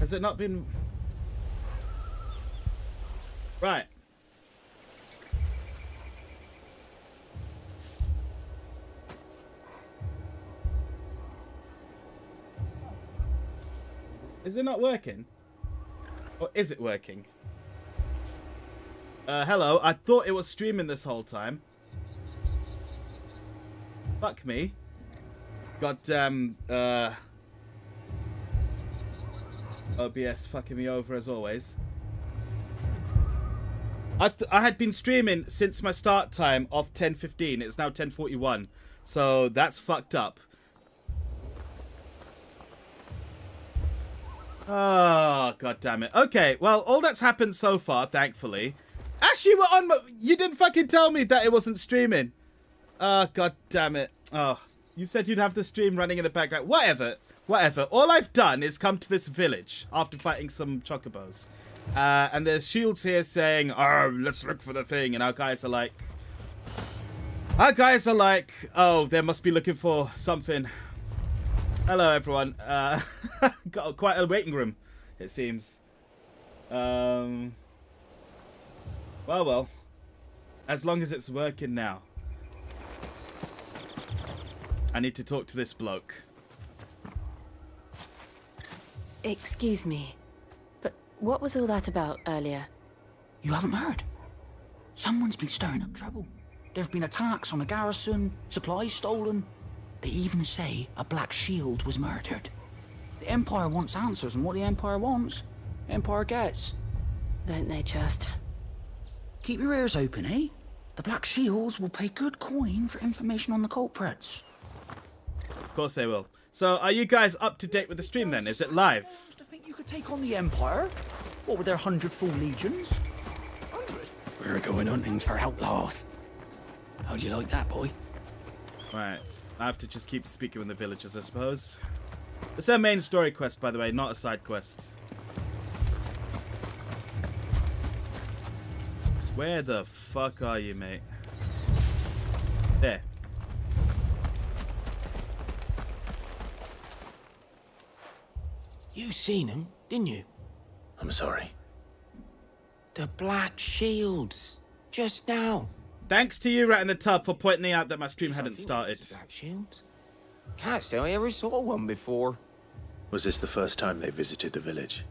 Has it not been... Right. Is it not working? Or is it working? Hello, I thought it was streaming this whole time. Fuck me. Goddamn, OBS fucking me over as always. I had been streaming since my start time of 10:15. It's now 10:41. So that's fucked up. Oh, god damn it. Okay, well, all that's happened so far, thankfully. Actually, we're on my... You didn't fucking tell me that it wasn't streaming. Oh, god damn it. Oh, you said you'd have the stream running in the background. Whatever. All I've done is come to this village after fighting some chocobos. And there's shields here saying, oh, let's look for the thing. And our guys are like, oh, they must be looking for something. Hello, everyone. Got quite a waiting room, it seems. Well. As long as it's working now. I need to talk to this bloke. Excuse me, but what was all that about earlier? You haven't heard? Someone's been stirring up trouble. There've been attacks on the garrison, supplies stolen. They even say a Black Shield was murdered. The Empire wants answers, and what the Empire wants, the Empire gets. Don't they just? Keep your ears open, eh? The Black Shields will pay good coin for information on the culprits. Of course they will. So, are you guys up to date with the stream then? Is it live? To think you could take on the Empire? What with their 100 full legions? 100? We're going hunting for outlaws. How do you like that, boy? Right. I have to just keep speaking with the villagers, I suppose. It's their main story quest, by the way, not a side quest. Where the fuck are you, mate? There. You seen him, didn't you? I'm sorry. The Black Shields. Just now. Thanks to you, Rat in the Tub, for pointing out that my stream hadn't started. Black Shields? Can't say I ever saw one before. Was this the first time they visited the village?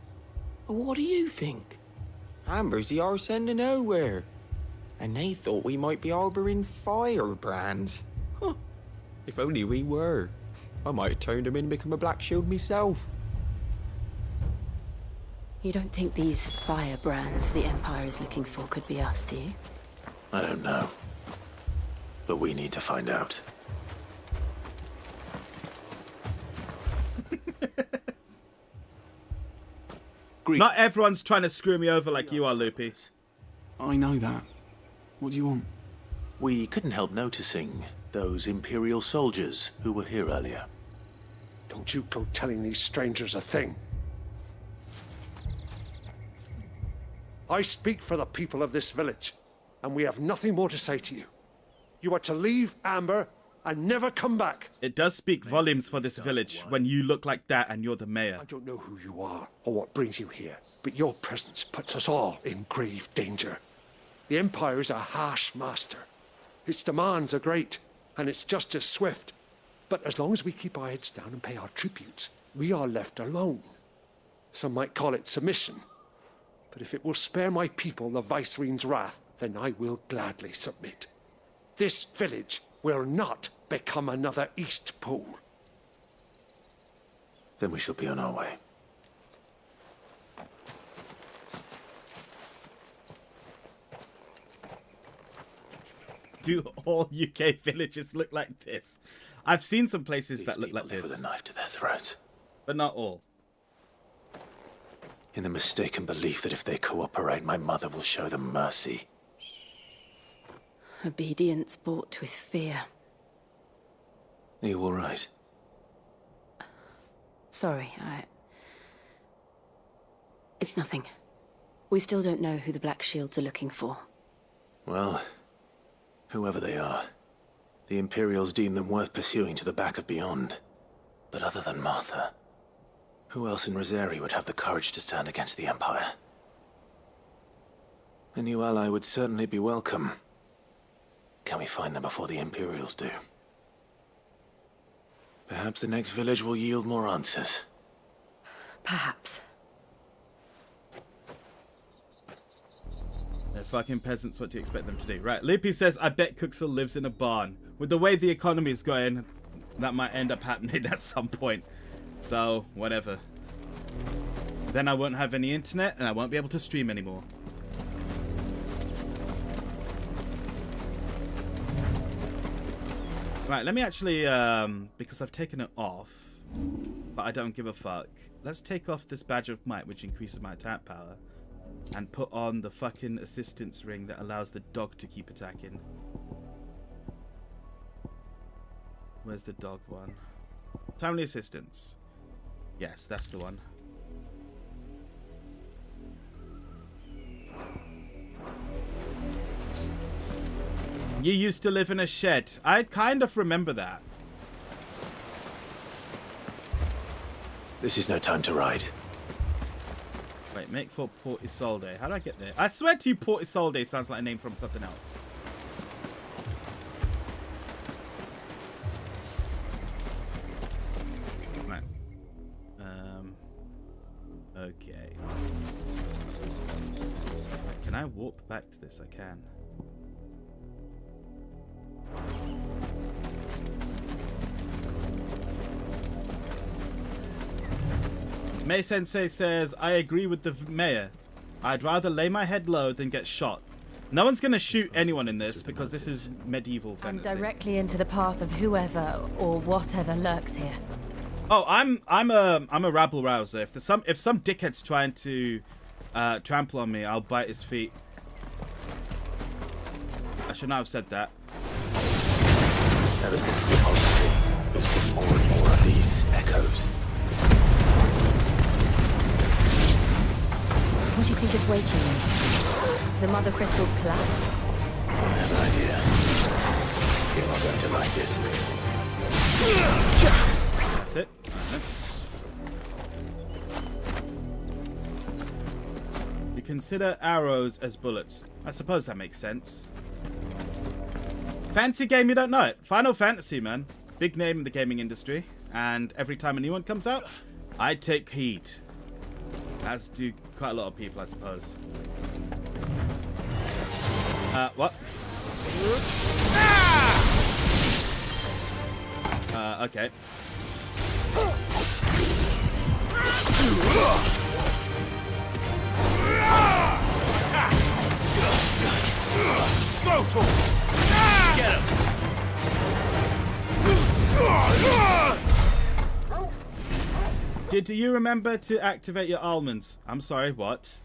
Well, what do you think? Amber's the arse end of nowhere. And they thought we might be harbouring firebrands. Huh. If only we were. I might have turned them in and become a Black Shield myself. You don't think these firebrands the Empire is looking for could be us, do you? I don't know. But we need to find out. Not everyone's trying to screw me over like you are, Loopy. I know that. What do you want? We couldn't help noticing those Imperial soldiers who were here earlier. Don't you go telling these strangers a thing. I speak for the people of this village, and we have nothing more to say to you. You are to leave Amber and never come back. It does speak volumes for this village when you look like that and you're the mayor. I don't know who you are or what brings you here, but your presence puts us all in grave danger. The Empire is a harsh master. Its demands are great, and its justice swift. But as long as we keep our heads down and pay our tributes, we are left alone. Some might call it submission. But if it will spare my people the Viceroy's wrath, then I will gladly submit. This village will not become another East Pole. Then we shall be on our way. Do all UK villages look like this? I've seen some places that look like These people live this. with a knife to their throats. But not all. In the mistaken belief that if they cooperate, my mother will show them mercy. Obedience bought with fear. Are you all right? Sorry, It's nothing. We still don't know who the Black Shields are looking for. Well, whoever they are, the Imperials deem them worth pursuing to the back of beyond. But other than Martha, Who else in Rosari would have the courage to stand against the Empire? A new ally would certainly be welcome. Can we find them before the Imperials do? Perhaps the next village will yield more answers. Perhaps. They're fucking peasants, what do you expect them to do? Right, Lippy says, I bet Cooksville lives in a barn. With the way the economy is going, that might end up happening at some point. So, whatever. Then I won't have any internet and I won't be able to stream anymore. Right, let me actually, because I've taken it off, but I don't give a fuck. Let's take off this badge of might, which increases my attack power, and put on the fucking assistance ring that allows the dog to keep attacking. Where's the dog one? Family assistance. Yes, that's the one. You used to live in a shed. I kind of remember that. This is no time to ride. Wait, make for Port Isolde. How do I get there? I swear to you, Port Isolde sounds like a name from something else. Right. Okay. Wait, can I warp back to this? I can. May Sensei says, I agree with the mayor. I'd rather lay my head low than get shot. No one's gonna shoot anyone in this because this is medieval fantasy. I'm directly into the path of whoever or whatever lurks here. Oh, I'm a rabble rouser. If some dickhead's trying to trample on me, I'll bite his feet. I should not have said that. Ever since the Odyssey, we've seen more and more of these echoes. What do you think is waking me? The mother crystal's collapse. I have an idea. You're not going to like it. That's it. You consider arrows as bullets. I suppose that makes sense. Fancy game, you don't know it. Final Fantasy, man. Big name in the gaming industry. And every time a new one comes out, I take heed. As do quite a lot of people, I suppose. What? Okay. Get him! Did you remember to activate your almonds? I'm sorry, what?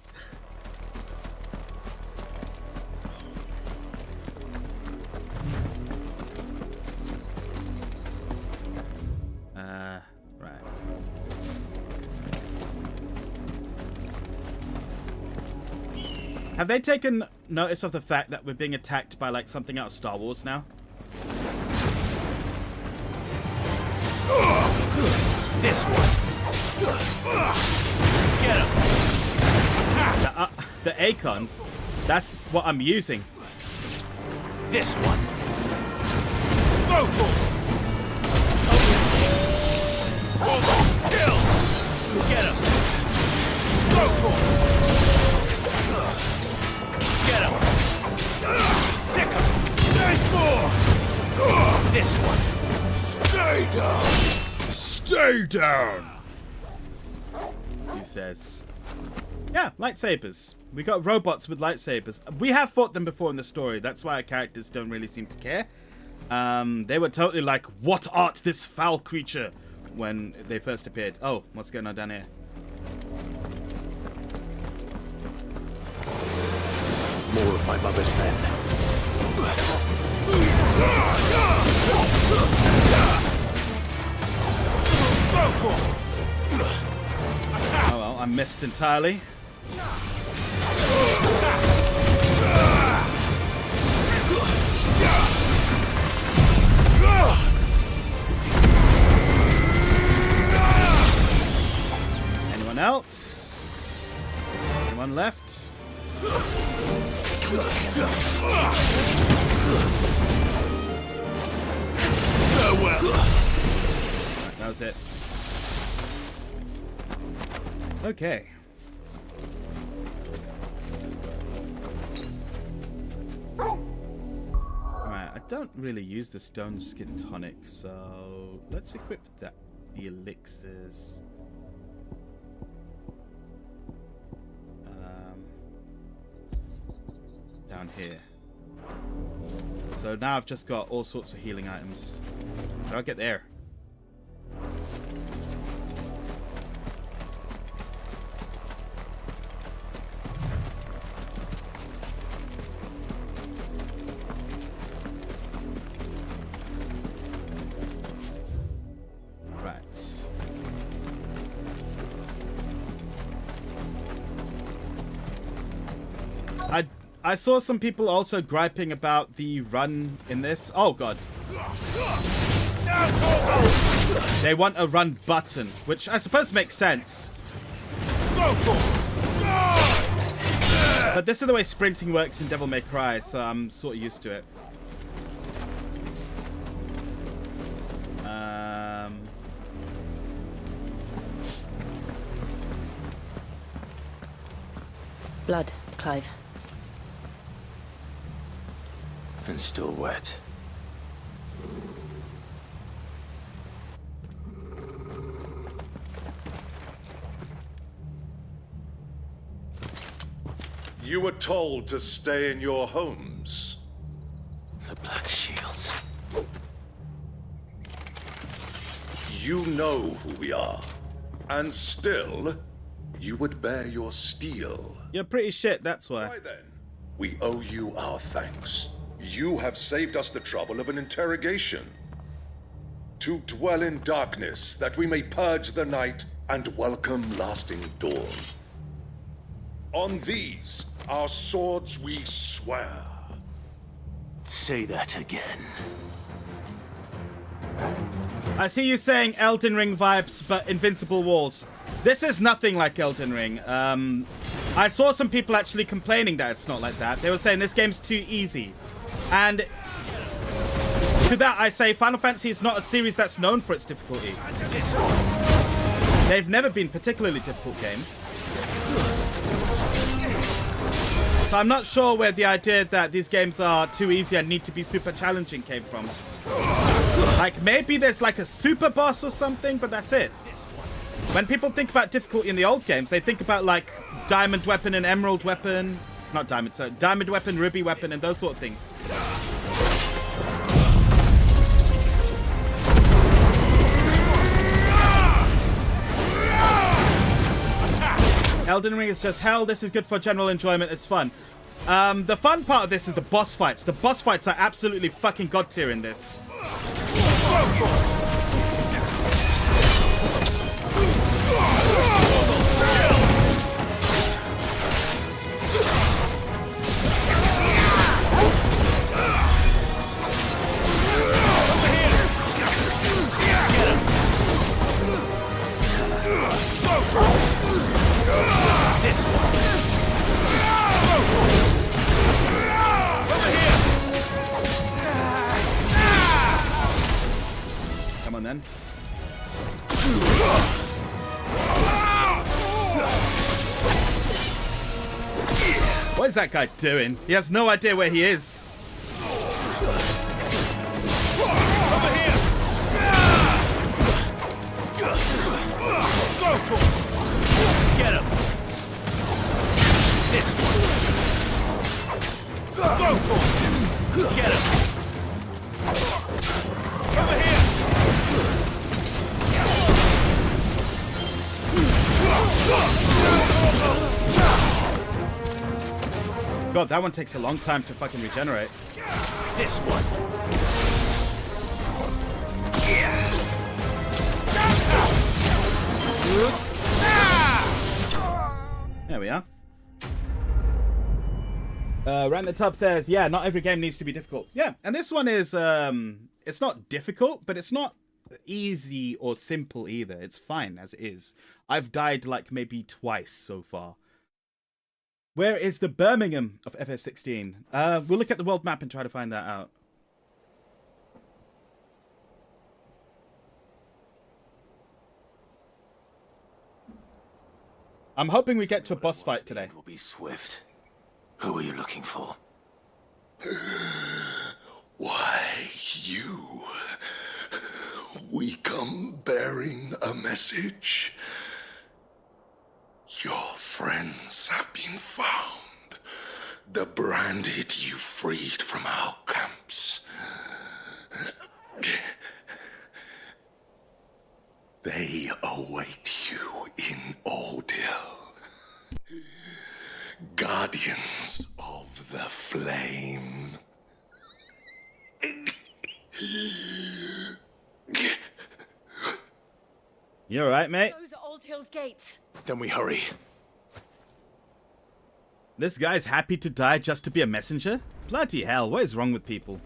Right. Have they taken notice of the fact that we're being attacked by like something out of Star Wars now? This one! Get him! The Acons, that's what I'm using. This one! Go for it! Kill! Get him! Go for it! Get him! Sick him! There's more! This one! Stay down! Stay down! He says. Yeah, lightsabers. We got robots with lightsabers. We have fought them before in the story. That's why our characters don't really seem to care. They were totally like, what art this foul creature? When they first appeared. Oh, what's going on down here? More of my mother's men. Oh well, I missed entirely. else? Anyone left? Right, that was it. Okay. Alright, I don't really use the stone skin tonic, so let's equip that. The elixirs. Down here. So now I've just got all sorts of healing items. So I'll get there. I saw some people also griping about the run in this. Oh god. They want a run button, which I suppose makes sense. But this is the way sprinting works in Devil May Cry, so I'm sort of used to it. Blood, Clive. And still wet. You were told to stay in your homes. The Black Shields. You know who we are. And still, you would bear your steel. You're pretty shit, that's why. Why then? We owe you our thanks. You have saved us the trouble of an interrogation. To dwell in darkness, that we may purge the night and welcome lasting dawn. On these, our swords we swear. Say that again. I see you saying Elden Ring vibes, but invincible walls. This is nothing like Elden Ring. I saw some people actually complaining that it's not like that. They were saying this game's too easy. And to that I say Final Fantasy is not a series that's known for its difficulty. They've never been particularly difficult games. So I'm not sure where the idea that these games are too easy and need to be super challenging came from. Like maybe there's like a super boss or something, but that's it. When people think about difficulty in the old games, they think about like diamond weapon and emerald weapon. Not diamond, so diamond weapon, ruby weapon, and those sort of things. Elden Ring is just hell. This is good for general enjoyment. It's fun. The fun part of this is the boss fights. The boss fights are absolutely fucking god tier in this. This one. Come on then. What is that guy doing? He has no idea where he is. Over here. Get him. This one. Go for him. Get him. Over here. God, that one takes a long time to fucking regenerate. This one. There we are. Rant the Tub says, yeah, not every game needs to be difficult. Yeah, and this one is, it's not difficult, but it's not easy or simple either. It's fine as it is. I've died like maybe twice so far. Where is the Birmingham of FF16? We'll look at the world map and try to find that out. I'm hoping we get to a boss fight today. It will be swift. Who are you looking for? Why, you. We come bearing a message. Your friends have been found. The branded you freed from our camps. They await you in Odil. Guardians of the Flame. You alright, mate? Those are Old Hill's gates. Then we hurry. This guy's happy to die just to be a messenger? Bloody hell, what is wrong with people?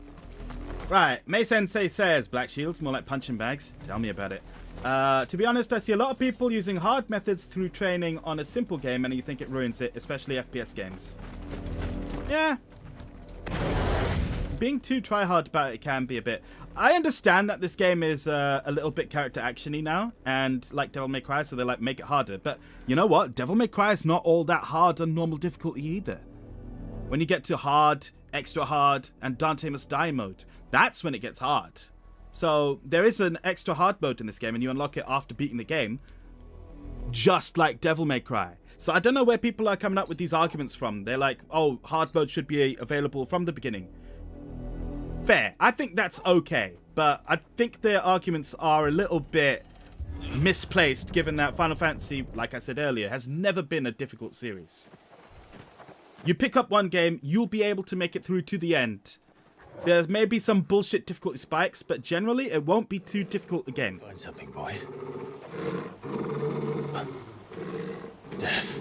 Right, Mei Sensei says, Black Shields, more like punching bags. Tell me about it. To be honest, I see a lot of people using hard methods through training on a simple game and you think it ruins it, especially FPS games. Yeah. Being too try-hard about it can be a bit... I understand that this game is a little bit character action-y now, and like Devil May Cry, so they like make it harder. But you know what? Devil May Cry is not all that hard on normal difficulty either. When you get to hard, extra hard, and Dante Must Die mode, that's when it gets hard. So there is an extra hard mode in this game, and you unlock it after beating the game, just like Devil May Cry. So I don't know where people are coming up with these arguments from. They're like, oh, hard mode should be available from the beginning. Fair. I think that's okay, but I think their arguments are a little bit misplaced, given that Final Fantasy, like I said earlier, has never been a difficult series. You pick up one game, you'll be able to make it through to the end. There may be some bullshit difficulty spikes, but generally it won't be too difficult again. Find something, boy. Death.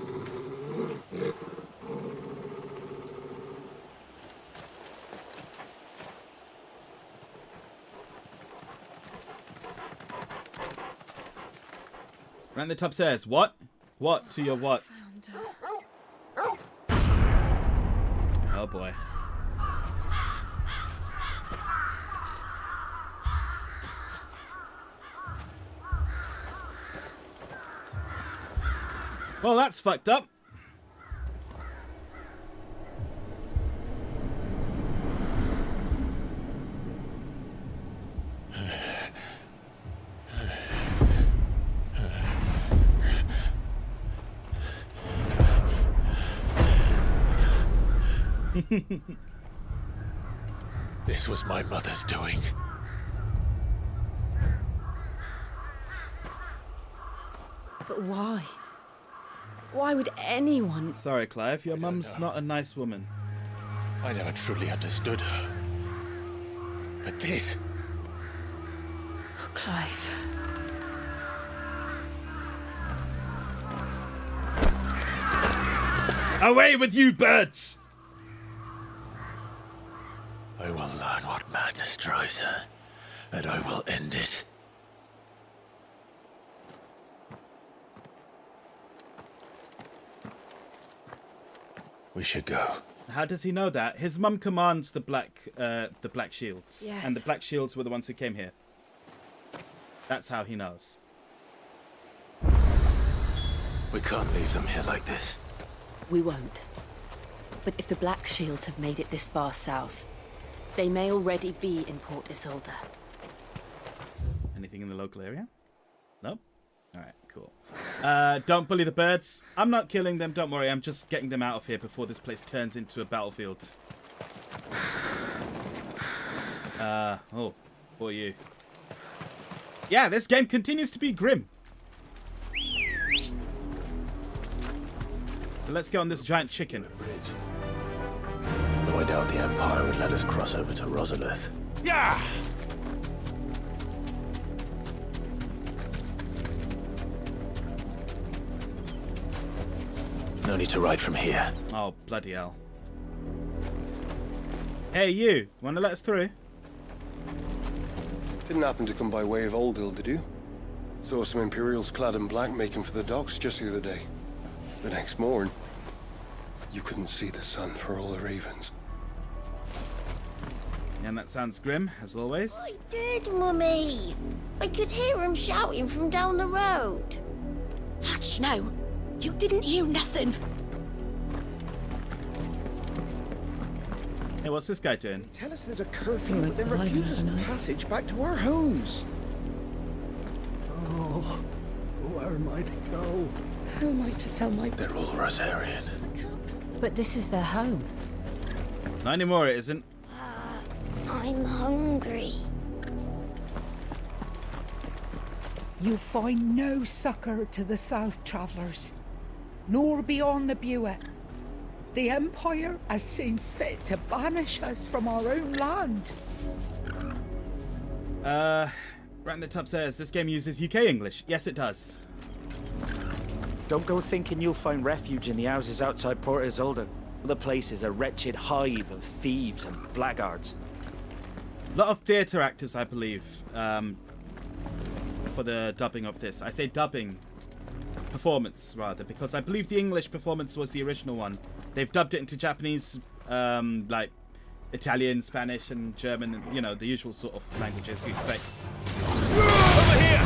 Around the top says, what? What to your what? Oh boy. Well, that's fucked up. This was my mother's doing. But why? Why would anyone... Sorry, Clive. Your mum's not a nice woman. I never truly understood her. But this... Oh, Clive. Away with you, birds! I will learn what madness drives her, and I will end it. We should go. How does he know that? His mum commands the Black Shields. Yes. And the Black Shields were the ones who came here. That's how he knows. We can't leave them here like this. We won't. But if the Black Shields have made it this far south, they may already be in Port Isolde. Anything in the local area? Nope. Alright, cool. Don't bully the birds. I'm not killing them, don't worry. I'm just getting them out of here before this place turns into a battlefield. Oh, for you. Yeah, this game continues to be grim. So let's go on this giant chicken. Though I doubt the Empire would let us cross over to Rosalith. Yeah! No need to ride from here. Oh, bloody hell. Hey, you. Want to let us through? Didn't happen to come by way of Old Hill, did you? Saw some Imperials clad in black making for the docks just the other day. The next morn, you couldn't see the sun for all the ravens. And that sounds grim, as always. I did, Mummy. I could hear him shouting from down the road. Hush now. You didn't hear nothing. Hey, what's this guy doing? Tell us there's a curfew, but then refuse us passage back to our homes. Oh, where am I to go? How am I to sell my... They're all Rosarian. But this is their home. Not anymore, it isn't. I'm hungry. You'll find no succor to the south travellers, nor beyond the Buet. The Empire has seen fit to banish us from our own land. Right in the top says, this game uses UK English. Yes, it does. Don't go thinking you'll find refuge in the houses outside Port Isolde. The place is a wretched hive of thieves and blackguards. A lot of theatre actors, I believe, for the dubbing of this. I say dubbing. Performance, rather, because I believe the English performance was the original one. They've dubbed it into Japanese, like Italian, Spanish, and German, and, you know, the usual sort of languages you expect. Over here!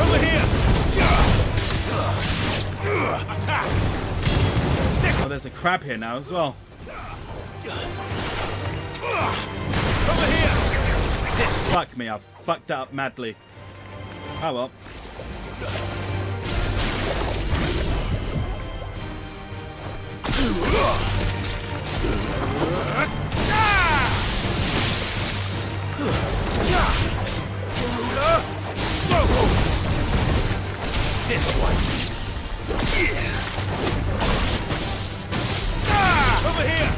Over here! Attack! Oh, there's a crab here now as well. Over here! This fuck me, I've fucked that up madly. Oh well. This one. Over here.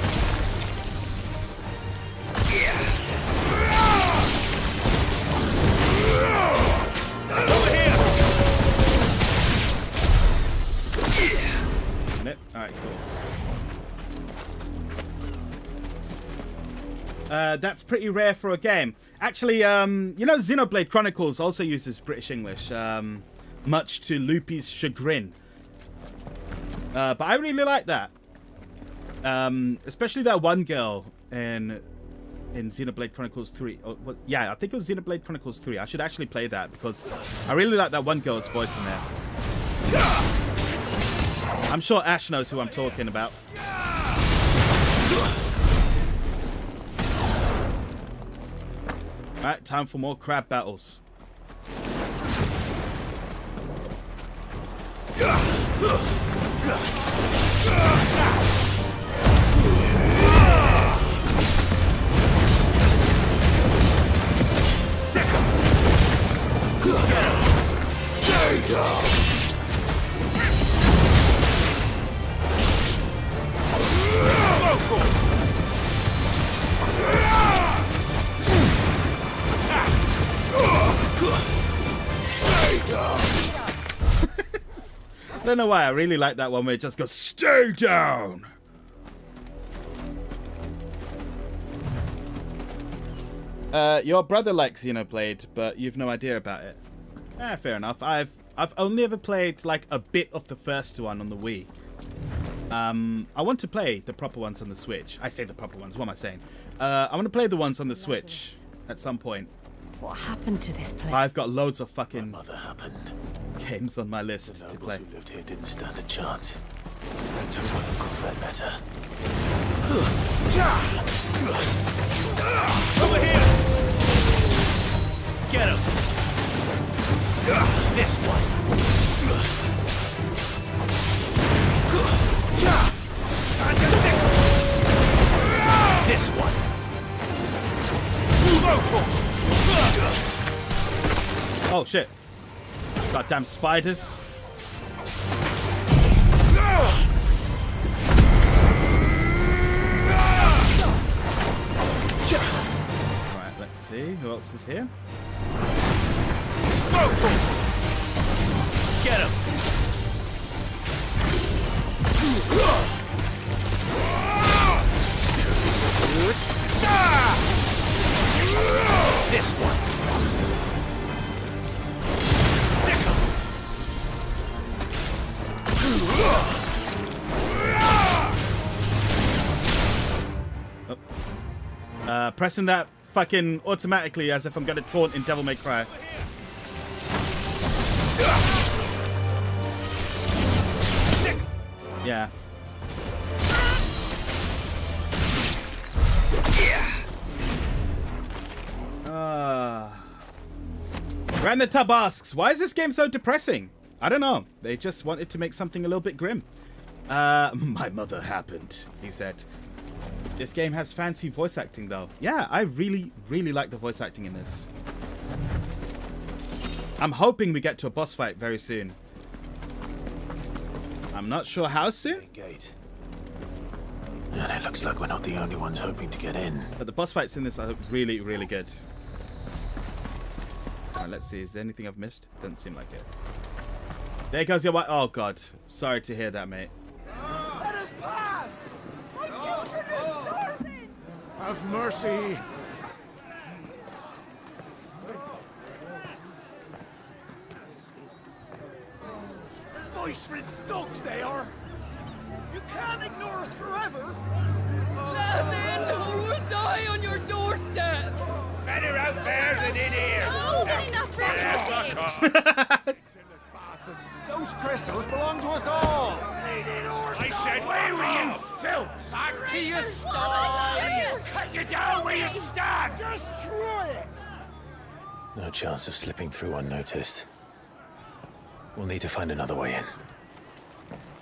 Over here. Alright, cool. That's pretty rare for a game. Actually, you know, Xenoblade Chronicles also uses British English, much to Loopy's chagrin. But I really like that. Especially that one girl in Xenoblade Chronicles 3. Yeah, I think it was Xenoblade Chronicles 3. I should actually play that because I really like that one girl's voice in there. I'm sure Ash knows who I'm talking about. Alright, time for more crab battles. Stay down. I don't know why, I really like that one where it just goes, stay down! Your brother likes Xenoblade, but you've no idea about it. Fair enough. I've only ever played like a bit of the first one on the Wii. I want to play the proper ones on the Switch. I say the proper ones, what am I saying? I want to play the ones on the Switch at some point. What happened to this place? I've got loads of fucking Mother happened. games on my list to play. Who lived here didn't stand a chance. That's how my uncle felt better. Over here! Get him! This one! This one! Oh shit. Goddamn spiders. Right, let's see. Who else is here? Get him! This one. Pressing that fucking automatically as if I'm gonna taunt in Devil May Cry. Yeah. Ran the Tub asks, why is this game so depressing? I don't know. They just wanted to make something a little bit grim. My mother happened, he said. This game has fancy voice acting though. Yeah, I really, really like the voice acting in this. I'm hoping we get to a boss fight very soon. I'm not sure how soon. Gate. And it looks like we're not the only ones hoping to get in. But the boss fights in this are really, really good. Alright, let's see. Is there anything I've missed? Doesn't seem like it. There goes your wife. Oh god. Sorry to hear that, mate. Let us pass! My children are starving! Have mercy. Voice-rid dogs they are! You can't ignore us forever! Let us in, or we'll die on your doorstep! Better out there than in here! Oh, get enough rhetoric! Those crystals belong to us all. I said, where were you, filth? Back to your stall! Cut you down where you stand! Destroy it! No chance of slipping through unnoticed. We'll need to find another way in.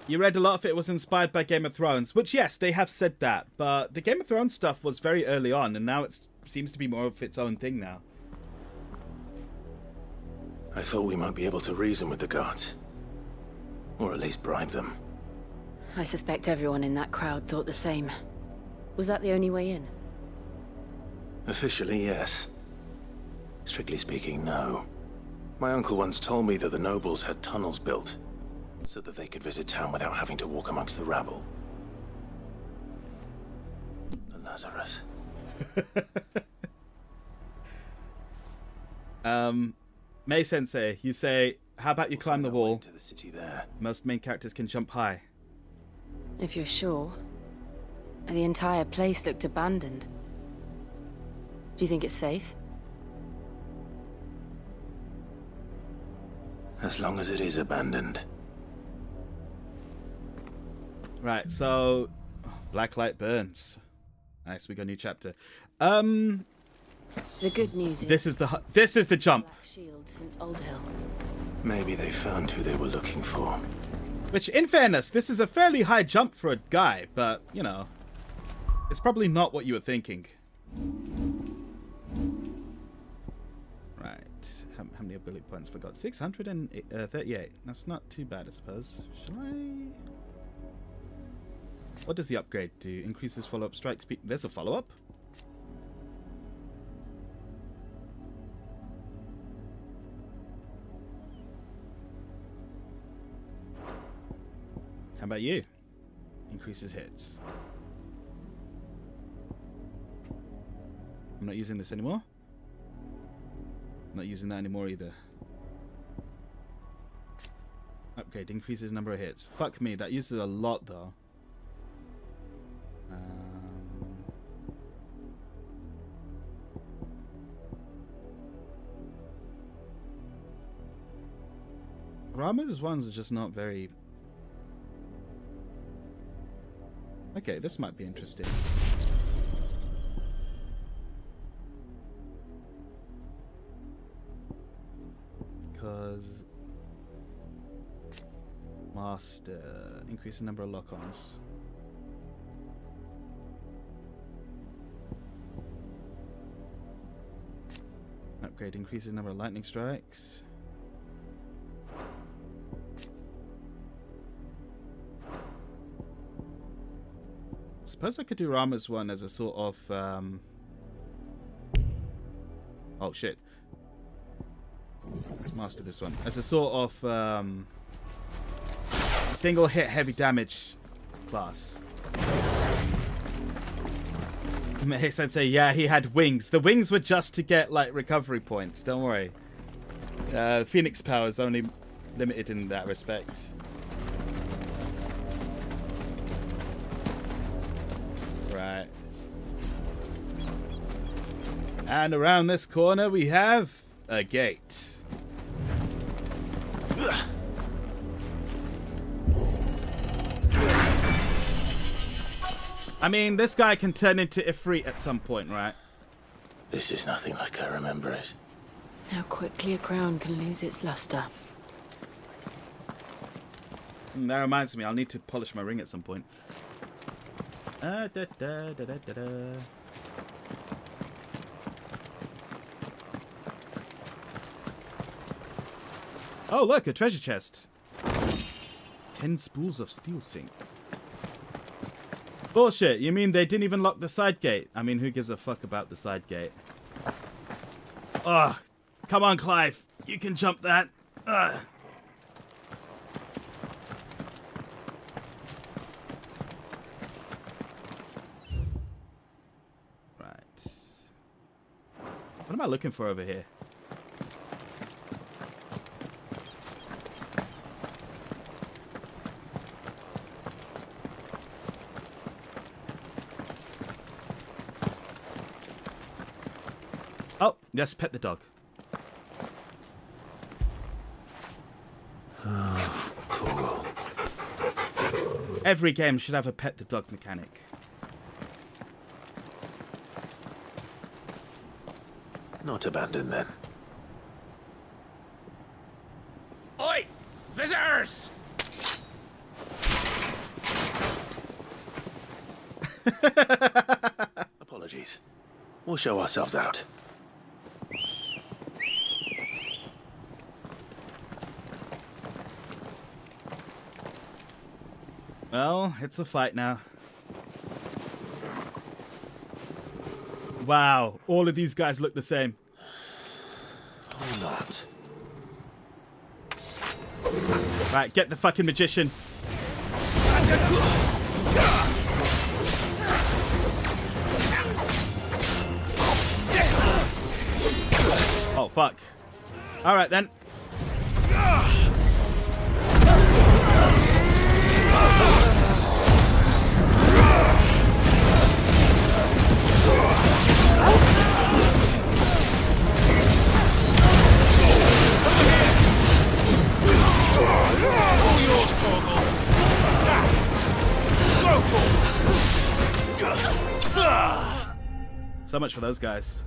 You read a lot of it was inspired by Game of Thrones, which yes, they have said that, but the Game of Thrones stuff was very early on, and now it seems to be more of its own thing now. I thought we might be able to reason with the guards. Or at least bribe them. I suspect everyone in that crowd thought the same. Was that the only way in? Officially, yes. Strictly speaking, no. My uncle once told me that the nobles had tunnels built, so that they could visit town without having to walk amongst the rabble. The Lazarus. May Sensei, you say, how about you climb the wall? To the city there. Most main characters can jump high. If you're sure. The entire place looked abandoned. Do you think it's safe? As long as it is abandoned. Right, so black light burns. Nice, we got a new chapter. The good news is this is the jump. Black Shield since Old Hill. Maybe they found who they were looking for. Which, in fairness, this is a fairly high jump for a guy, but you know, it's probably not what you were thinking. Right, how many ability points have I got? 638. That's not too bad, I suppose. Shall I? What does the upgrade do? Increases follow-up strike speed. There's a follow-up. How about you? Increases hits. I'm not using this anymore. Not using that anymore either. Upgrade increases number of hits. Fuck me, that uses a lot though. Rama's ones are just not very... Okay, this might be interesting. Because... Master... Increase the number of lock-ons. Upgrade increases the number of lightning strikes. Suppose I could do Rama's one as a sort of oh shit. Let's master this one. As a sort of single hit heavy damage class. Mei Sensei, yeah, he had wings. The wings were just to get, like, recovery points. Don't worry. Phoenix power is only limited in that respect. Right. And around this corner we have a gate. I mean, this guy can turn into Ifrit at some point, right? This is nothing like I remember it. How quickly a crown can lose its luster. That reminds me, I'll need to polish my ring at some point. Oh, look, a treasure chest. 10 spools of steel zinc. Bullshit, you mean they didn't even lock the side gate? I mean, who gives a fuck about the side gate? Oh, come on, Clive. You can jump that. Ugh. Right. What am I looking for over here? Oh, yes, pet the dog. Cool. Every game should have a pet the dog mechanic. Not abandoned then. Oi! Visitors! Apologies. We'll show ourselves out. Well, it's a fight now. Wow, all of these guys look the same. Or not. Right, get the fucking magician. Oh, fuck. Alright then. So much for those guys.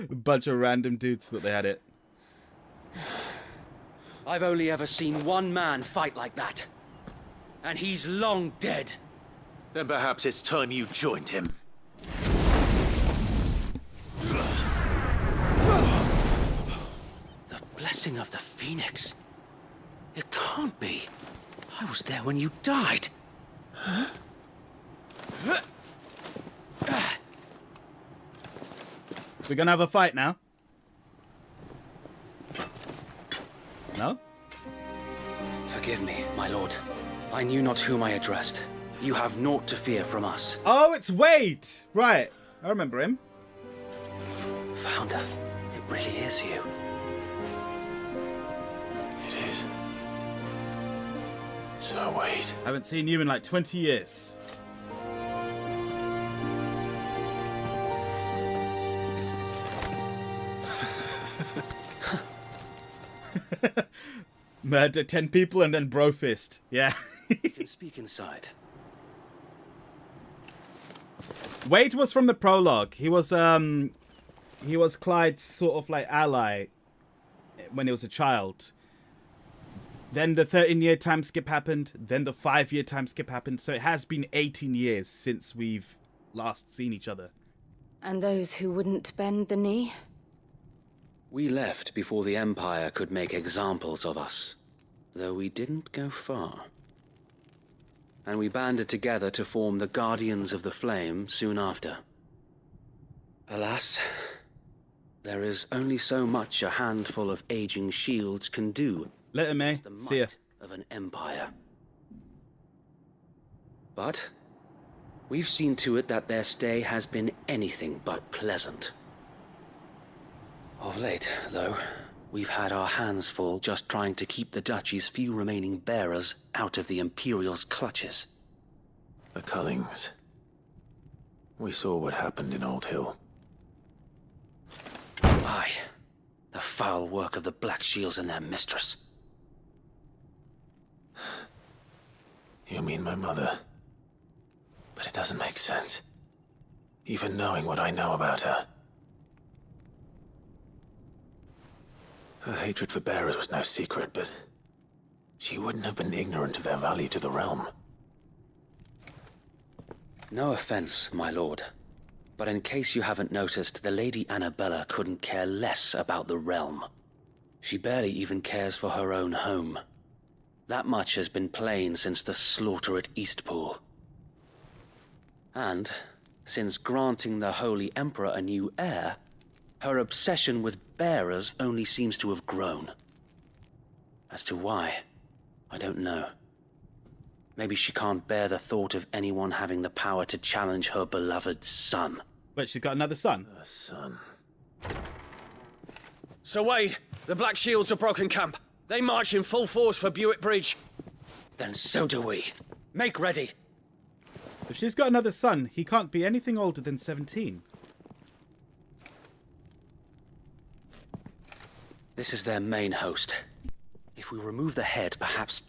A bunch of random dudes thought they had it. I've only ever seen one man fight like that. And he's long dead. Then perhaps it's time you joined him. The blessing of the Phoenix. It can't be. I was there when you died. Huh? We're gonna have a fight now. No? Forgive me, my lord. I knew not whom I addressed. You have naught to fear from us. Oh, it's Wade! Right. I remember him. Founder, it really is you. It is. So Wade. Haven't seen you in like 20 years. Murder 10 people and then bro fist. Yeah. You can speak inside. Wade was from the prologue. He was Clyde's sort of like ally when he was a child. Then the 13-year time skip happened. Then the 5-year time skip happened. So it has been 18 years since we've last seen each other. And those who wouldn't bend the knee? We left before the Empire could make examples of us, though we didn't go far. And we banded together to form the Guardians of the Flame soon after. Alas, there is only so much a handful of aging shields can do. Later, May. See ya. of an empire. But we've seen to it that their stay has been anything but pleasant. Of late, though, we've had our hands full just trying to keep the Duchy's few remaining bearers out of the Imperial's clutches. The Cullings. We saw what happened in Old Hill. Aye. The foul work of the Black Shields and their mistress. You mean my mother? But it doesn't make sense. Even knowing what I know about her. Her hatred for bearers was no secret, but she wouldn't have been ignorant of their value to the realm. No offense, my lord. But in case you haven't noticed, the Lady Annabella couldn't care less about the realm. She barely even cares for her own home. That much has been plain since the slaughter at Eastpool. And, since granting the Holy Emperor a new heir, her obsession with bearers only seems to have grown. As to why, I don't know. Maybe she can't bear the thought of anyone having the power to challenge her beloved son. Wait, she's got another son? A son. Sir Wade, the Black Shields have broken camp. They march in full force for Buick Bridge. Then so do we. Make ready. If she's got another son, he can't be anything older than 17. This is their main host. If we remove the head, perhaps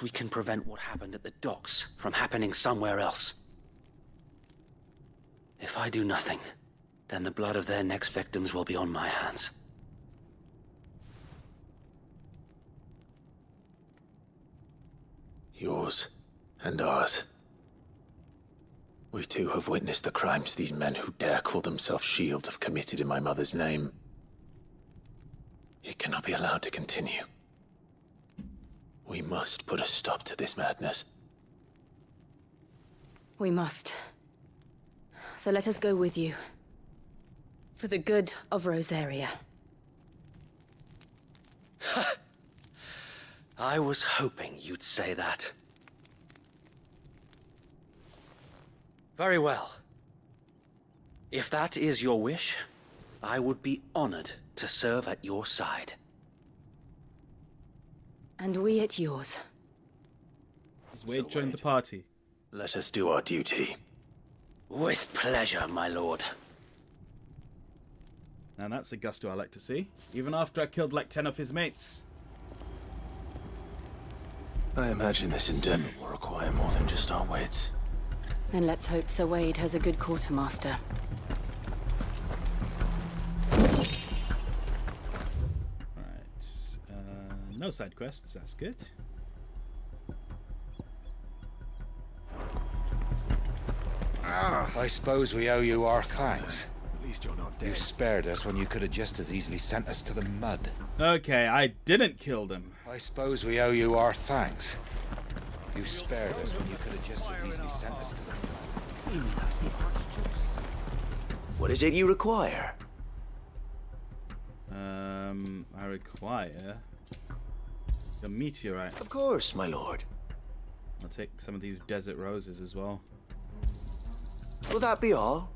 we can prevent what happened at the docks from happening somewhere else. If I do nothing, then the blood of their next victims will be on my hands. Yours and ours. We too have witnessed the crimes these men who dare call themselves shields have committed in my mother's name. It cannot be allowed to continue. We must put a stop to this madness. We must. So let us go with you. For the good of Rosaria. I was hoping you'd say that. Very well. If that is your wish, I would be honored to serve at your side. And we at yours. Has Wade joined the party? Let us do our duty. With pleasure, my lord. Now that's a gusto I like to see. Even after I killed like 10 of his mates. I imagine this endeavor will require more than just our wits. Then let's hope Sir Wade has a good quartermaster. No side quests, that's good. I suppose we owe you our thanks. At least you're not dead. You spared us when you could have just as easily sent us to the mud. Okay, I didn't kill them. I suppose we owe you our thanks. You spared us when you could have just as easily sent us to the mud. That's the Archduke's. What is it you require? I require a meteorite. Of course, my lord. I'll take some of these desert roses as well. Will that be all?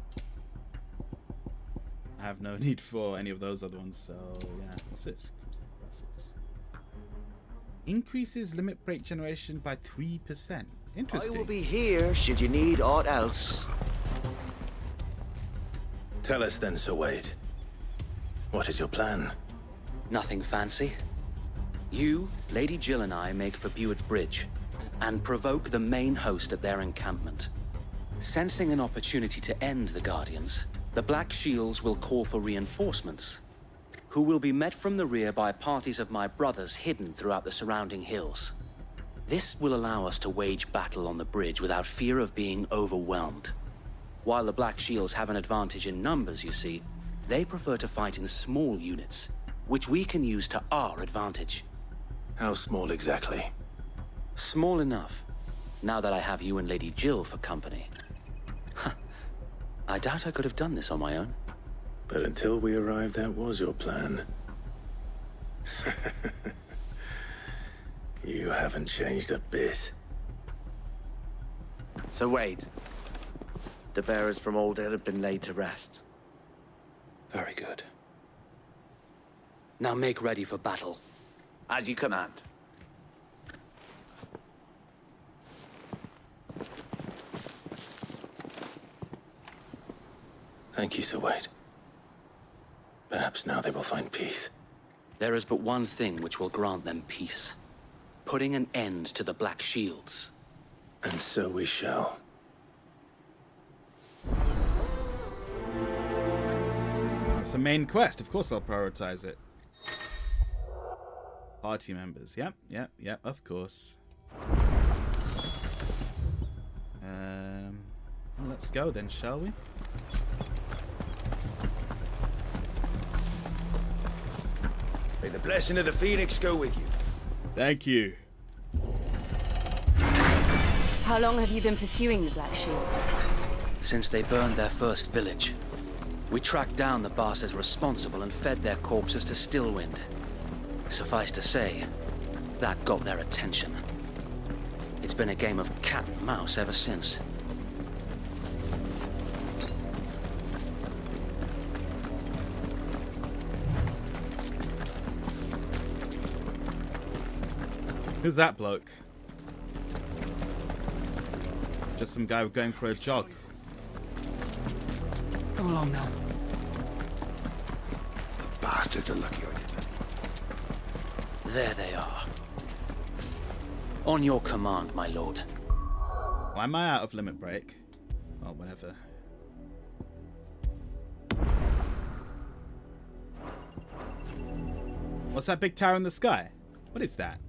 I have no need for any of those other ones, so yeah. What's this? Increases limit break generation by 3%. Interesting. I will be here should you need aught else. Tell us then, Sir Wade. What is your plan? Nothing fancy. You, Lady Jill and I make for Buick Bridge and provoke the main host at their encampment. Sensing an opportunity to end the Guardians, the Black Shields will call for reinforcements, who will be met from the rear by parties of my brothers hidden throughout the surrounding hills. This will allow us to wage battle on the bridge without fear of being overwhelmed. While the Black Shields have an advantage in numbers, you see, they prefer to fight in small units, which we can use to our advantage. How small exactly? Small enough, now that I have you and Lady Jill for company. I doubt I could have done this on my own. But until we arrived, that was your plan. You haven't changed a bit. So wait. The bearers from Oldale have been laid to rest. Very good. Now make ready for battle. As you command. Thank you, Sir Wade. Perhaps now they will find peace. There is but one thing which will grant them peace. Putting an end to the Black Shields. And so we shall. It's a main quest. Of course I'll prioritize it. Party members. Yep, of course. Well, let's go then, shall we? May the blessing of the Phoenix go with you. Thank you. How long have you been pursuing the Black Shields? Since they burned their first village. We tracked down the bastards responsible and fed their corpses to Stillwind. Suffice to say, that got their attention. It's been a game of cat and mouse ever since. Who's that bloke? Just some guy going for a jog. Come along now. The bastards are lucky I didn't. There they are. On your command, my lord. Why am I out of limit break? Oh, whatever. What's that big tower in the sky? What is that?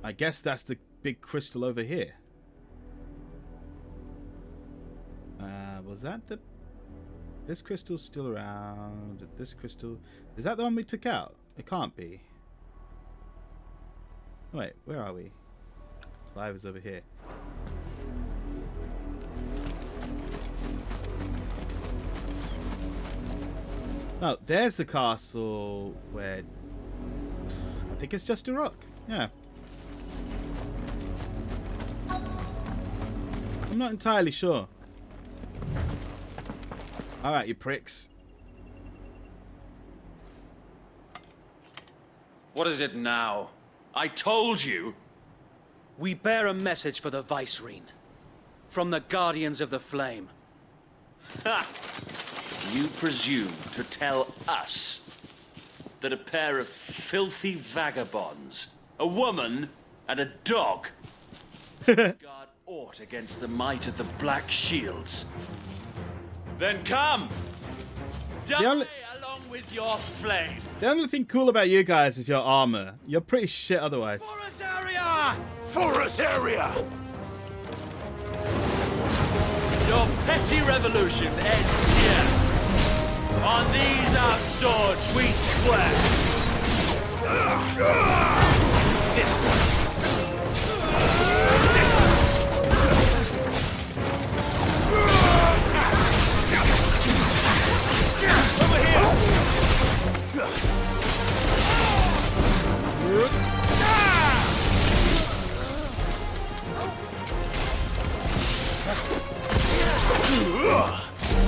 I guess that's the big crystal over here. Was that the... This crystal's still around. This crystal... Is that the one we took out? It can't be. Wait, where are we? Clive is over here. Oh, there's the castle where... I think it's just a rock. Yeah. I'm not entirely sure. Alright, you pricks. What is it now? I told you! We bear a message for the Vicereine. From the Guardians of the Flame. Ha! You presume to tell us that a pair of filthy vagabonds, a woman and a dog, guard aught against the might of the Black Shields? Then come! Die along with your flame! The only thing cool about you guys is your armor. You're pretty shit otherwise. Forest area! Your petty revolution ends here. On these our swords we swear. This one. Over here.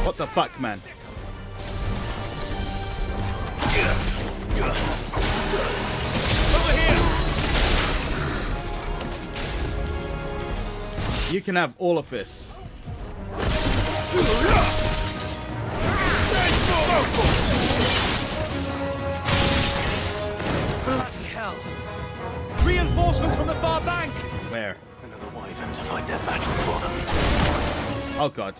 What the fuck, man? Over here. You can have all of this. Bloody hell! Reinforcements from the far bank! Where? Another wyvern to fight their battle for them. Oh god.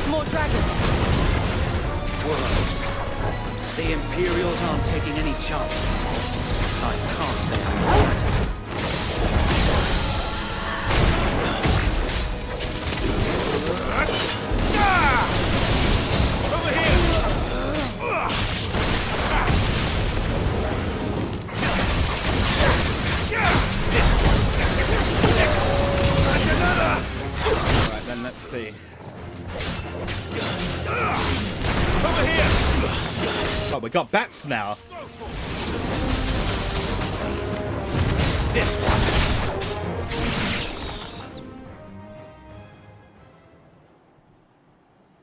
More dragons. Worse. The Imperials aren't taking any chances. I can't say I'm excited. got bats now. This one.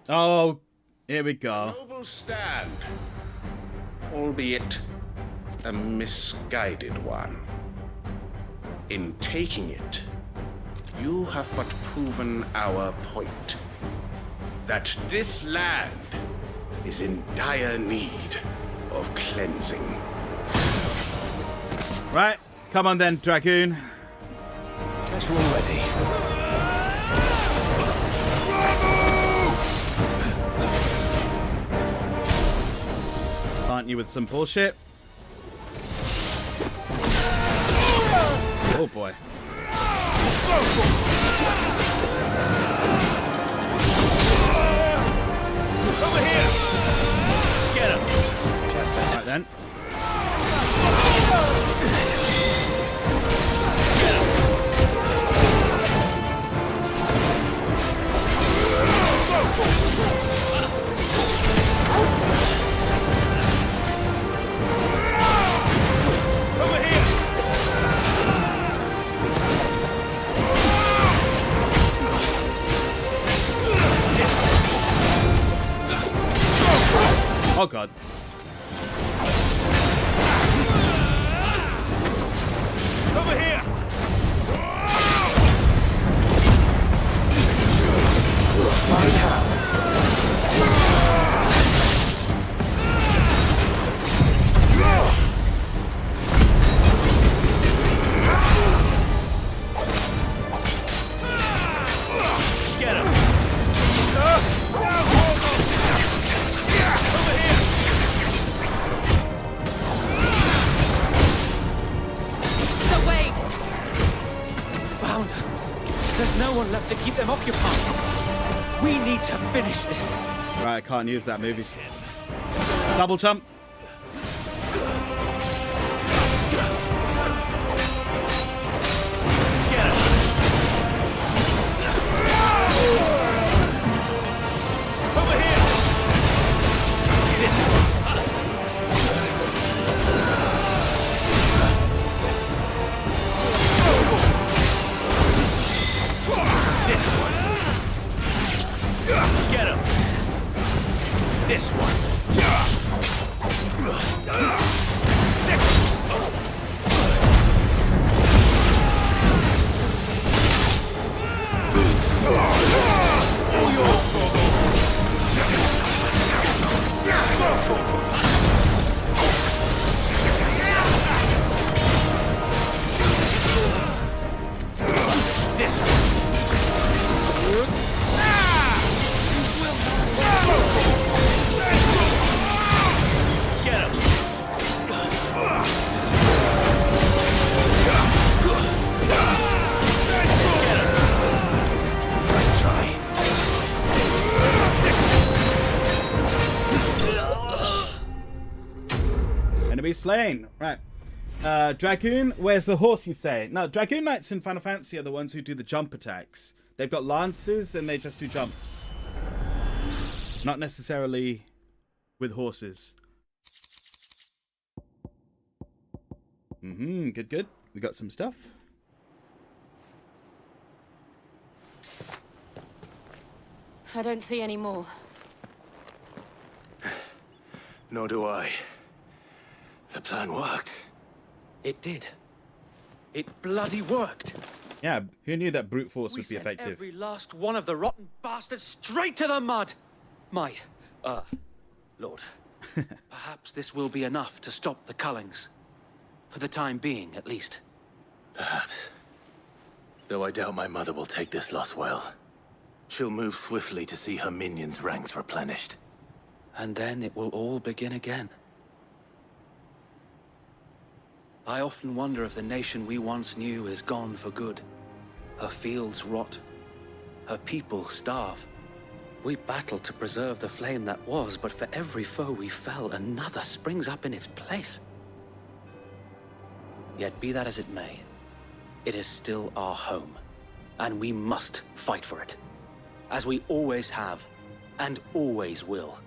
Oh, here we go. Noble stand, albeit a misguided one. In taking it, you have but proven our point. That this land is in dire need of cleansing. Right, come on then, Dragoon. Guess we're all ready. Aren't you with some bullshit? Oh boy. Over here! Get him! That's better. Right then. Over here! Oh god. Over here! Find how. Get him! So Wade! Found her. There's no one left to keep them occupied. We need to finish this. Right, I can't use that movie. Double jump. Over here! This This one. Get him. This one. All yours, Hugo. This one. Get him. Nice try. Enemy slain. Right. Dragoon, where's the horse, you say? No, Dragoon Knights in Final Fantasy are the ones who do the jump attacks. They've got lances and they just do jumps. Not necessarily with horses. Good, good. We got some stuff. I don't see any more. Nor do I. The plan worked. It did. It bloody worked. Yeah, who knew that brute force We would be sent effective? every last one of the rotten bastards straight to the mud. My, Lord. Perhaps this will be enough to stop the Cullings. For the time being, at least. Perhaps. Though I doubt my mother will take this loss well. She'll move swiftly to see her minions' ranks replenished. And then it will all begin again. I often wonder if the nation we once knew is gone for good. Her fields rot. Her people starve. We battled to preserve the flame that was, but for every foe we fell, another springs up in its place. Yet be that as it may, it is still our home, and we must fight for it, as we always have, and always will.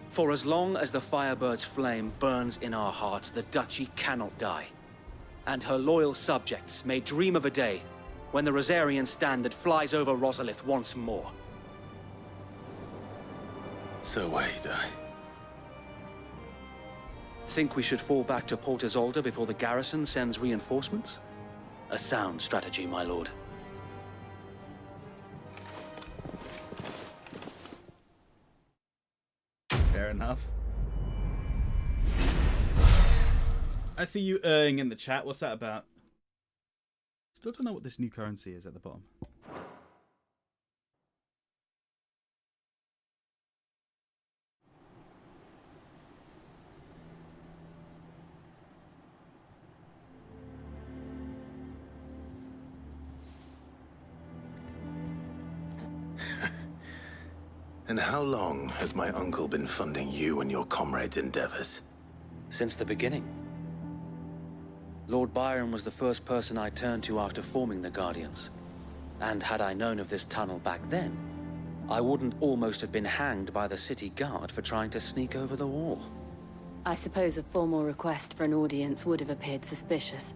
For as long as the Firebird's flame burns in our hearts, the Duchy cannot die. And her loyal subjects may dream of a day when the Rosarian standard flies over Rosalith once more. So wait, Think we should fall back to Port Isolde before the garrison sends reinforcements? A sound strategy, my lord. Fair enough. I see you in the chat. What's that about? Still don't know what this new currency is at the bottom. And how long has my uncle been funding you and your comrades' endeavors? Since the beginning. Lord Byron was the first person I turned to after forming the Guardians. And had I known of this tunnel back then, I wouldn't almost have been hanged by the city guard for trying to sneak over the wall. I suppose a formal request for an audience would have appeared suspicious.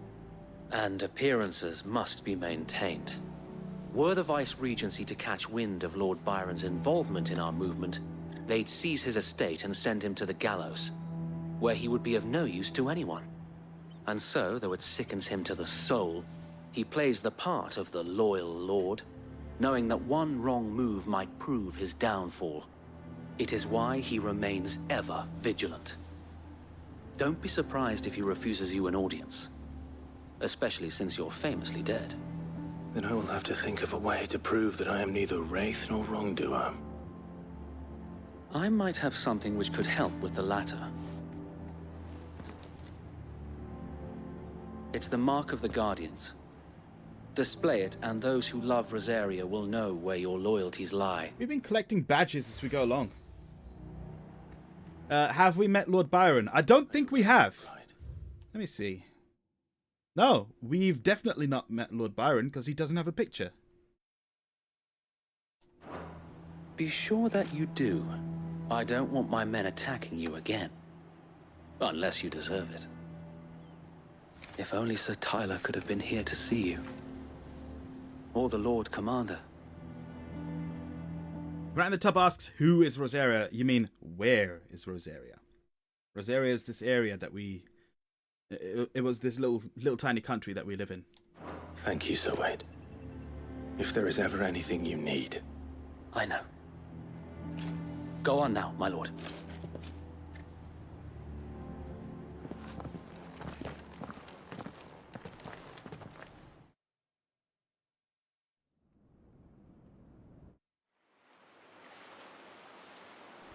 And appearances must be maintained. Were the Vice-Regency to catch wind of Lord Byron's involvement in our movement, they'd seize his estate and send him to the gallows, where he would be of no use to anyone. And so, though it sickens him to the soul, he plays the part of the loyal lord, knowing that one wrong move might prove his downfall. It is why he remains ever vigilant. Don't be surprised if he refuses you an audience, especially since you're famously dead. Then I will have to think of a way to prove that I am neither wraith nor wrongdoer. I might have something which could help with the latter. It's the mark of the Guardians. Display it, and those who love Rosaria will know where your loyalties lie. We've been collecting badges as we go along. Have we met Lord Byron? I don't think we have. Let me see. No, we've definitely not met Lord Byron because he doesn't have a picture. Be sure that you do. I don't want my men attacking you again. Unless you deserve it. If only Sir Tyler could have been here to see you. Or the Lord Commander. Right in the top asks, who is Rosaria? You mean, where is Rosaria? Rosaria is this area that we... It was this little tiny country that we live in. Thank you, Sir Wade. If there is ever anything you need... I know. Go on now, my lord.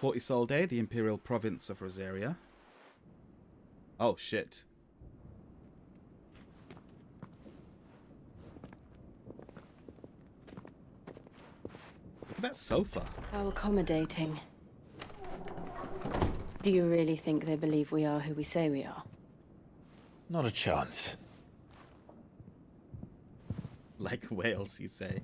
Port Isolde, the imperial province of Rosaria. Oh, shit. Look at that sofa. How accommodating. Do you really think they believe we are who we say we are? Not a chance. Like whales, you say.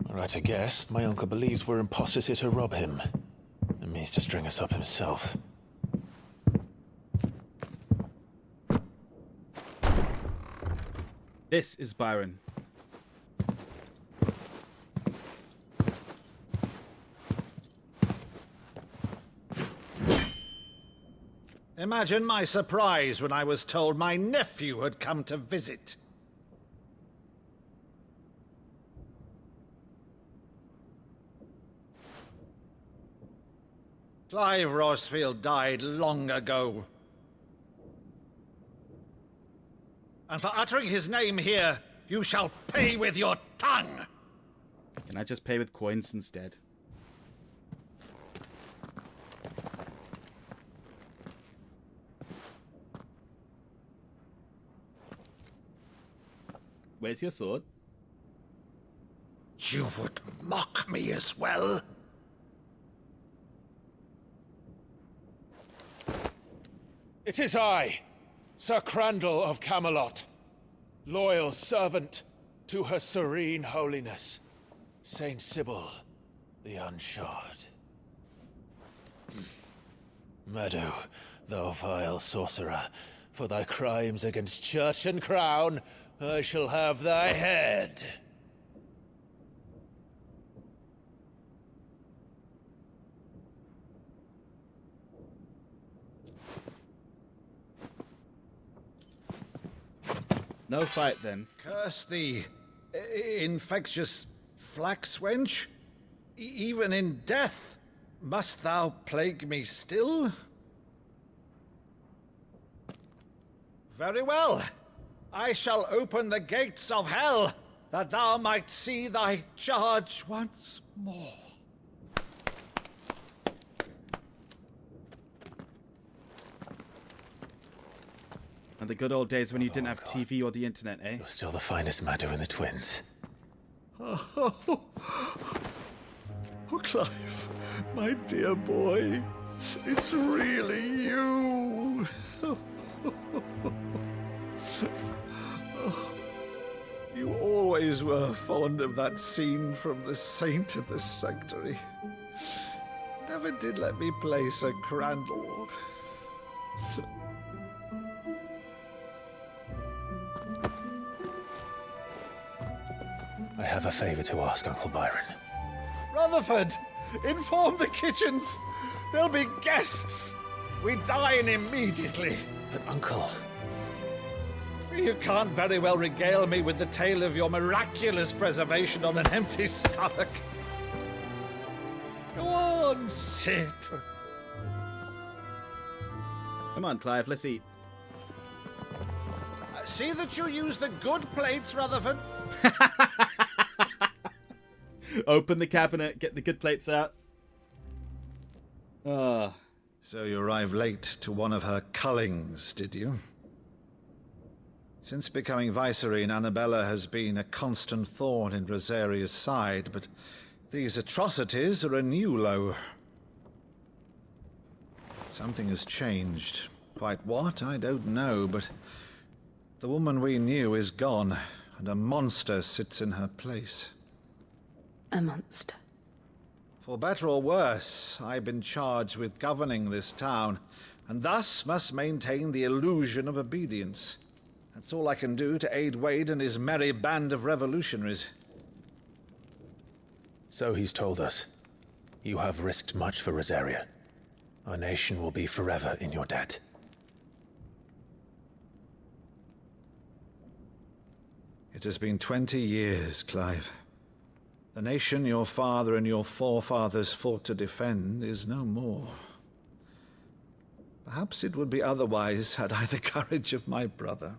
Alright, I guess. My uncle believes we're imposters here to rob him. And means to string us up himself. This is Byron. Imagine my surprise when I was told my nephew had come to visit. Clive Rosfield died long ago. And for uttering his name here, you shall pay with your tongue! Can I just pay with coins instead? Where's your sword? You would mock me as well? It is I, Sir Crandall of Camelot, loyal servant To her serene holiness, Saint Sybil, the Unshod. Meadow, thou vile sorcerer, for thy crimes against church and crown, I shall have thy head. No fight then. Curse thee, infectious flax wench. Even in death, must thou plague me still? Very well. I shall open the gates of hell, that thou might see thy charge once more. And the good old days when you didn't have TV or the internet, eh? You're still the finest Meadow in the twins. Oh, Clive, my dear boy, it's really you. You always were fond of that scene from The Saint of the Sanctuary. Never did let me play Sir Crandall. I have a favor to ask, Uncle Byron. Rutherford, inform the kitchens. There'll be guests. We dine immediately. But, Uncle... You can't very well regale me with the tale of your miraculous preservation on an empty stomach. Go on, sit. Come on, Clive, let's eat. See that you use the good plates, Rutherford. Open the cabinet, get the good plates out. Ah. So you arrived late to one of her cullings, did you? Since becoming Vicereine, Annabella has been a constant thorn in Rosaria's side, but these atrocities are a new low. Something has changed. Quite what, I don't know, but the woman we knew is gone, and a monster sits in her place. A monster? For better or worse, I've been charged with governing this town, and thus must maintain the illusion of obedience. That's all I can do to aid Wade and his merry band of revolutionaries. So he's told us. You have risked much for Rosaria. Our nation will be forever in your debt. It has been 20 years, Clive. The nation your father and your forefathers fought to defend is no more. Perhaps it would be otherwise had I the courage of my brother.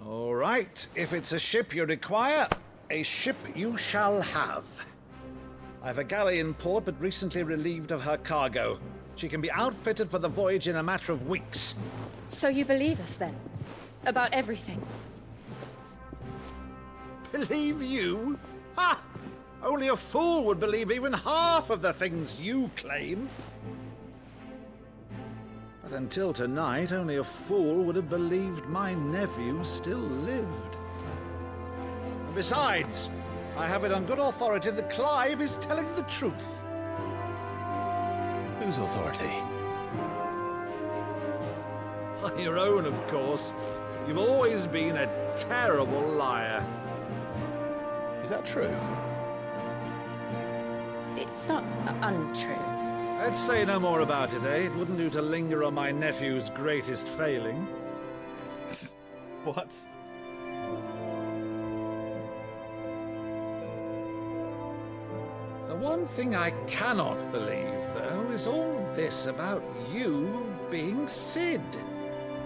All right, if it's a ship you require, a ship you shall have. I've a galley in port, but recently relieved of her cargo. She can be outfitted for the voyage in a matter of weeks. So you believe us, then? About everything? Believe you? Ha! Only a fool would believe even half of the things you claim. But until tonight, only a fool would have believed my nephew still lived. And besides, I have it on good authority that Clive is telling the truth. Whose authority? Your own, of course. You've always been a terrible liar. Is that true? It's not untrue. Let's say no more about it, eh? It wouldn't do to linger on my nephew's greatest failing. What? The one thing I cannot believe, though, is all this about you being Sid.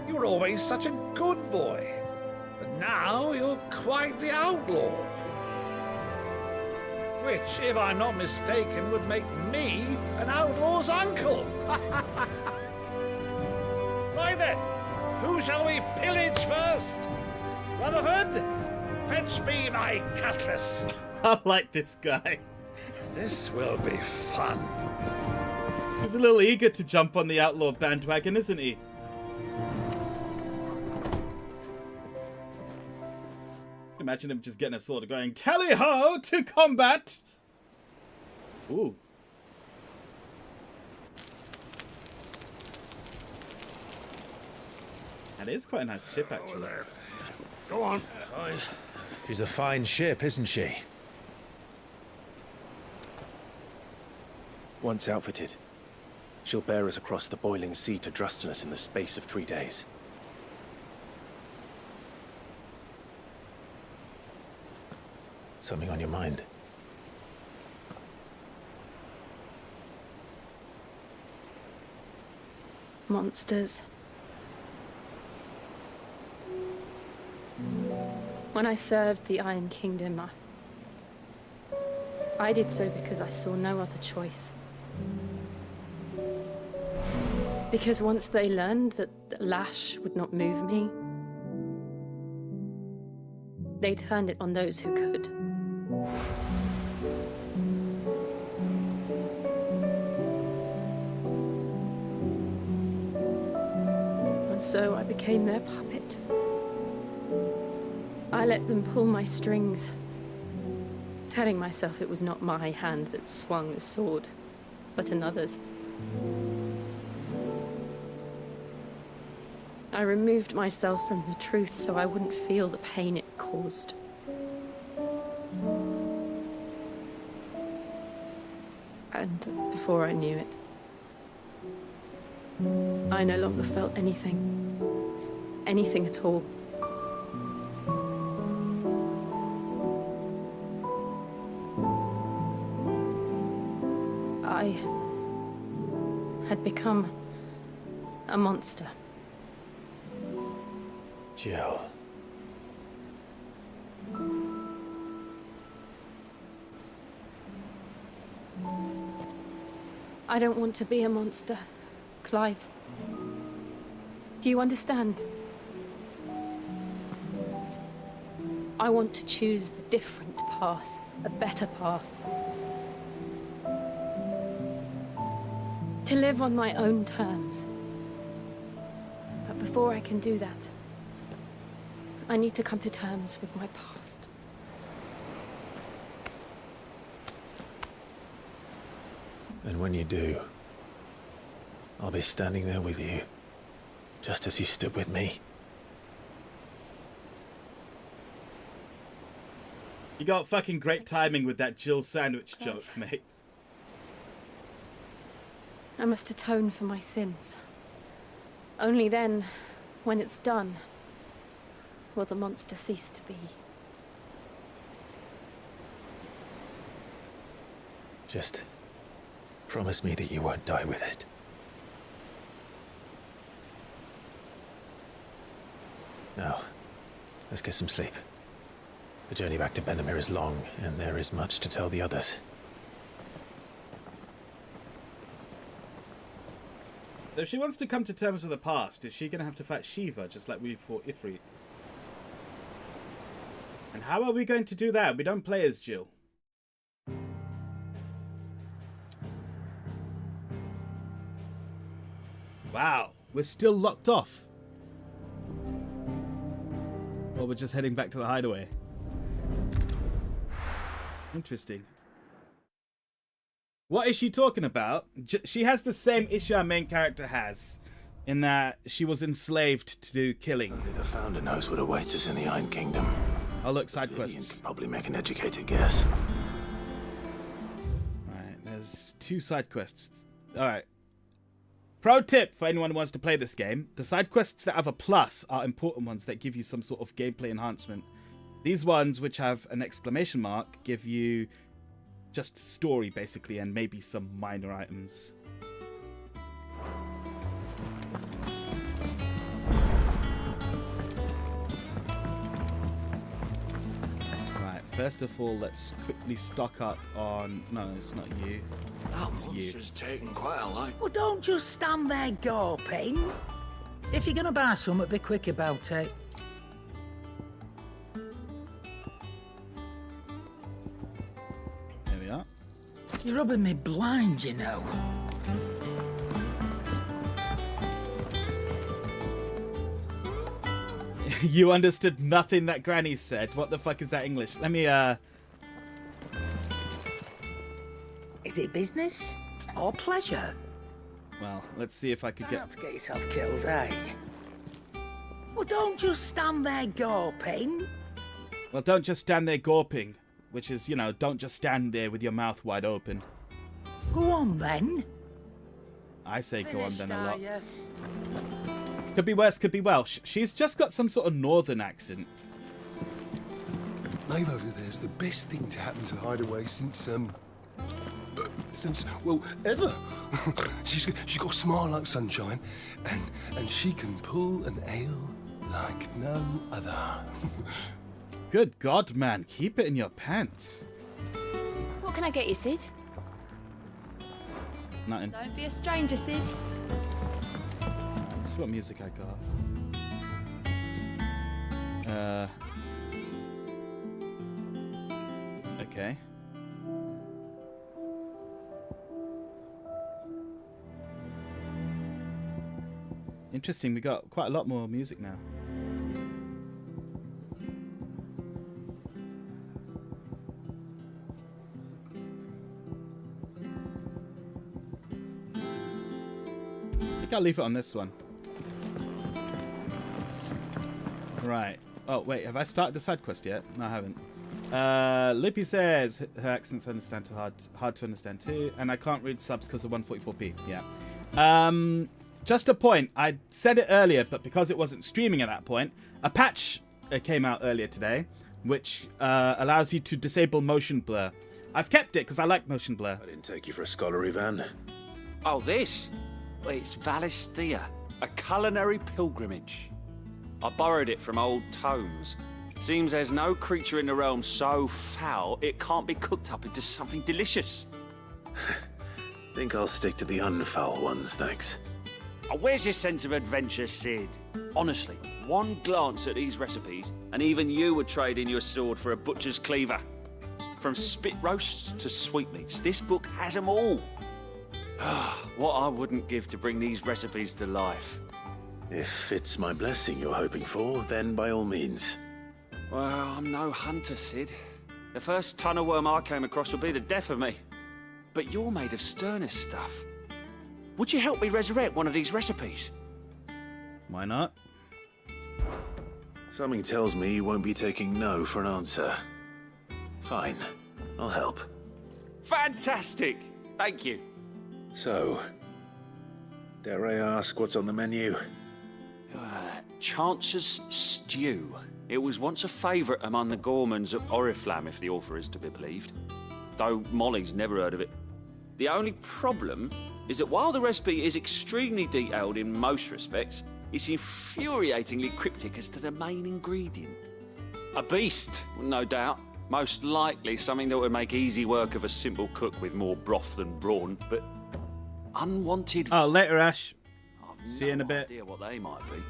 You were always such a good boy, but now you're quite the outlaw. Which, if I'm not mistaken, would make me an outlaw's uncle. Right then, who shall we pillage first? Rutherford, fetch me my cutlass. I like this guy. This will be fun. He's a little eager to jump on the outlaw bandwagon, isn't he? Imagine him just getting a sword and going, tally-ho to combat! Ooh. That is quite a nice ship, actually. Go on. She's a fine ship, isn't she? Once outfitted, she'll bear us across the boiling sea to Drustinus in the space of 3 days. Something on your mind? Monsters. When I served the Iron Kingdom, I did so because I saw no other choice. Because once they learned that the lash would not move me, they turned it on those who could. And so I became their puppet. I let them pull my strings, telling myself it was not my hand that swung the sword, but another's. I removed myself from the truth so I wouldn't feel the pain it caused. And before I knew it, I no longer felt anything. Anything at all. I had become a monster. Jill. I don't want to be a monster, Clive. Do you understand? I want to choose a different path, a better path. To live on my own terms. But before I can do that, I need to come to terms with my past. And when you do, I'll be standing there with you, just as you stood with me. You got fucking great timing with that Jill sandwich joke, mate. I must atone for my sins. Only then, when it's done, will the monster cease to be. Just promise me that you won't die with it. Now, let's get some sleep. The journey back to Benamir is long, and there is much to tell the others. If she wants to come to terms with the past, is she going to have to fight Shiva, just like we fought Ifrit? And how are we going to do that? We don't play as Jill. Wow, we're still locked off. Well, we're just heading back to the hideaway. Interesting. What is she talking about? She has the same issue our main character has, in that she was enslaved to do killing. Only the Founder knows what awaits us in the Iron Kingdom. Oh look, side Vivian quests. can probably make an educated guess. Alright, there's 2 side quests. Alright. Pro tip for anyone who wants to play this game. The side quests that have a plus are important ones that give you some sort of gameplay enhancement. These ones, which have an exclamation mark, give you just story, basically, and maybe some minor items. Right, first of all, let's quickly stock up on... No, it's not you. That It's you. monster's taking quite a light. Well, don't just stand there gawping. If you're gonna buy something, be quick about it. There we are. You're rubbing me blind, you know. You understood nothing that Granny said. What the fuck is that English? Let me, Is it business or pleasure? Well, let's see if I could Not to get yourself killed, eh? Well, don't just stand there gawping. Well, don't just stand there gawping. Which is, you know, don't just stand there with your mouth wide open. Go on, then. I say go on then a lot. Ya? Could be worse, could be Welsh. She's just got some sort of northern accent. Maeve over there's the best thing to happen to Hideaway since, well, ever. she's got a smile like sunshine, and she can pull an ale like no other. Good God, man. Keep it in your pants. What can I get you, Sid? Nothing. Don't be a stranger, Sid. This is what music I got. Okay. Interesting, we got quite a lot more music now. I think I'll leave it on this one. Right. Oh, wait, have I started the side quest yet? No, I haven't. Lippy says her accents hard to understand too, and I can't read subs because of 144p. Yeah. Just a point. I said it earlier, but because it wasn't streaming at that point, a patch came out earlier today, which allows you to disable motion blur. I've kept it because I like motion blur. I didn't take you for a scholar, Ivan. Oh, this? Well, it's Valisthea, a culinary pilgrimage. I borrowed it from old tomes. Seems there's no creature in the realm so foul it can't be cooked up into something delicious. Think I'll stick to the unfoul ones, thanks. Oh, where's your sense of adventure, Sid? Honestly, one glance at these recipes, and even you would trade in your sword for a butcher's cleaver. From spit roasts to sweetmeats, this book has them all. What I wouldn't give to bring these recipes to life. If it's my blessing you're hoping for, then by all means. Well, I'm no hunter, Sid. The first tunnel worm I came across would be the death of me. But you're made of sterner stuff. Would you help me resurrect one of these recipes? Why not? Something tells me you won't be taking no for an answer. Fine, I'll help. Fantastic! Thank you. So, dare I ask what's on the menu? Chance's Stew. It was once a favourite among the gourmands of Oriflamme, if the author is to be believed. Though Molly's never heard of it. The only problem is that while the recipe is extremely detailed in most respects, it's infuriatingly cryptic as to the main ingredient. A beast, no doubt. Most likely something that would make easy work of a simple cook with more broth than brawn, but unwanted... Oh, later, Ash. I've See you in a bit. idea what they might be.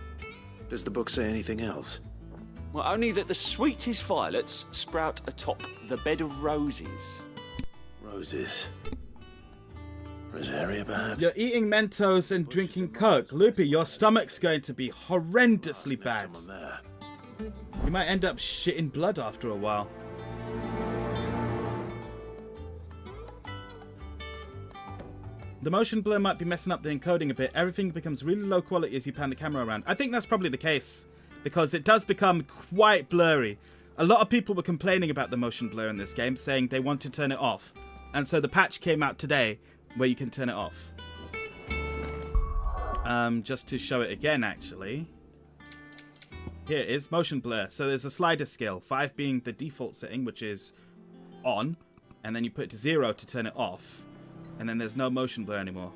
Does the book say anything else? Well, only that the sweetest violets sprout atop the bed of roses. Roses. Rosaria, perhaps? You're eating Mentos and drinking Coke. Loopy, your stomach's going to be horrendously bad. You might end up shitting blood after a while. The motion blur might be messing up the encoding a bit. Everything becomes really low quality as you pan the camera around. I think that's probably the case, because it does become quite blurry. A lot of people were complaining about the motion blur in this game, saying they want to turn it off. And so the patch came out today where you can turn it off. Just to show it again, actually. Here it is, motion blur. So there's a slider scale, 5 being the default setting, which is on, and then you put it to 0 to turn it off. And then there's no motion blur anymore.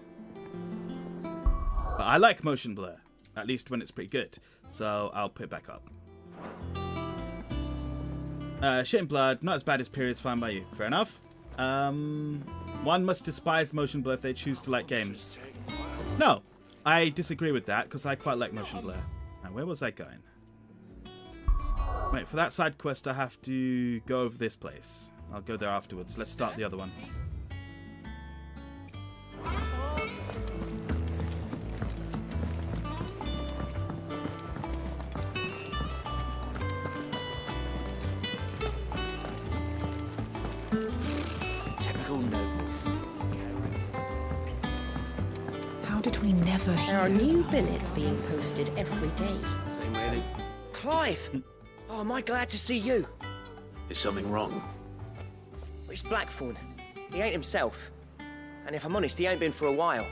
But I like motion blur, at least when it's pretty good. So I'll put it back up. Shit and blood, not as bad as periods, fine by you. Fair enough. One must despise motion blur if they choose to like games. No, I disagree with that, because I quite like motion blur. Now, where was I going? Wait, for that side quest, I have to go over this place. I'll go there afterwards. Let's start the other one. never There are hear new about billets being posted every day. Same really. Clive! Oh, am I glad to see you? Is something wrong? It's Blackthorn. He ain't himself. And if I'm honest, he ain't been for a while.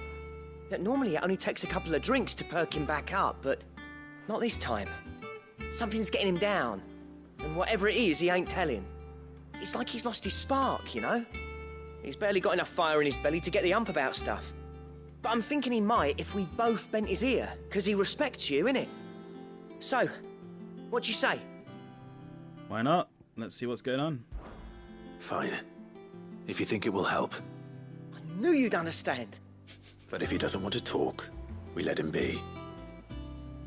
That normally it only takes a couple of drinks to perk him back up, but not this time. Something's getting him down. And whatever it is, he ain't telling. It's like he's lost his spark, you know? He's barely got enough fire in his belly to get the ump about stuff. But I'm thinking he might if we both bent his ear, because he respects you, innit? So, what do you say? Why not? Let's see what's going on. Fine. If you think it will help. I knew you'd understand. But if he doesn't want to talk, we let him be.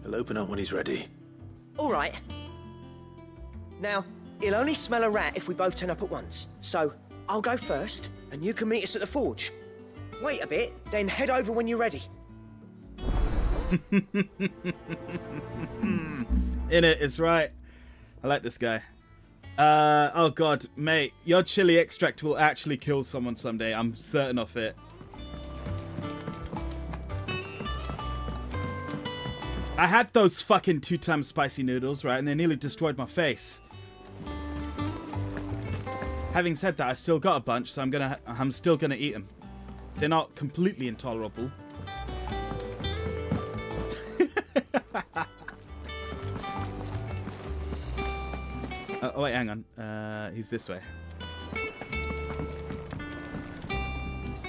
He'll open up when he's ready. All right. Now, he'll only smell a rat if we both turn up at once. So, I'll go first, and you can meet us at the forge. Wait a bit, then head over when you're ready. In it, it's right. I like this guy. Oh god, mate, your chili extract will actually kill someone someday. I'm certain of it. I had those fucking 2x spicy noodles, right, and they nearly destroyed my face. Having said that, I still got a bunch, so I'm still gonna eat them. They're not completely intolerable. Oh wait, hang on. He's this way.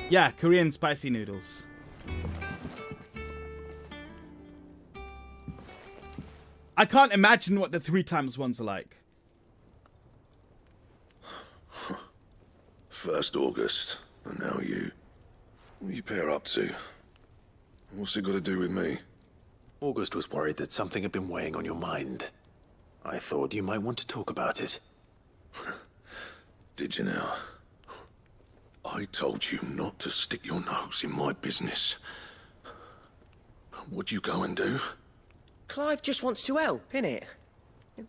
Yeah, Korean spicy noodles. I can't imagine what the 3x ones are like. 1st August, and now you. What you pair up to? What's it got to do with me? August was worried that something had been weighing on your mind. I thought you might want to talk about it. Did you now? I told you not to stick your nose in my business. What'd you go and do? Clive just wants to help, innit?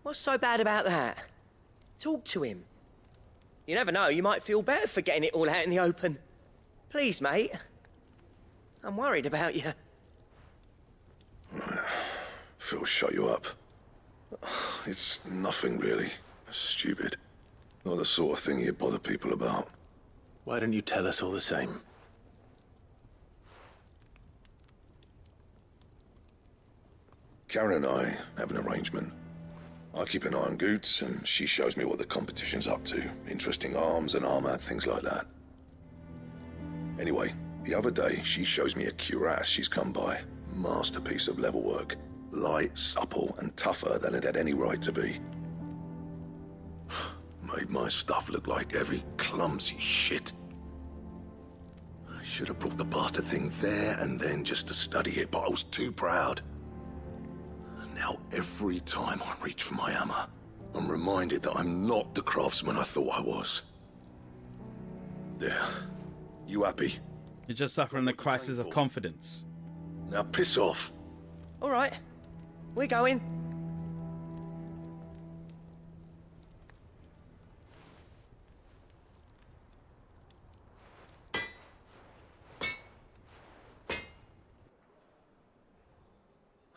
What's so bad about that? Talk to him. You never know, you might feel better for getting it all out in the open. Please, mate. I'm worried about you. Phil shut you up. It's nothing really. Stupid. Not the sort of thing you bother people about. Why don't you tell us all the same? Karen and I have an arrangement. I keep an eye on Goots, and she shows me what the competition's up to. Interesting arms and armor, things like that. Anyway, the other day, she shows me a cuirass she's come by. Masterpiece of level work. Light, supple, and tougher than it had any right to be. Made my stuff look like heavy, clumsy shit. I should have brought the bastard thing there and then just to study it, but I was too proud. And now every time I reach for my hammer, I'm reminded that I'm not the craftsman I thought I was. There. You happy? You're just suffering a crisis of confidence. Now piss off. All right. We're going.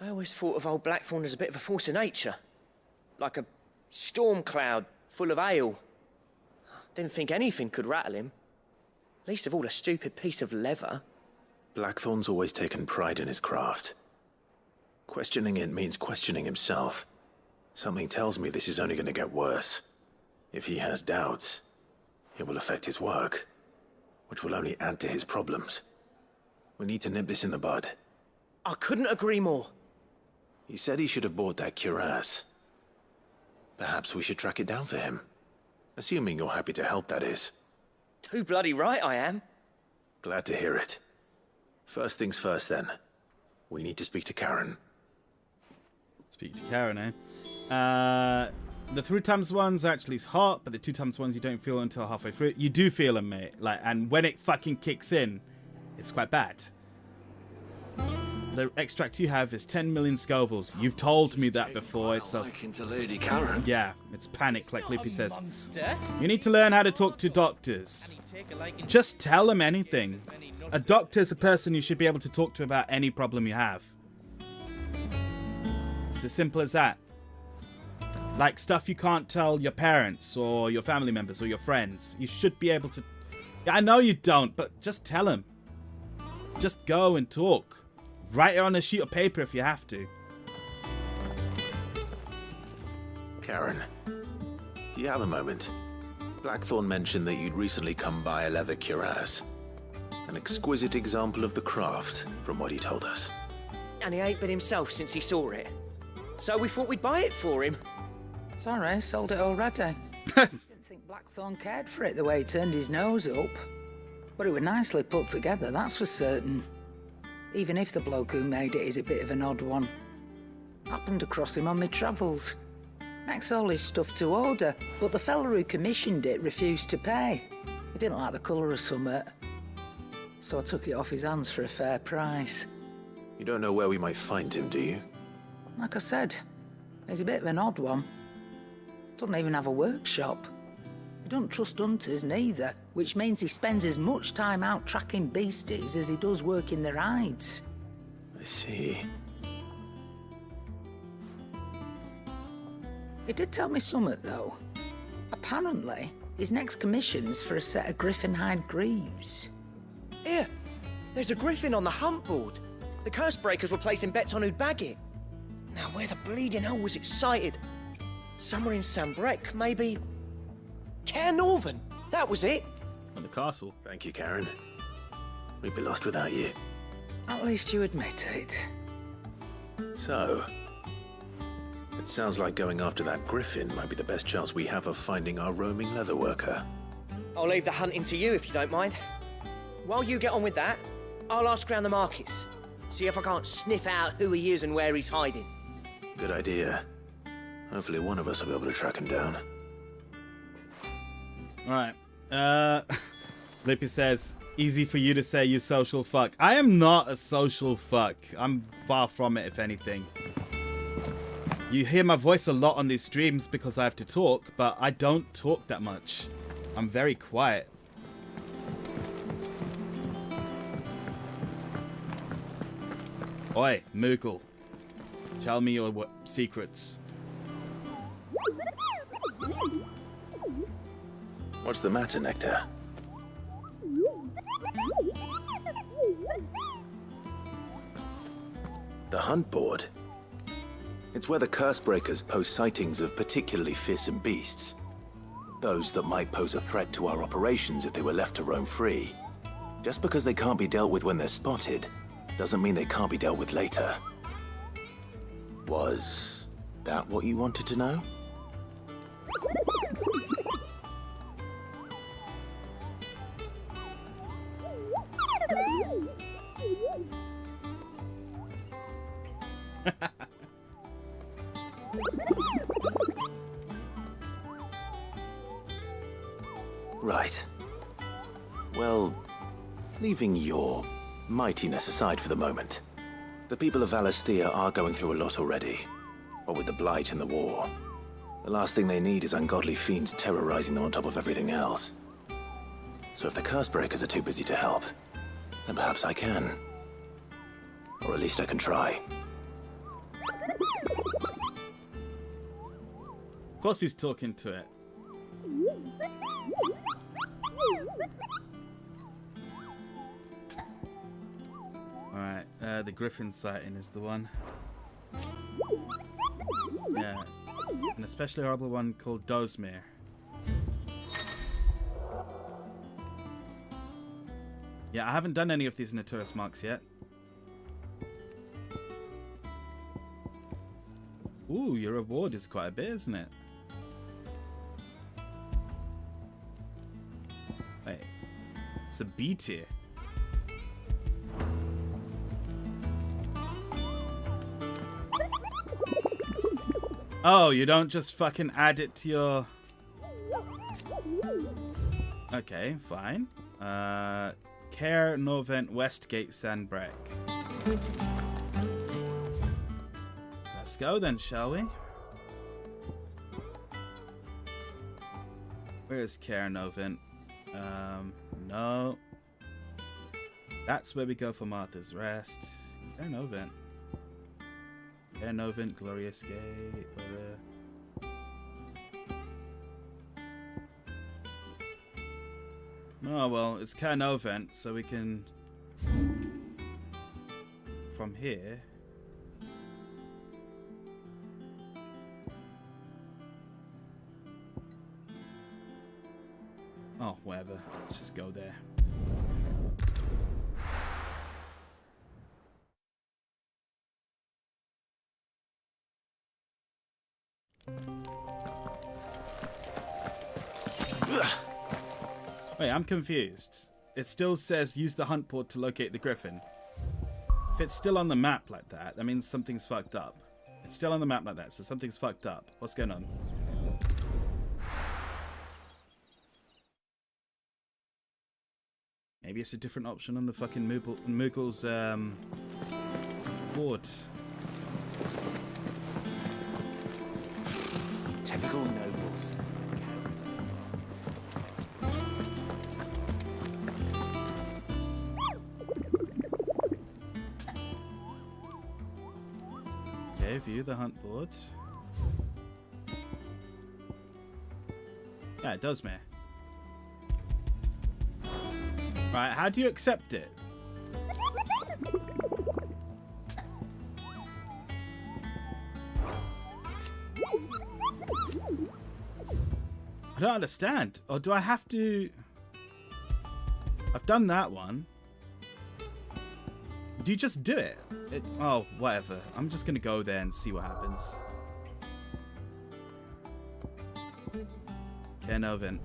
I always thought of old Blackthorn as a bit of a force of nature. Like a storm cloud full of hail. Didn't think anything could rattle him. Least of all a stupid piece of leather. Blackthorn's always taken pride in his craft. Questioning it means questioning himself. Something tells me this is only going to get worse. If he has doubts, it will affect his work, which will only add to his problems. We need to nip this in the bud. I couldn't agree more. He said he should have bought that cuirass. Perhaps we should track it down for him. Assuming you're happy to help, that is. Too bloody right I am. Glad to hear it. First things first, then. We need to speak to Karen. Speak to Karen, eh? The 3x ones actually is hot, but the 2x ones you don't feel until halfway through. You do feel them, mate. Like, and when it fucking kicks in, it's quite bad. The extract you have is 10 million Scovilles. You've told me that before. It's a... Into Lady Karen. Yeah, it's panic, like Lippy says. You need to learn how to talk to doctors. Just tell them anything. A doctor's a person you should be able to talk to about any problem you have. It's as simple as that. Like stuff you can't tell your parents or your family members or your friends. You should be able to... Yeah, I know you don't, but just tell them. Just go and talk. Write it on a sheet of paper if you have to. Karen, do you have a moment? Blackthorn mentioned that you'd recently come by a leather cuirass. An exquisite example of the craft, from what he told us. And he ain't been himself since he saw it. So we thought we'd buy it for him. Sorry, sold it already. Didn't think Blackthorn cared for it the way he turned his nose up. But it was nicely put together, that's for certain. Even if the bloke who made it is a bit of an odd one. Happened across him on my travels. Makes all his stuff to order, but the fella who commissioned it refused to pay. He didn't like the colour of summit. So I took it off his hands for a fair price. You don't know where we might find him, do you? Like I said, he's a bit of an odd one. Doesn't even have a workshop. He don't trust hunters neither, which means he spends as much time out tracking beasties as he does working their hides. I see. He did tell me something, though. Apparently, his next commission's for a set of griffin hide greaves. Here, there's a griffin on the hunt board. The curse breakers were placing bets on who'd bag it. Now, where the bleeding hell was it sighted? Somewhere in Sambrec, maybe... Caernarvon, that was it. On the castle. Thank you, Karen. We'd be lost without you. At least you admit it. So, it sounds like going after that griffin might be the best chance we have of finding our roaming leatherworker. I'll leave the hunting to you if you don't mind. While you get on with that, I'll ask around the markets. See if I can't sniff out who he is and where he's hiding. Good idea. Hopefully one of us will be able to track him down. Alright. Lippy says, easy for you to say, you social fuck. I am not a social fuck. I'm far from it, if anything. You hear my voice a lot on these streams because I have to talk, but I don't talk that much. I'm very quiet. Oi, Moogle. Tell me your secrets. What's the matter, Nectar? The hunt board? It's where the curse breakers post sightings of particularly fearsome beasts. Those that might pose a threat to our operations if they were left to roam free. Just because they can't be dealt with when they're spotted, doesn't mean they can't be dealt with later. Was that what you wanted to know? Right. Well, leaving your mightiness aside for the moment, the people of Valisthea are going through a lot already. What with the Blight and the war. The last thing they need is ungodly fiends terrorizing them on top of everything else. So if the curse breakers are too busy to help, then perhaps I can. Or at least I can try. Of course he's talking to it. Alright, the Griffin sighting is the one. Yeah, an especially horrible one called Dozmere. Yeah, I haven't done any of these Notorious Marks yet. Ooh, your reward is quite a bit, isn't it? Wait, it's a B tier. Oh, you don't just fucking add it to your... Okay, fine. Caernarvon, Westgate, Sandbreak. Let's go then, shall we? Where is Caernarvon? No. That's where we go for Martha's Rest. Cairnovent. Cairnovent, Glorious Gate, Oh well, it's Cairnovent, so we can from here. Oh, whatever. Let's just go there. Wait, I'm confused. It still says use the hunt board to locate the griffin. If it's still on the map like that, that means something's fucked up. It's still on the map like that, so something's fucked up. What's going on? Maybe it's a different option on the fucking Moogle's board. Typical nobles. Okay, view the hunt board. Yeah, it does, man. Right, how do you accept it? I don't understand. Or do I have to... I've done that one. Do you just do it? Oh, whatever. I'm just gonna go there and see what happens. Cairnovent.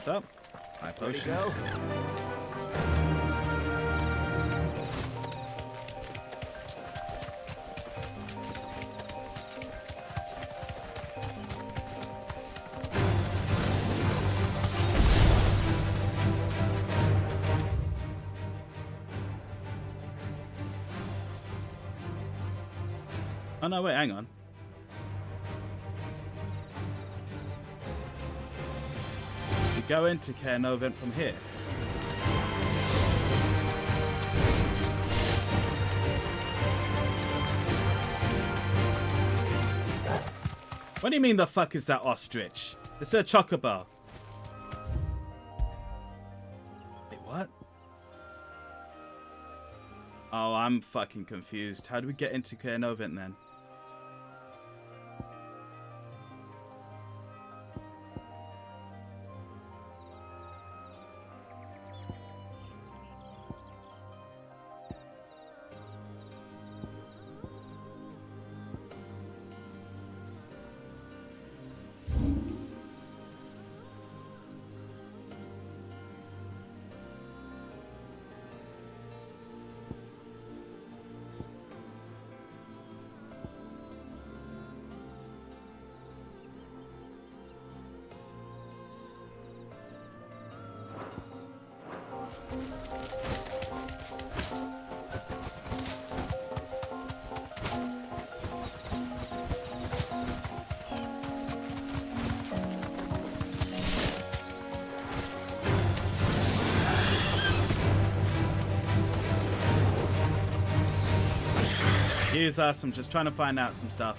Up. My potion. Oh no, wait, hang on. Go into Cairnovent from here. What do you mean the fuck is that ostrich? It's a chocobo. Wait, what? Oh, I'm fucking confused. How do we get into Cairnovent then? Excuse us, I'm just trying to find out some stuff.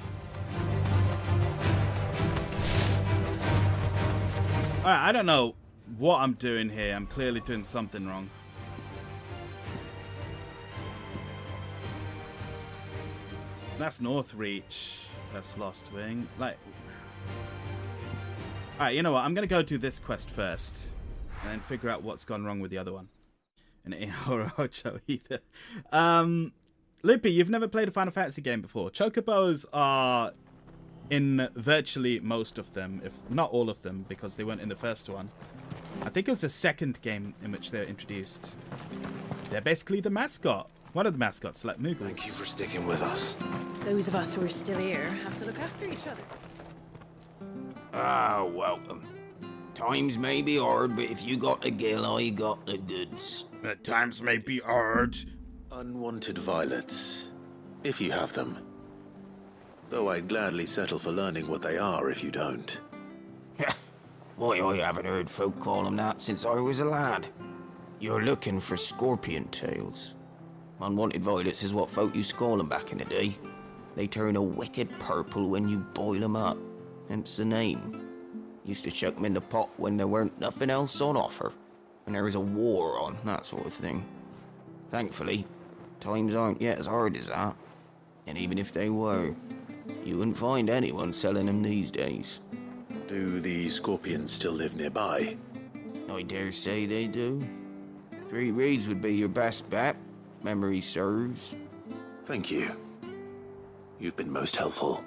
Alright, I don't know what I'm doing here. I'm clearly doing something wrong. That's Northreach. That's Lost Wing. Like... Alright, you know what? I'm going to go do this quest first. And then figure out what's gone wrong with the other one. And it ain't Hororocho either. Loopy, you've never played a Final Fantasy game before. Chocobos are in virtually most of them, if not all of them, because they weren't in the first one. I think it was the second game in which they were introduced. They're basically the mascot. One of the mascots, like Moogle. Thank you for sticking with us. Those of us who are still here have to look after each other. Ah, welcome. Times may be hard, but if you got the gill, I got the goods. Times may be hard. Unwanted violets, if you have them. Though I'd gladly settle for learning what they are if you don't. Why, I haven't heard folk call them that since I was a lad. You're looking for scorpion tails. Unwanted violets is what folk used to call them back in the day. They turn a wicked purple when you boil them up, hence the name. Used to chuck them in the pot when there weren't nothing else on offer, when there was a war on, that sort of thing. Thankfully, times aren't yet as hard as that. And even if they were, you wouldn't find anyone selling them these days. Do the scorpions still live nearby? I dare say they do. 3 Reeds would be your best bet, if memory serves. Thank you. You've been most helpful.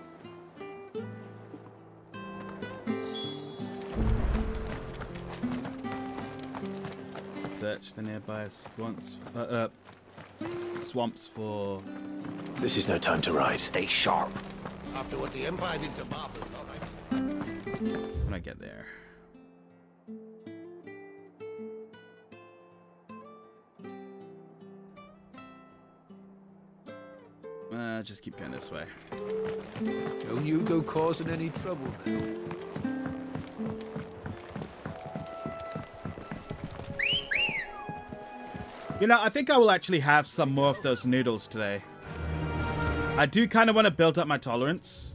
Search the nearby swamps for... This is no time to ride. Stay sharp. After what the Empire did to Martha's when I get there. Just keep going this way. Don't you go causing any trouble now. You know, I think I will actually have some more of those noodles today. I do kind of want to build up my tolerance.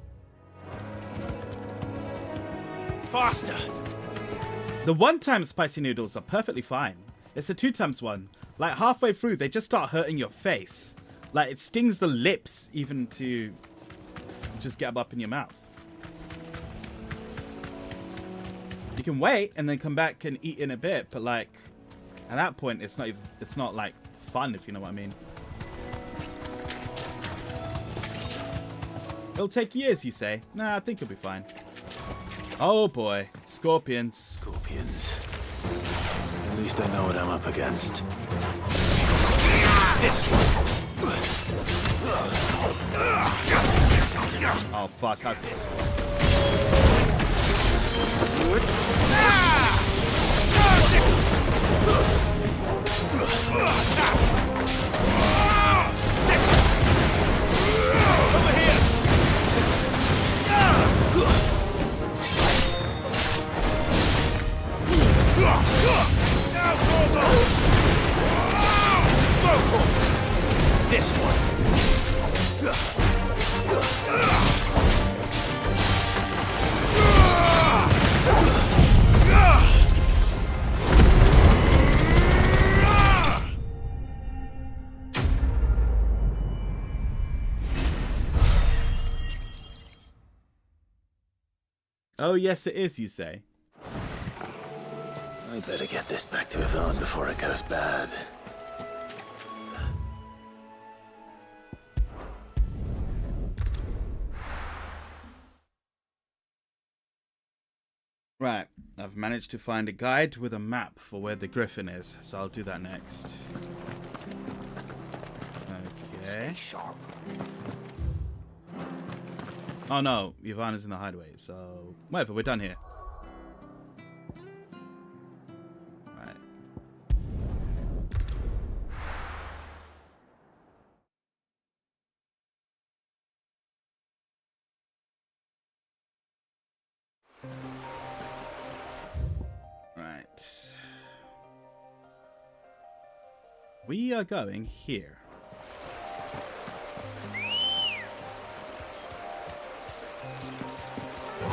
Faster! The 1-time spicy noodles are perfectly fine. It's the 2-times one. Like halfway through, they just start hurting your face. Like it stings the lips even to just get them up in your mouth. You can wait and then come back and eat in a bit, but like at that point, it's not like fun, if you know what I mean. It'll take years, you say? Nah, I think it'll be fine. Oh boy, scorpions. Scorpions. At least I know what I'm up against. This one. Oh fuck! Over here. This one. Oh yes, it is, you say. I better get this back to Yvonne before it goes bad. Right, I've managed to find a guide with a map for where the griffin is, so I'll do that next. Okay. Stay sharp. Oh no, Yvonne is in the hideaway, so whatever, we're done here. Right. Right. We are going here.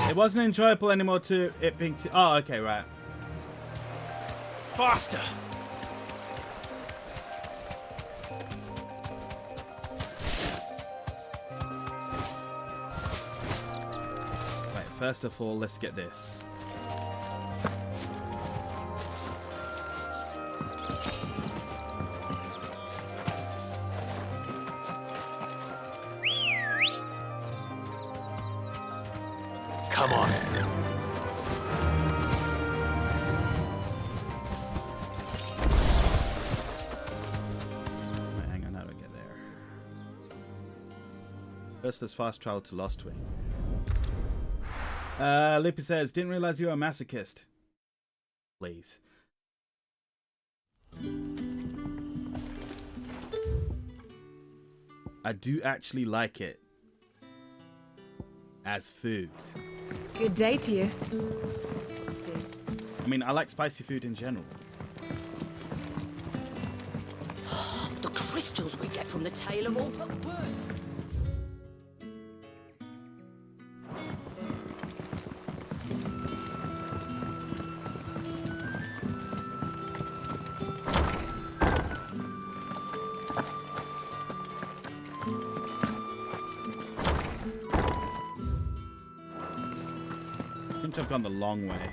It wasn't enjoyable anymore to it being too... Oh, okay, right. Faster! Right, first of all, let's get this. Come on. Wait, hang on, how do I get there? First, there's fast travel to Lost Wing. Lippy says, didn't realize you were a masochist. please. I do actually like it as food. Good day to you. See. I mean, I like spicy food in general. The crystals we get from the tail are all but worth. Seems to have gone the long way.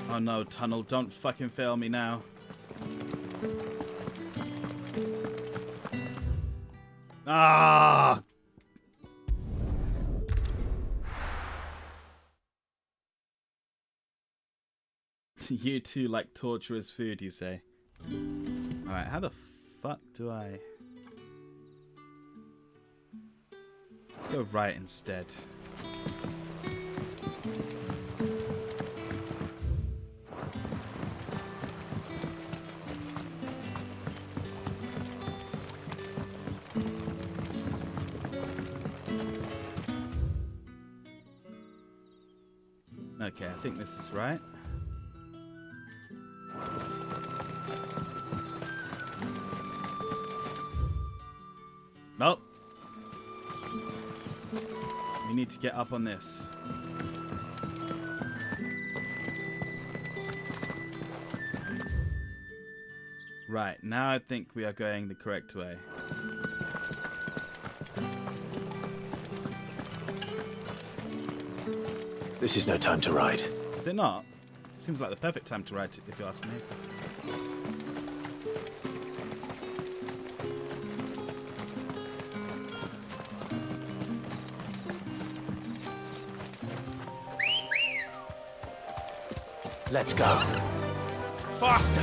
Oh no, tunnel, don't fucking fail me now. Ah! You too like torturous food, you say? Alright, how the fuck do I... Let's go right instead. Okay, I think this is right. Nope. We need to get up on this. Right, now I think we are going the correct way. This is no time to ride. Is it not? Seems like the perfect time to ride, if you ask me. Let's go. Faster!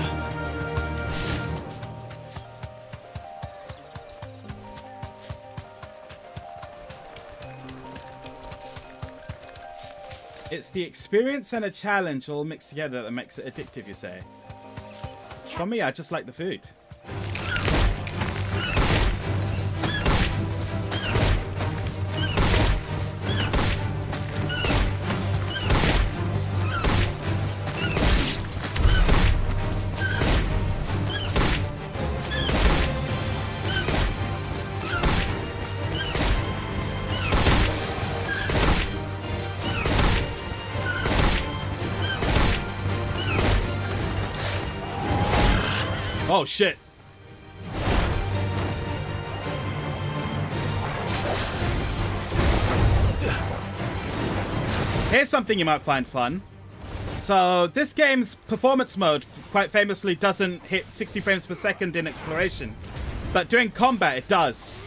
It's the experience and a challenge all mixed together that makes it addictive, you say? For me, I just like the food. Oh shit. Here's something you might find fun. So this game's performance mode quite famously doesn't hit 60 frames per second in exploration, but during combat it does.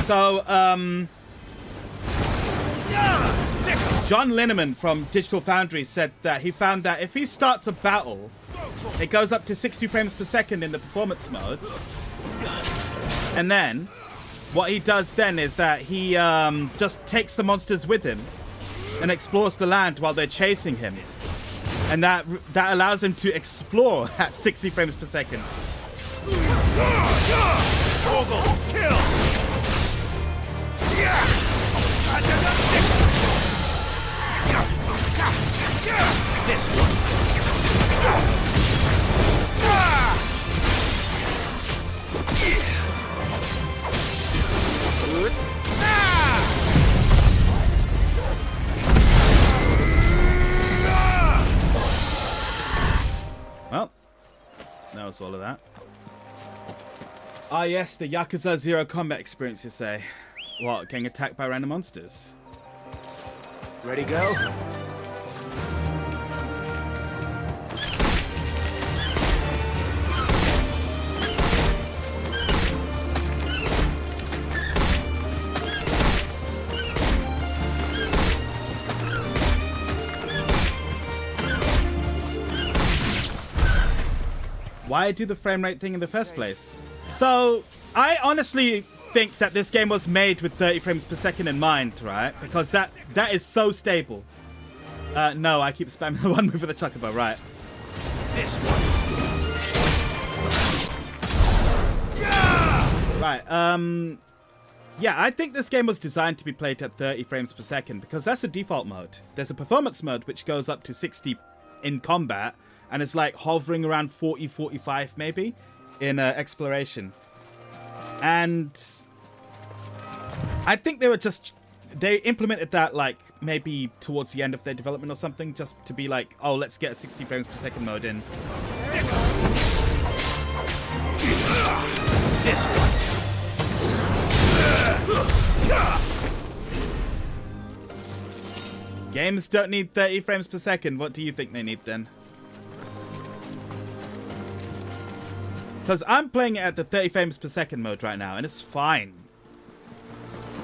So John Linneman from Digital Foundry said that he found that if he starts a battle, it goes up to 60 frames per second in the performance mode. And then, what he does then is that he just takes the monsters with him and explores the land while they're chasing him. And that allows him to explore at 60 frames per second. Hugo, kill! This one. Well, that was all of that. Ah yes, the Yakuza Zero combat experience, you say. What, getting attacked by random monsters? Ready, go? Why do the frame rate thing in the first place? So, I honestly think that this game was made with 30 frames per second in mind, right? Because that is so stable. No, I keep spamming the one move with the chocobo, right. This one. Right, yeah, I think this game was designed to be played at 30 frames per second because that's the default mode. There's a performance mode which goes up to 60 in combat and it's like hovering around 40, 45 maybe in exploration. And I think they implemented that like maybe towards the end of their development or something, just to be like, oh, let's get a 60 frames per second mode in. This one. Games don't need 30 frames per second. What do you think they need then? Because I'm playing it at the 30 frames per second mode right now, and it's fine.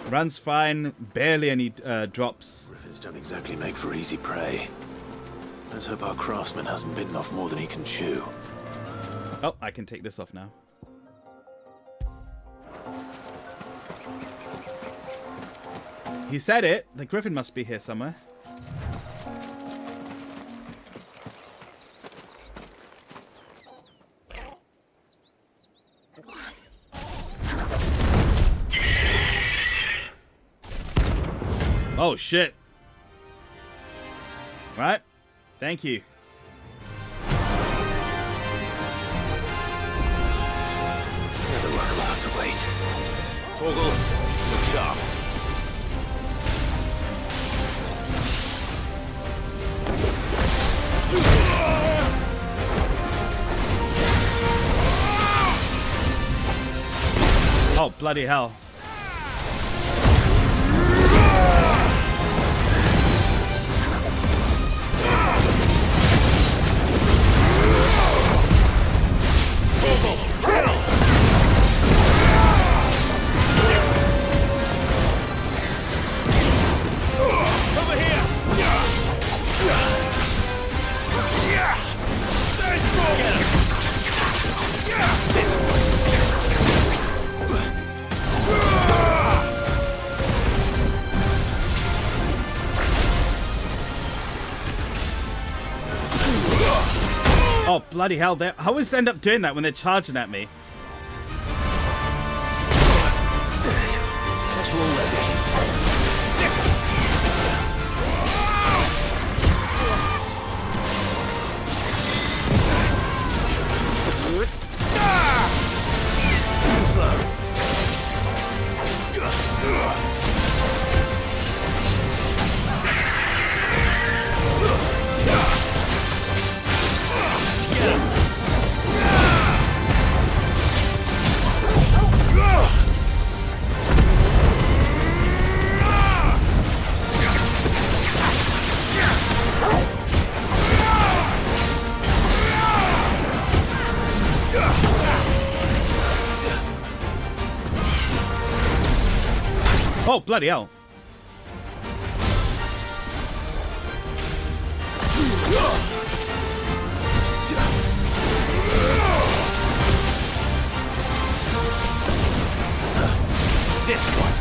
Runs fine, barely any drops. Griffins don't exactly make for easy prey. Let's hope our craftsman hasn't bitten off more than he can chew. Oh, I can take this off now. He said it. The griffin must be here somewhere. Oh, shit. Right. Thank you. The work will have to wait. Toggle, look sharp. Oh, bloody hell. Oh, bloody hell. I always end up doing that when they're charging at me. Let's roll ready. Oh, bloody hell. This one.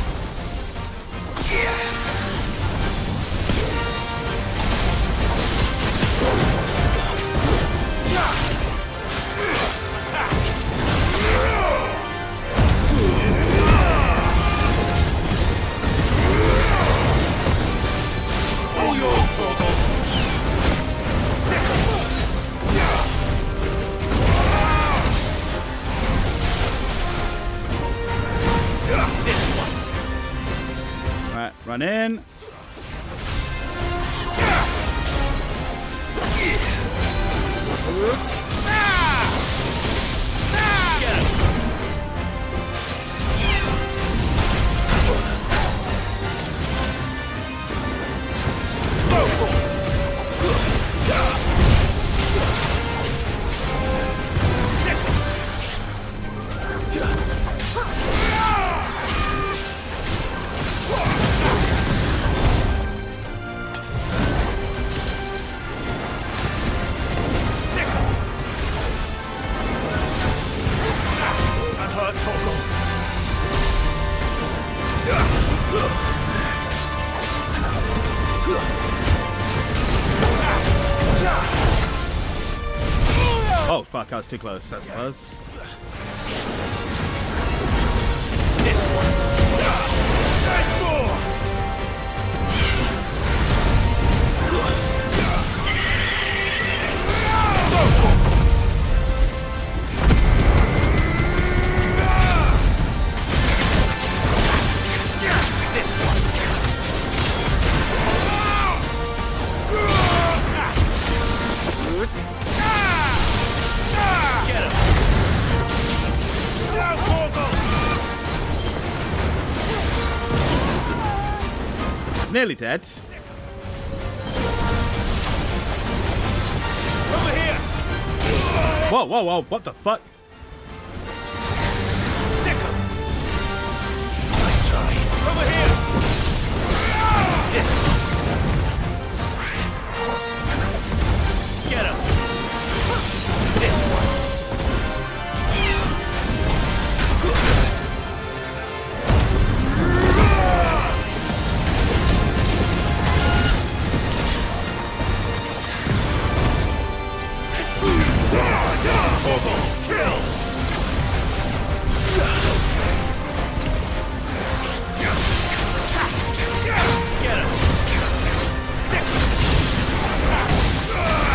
Right, run in. fuck, I was too close, I suppose. This one. There's more. This one. Get him. Down, Hugo. He's nearly dead. Over here. Whoa, whoa, whoa, what the fuck? Sick him. Nice try. Over here. This one. Get him. This one. Kill! Get him! Sick!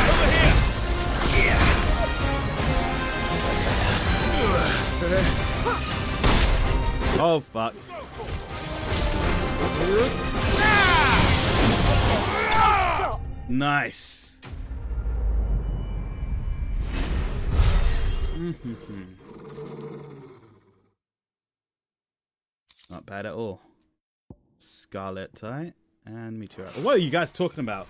Over here! Oh, fuck. Stop! Nice. Not bad at all. Scarlet Tie and Meteorite. What are you guys talking about?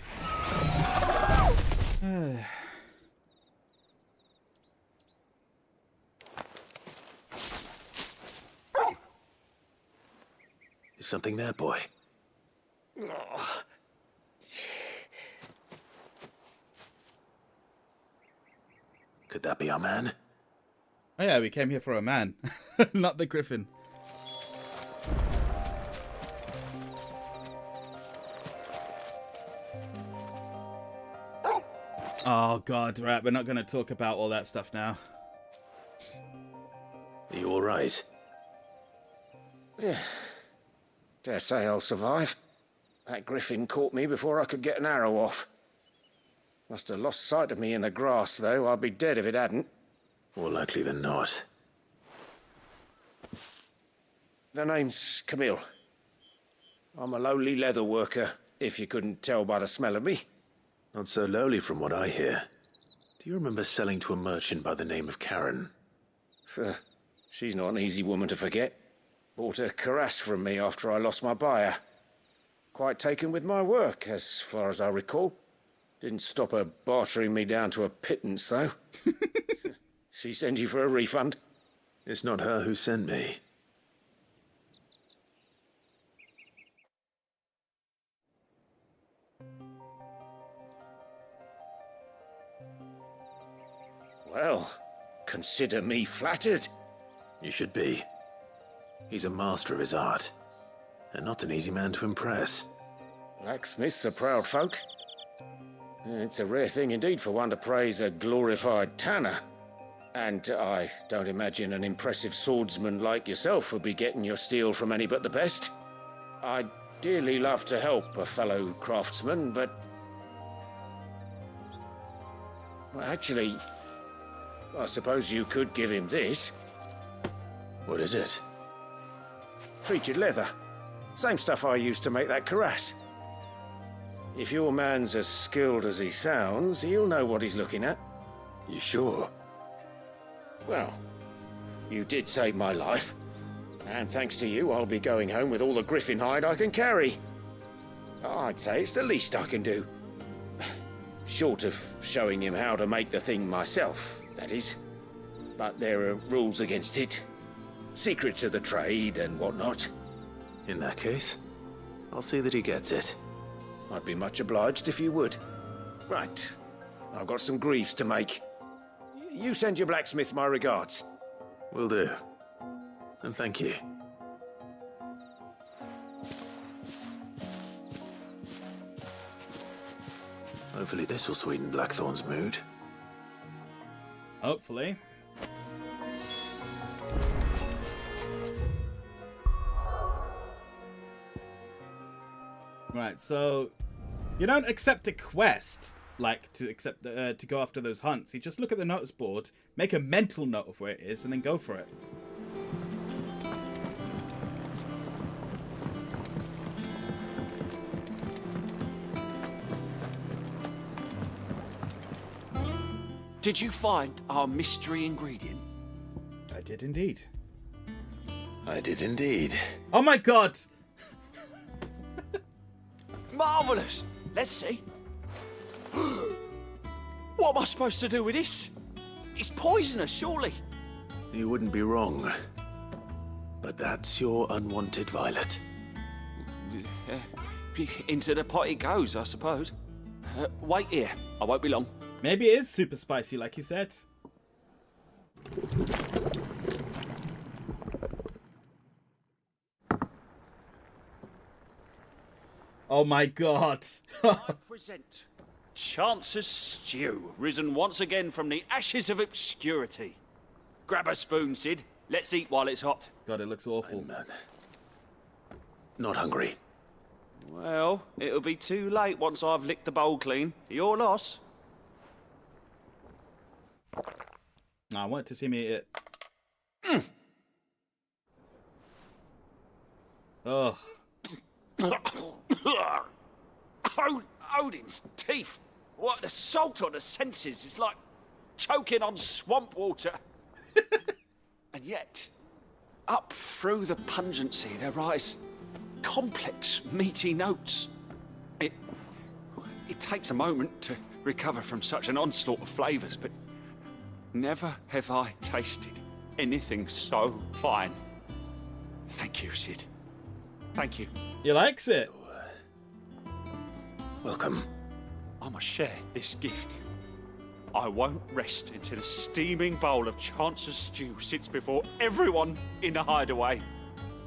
Is something there, boy? Could that be our man? Oh yeah, we came here for a man, not the griffin. Oh god, right, we're not going to talk about all that stuff now. Are you all right? Dare say I'll survive. That griffin caught me before I could get an arrow off. Must have lost sight of me in the grass, though. I'd be dead if it hadn't. More likely than not. The name's Camille. I'm a lowly leather worker, if you couldn't tell by the smell of me. Not so lowly from what I hear. Do you remember selling to a merchant by the name of Karen? She's not an easy woman to forget. Bought a cuirass from me after I lost my buyer. Quite taken with my work, as far as I recall. Didn't stop her bartering me down to a pittance, though. She send you for a refund? It's not her who sent me. Well, consider me flattered. You should be. He's a master of his art, and not an easy man to impress. Blacksmiths are proud folk. It's a rare thing indeed for one to praise a glorified tanner. And I don't imagine an impressive swordsman like yourself would be getting your steel from any but the best. I'd dearly love to help a fellow craftsman, but... Well, actually, I suppose you could give him this. What is it? Treated leather. Same stuff I used to make that cuirass. If your man's as skilled as he sounds, he'll know what he's looking at. You sure? Well, you did save my life. And thanks to you, I'll be going home with all the griffin hide I can carry. I'd say it's the least I can do. Short of showing him how to make the thing myself, that is. But there are rules against it. Secrets of the trade and whatnot. In that case, I'll see that he gets it. I'd be much obliged if you would. Right. I've got some greaves to make. You send your blacksmith my regards. Will do. And thank you. Hopefully this will sweeten Blackthorn's mood. Hopefully. Right, so you don't accept a quest like to accept to go after those hunts. You just look at the notice board, make a mental note of where it is, and then go for it. Did you find our mystery ingredient? I did indeed. I did indeed. Oh my god! Marvellous! Let's see. What am I supposed to do with this? It's poisonous, surely. You wouldn't be wrong. But that's your unwanted violet. Into the pot it goes, I suppose. Wait here. I won't be long. Maybe it is super spicy, like you said. Oh my god. I present Chance's Stew, risen once again from the ashes of obscurity. Grab a spoon, Sid. Let's eat while it's hot. God, it looks awful. I'm not hungry. Well, it'll be too late once I've licked the bowl clean. Your loss. I want to see me eat it. Oh. Odin's teeth. What, the salt on the senses? It's like choking on swamp water. And yet, up through the pungency, there rise complex, meaty notes. It takes a moment to recover from such an onslaught of flavours, but never have I tasted anything so fine. Thank you, Sid. Thank you. He likes it. Welcome. I must share this gift. I won't rest until a steaming bowl of Chance's stew sits before everyone in the hideaway.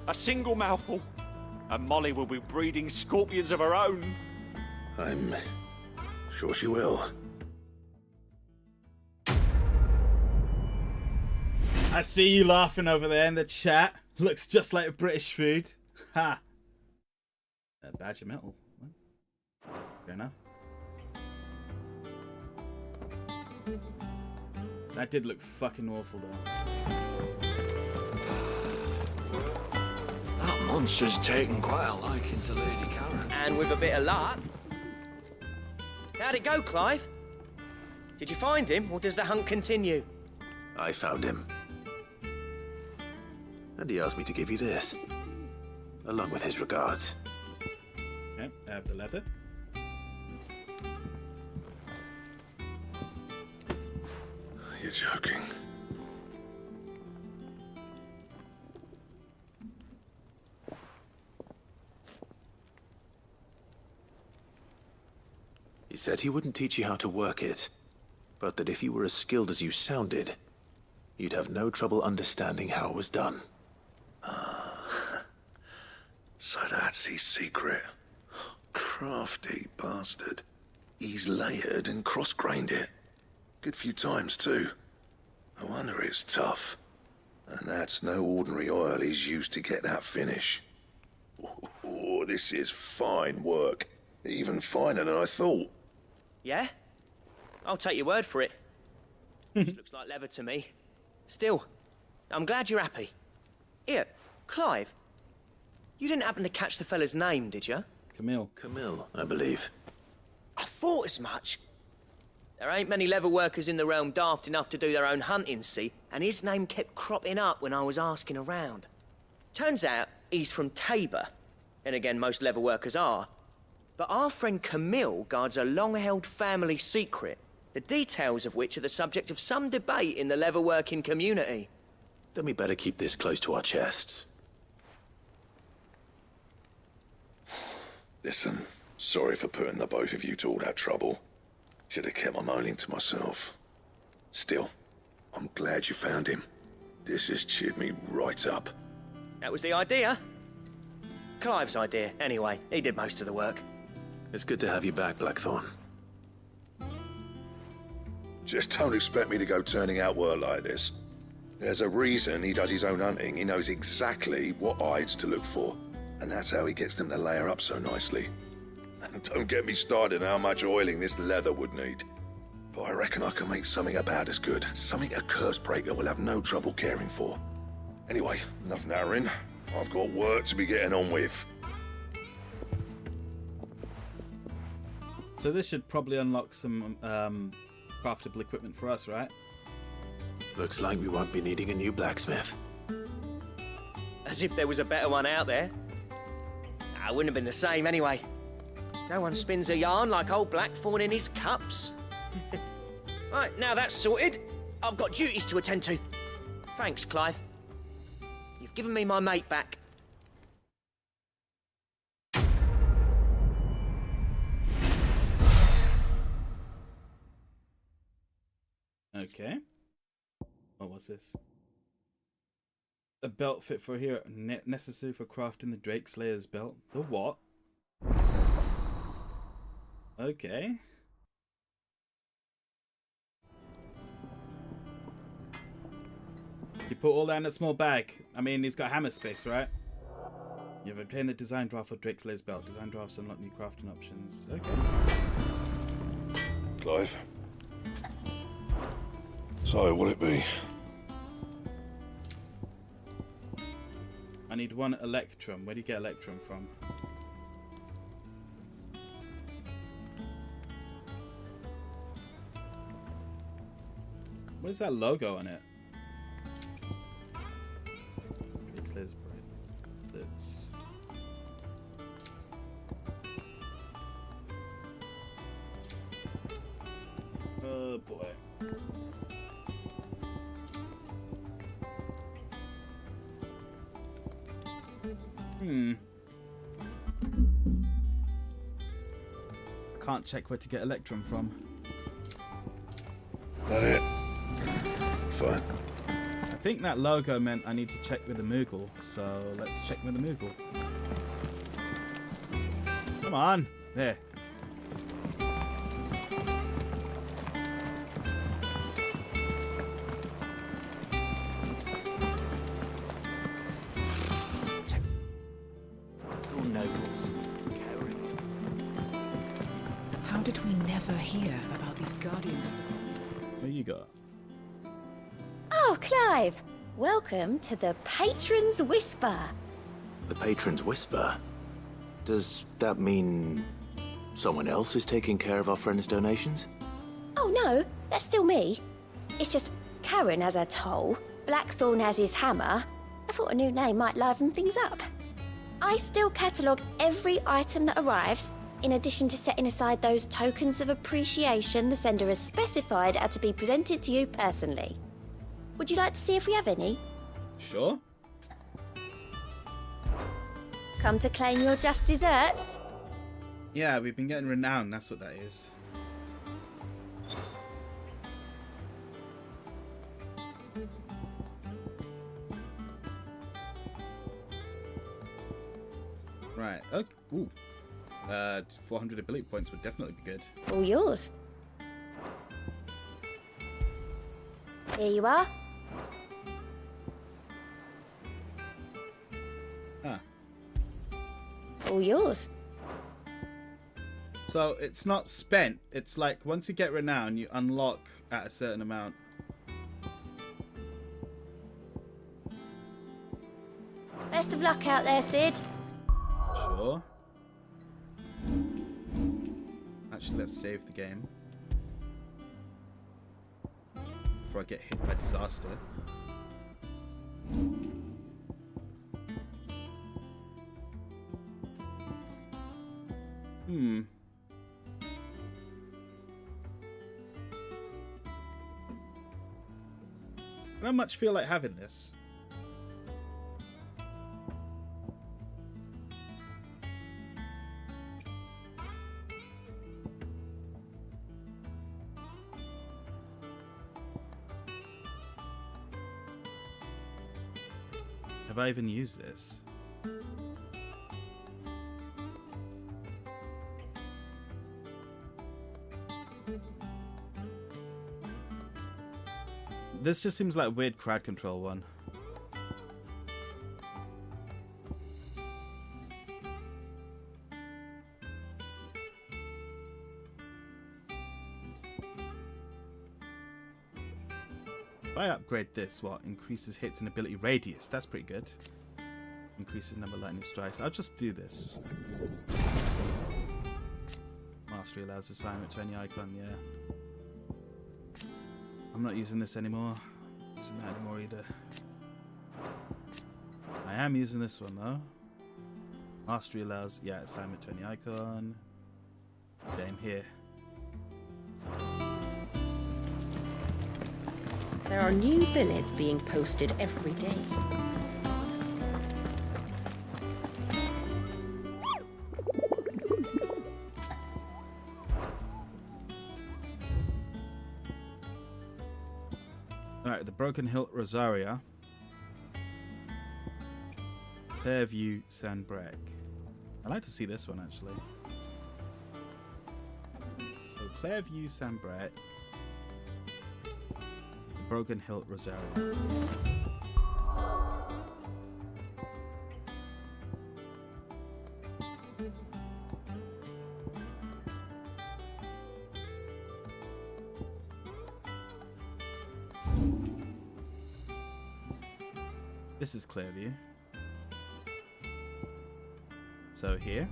A single mouthful, and Molly will be breeding scorpions of her own. I'm sure she will. I see you laughing over there in the chat. Looks just like British food. Ha! A badge of metal. Fair enough. That did look fucking awful, though. That monster's taken quite a liking to Lady Karen. And with a bit of luck. How'd it go, Clive? Did you find him, or does the hunt continue? I found him. And he asked me to give you this, along with his regards. Okay, I have the letter. You're joking. He said he wouldn't teach you how to work it, but that if you were as skilled as you sounded, you'd have no trouble understanding how it was done. So that's his secret. Crafty bastard. He's layered and cross-grained it. Good few times, too. No wonder it's tough. And that's no ordinary oil he's used to get that finish. Oh, this is fine work. Even finer than I thought. Yeah? I'll take your word for it. Just looks like leather to me. Still, I'm glad you're happy. Here, Clive. You didn't happen to catch the fella's name, did you? Camille. Camille, I believe. I thought as much. There ain't many leather workers in the realm daft enough to do their own hunting, see? And his name kept cropping up when I was asking around. Turns out he's from Tabor. And again, most leather workers are. But our friend Camille guards a long-held family secret, the details of which are the subject of some debate in the leather-working community. Then we better keep this close to our chests. Listen, sorry for putting the both of you to all that trouble. Should have kept my moaning to myself. Still, I'm glad you found him. This has cheered me right up. That was the idea. Clive's idea, anyway. He did most of the work. It's good to have you back, Blackthorn. Just don't expect me to go turning out work like this. There's a reason he does his own hunting. He knows exactly what hides to look for. And that's how he gets them to layer up so nicely. And don't get me started on how much oiling this leather would need. But I reckon I can make something about as good. Something a Cursebreaker will have no trouble caring for. Anyway, enough narrowing. I've got work to be getting on with. So this should probably unlock some craftable equipment for us, right? Looks like we won't be needing a new blacksmith. As if there was a better one out there. I wouldn't have been the same anyway. No one spins a yarn like old Blackthorn in his cups. Right, now that's sorted, I've got duties to attend to. Thanks, Clive. You've given me my mate back. Okay. What was this? A belt fit for here, necessary for crafting the Drake Slayer's belt. The what? Okay. You put all that in a small bag. I mean, he's got hammer space, right? You've obtained the design draft for Drake Slayer's belt. Design drafts unlock new crafting options. Okay. Clive. So, what'll it be? I need one electrum. Where do you get electrum from? What is that logo on it? Drake Slayer's bracelets. Oh boy. I can't check where to get electrum from. That it? Fine. I think that logo meant I need to check with the Moogle, so let's check with the Moogle. Come on! There. How did we never hear about these Guardians of the... What you got? Oh, Clive! Welcome to the Patron's Whisper. The Patron's Whisper? Does that mean someone else is taking care of our friend's donations? Oh no, that's still me. It's just Karen has her toll, Blackthorn has his hammer. I thought a new name might liven things up. I still catalogue every item that arrives, in addition to setting aside those tokens of appreciation the sender has specified are to be presented to you personally. Would you like to see if we have any? Sure. Come to claim your just desserts? Yeah, we've been getting renowned, that's what that is. Right, okay. Ooh. 400 ability points would definitely be good. All yours. Here you are. Ah. All yours. So it's not spent, it's like once you get renown, you unlock at a certain amount. Best of luck out there, Sid. Sure. Actually, let's save the game before I get hit by disaster. I don't much feel like having this. Have I even used this? This just seems like a weird crowd control one. If I upgrade this, what? Increases hits and ability radius. That's pretty good. Increases number of lightning strikes. I'll just do this. Mastery allows assignment to any icon, yeah. I'm not using this anymore. Using that anymore either. I am using this one though. Mastery allows, yeah, assignment to any icon. Same here. There are new billets being posted every day. Alright, the Broken Hilt Rosaria. Fairview Sandbreck. I'd like to see this one actually. So Fairview Sandbreck. The Broken Hilt Rosaria. This is Clearview. So here.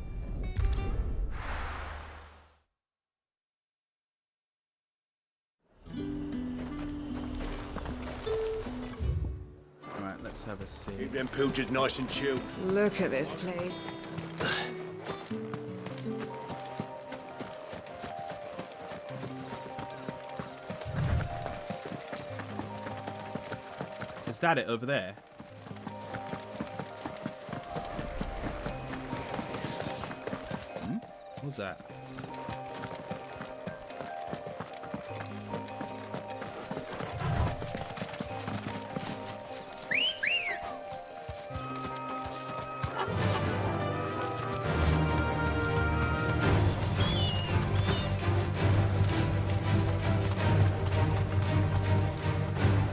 Alright, let's have a see. Keep them pilgers nice and chilled. Look at this place. Is that it over there? What's that?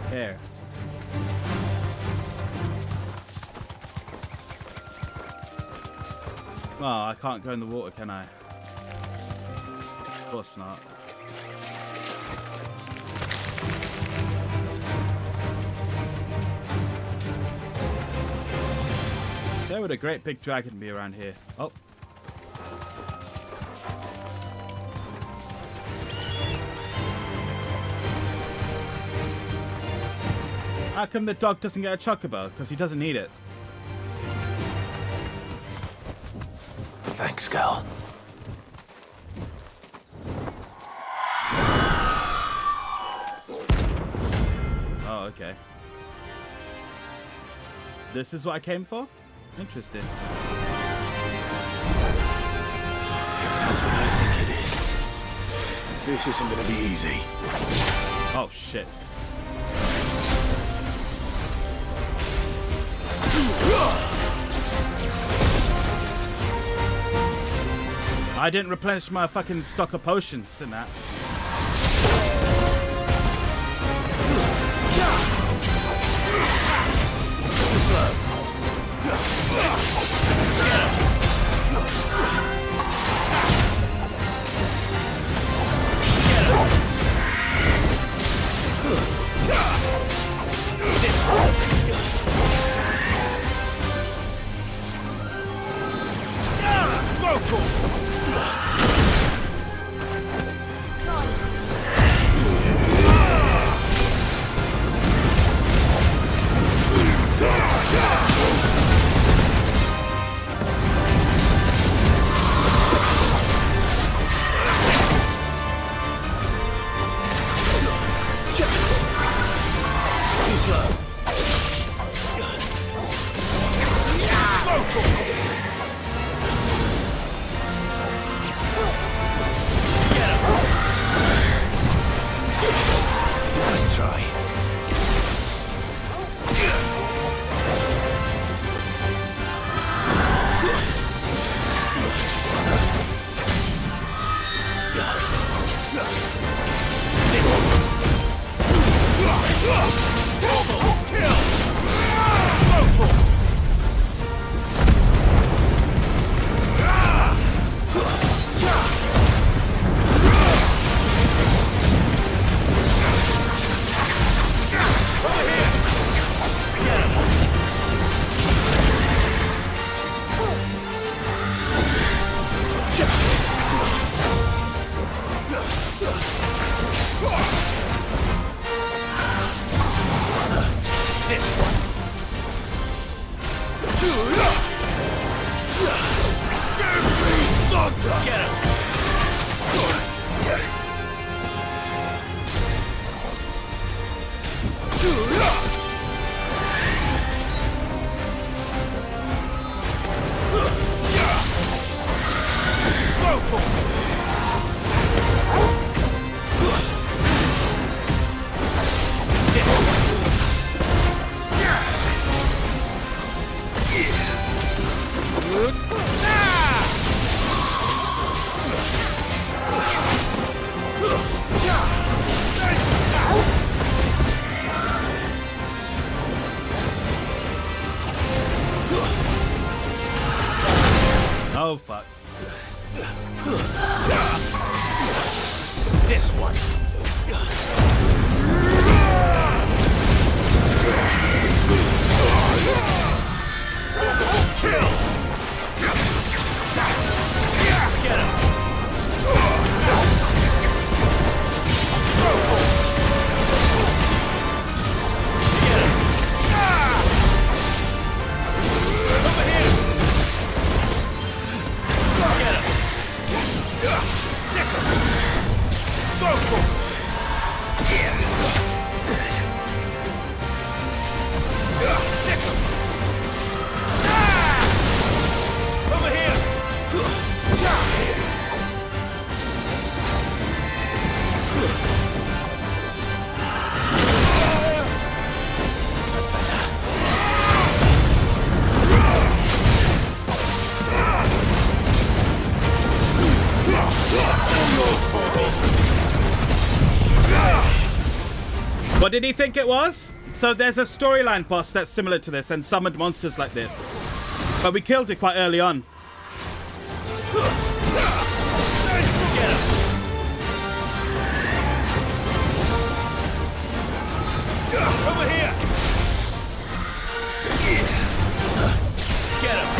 There. Oh, I can't go in the water, can I? Of course not. There would a great big dragon be around here. Oh. How come the dog doesn't get a chocobo? Because he doesn't need it. Thanks, girl. Oh, okay. This is what I came for? Interesting. If that's what I think it is, this isn't gonna be easy. Oh, shit. I didn't replenish my fucking stock of potions in that. Nice try. Oh, fuck. This one. Kill! Get him! What did he think it was? So there's a storyline boss that's similar to this and summoned monsters like this. But we killed it quite early on. Over here! Get him!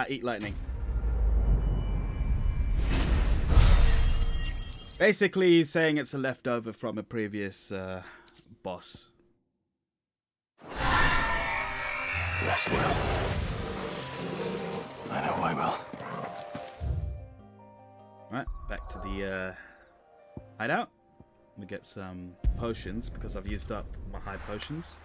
Eat lightning. Basically, he's saying it's a leftover from a previous boss. Rest well. I know I will. Right, back to the hideout. We get some potions because I've used up my high potions.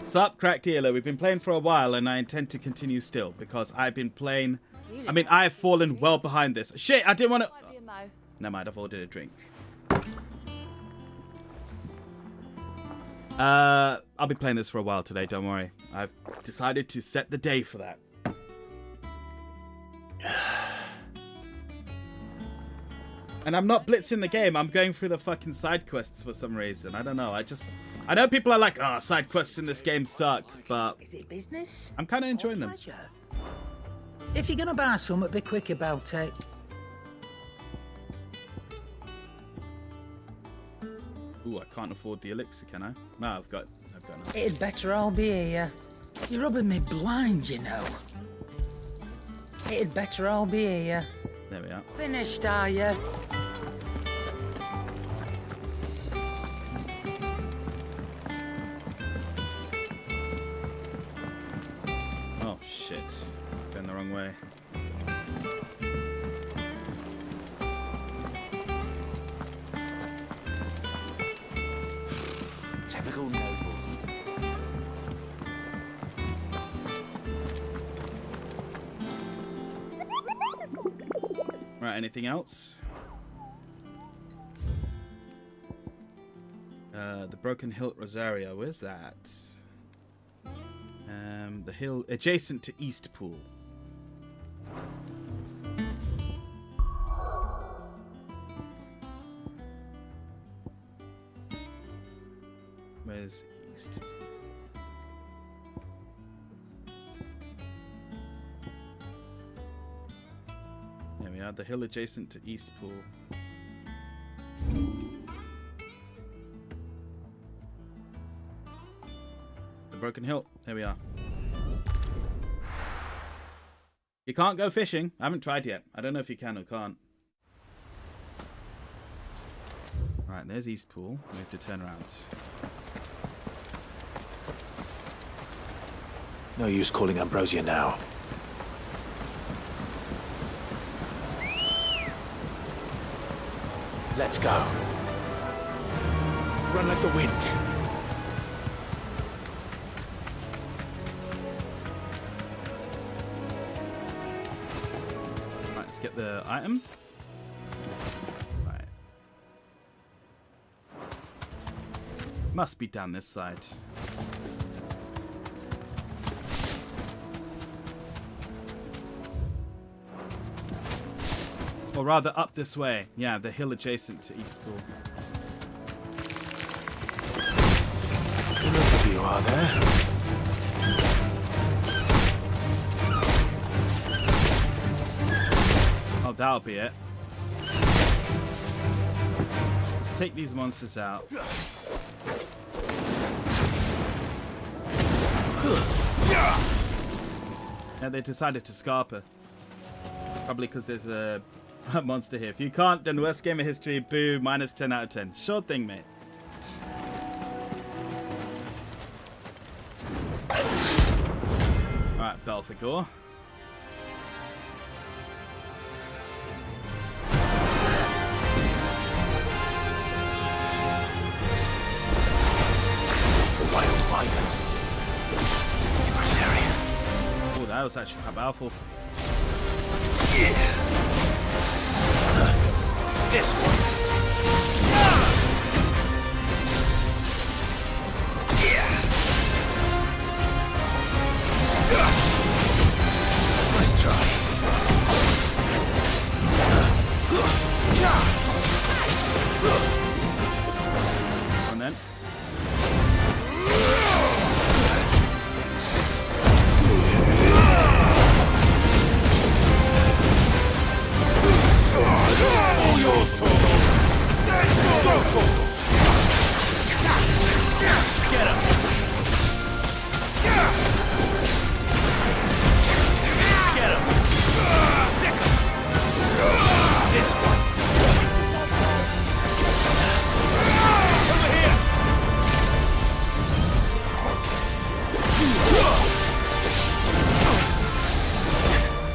Sup, Cracked Healer. We've been playing for a while and I intend to continue still because I've been playing... I mean, I have fallen well behind this. Shit, I didn't want to... Never mind, I've ordered a drink. I'll be playing this for a while today, don't worry. I've decided to set the day for that. And I'm not blitzing the game, I'm going through the fucking side quests for some reason. I don't know, I know people are like, oh, side quests in this game suck, but is it business? I'm kind of enjoying them. If you're gonna buy something, be quick about it. Ooh, I can't afford the elixir, can I? No, I've got enough. It'd better all be here. You're rubbing me blind, you know. It'd better all be here. There we are. Finished, are you? Oh, shit. Going the wrong way. Typical nobles. Right, anything else? The Broken Hilt Rosario. Where's that? The hill adjacent to Eastpool. Where's East? There we are, the hill adjacent to Eastpool. The Broken Hilt. There we are. You can't go fishing. I haven't tried yet. I don't know if you can or can't. Right, there's Eastpool. We have to turn around. No use calling Ambrosia now. Let's go. Run like the wind. Right, let's get the item. Right. Must be down this side. Or rather, up this way. Yeah, the hill adjacent to Eastpool. Enough of you are there. Oh, that'll be it. Let's take these monsters out. Yeah, they decided to scarper. Probably because there's a monster here. If you can't, then worst game of history. Boo. Minus 10 out of 10. Sure thing, mate. Alright, Belphegor. The wild wyvern. Impresaria. Oh, that was actually quite powerful. This one. Nice try. And then. All yours, Torgo. Go, Torgo. Get him. Get him. This one. Over here.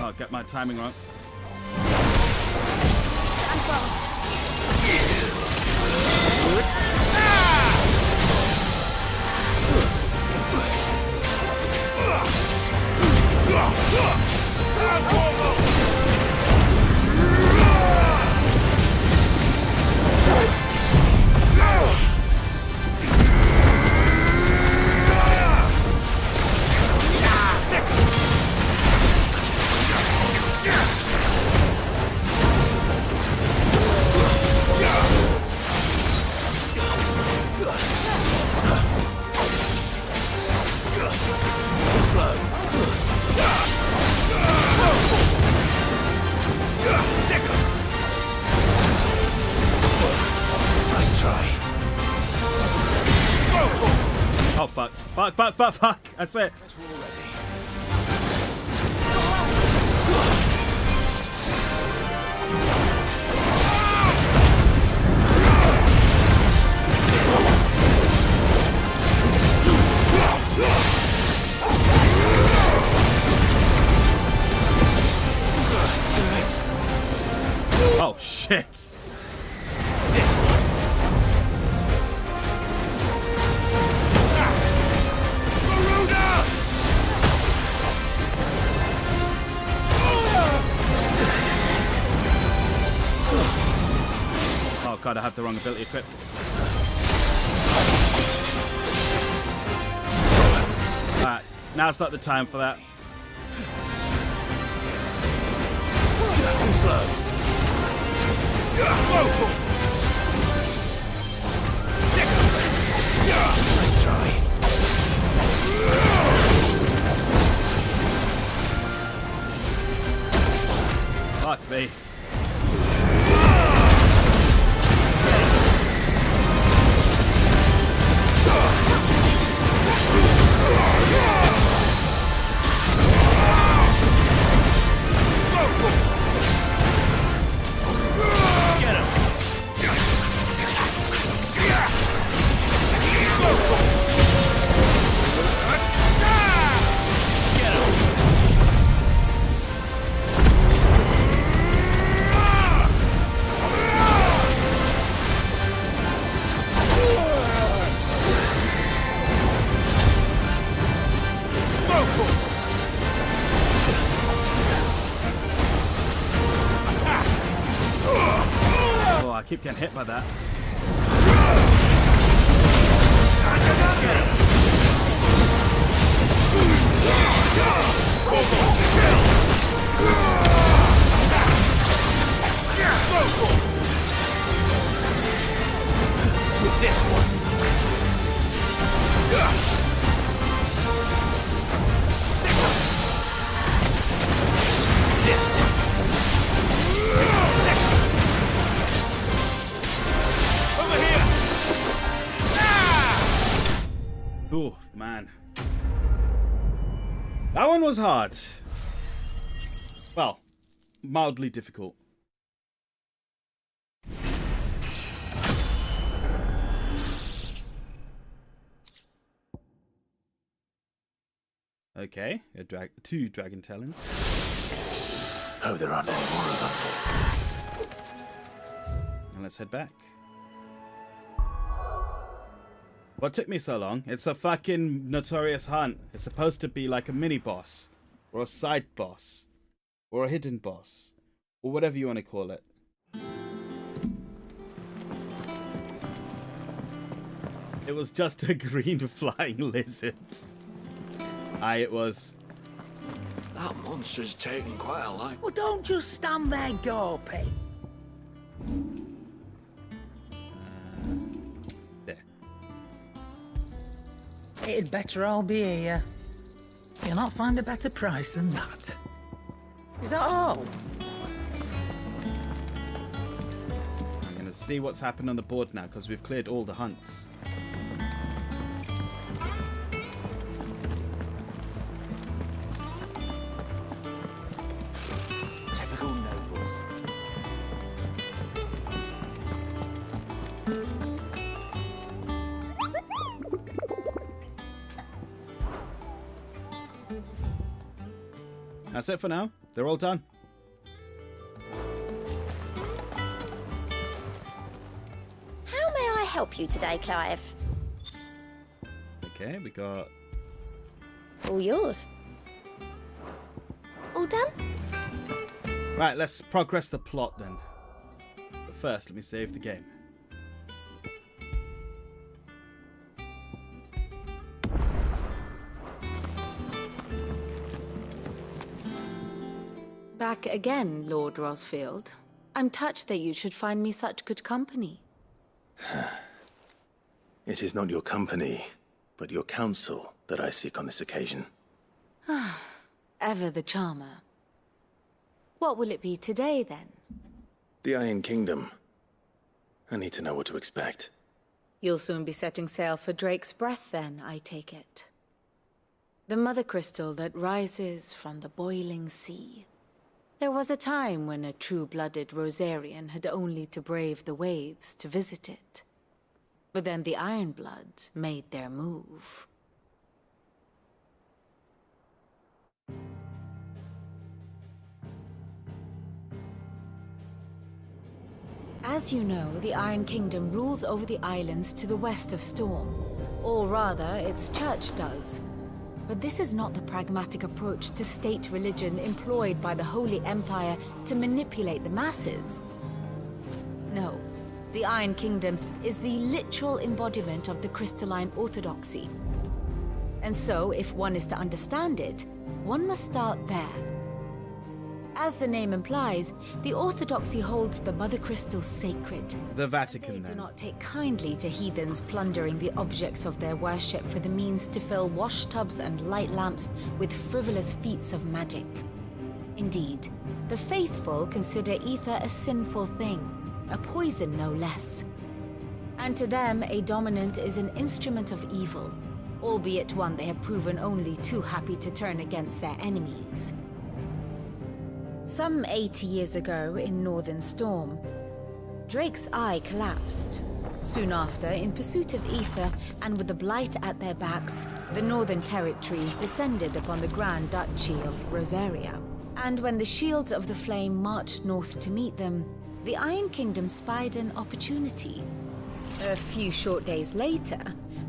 Oh, get my timing wrong. Oh, fuck. Fuck, fuck, fuck, fuck. I swear. Oh, shit. This one. Oh god, I have the wrong ability equipped. Now's not the time for that. Too slow. Nice try. Fuck me. Get him! Oh, I keep getting hit by that. With this one. This one. Over here. Oh, man. That one was hard. Well, mildly difficult. Okay, two dragon talons. Hope there aren't any more of them. And let's head back. What took me so long? It's a fucking notorious hunt. It's supposed to be like a mini boss, or a side boss, or a hidden boss, or whatever you want to call it. It was just a green flying lizard. Aye, it was. That monster's taken quite a life. Well, don't just stand there gawping. There. It'd better all be here. You'll not find a better price than that. Is that all? I'm gonna see what's happened on the board now because we've cleared all the hunts. Typical nobles. That's it for now. They're all done. How may I help you today, Clive? Okay, we got... All yours. All done? Right, let's progress the plot then. But first, let me save the game. Back again, Lord Rosfield. I'm touched that you should find me such good company. It is not your company, but your counsel that I seek on this occasion. Ever the charmer. What will it be today, then? The Iron Kingdom. I need to know what to expect. You'll soon be setting sail for Drake's Breath, then, I take it. The mother crystal that rises from the boiling sea. There was a time when a true-blooded Rosarian had only to brave the waves to visit it. But then the Ironblood made their move. As you know, the Iron Kingdom rules over the islands to the west of Storm. Or rather, its church does. But this is not the pragmatic approach to state religion employed by the Holy Empire to manipulate the masses. No, the Iron Kingdom is the literal embodiment of the crystalline orthodoxy. And so, if one is to understand it, one must start there. As the name implies, the Orthodoxy holds the Mother Crystal sacred. The Vatican, They then. do not take kindly to heathens plundering the objects of their worship for the means to fill washtubs and light lamps with frivolous feats of magic. Indeed, the faithful consider ether a sinful thing, a poison no less. And to them, a dominant is an instrument of evil, albeit one they have proven only too happy to turn against their enemies. Some 80 years ago, in Northern Storm, Drake's eye collapsed. Soon after, in pursuit of ether, and with the Blight at their backs, the Northern Territories descended upon the Grand Duchy of Rosaria. And when the Shields of the Flame marched north to meet them, the Iron Kingdom spied an opportunity. A few short days later,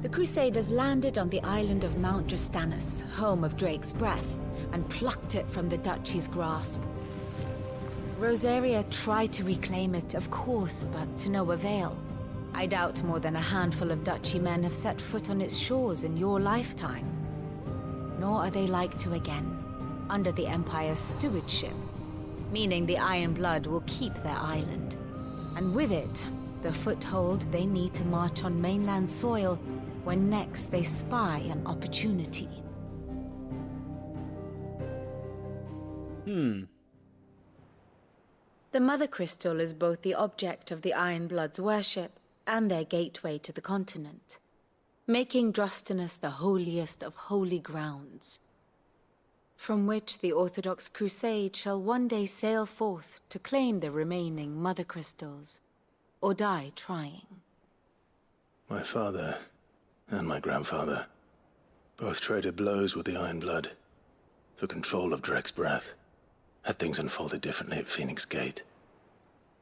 the Crusaders landed on the island of Mount Drastanus, home of Drake's breath, and plucked it from the Duchy's grasp. Rosaria tried to reclaim it, of course, but to no avail. I doubt more than a handful of Duchy men have set foot on its shores in your lifetime. Nor are they like to again, under the Empire's stewardship, meaning the Iron Blood will keep their island. And with it, the foothold they need to march on mainland soil when next they spy an opportunity. The Mother Crystal is both the object of the Iron Blood's worship and their gateway to the continent, making Drastanus the holiest of holy grounds, from which the Orthodox Crusade shall one day sail forth to claim the remaining Mother Crystals, or die trying. My father and my grandfather both traded blows with the Iron Blood for control of Drake's breath. Had things unfolded differently at Phoenix Gate,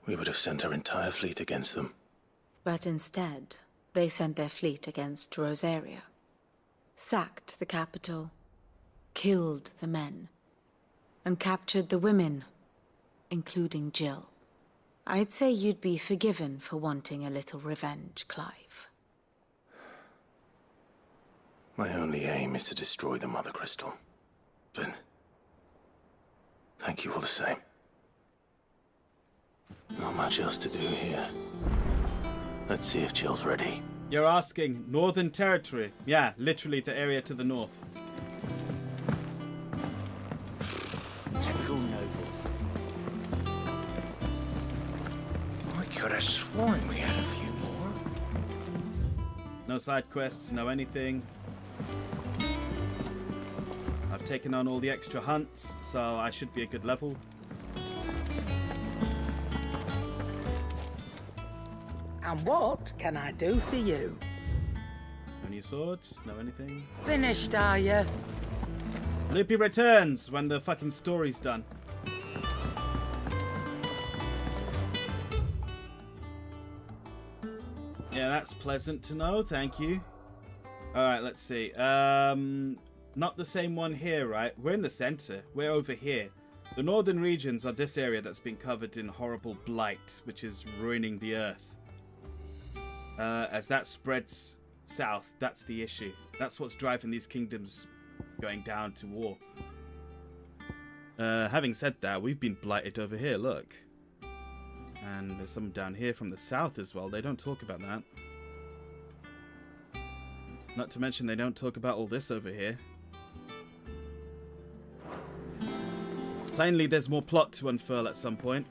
we would have sent our entire fleet against them. But instead, they sent their fleet against Rosaria, sacked the capital, killed the men, and captured the women, including Jill. I'd say you'd be forgiven for wanting a little revenge, Clive. My only aim is to destroy the Mother Crystal. But thank you all the same. Not much else to do here. Let's see if Jill's ready. You're asking Northern Territory. Yeah, literally the area to the north. Typical nobles. I could have sworn we had a few more. No side quests, no anything. I've taken on all the extra hunts, so I should be a good level. And what can I do for you? No new swords, no anything. Finished, are you? Loopy returns when the fucking story's done. Yeah, that's pleasant to know, thank you. Alright, let's see. Not the same one here, right? We're in the center. We're over here. The northern regions are this area that's been covered in horrible blight, which is ruining the earth. As that spreads south, that's the issue. That's what's driving these kingdoms going down to war. Having said that, we've been blighted over here, look. And there's some down here from the south as well. They don't talk about that. Not to mention they don't talk about all this over here. Plainly, there's more plot to unfurl at some point.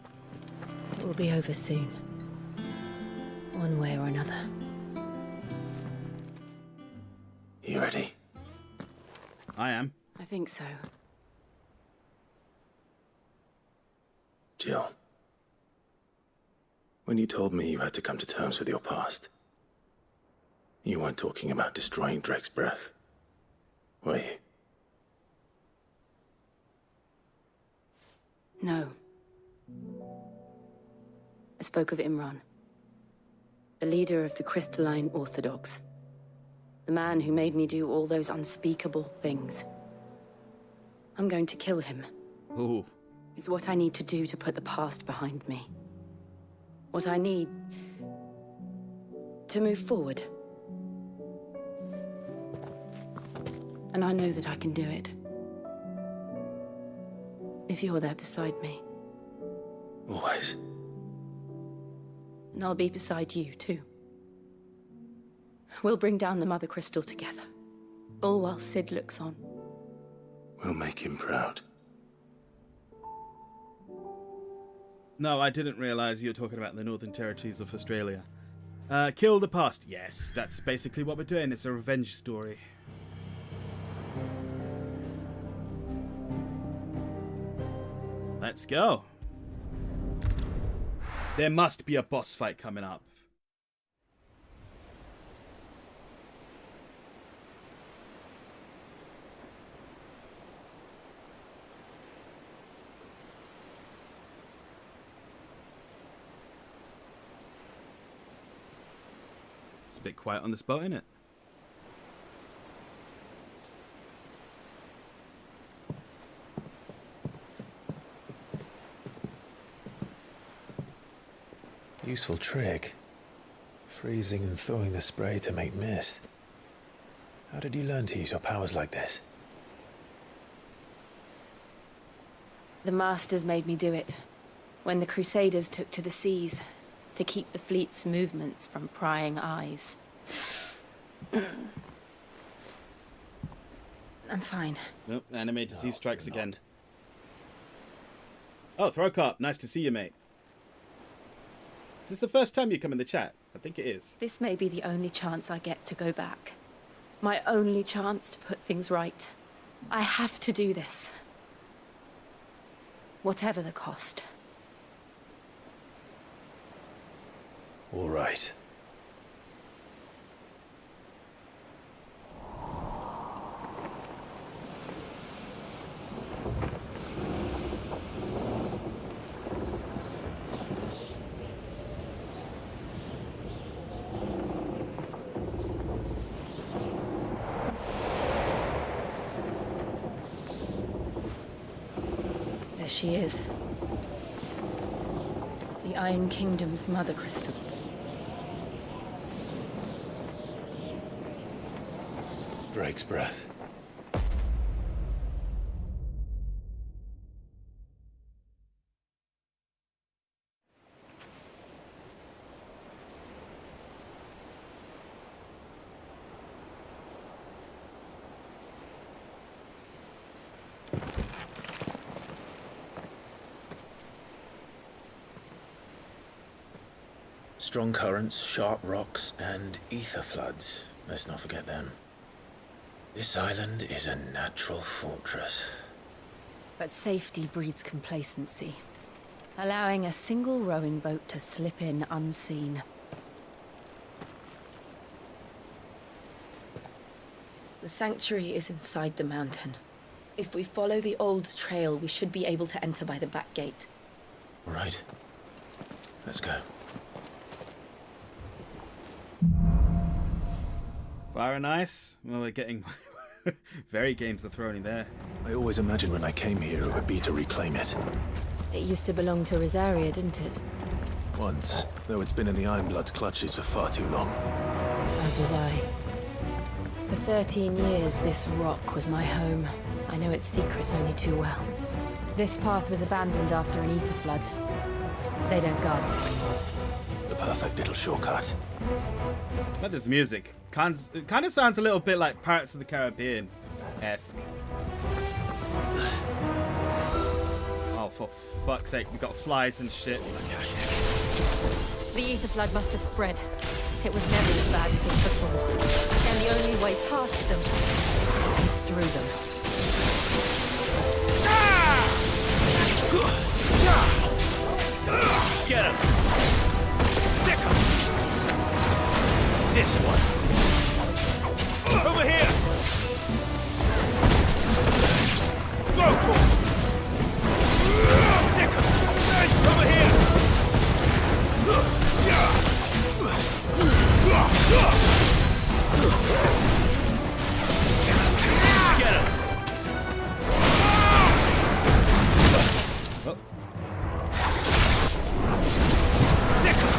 It will be over soon. One way or another. You ready? I am. I think so. Jill. When you told me you had to come to terms with your past, you weren't talking about destroying Drake's breath, were you? No. I spoke of Imran, the leader of the Crystalline Orthodox. The man who made me do all those unspeakable things. I'm going to kill him. Ooh. It's what I need to do to put the past behind me. What I need to move forward. And I know that I can do it. If you're there beside me. Always. And I'll be beside you, too. We'll bring down the Mother Crystal together. All while Sid looks on. We'll make him proud. No, I didn't realise you were talking about the Northern Territories of Australia. Kill the past. Yes, that's basically what we're doing. It's a revenge story. Let's go. There must be a boss fight coming up. It's a bit quiet on this boat, isn't it? Useful trick. Freezing and thawing the spray to make mist. How did you learn to use your powers like this? The Masters made me do it. When the Crusaders took to the seas, to keep the fleet's movements from prying eyes. I'm fine. Nope, anime disease strikes again. Oh, Throwcop, nice to see you, mate. Is this the first time you come in the chat? I think it is. This may be the only chance I get to go back. My only chance to put things right. I have to do this. Whatever the cost. All right. There she is. The Iron Kingdom's Mother Crystal. Drake's breath. Strong currents, sharp rocks, and ether floods. Let's not forget them. This island is a natural fortress. But safety breeds complacency. Allowing a single rowing boat to slip in unseen. The sanctuary is inside the mountain. If we follow the old trail, we should be able to enter by the back gate. Right. Let's go. Fire and ice? Well, we're getting very Games of Thrones there. I always imagined when I came here it would be to reclaim it. It used to belong to Rosaria, didn't it? Once, though it's been in the Ironblood's clutches for far too long. As was I. For 13 years, this rock was my home. I know its secret only too well. This path was abandoned after an ether flood. They don't guard it. The perfect little shortcut. But this music. It kind of sounds a little bit like Pirates of the Caribbean-esque. Oh, for fuck's sake, we got flies and shit. The ether flood must have spread. It was never as bad as this before. And the only way past them is through them. Get him! Stick him! This one! Over here! Go, Tor! Stick him! Nice! Over here! Get him! Oh. Stick him!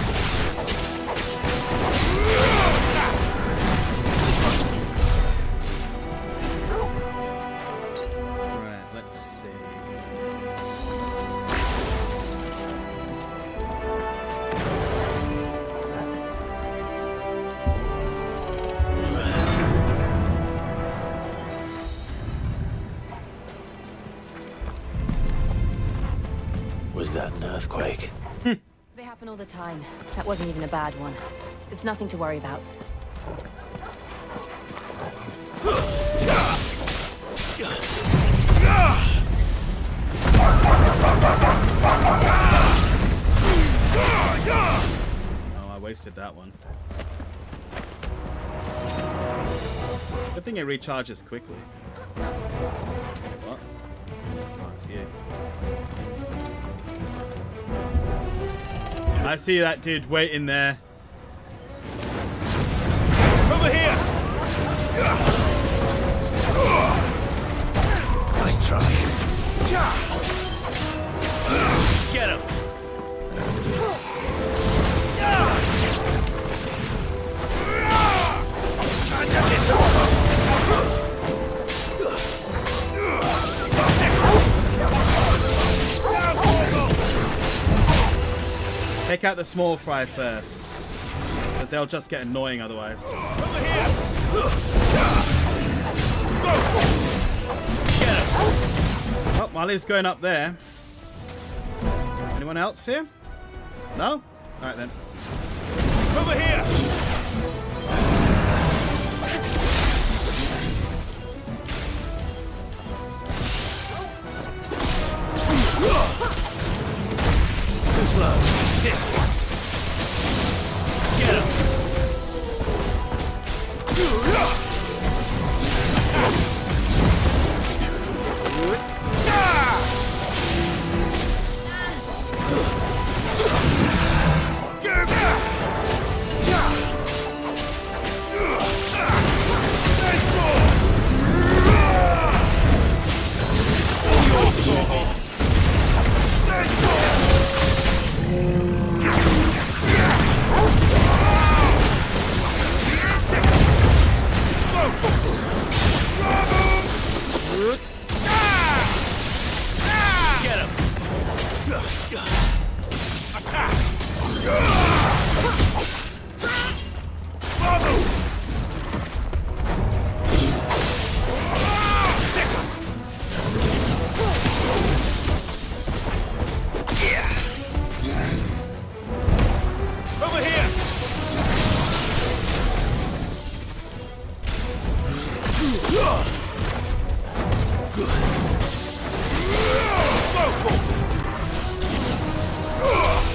happen all the time. That wasn't even a bad one. It's nothing to worry about. Oh, I wasted that one. Good thing it recharges quickly. What? Oh, it's you. I see that dude waiting there. Over here! Nice try. Get him! Take out the small fry first, because they'll just get annoying otherwise. Over here! Oh, Molly's going up there. Anyone else here? No? Alright then. Over here! Too slow. This one. Get him!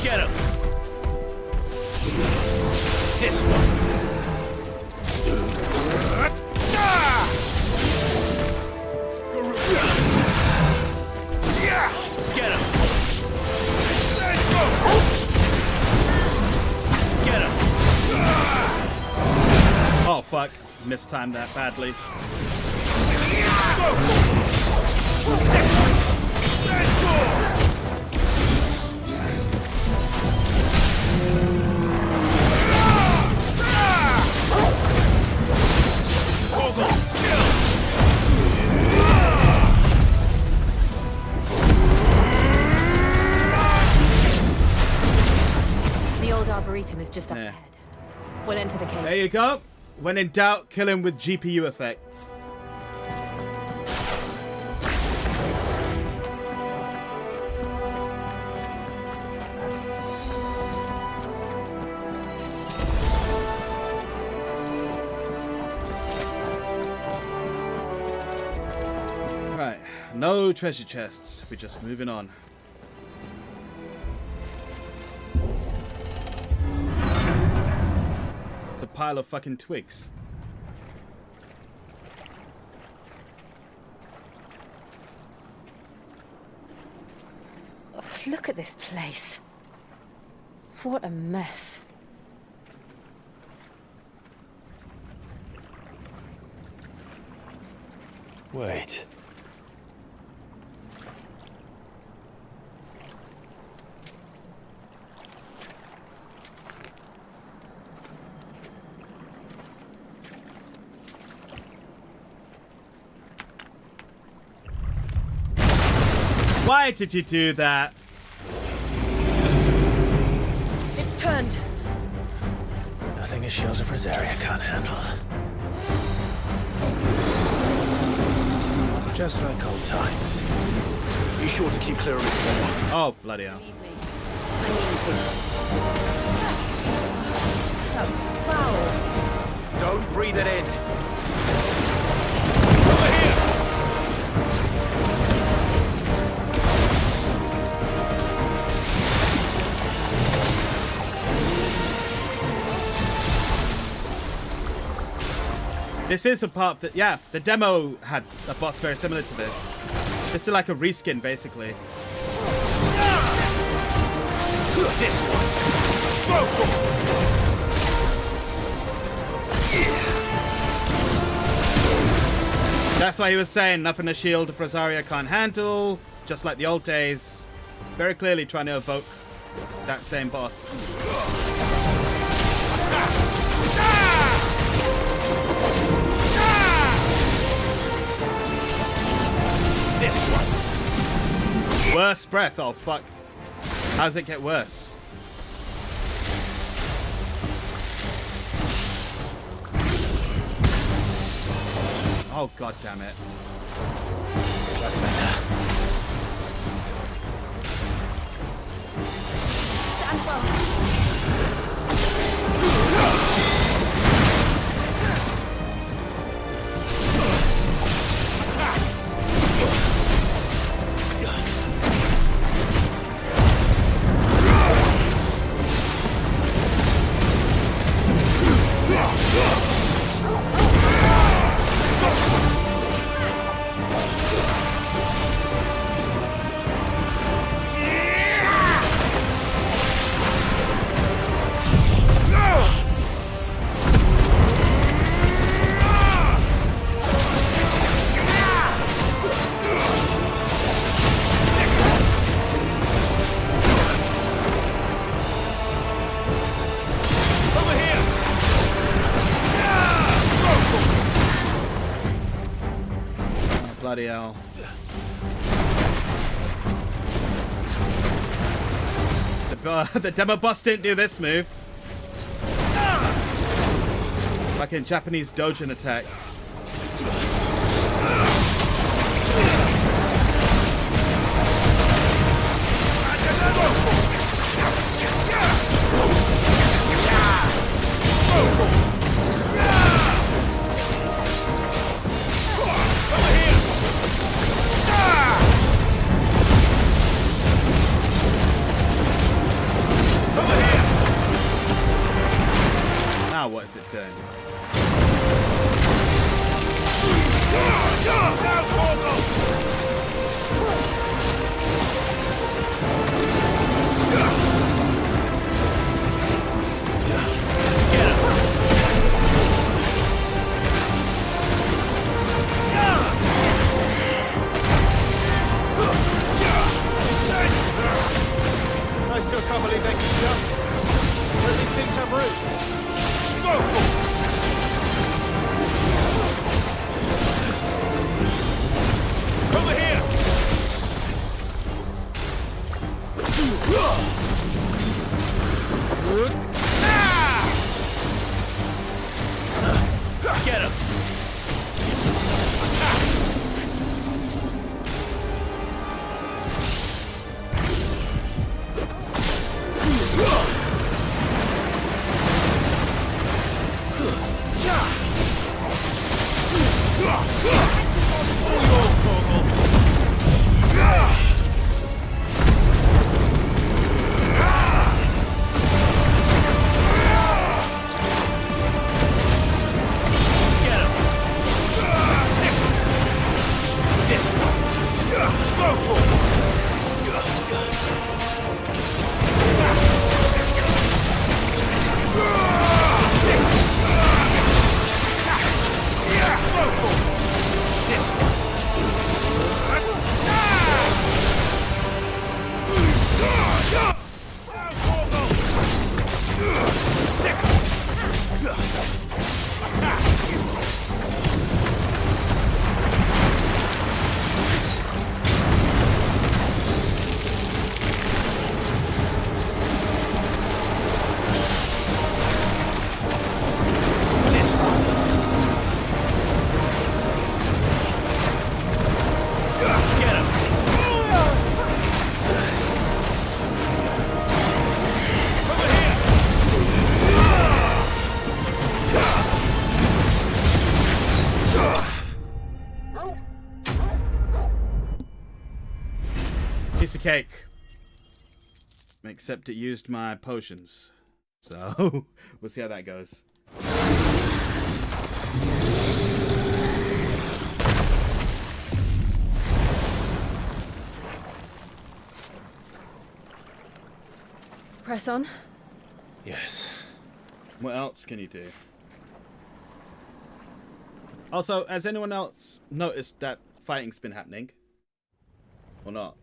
Get him. This one. Get him. Get him. Oh fuck. Mistimed that badly. The old arboretum is just up ahead. We'll enter the cave. There you go. When in doubt, kill him with GPU effects. Right, no treasure chests. We're just moving on. It's a pile of fucking twigs. Ugh, look at this place. What a mess. Wait. Why did you do that? It's turned. Nothing a shield of Rosaria can't handle. Just like old times. Be sure to keep clear of this water. Oh, bloody hell. I mean to. This is a part that, yeah, the demo had a boss very similar to this. This is like a reskin, basically. This one. Go for it. That's why he was saying nothing a shield of Rosaria can't handle, just like the old days. Very clearly trying to evoke that same boss. This one. Worse breath, oh fuck. How does it get worse? Oh god damn it. That's better. Stand well. Bloody hell. The demo boss didn't do this move. Like in Japanese Dojin attack. Now what is it doing? I still can't believe they can jump. Where these things have roots. Over here! Get him! Piece of cake. Except it used my potions. So, we'll see how that goes. Press on. Yes. What else can you do? Also, has anyone else noticed that fighting's been happening? Or not?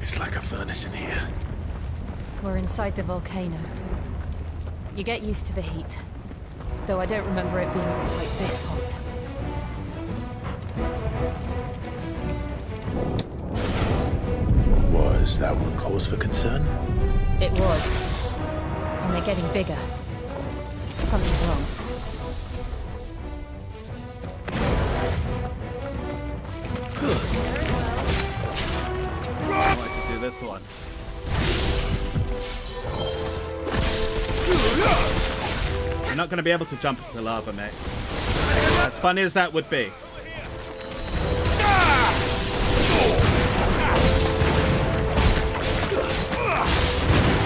It's like a furnace in here. We're inside the volcano. You get used to the heat. Though I don't remember it being quite this hot. Was that one cause for concern? It was. And they're getting bigger. Something's wrong. I like to do this one. You're not going to be able to jump into the lava, mate. As funny as that would be.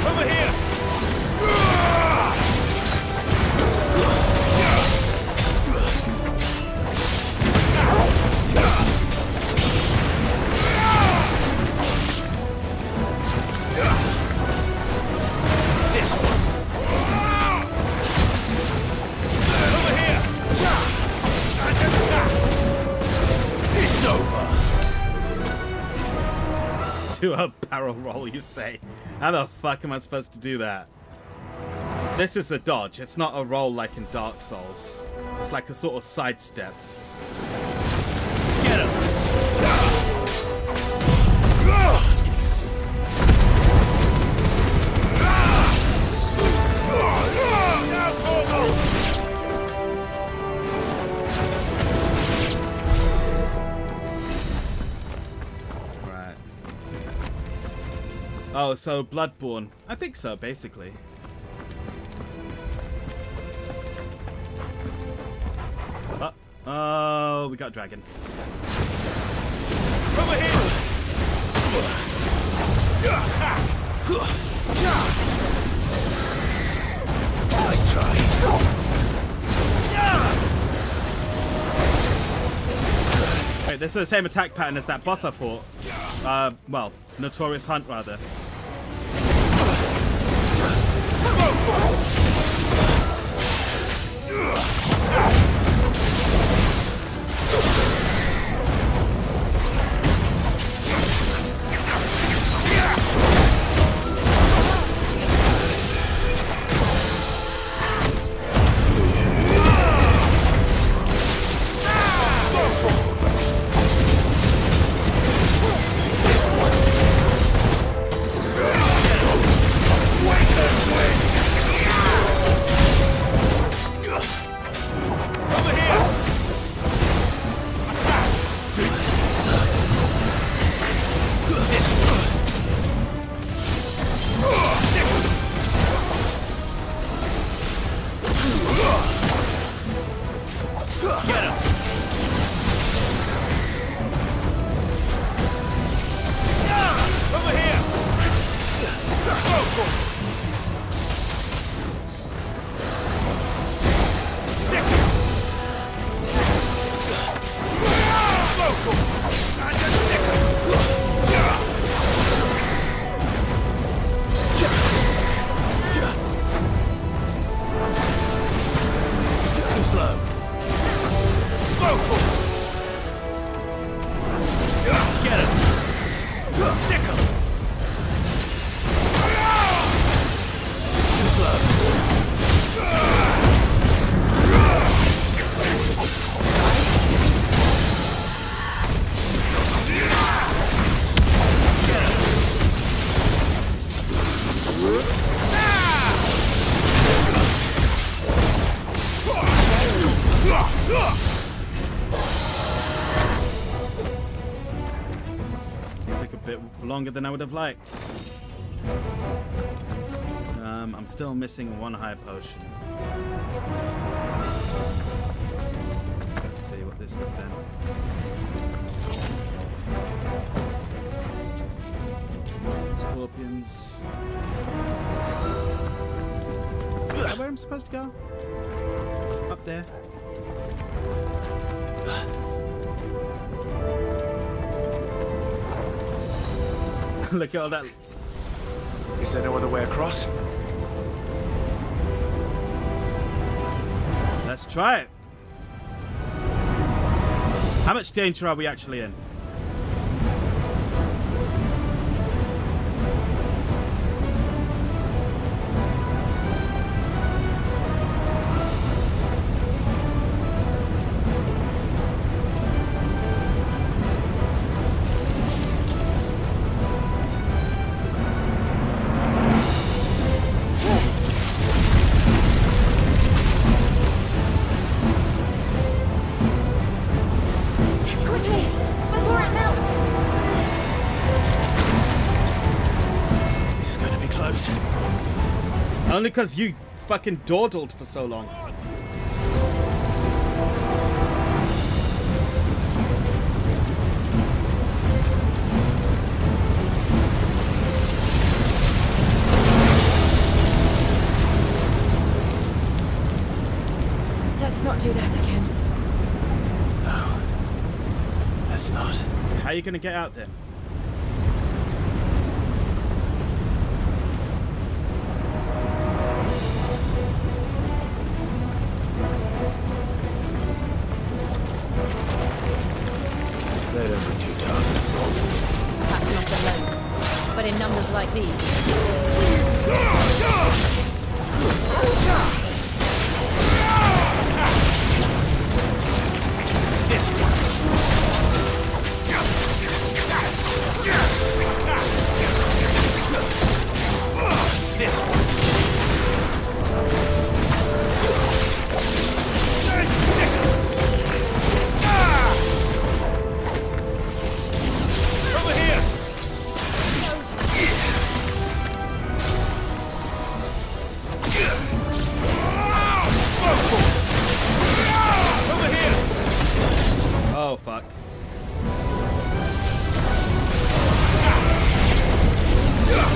Over here! This one. Over here! It's over. Do a barrel roll, you say? How the fuck am I supposed to do that? This is the dodge. It's not a roll like in Dark Souls. It's like a sort of sidestep. Get him! Right. Oh, so Bloodborne. I think so, basically. Oh, we got dragon. Over here! Nice try. Wait, this is the same attack pattern as that boss I fought. Well, Notorious Hunt, rather. Took a bit longer than I would have liked. I'm still missing one high potion. Let's see what this is then. scorpions. Is that where I'm supposed to go? Up there. Look at all that. Is there no other way across? Let's try it. How much danger are we actually in? Only because you fucking dawdled for so long. Let's not do that again. No. Let's not. How are you gonna get out then? They don't look too tough. Perhaps not alone, but in numbers like these. This one. This one. Over here. Over here. Oh fuck.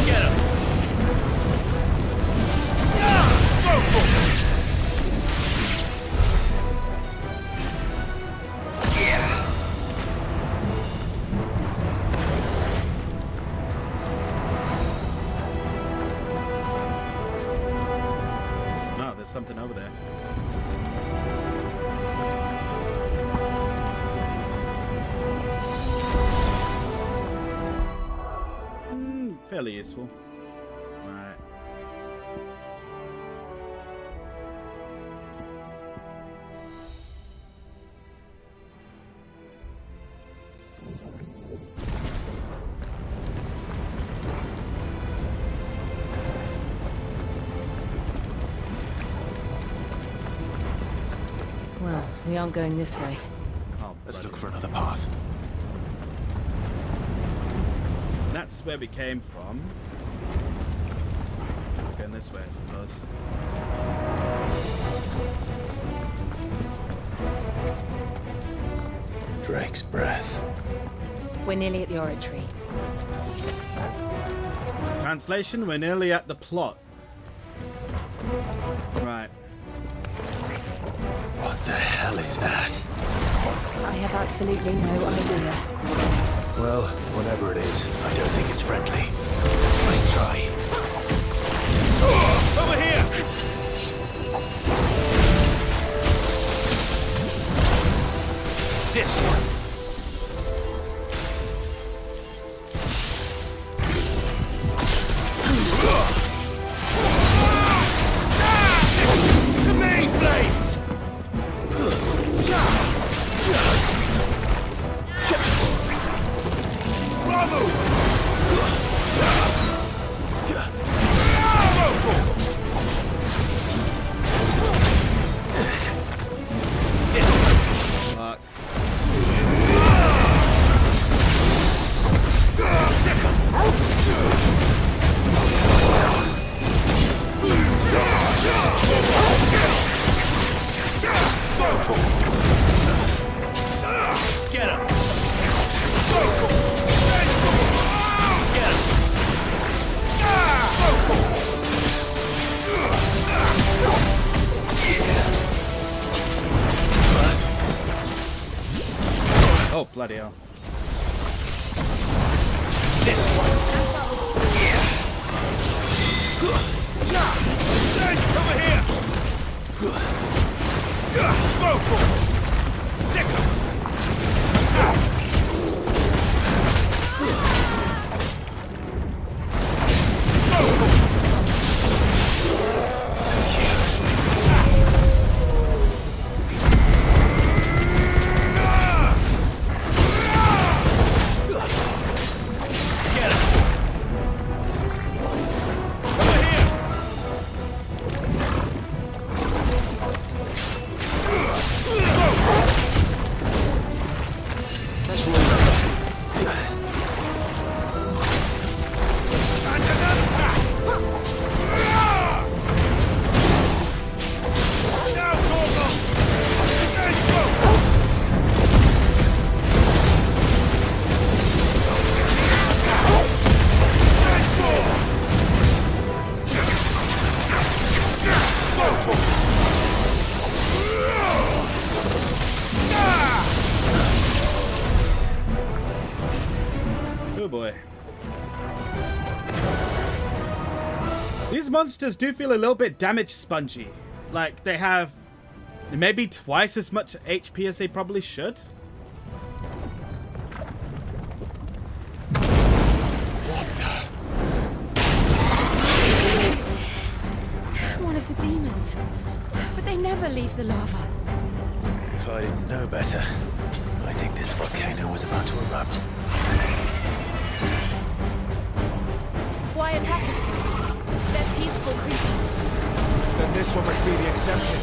Get him. No, there's something over there. Fairly useful. Right. Well, we aren't going this way. Oh, let's look for another path. That's where we came from. We're going this way, I suppose. Drake's breath. We're nearly at the oratory. Translation, we're nearly at the plot. Right. What the hell is that? I have absolutely no idea. Well, whatever it is, I don't think it's friendly. Nice try. Over here. This one. To me, blades. Bravo! Oh, bloody hell. This one. Over here. Go for it. Second. Oh boy. These monsters do feel a little bit damage spongy. Like they have maybe twice as much HP as they probably should. One of the demons. But they never leave the lava. If I didn't know better, I think this volcano was about to erupt. Why attack us then? They're peaceful creatures. Then this one must be the exception.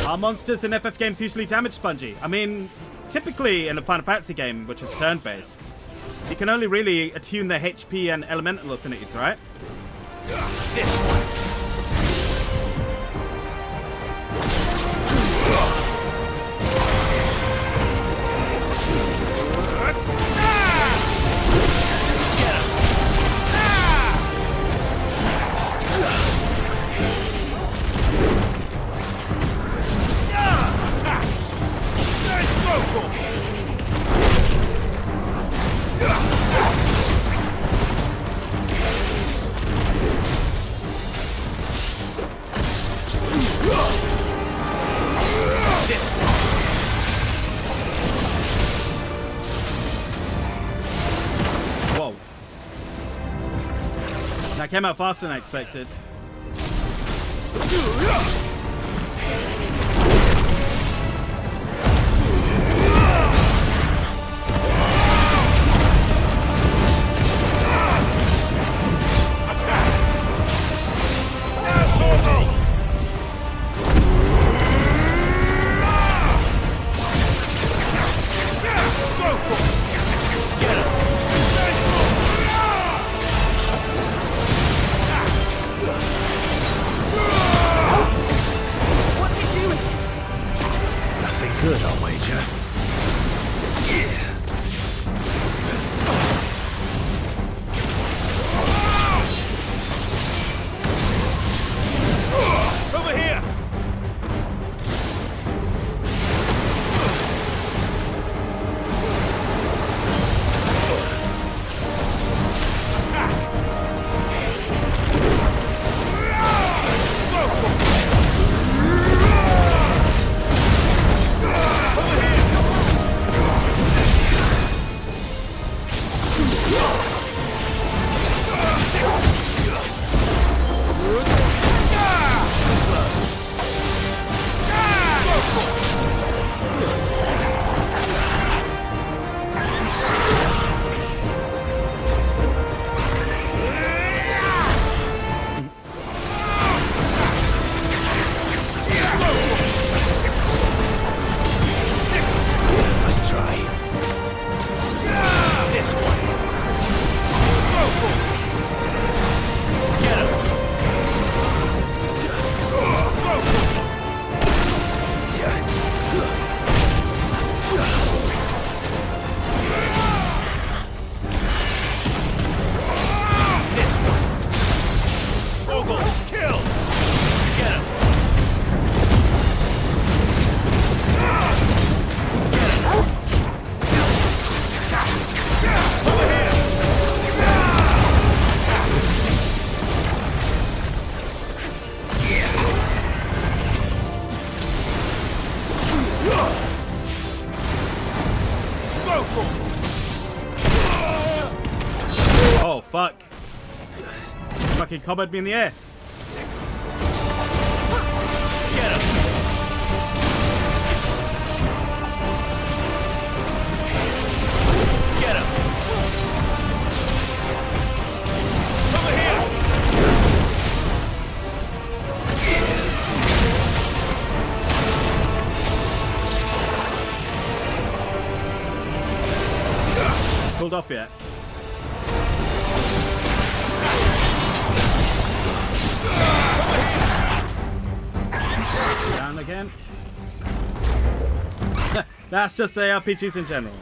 Are monsters in FF games usually damage spongy? I mean, typically in a Final Fantasy game, which is turn-based, you can only really attune their HP and elemental affinities, right? This one. Whoa. That came out faster than I expected. What's it doing? fucking cobbled me in the air. Get him! Get him! Over here! Pulled off yet? Down again. That's just ARPGs in general.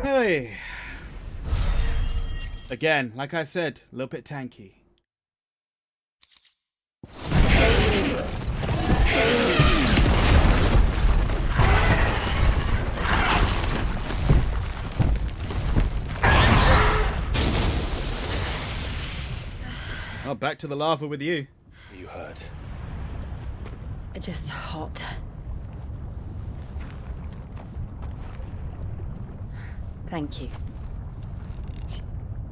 Hey. Again, like I said, a little bit tanky. Oh, back to the lava with you. You hurt? Just hot. Thank you.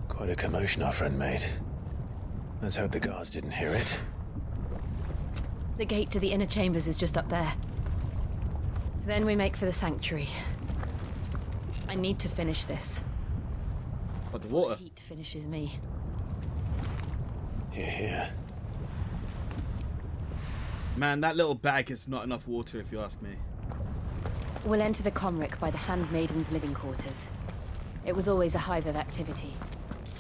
Quite a commotion our friend made. Let's hope the guards didn't hear it. The gate to the inner chambers is just up there. Then we make for the sanctuary. I need to finish this. But the water. The heat finishes me. Here, here. Man, that little bag is not enough water if you ask me. We'll enter the Comric by the Handmaiden's living quarters. It was always a hive of activity.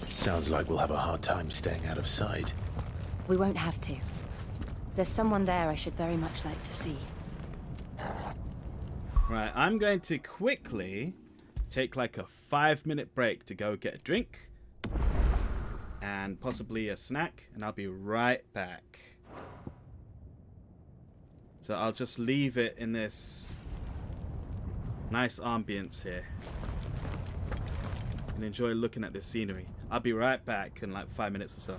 Sounds like we'll have a hard time staying out of sight. We won't have to. There's someone there I should very much like to see. Right, I'm going to quickly take like a 5-minute break to go get a drink and possibly a snack, and I'll be right back. So I'll just leave it in this nice ambience here and enjoy looking at this scenery. I'll be right back in like 5 minutes or so.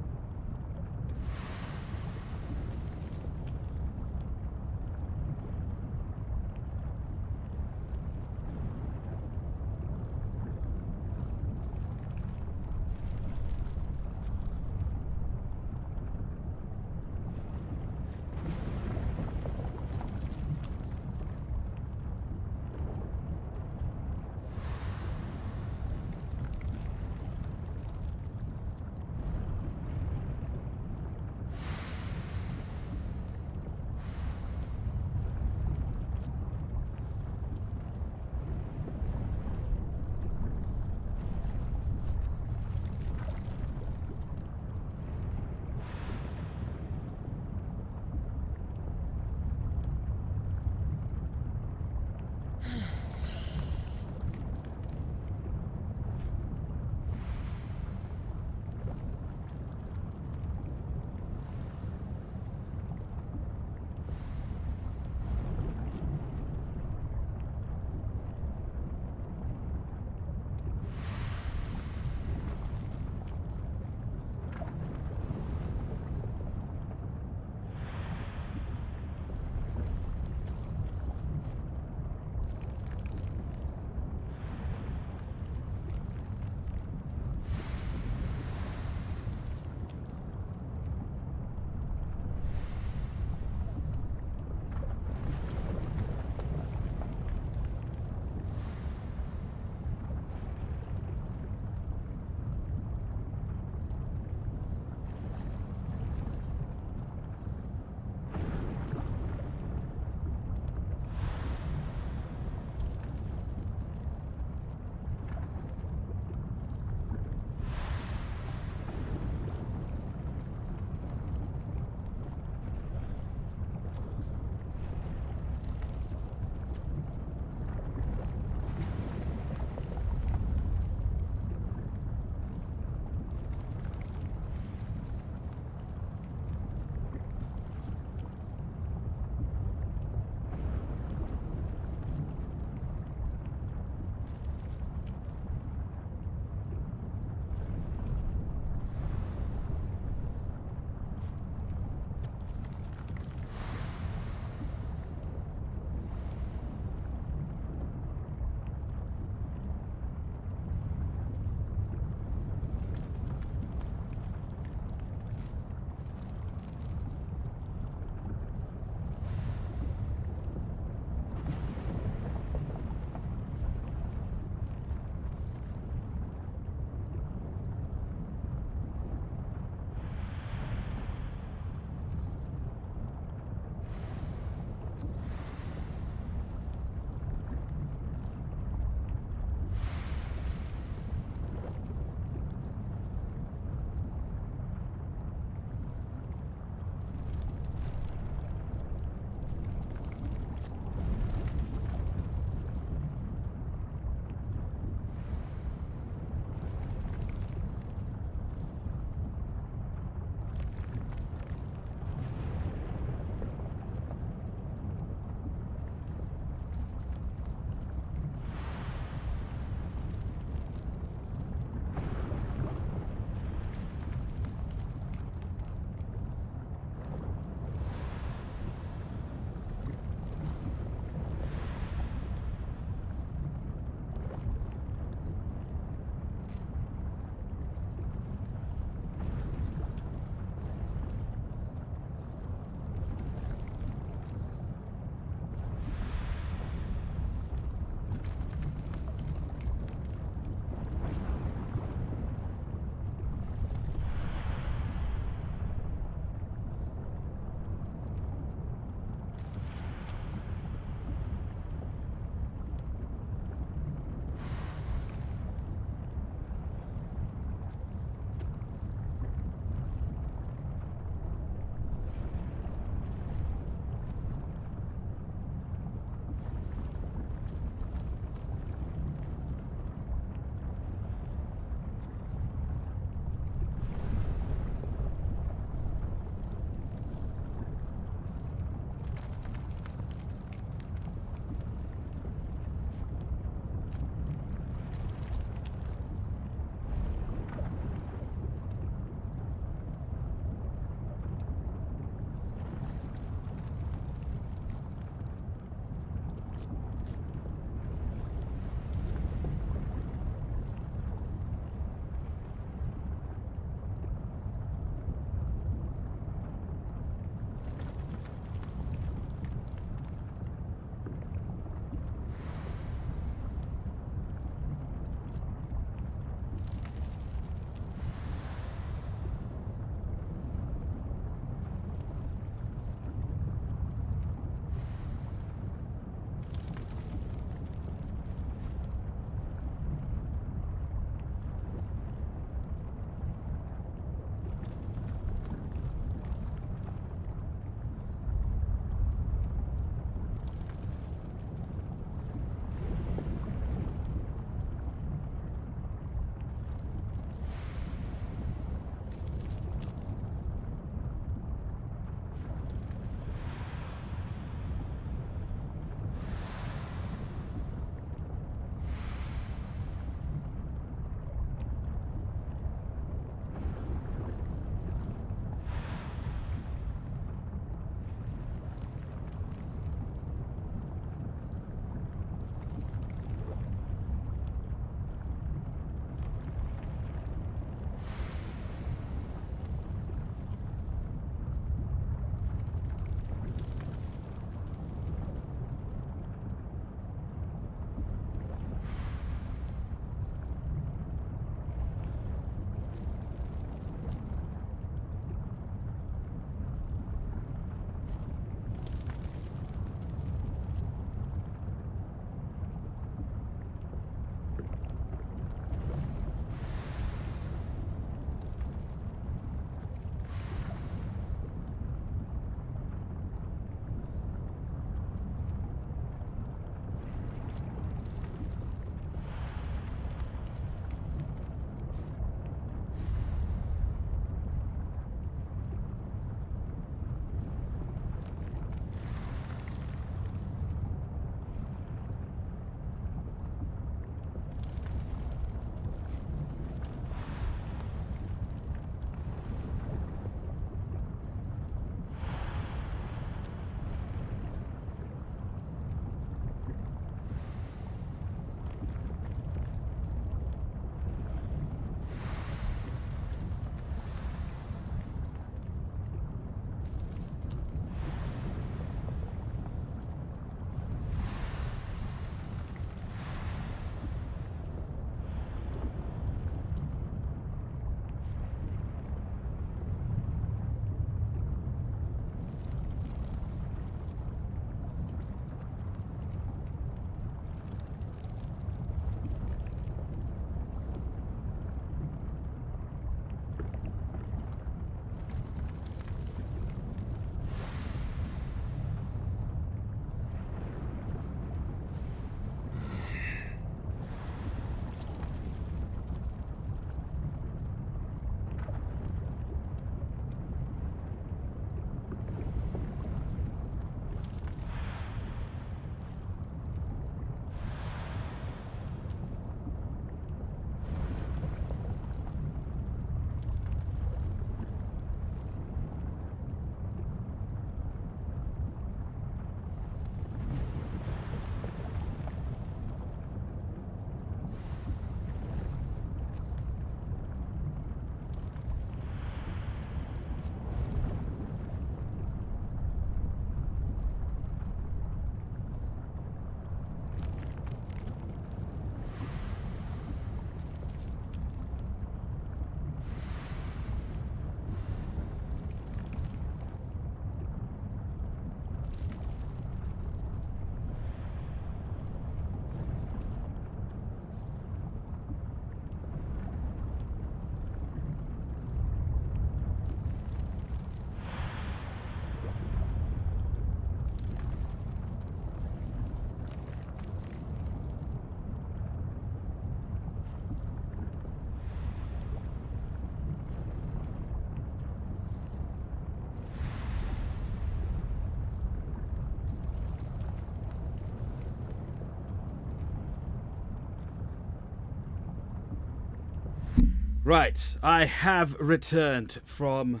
Right, I have returned from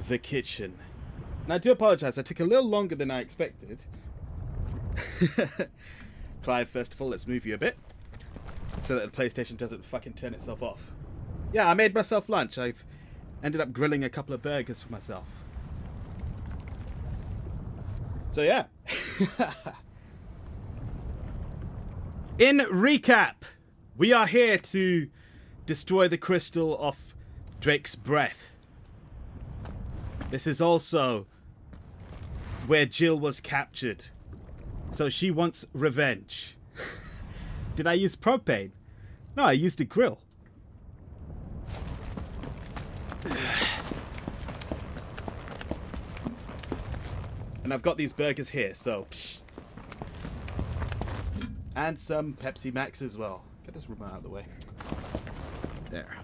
the kitchen. And I do apologize, I took a little longer than I expected. Clive, first of all, let's move you a bit so that the PlayStation doesn't fucking turn itself off. Yeah, I made myself lunch. I've ended up grilling a couple of burgers for myself. So yeah. In recap, we are here to destroy the crystal of Drake's breath. This is also where Jill was captured. So she wants revenge. Did I use propane? No, I used a grill. And I've got these burgers here, so... Psh. And some Pepsi Max as well. Get this remote out of the way. There.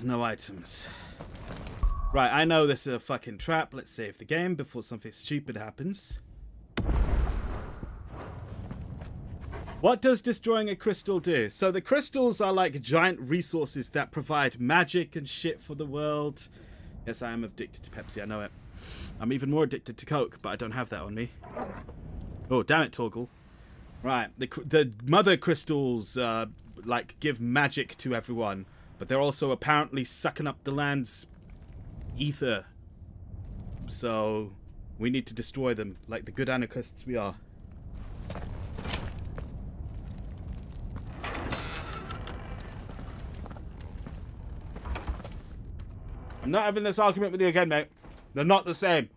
No items. Right, I know this is a fucking trap. Let's save the game before something stupid happens. What does destroying a crystal do? So the crystals are like giant resources that provide magic and shit for the world. Yes, I am addicted to Pepsi, I know it. I'm even more addicted to Coke, but I don't have that on me. Oh, damn it, Torgal. Right, the mother crystals like give magic to everyone, but they're also apparently sucking up the land's ether. So we need to destroy them like the good anarchists we are. I'm not having this argument with you again, mate. They're not the same.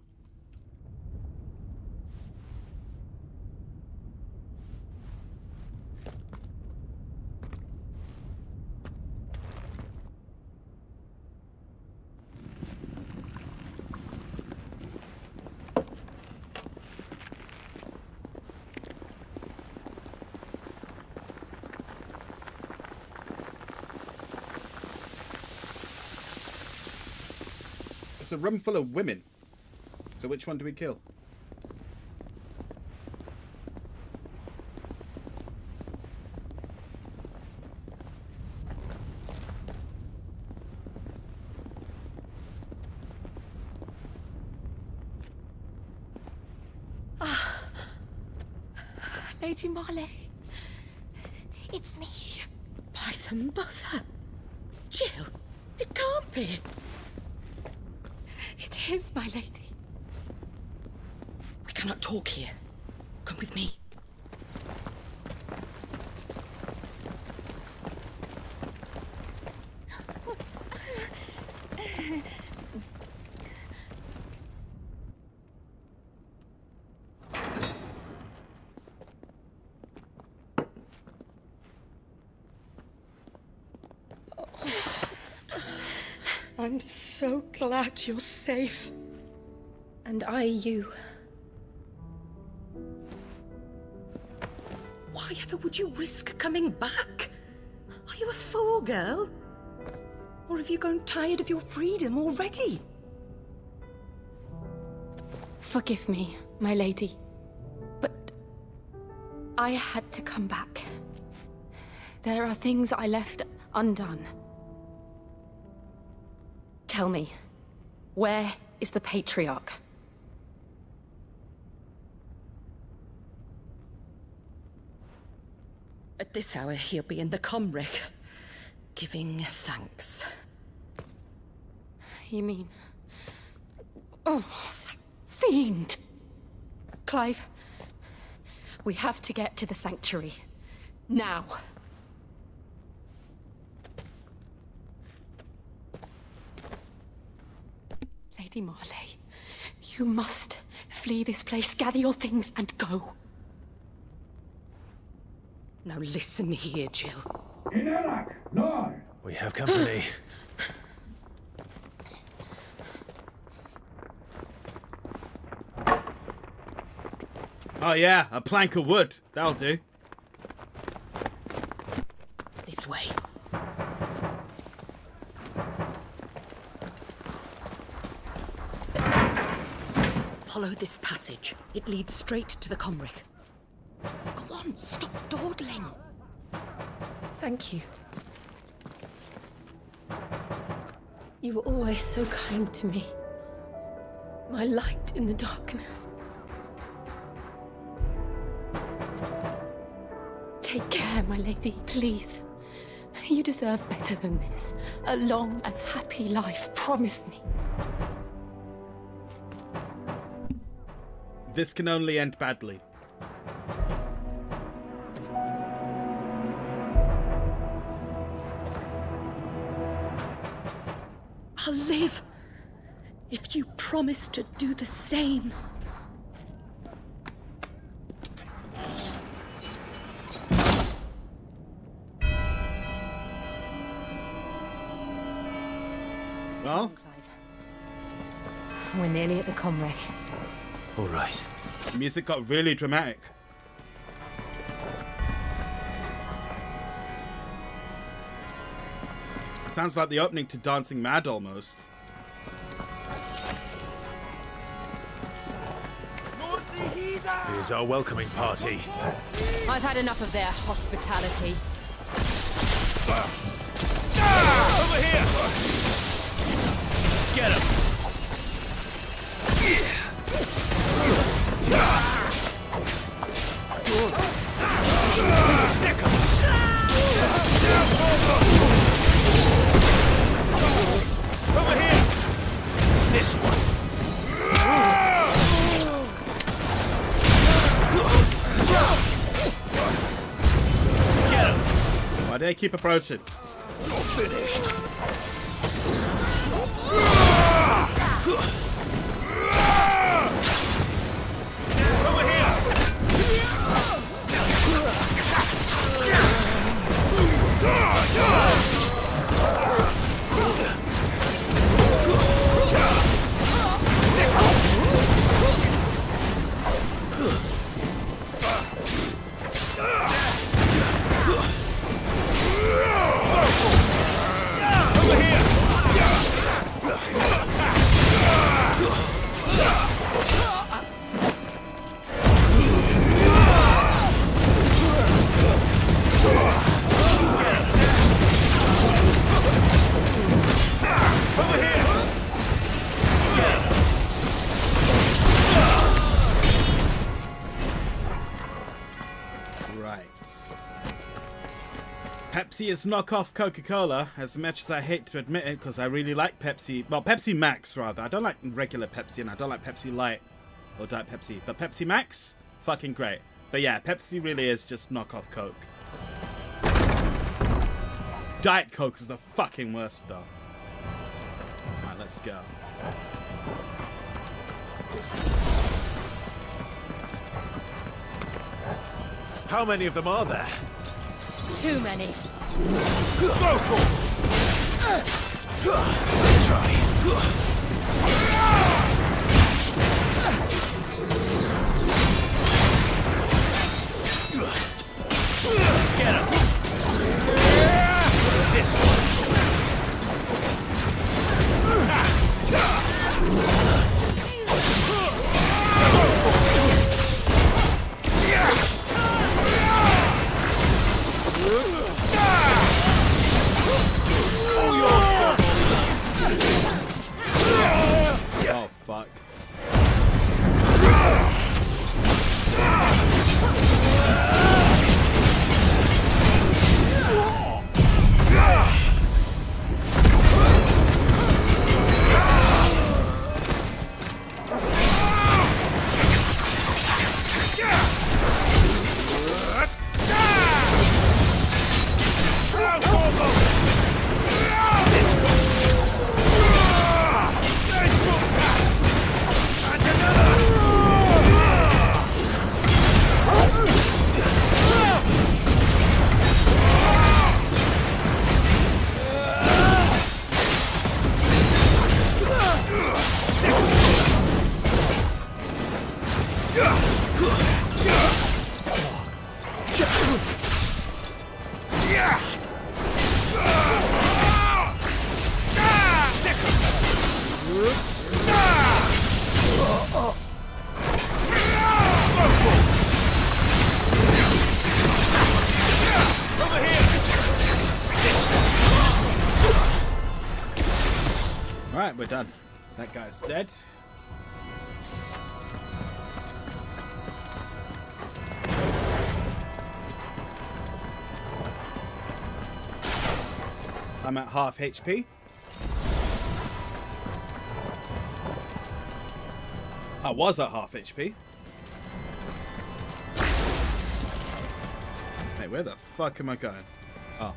It's a room full of women. So which one do we kill? Ah, Lady Marley. It's me. By the mother. Jill, it can't be. It is, my lady. We cannot talk here. Come with me. I'm so glad you're safe. And you. Why ever would you risk coming back? Are you a fool, girl? Or have you grown tired of your freedom already? Forgive me, my lady. But I had to come back. There are things I left undone. Tell me, where is the Patriarch? At this hour, he'll be in the Comric, giving thanks. You mean... Oh, that fiend! Clive, we have to get to the sanctuary. Now. Lady Marley, you must flee this place, gather your things, and go. Now listen here, Jill. We have company. Oh yeah, a plank of wood. That'll do. This way. Follow this passage. It leads straight to the Comric. Go on, stop dawdling. Thank you. You were always so kind to me. My light in the darkness. Take care, my lady, please. You deserve better than this. A long and happy life, promise me. This can only end badly. I'll live if you promise to do the same. Well, We're nearly at the comwreck. All right. The music got really dramatic. Sounds like the opening to Dancing Mad almost. Here's our welcoming party. I've had enough of their hospitality. Over here! Get him! Over here! This one! Get him! Why do they keep approaching? You're finished! Over here! Pepsi is knockoff Coca-Cola, as much as I hate to admit it, because I really like Pepsi. Well, Pepsi Max, rather. I don't like regular Pepsi, and I don't like Pepsi Light or Diet Pepsi. But Pepsi Max, fucking great. But yeah, Pepsi really is just knockoff Coke. Diet Coke is the fucking worst, though. Alright, let's go. How many of them are there? Too many. Get him! This one! Oh, fuck. Alright, we're done. That guy's dead. I'm at half HP. I was at half HP. Hey, where the fuck am I going? Oh.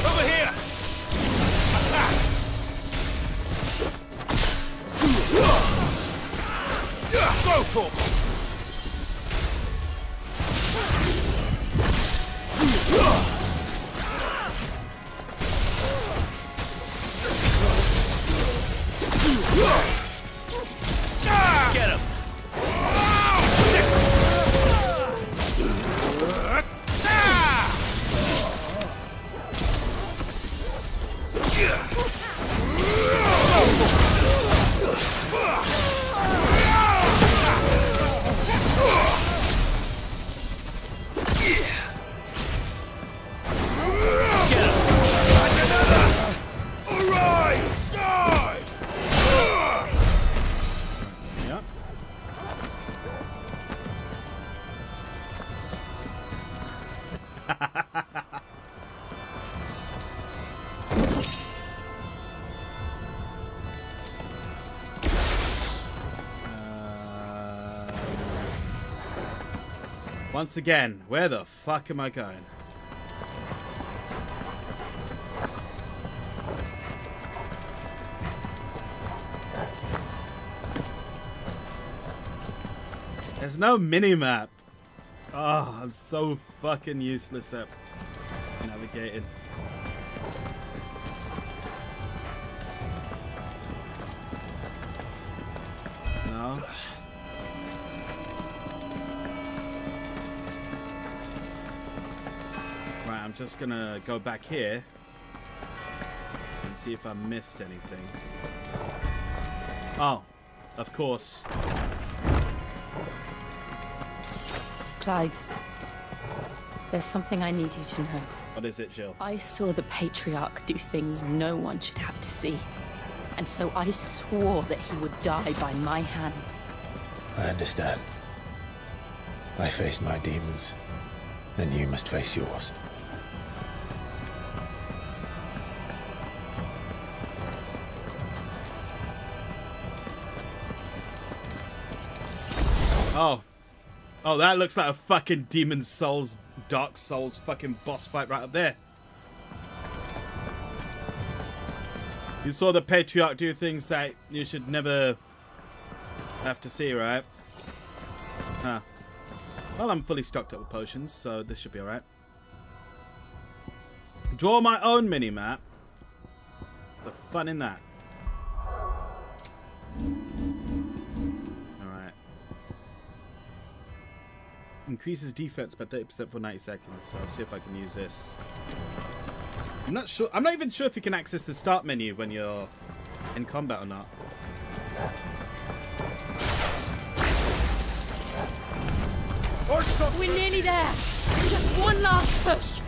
Over here! Go, Torp! Get him! Once again, where the fuck am I going? There's no mini-map. Oh, I'm so fucking useless at navigating. No. Right, I'm just gonna go back here and see if I missed anything. Oh, of course. Clive, there's something I need you to know. What is it, Jill? I saw the Patriarch do things no one should have to see. And so I swore that he would die by my hand. I understand. I faced my demons, and you must face yours. Oh. Oh, that looks like a fucking Demon Souls, Dark Souls fucking boss fight right up there. You saw the Patriarch do things that you should never have to see, right? Huh. Well, I'm fully stocked up with potions, so this should be alright. Draw my own mini-map. The fun in that. Alright. Increases defense by 30% for 90 seconds. So I'll see if I can use this. I'm not sure. I'm not even sure if you can access the start menu when you're in combat or not. We're nearly there. Just one last push.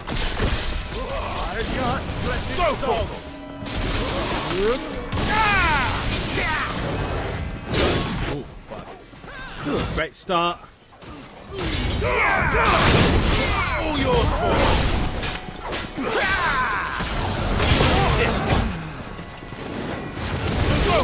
Oh, fuck. Great start. All yours, Torp. This one. Go,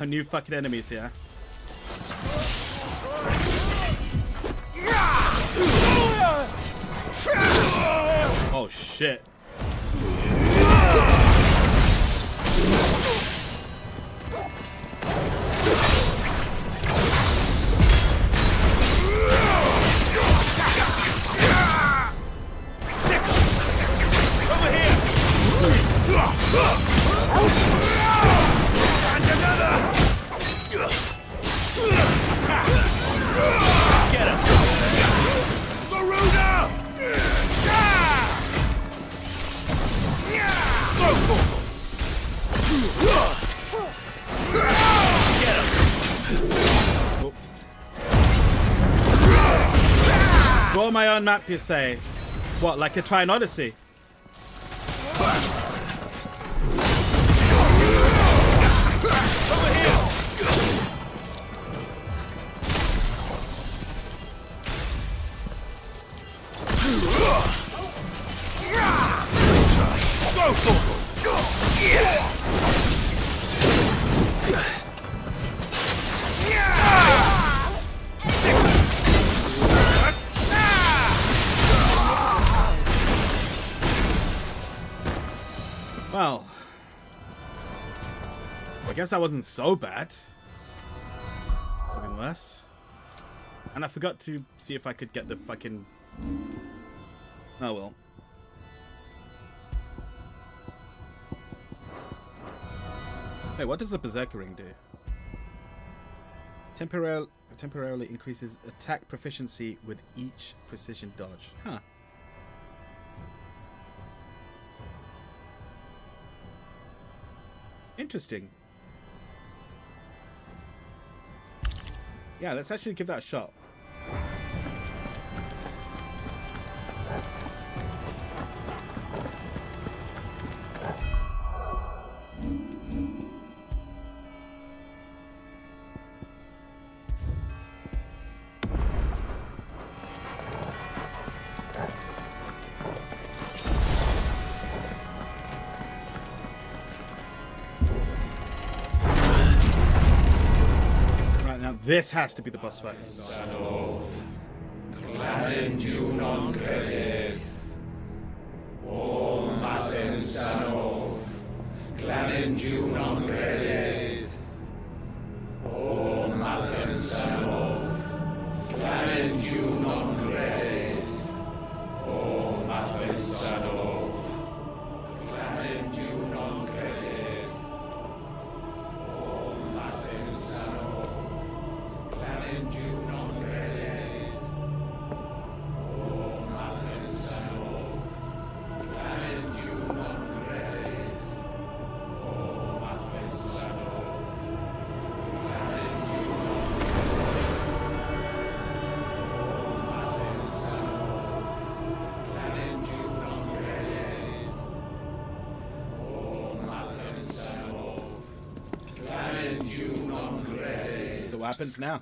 New fucking enemies here. Oh shit. And another! Get him! Varuna! Get him! Draw my own map, you say? What, like a Trine Odyssey? Over here! Go for it! Well, I guess that wasn't so bad. Could have been worse. And I forgot to see if I could get the fucking... Oh well. Hey, what does the Berserker Ring do? Temporarily increases attack proficiency with each precision dodge. Huh. Interesting. Yeah, let's actually give that a shot. This has to be the boss fight. So what happens now?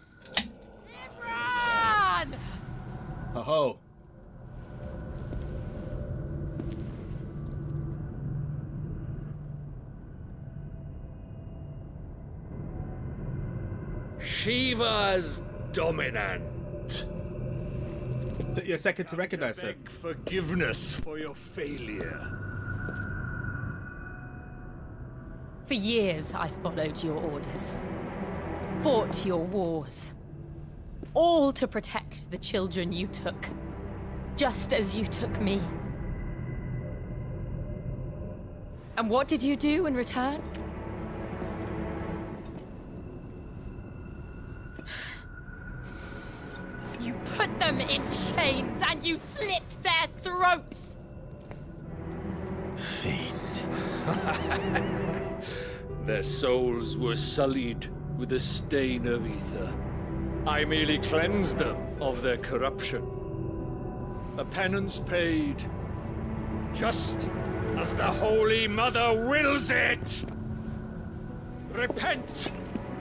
Run! Ho ho. Shiva's dominant. You're second to recognize her. Beg forgiveness for your failure. For years, I followed your orders. Fought your wars. All to protect the children you took. Just as you took me. And what did you do in return? You put them in chains and you slit their throats! Fiend. Their souls were sullied with the stain of ether. I merely cleansed them of their corruption. A penance paid, just as the Holy Mother wills it! Repent,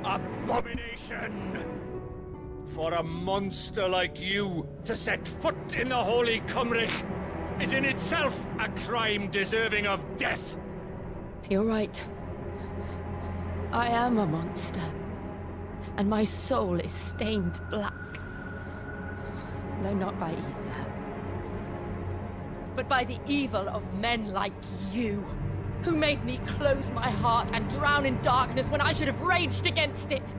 abomination! For a monster like you to set foot in the Holy Cymric is in itself a crime deserving of death! You're right. I am a monster. And my soul is stained black. Though not by ether. But by the evil of men like you, who made me close my heart and drown in darkness when I should have raged against it.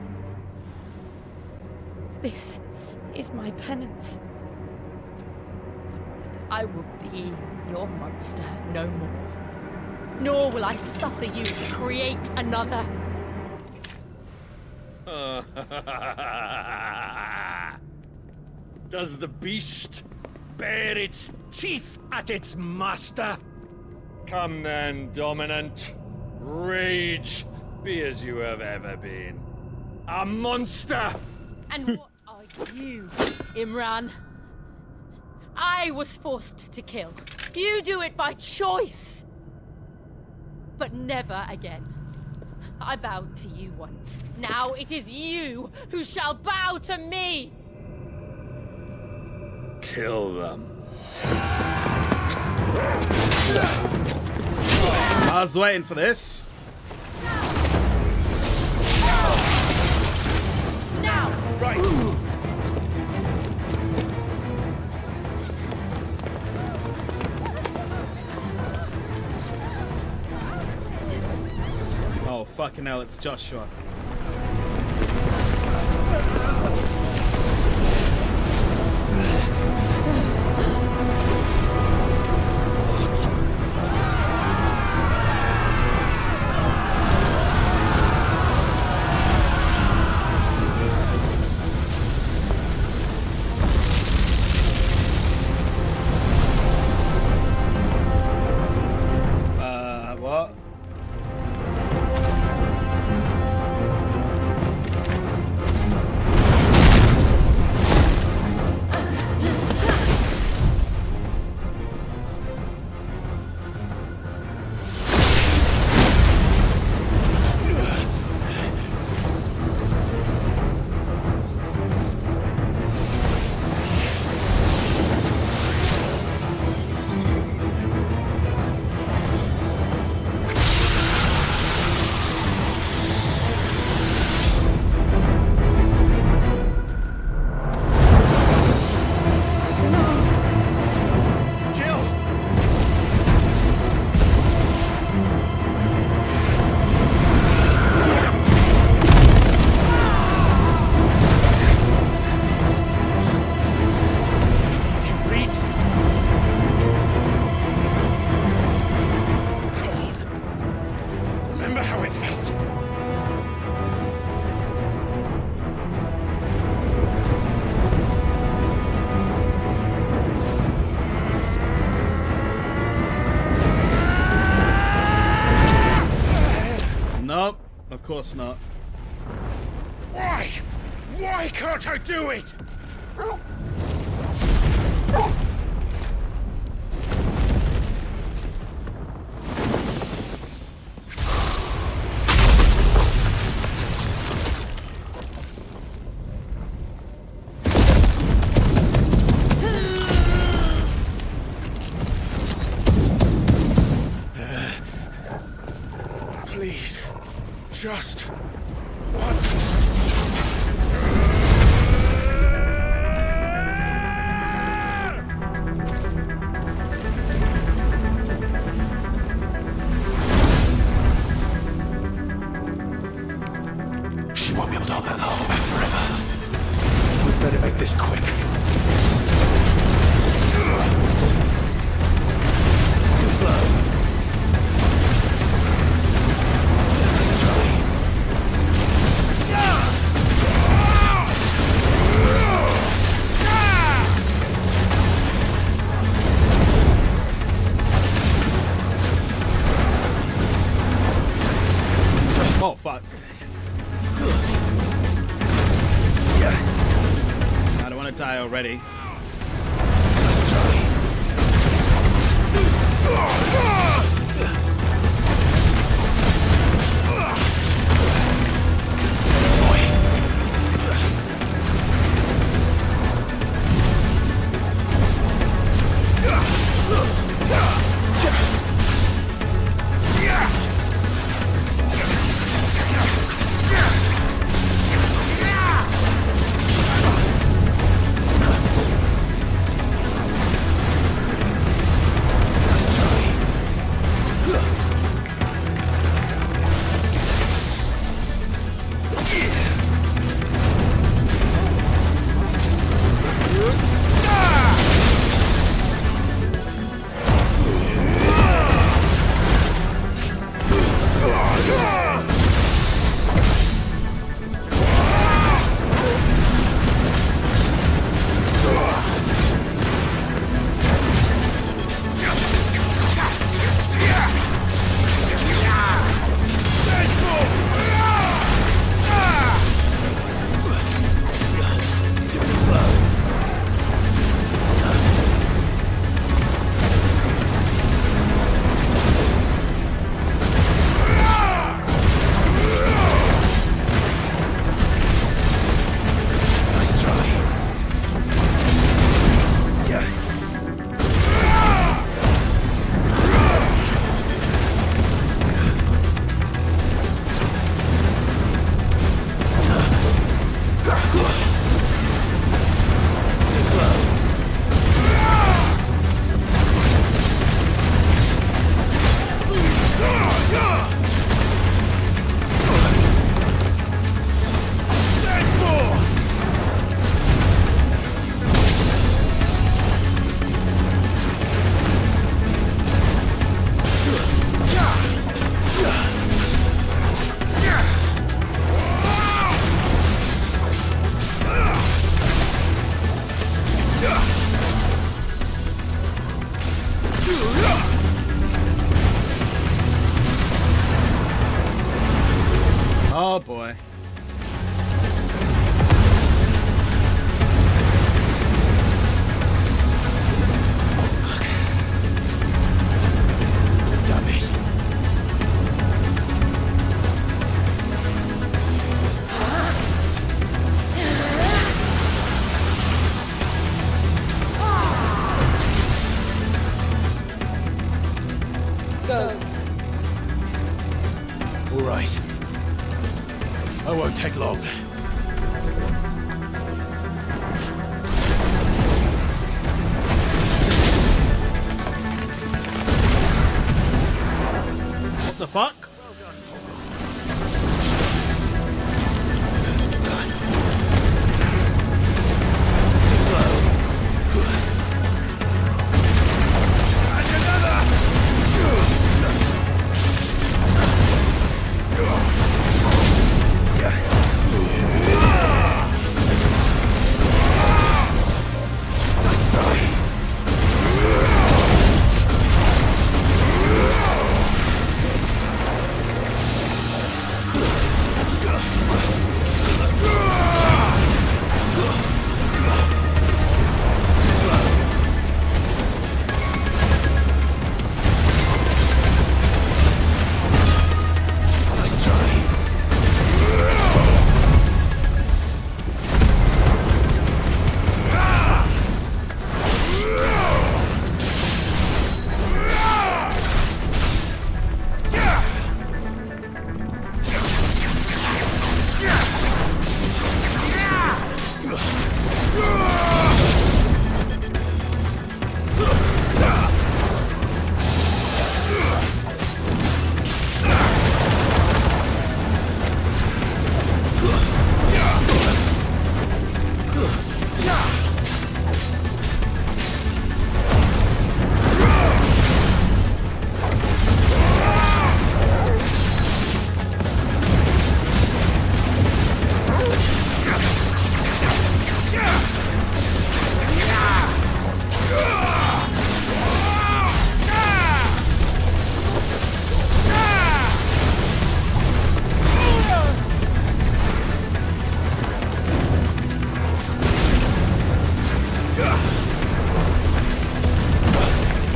This is my penance. I will be your monster no more. nor will I suffer you to create another. Does the beast bare its teeth at its master? Come then, Dominant. Rage, be as you have ever been. A monster! And what are you, Imran? I was forced to kill. You do it by choice. But never again. I bowed to you once. Now it is you who shall bow to me! Kill them. I was waiting for this. Now! Right. Oh, fucking hell, it's Joshua. What? Nope, of course not. Why? Why can't I do it? Please, just once. She won't be able to hold that hole back forever. We'd better make this quick. Too slow. Let's try. Oh, fuck. I don't want to die already. Let's try. Oh boy. Damn it. Go. All right. I won't take long. What the fuck? Too slow.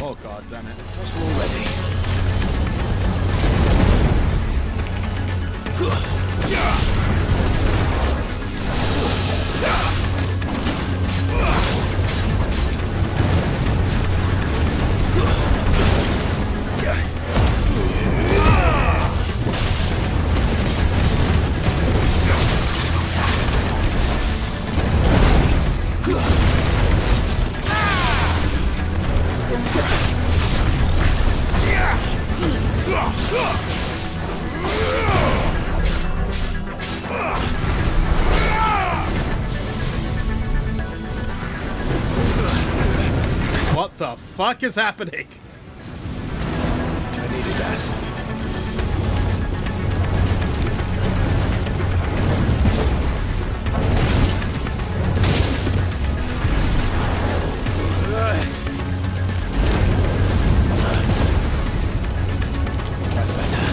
Oh god damn it. That's already. What the fuck is happening? I needed that. That's better.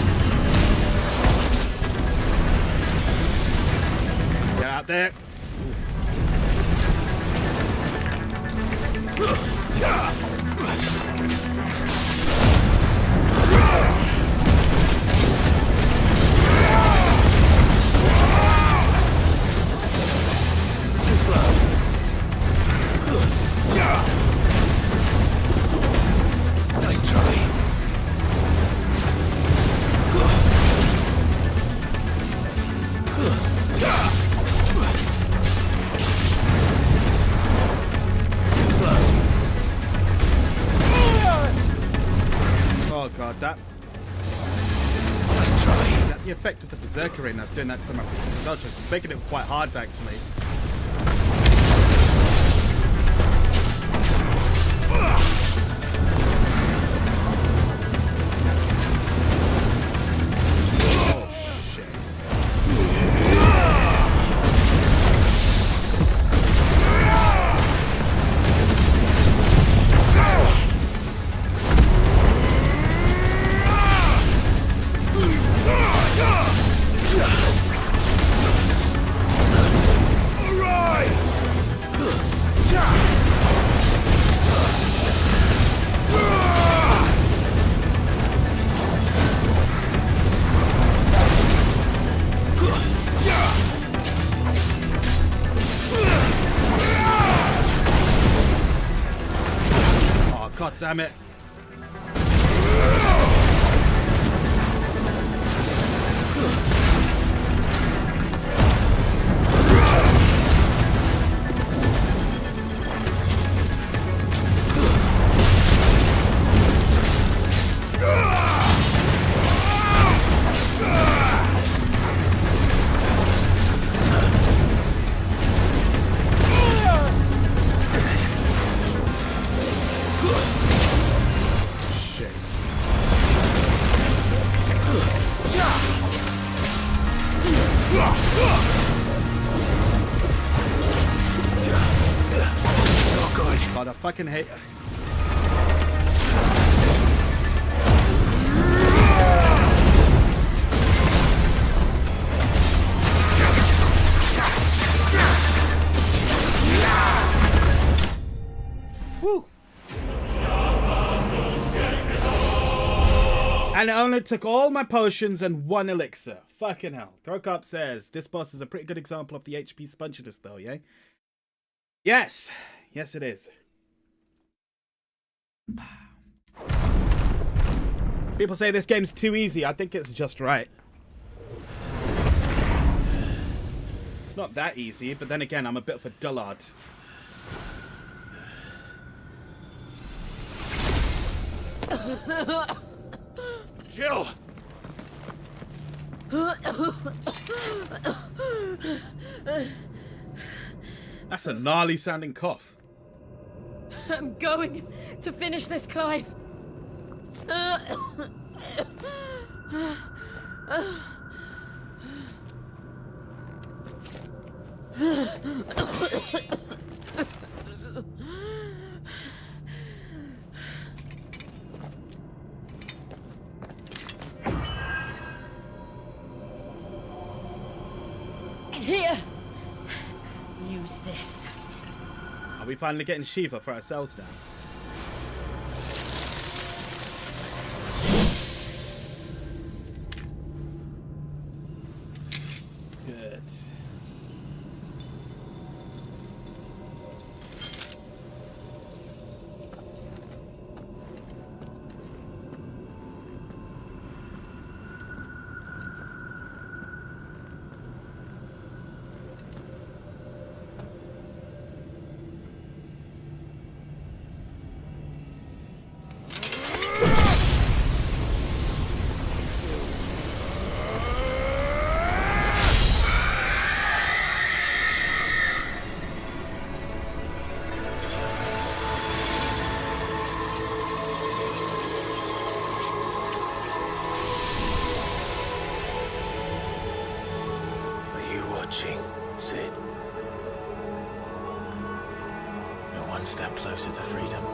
Get out there. Too slow. Nice try. Too slow. Oh god, that. Nice try. Is that the effect of the Berserker ring that's doing that to the Soldiers? It's making it quite hard actually. damn it. God, I fucking hate. Whew. And it only took all my potions and 1 elixir. Fucking hell. Throcup says, this boss is a pretty good example of the HP sponginess though, yeah? Yes. Yes, it is. People say this game's too easy. I think it's just right. It's not that easy, but then again, I'm a bit of a dullard. Jill! That's a gnarly sounding cough. I'm going to finish this, Clive. Here. Use this. Are we finally getting Shiva for ourselves now? Good. Sid. You're one step closer to freedom.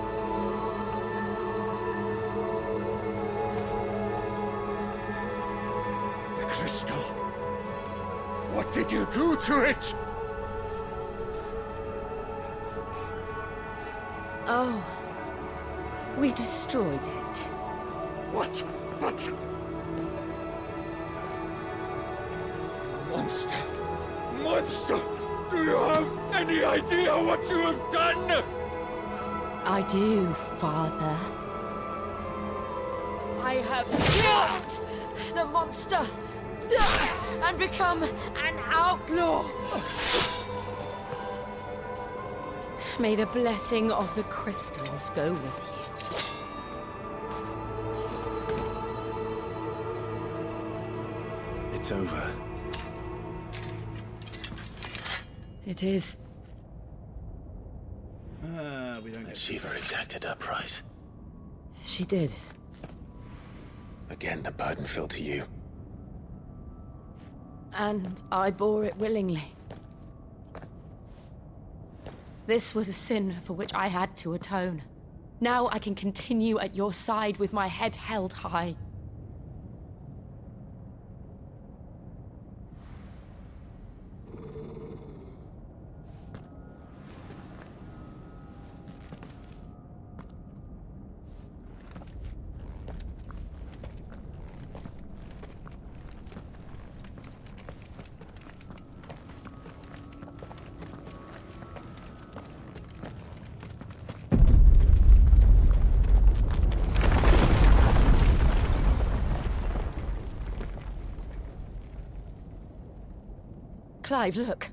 The crystal. What did you do to it? Oh. We destroyed it. What? But... Monster! Monster! Do you have any idea what you have done? I do, Father. I have killed the monster and become an outlaw. May the blessing of the crystals go with you. It's over. It is. We don't get Shiva exacted her price. She did. Again, the burden fell to you. And I bore it willingly. This was a sin for which I had to atone. Now I can continue at your side with my head held high. Clive, look.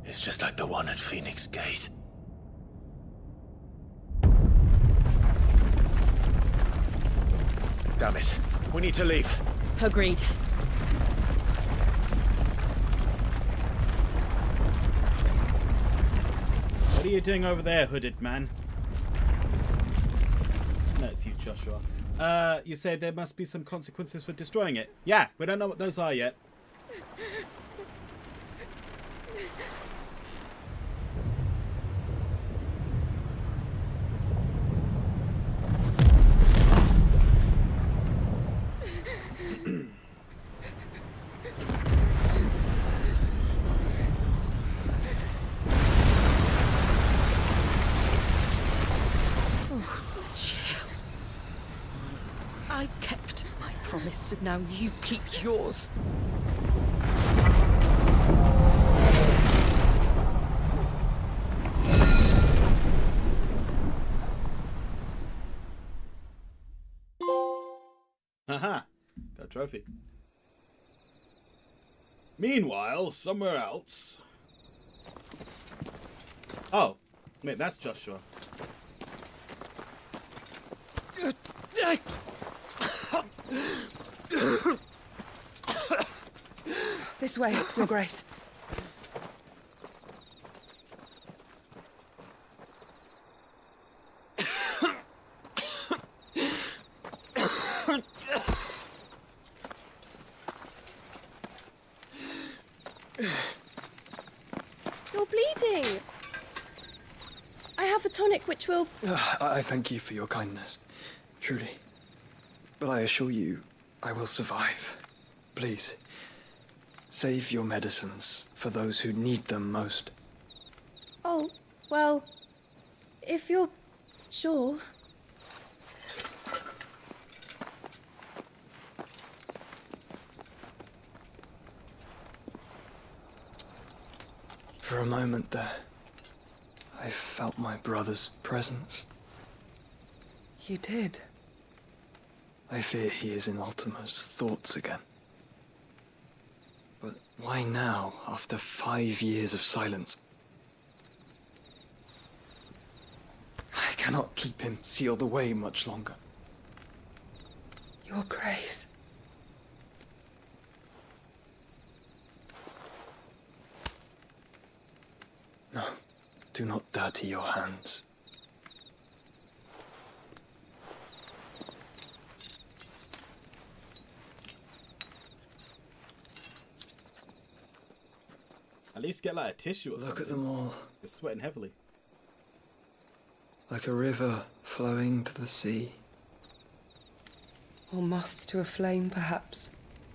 It's just like the one at Phoenix Gate. Damn it. We need to leave. Agreed. What are you doing over there, hooded man? No, it's you, Joshua. You say there must be some consequences for destroying it. Yeah, we don't know what those are yet. I kept my promise, and now you keep yours. Haha, got a trophy. Meanwhile, somewhere else. Oh, wait, that's Joshua. This way, Your Grace. You're bleeding. I have a tonic which will... I thank you for your kindness, truly. But I assure you, I will survive. Please, save your medicines for those who need them most. Oh, well, if you're sure. For a moment there, I felt my brother's presence. You did? I fear he is in Ultima's thoughts again. But why now, after 5 years of silence? I cannot keep him sealed away much longer. Your Grace. No, do not dirty your hands. At least get like a tissue or something. Look at them all. You're sweating heavily. Like a river flowing to the sea. Or moths to a flame, perhaps.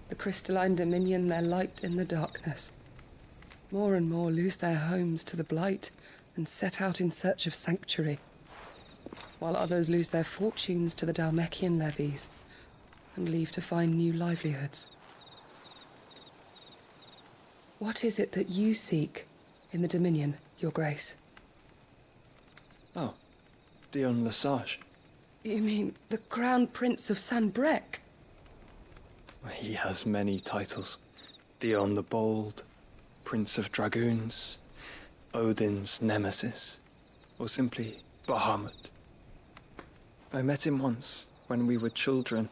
The crystalline dominion, their light in the darkness. More and more lose their homes to the blight and set out in search of sanctuary, while others lose their fortunes to the Dalmekian levies and leave to find new livelihoods. What is it that you seek in the Dominion, Your Grace? Oh, Dion Lesage. You mean the Crown Prince of Sanbrec? He has many titles. Dion the Bold, Prince of Dragoons, Odin's Nemesis, or simply Bahamut. I met him once, when we were children.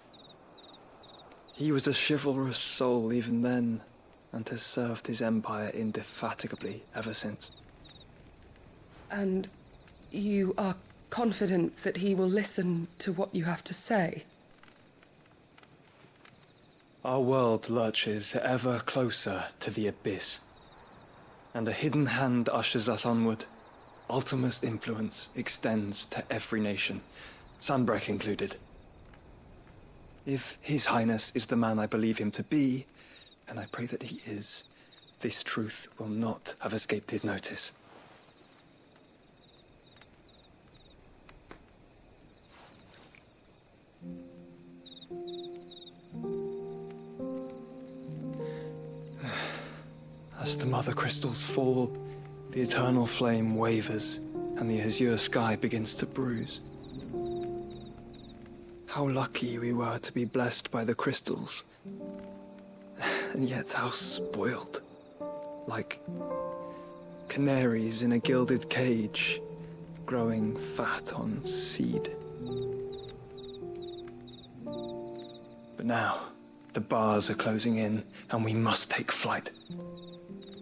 He was a chivalrous soul even then, and has served his empire indefatigably ever since. And you are confident that he will listen to what you have to say? Our world lurches ever closer to the abyss, and a hidden hand ushers us onward. Ultima's influence extends to every nation, Sanbrec included. If His Highness is the man I believe him to be, and I pray that he is, this truth will not have escaped his notice. As the mother crystals fall, the eternal flame wavers, and the azure sky begins to bruise. How lucky we were to be blessed by the crystals. And yet how spoiled. Like canaries in a gilded cage, growing fat on seed. But now, the bars are closing in, and we must take flight.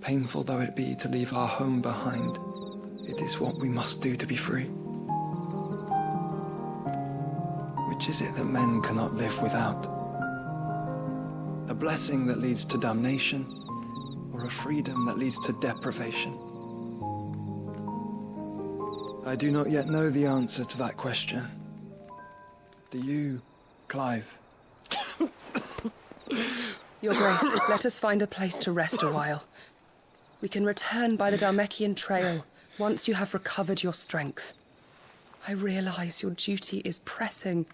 Painful though it be to leave our home behind, it is what we must do to be free. Which is it that men cannot live without? A blessing that leads to damnation, or a freedom that leads to deprivation? I do not yet know the answer to that question. Do you, Clive? Your Grace, let us find a place to rest a while. We can return by the Dalmekian trail once you have recovered your strength. I realize your duty is pressing,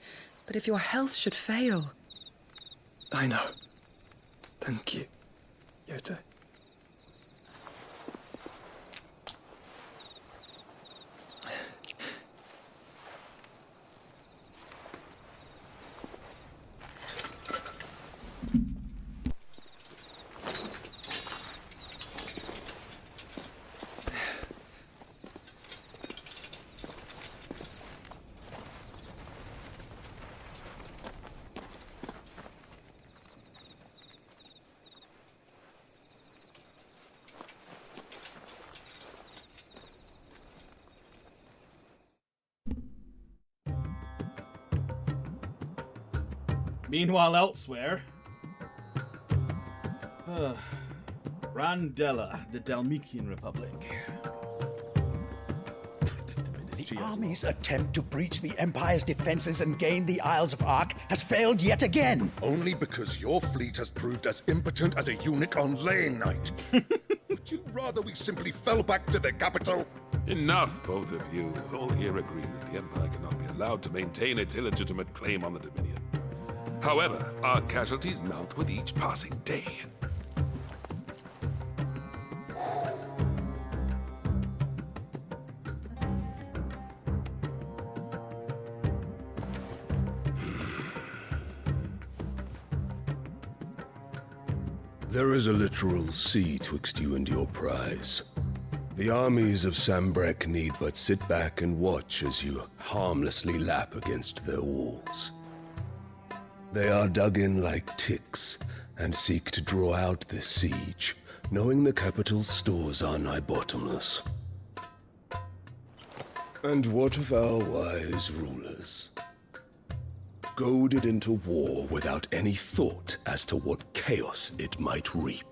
but if your health should fail... I know. Thank you, Yote. Meanwhile, elsewhere... Randella, the Dalmekian Republic. The army's attempt to breach the Empire's defenses and gain the Isles of Ark has failed yet again. Only because your fleet has proved as impotent as a eunuch on laying night. Would you rather we simply fell back to the capital? Enough, both of you. All here agree that the Empire cannot be allowed to maintain its illegitimate claim on the Dominion. However, our casualties mount with each passing day. There is a literal sea twixt you and your prize. The armies of Sambrek need but sit back and watch as you harmlessly lap against their walls. They are dug in like ticks and seek to draw out this siege, knowing the capital's stores are nigh bottomless. And what of our wise rulers? Goaded into war without any thought as to what chaos it might reap.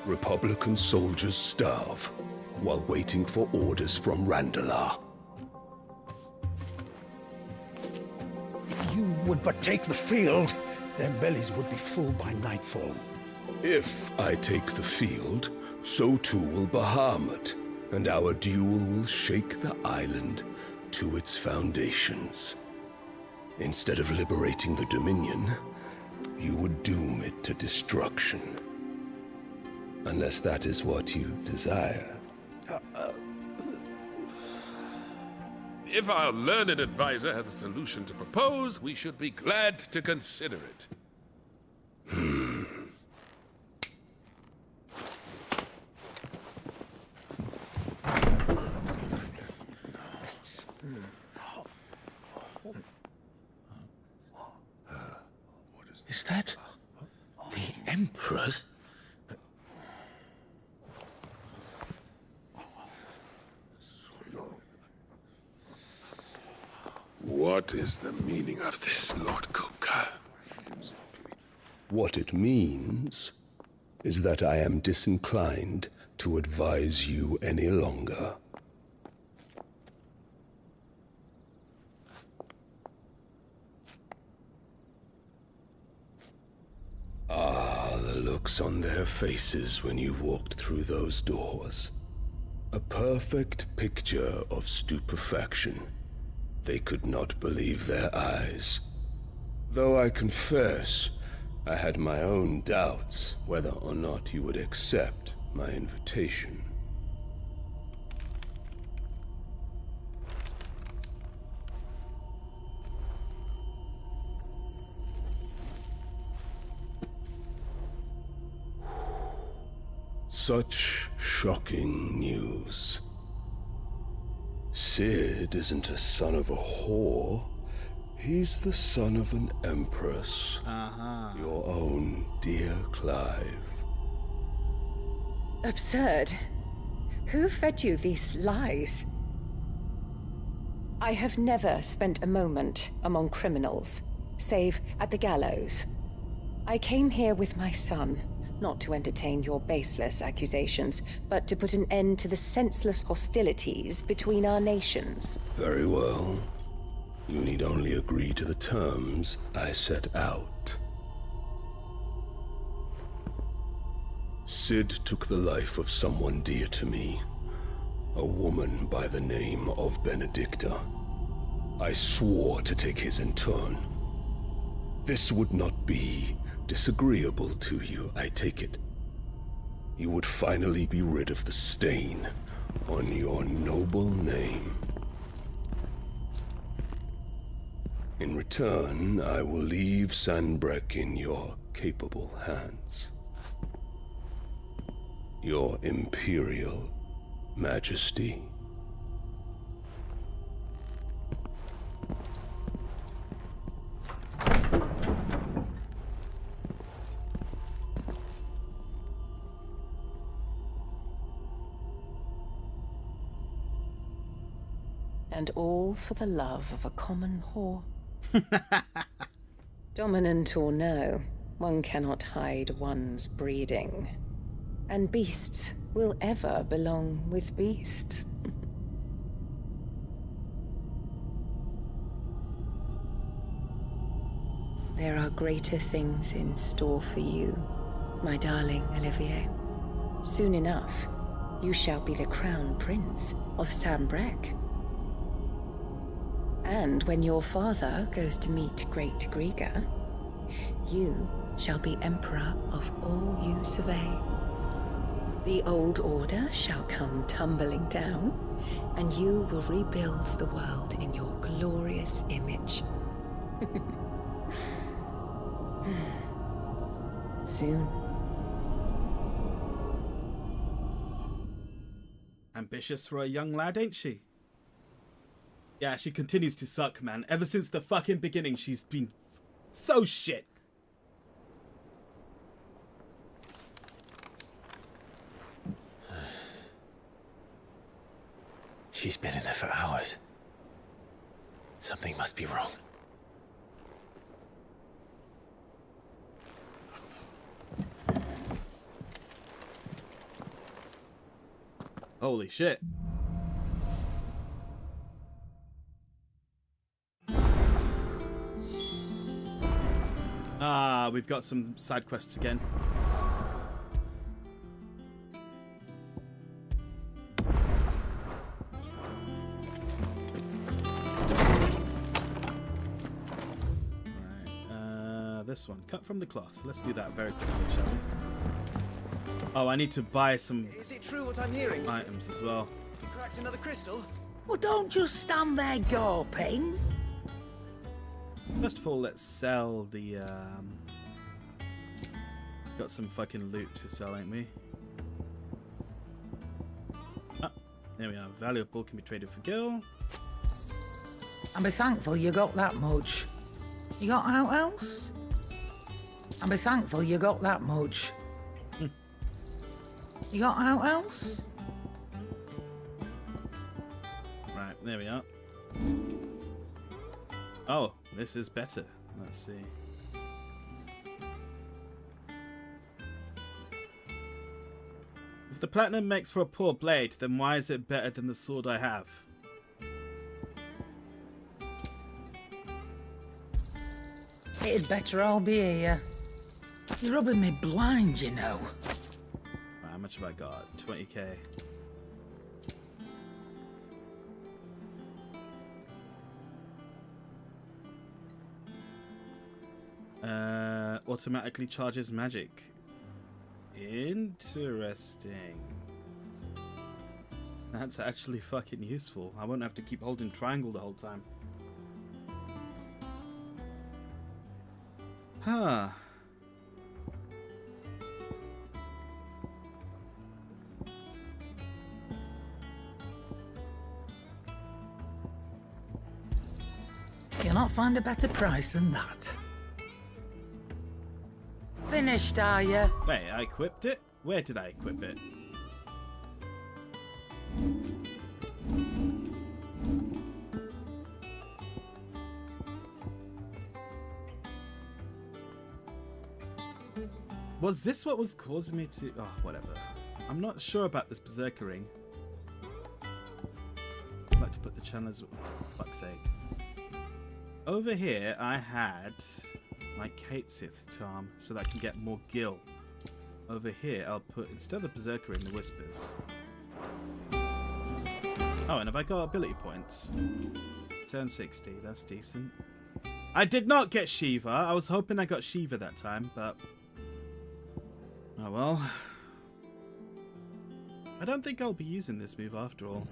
Republican soldiers starve while waiting for orders from Randalar. If you would but take the field, their bellies would be full by nightfall. If I take the field, so too will Bahamut, and our duel will shake the island to its foundations. Instead of liberating the Dominion, you would doom it to destruction. Unless that is what you desire. If our learned advisor has a solution to propose, we should be glad to consider it. Is that the Emperor's? What is the meaning of this, Lord Kupka? What it means is that I am disinclined to advise you any longer. Ah, the looks on their faces when you walked through those doors. A perfect picture of stupefaction. They could not believe their eyes. Though I confess, I had my own doubts whether or not you would accept my invitation. Such shocking news. Sid isn't a son of a whore. He's the son of an empress. Your own dear Clive. Absurd. Who fed you these lies? I have never spent a moment among criminals, save at the gallows. I came here with my son, not to entertain your baseless accusations, but to put an end to the senseless hostilities between our nations. Very well. You need only agree to the terms I set out. Sid took the life of someone dear to me, a woman by the name of Benedicta. I swore to take his in turn. This would not be disagreeable to you, I take it. You would finally be rid of the stain on your noble name. In return, I will leave Sanbreque in your capable hands. Your Imperial Majesty. And all for the love of a common whore. Dominant or no, one cannot hide one's breeding. And beasts will ever belong with beasts. There are greater things in store for you, my darling Olivier. Soon enough, you shall be the crown prince of Sanbreque. And when your father goes to meet Great Griga, you shall be emperor of all you survey. The old order shall come tumbling down, and you will rebuild the world in your glorious image. Soon. Ambitious for a young lad, ain't she? Yeah, she continues to suck, man. Ever since the fucking beginning, she's been so shit. She's been in there for hours. Something must be wrong. Holy shit. Ah, we've got some side quests again. This one, cut from the cloth. Let's do that very quickly, shall we? Oh, I need to buy some Is it true what I'm hearing? items as well. You cracked another crystal? Well, don't just stand there gawping. First of all, let's sell the got some fucking loot to sell, ain't we? Ah, there we are. Valuable can be traded for gil. And be thankful you got that much. You got out else? And be thankful you got that much. You got out else? Right, there we are. Oh, this is better. Let's see. If the platinum makes for a poor blade, then why is it better than the sword I have? It'd better all be here. You're rubbing me blind, you know. Right, how much have I got? 20k. Automatically charges magic. Interesting. That's actually fucking useful. I won't have to keep holding triangle the whole time. Huh. cannot find a better price than that. Finished, are you? Wait, I equipped it? Where did I equip it? Was this what was causing me to... Oh, whatever. I'm not sure about this Berserker ring. I'd like to put the channels... Oh, for fuck's sake. Over here, I had my Kate Sith charm so that I can get more gil. Over here, I'll put, instead of the Berserker ring, the Whispers. Oh, and have I got ability points? Turn 60, that's decent. I did not get Shiva. I was hoping I got Shiva that time, but... Oh well. I don't think I'll be using this move after all.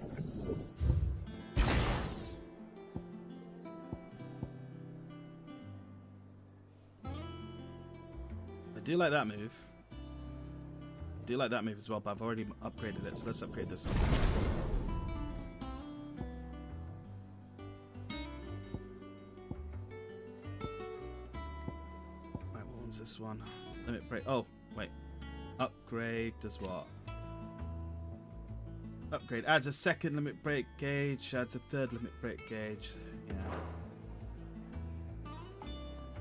I do like that move. I do like that move as well, but I've already upgraded it, so let's upgrade this one. Right, what one's this one? Limit break. Oh, wait. Upgrade does what? Upgrade adds a second limit break gauge, adds a third limit break gauge. Yeah.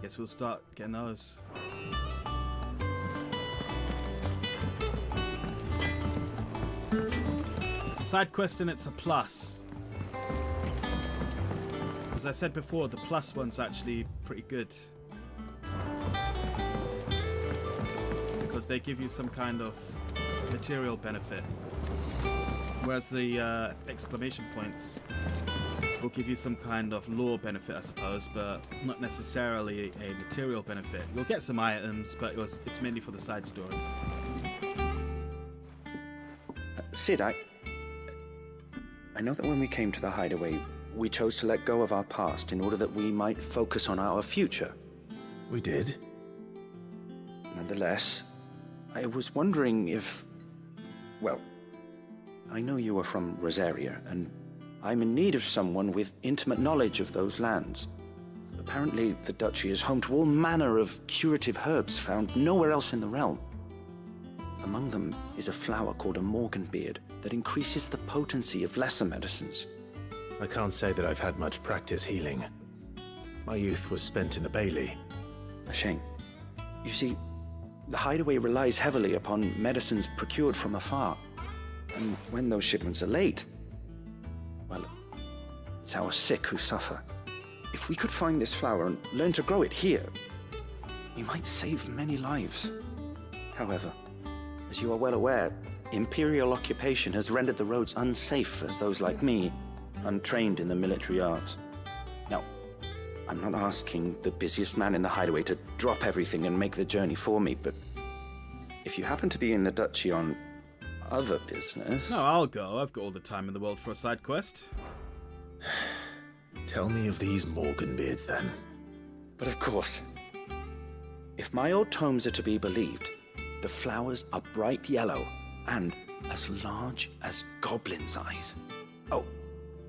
Guess we'll start getting those. It's a side quest and it's a plus. As I said before, the plus one's actually pretty good. Because they give you some kind of material benefit. Whereas the exclamation points will give you some kind of lore benefit, I suppose, but not necessarily a material benefit. You'll get some items, but it's mainly for the side story. Sid, I know that when we came to the hideaway, we chose to let go of our past in order that we might focus on our future. We did. Nonetheless, I was wondering if... Well, I know you are from Rosaria, and I'm in need of someone with intimate knowledge of those lands. Apparently, the duchy is home to all manner of curative herbs found nowhere else in the realm. Among them is a flower called a Morganbeard that increases the potency of lesser medicines. I can't say that I've had much practice healing. My youth was spent in the Bailey. A shame. You see, the hideaway relies heavily upon medicines procured from afar. And when those shipments are late, well, it's our sick who suffer. If we could find this flower and learn to grow it here, we might save many lives. However, as you are well aware, Imperial occupation has rendered the roads unsafe for those like me, untrained in the military arts. Now, I'm not asking the busiest man in the hideaway to drop everything and make the journey for me, but if you happen to be in the duchy on other business... No, I'll go. I've got all the time in the world for a side quest. Tell me of these Morganbeards, then. But of course. If my old tomes are to be believed, the flowers are bright yellow and as large as goblins' eyes. Oh,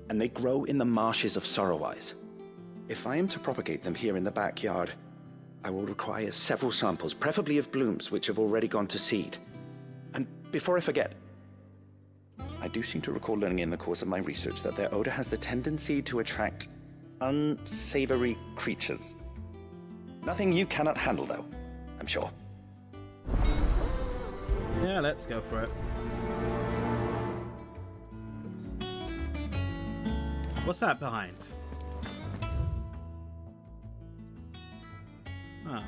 and they grow in the marshes of Sorrowise. If I am to propagate them here in the backyard, I will require several samples, preferably of blooms which have already gone to seed. And before I forget, I do seem to recall learning in the course of my research that their odor has the tendency to attract unsavory creatures. Nothing you cannot handle, though, I'm sure. Yeah, let's go for it. What's that behind? Oh.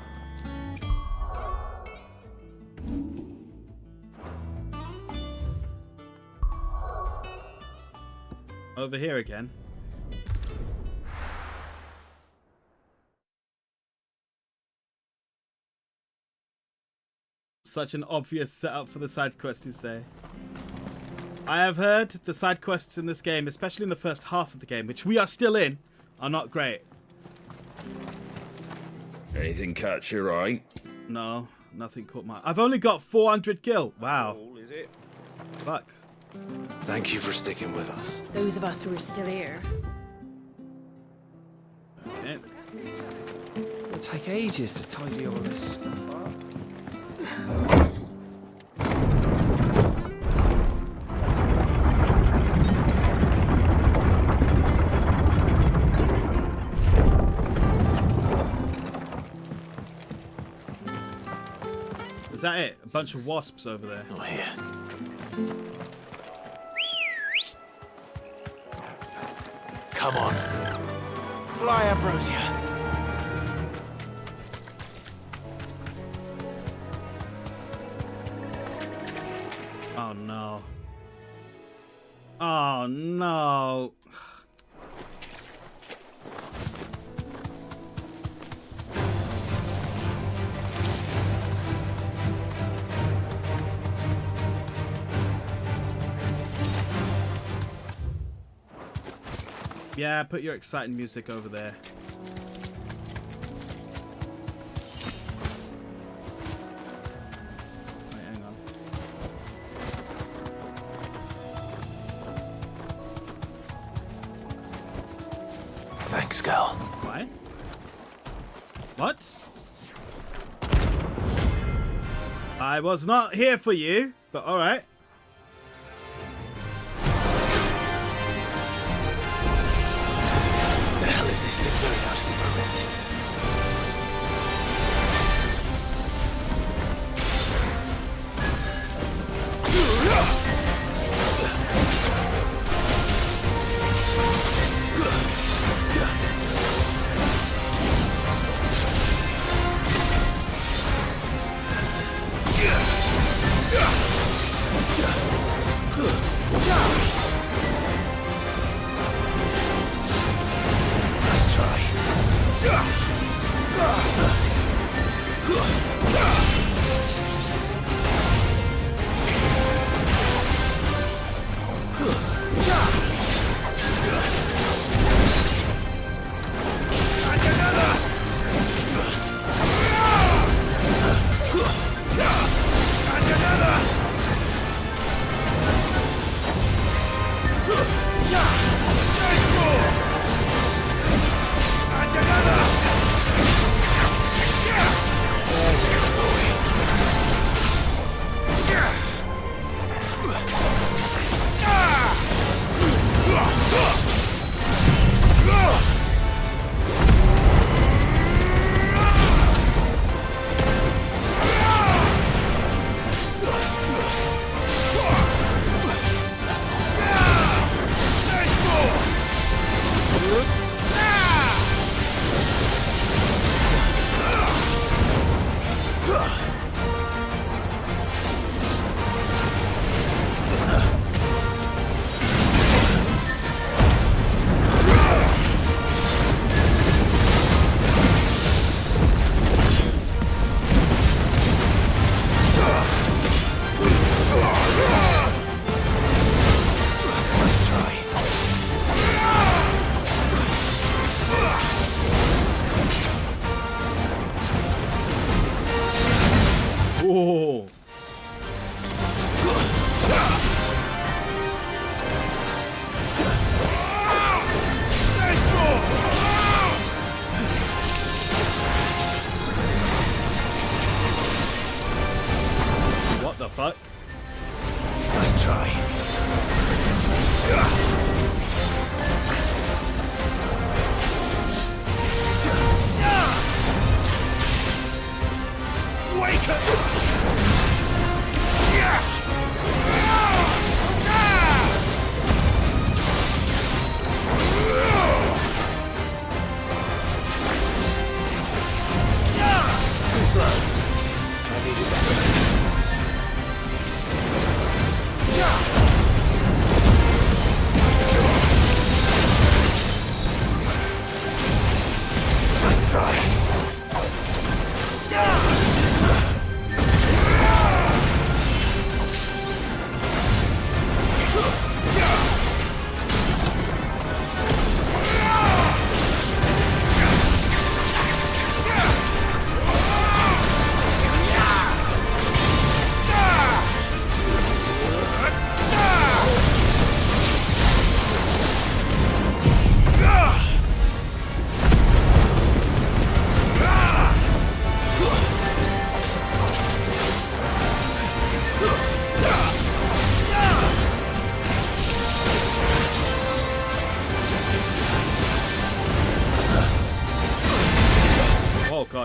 Over here again. Such an obvious setup for the side quest, you say. I have heard the side quests in this game, especially in the first half of the game, which we are still in, are not great. Anything catch your eye? No, nothing caught my... I've only got 400 gil. Wow. Is it? Fuck. Thank you for sticking with us. Those of us who are still here. Okay. take ages to tidy all this stuff up. Is that it? A bunch of wasps over there. Oh, here. Come on. Fly, Ambrosia. Oh no. Oh no. Yeah, put your exciting music over there. Wait, hang on. Thanks, girl. What? What? I was not here for you, but alright. The hell is this thing doing out of the moment?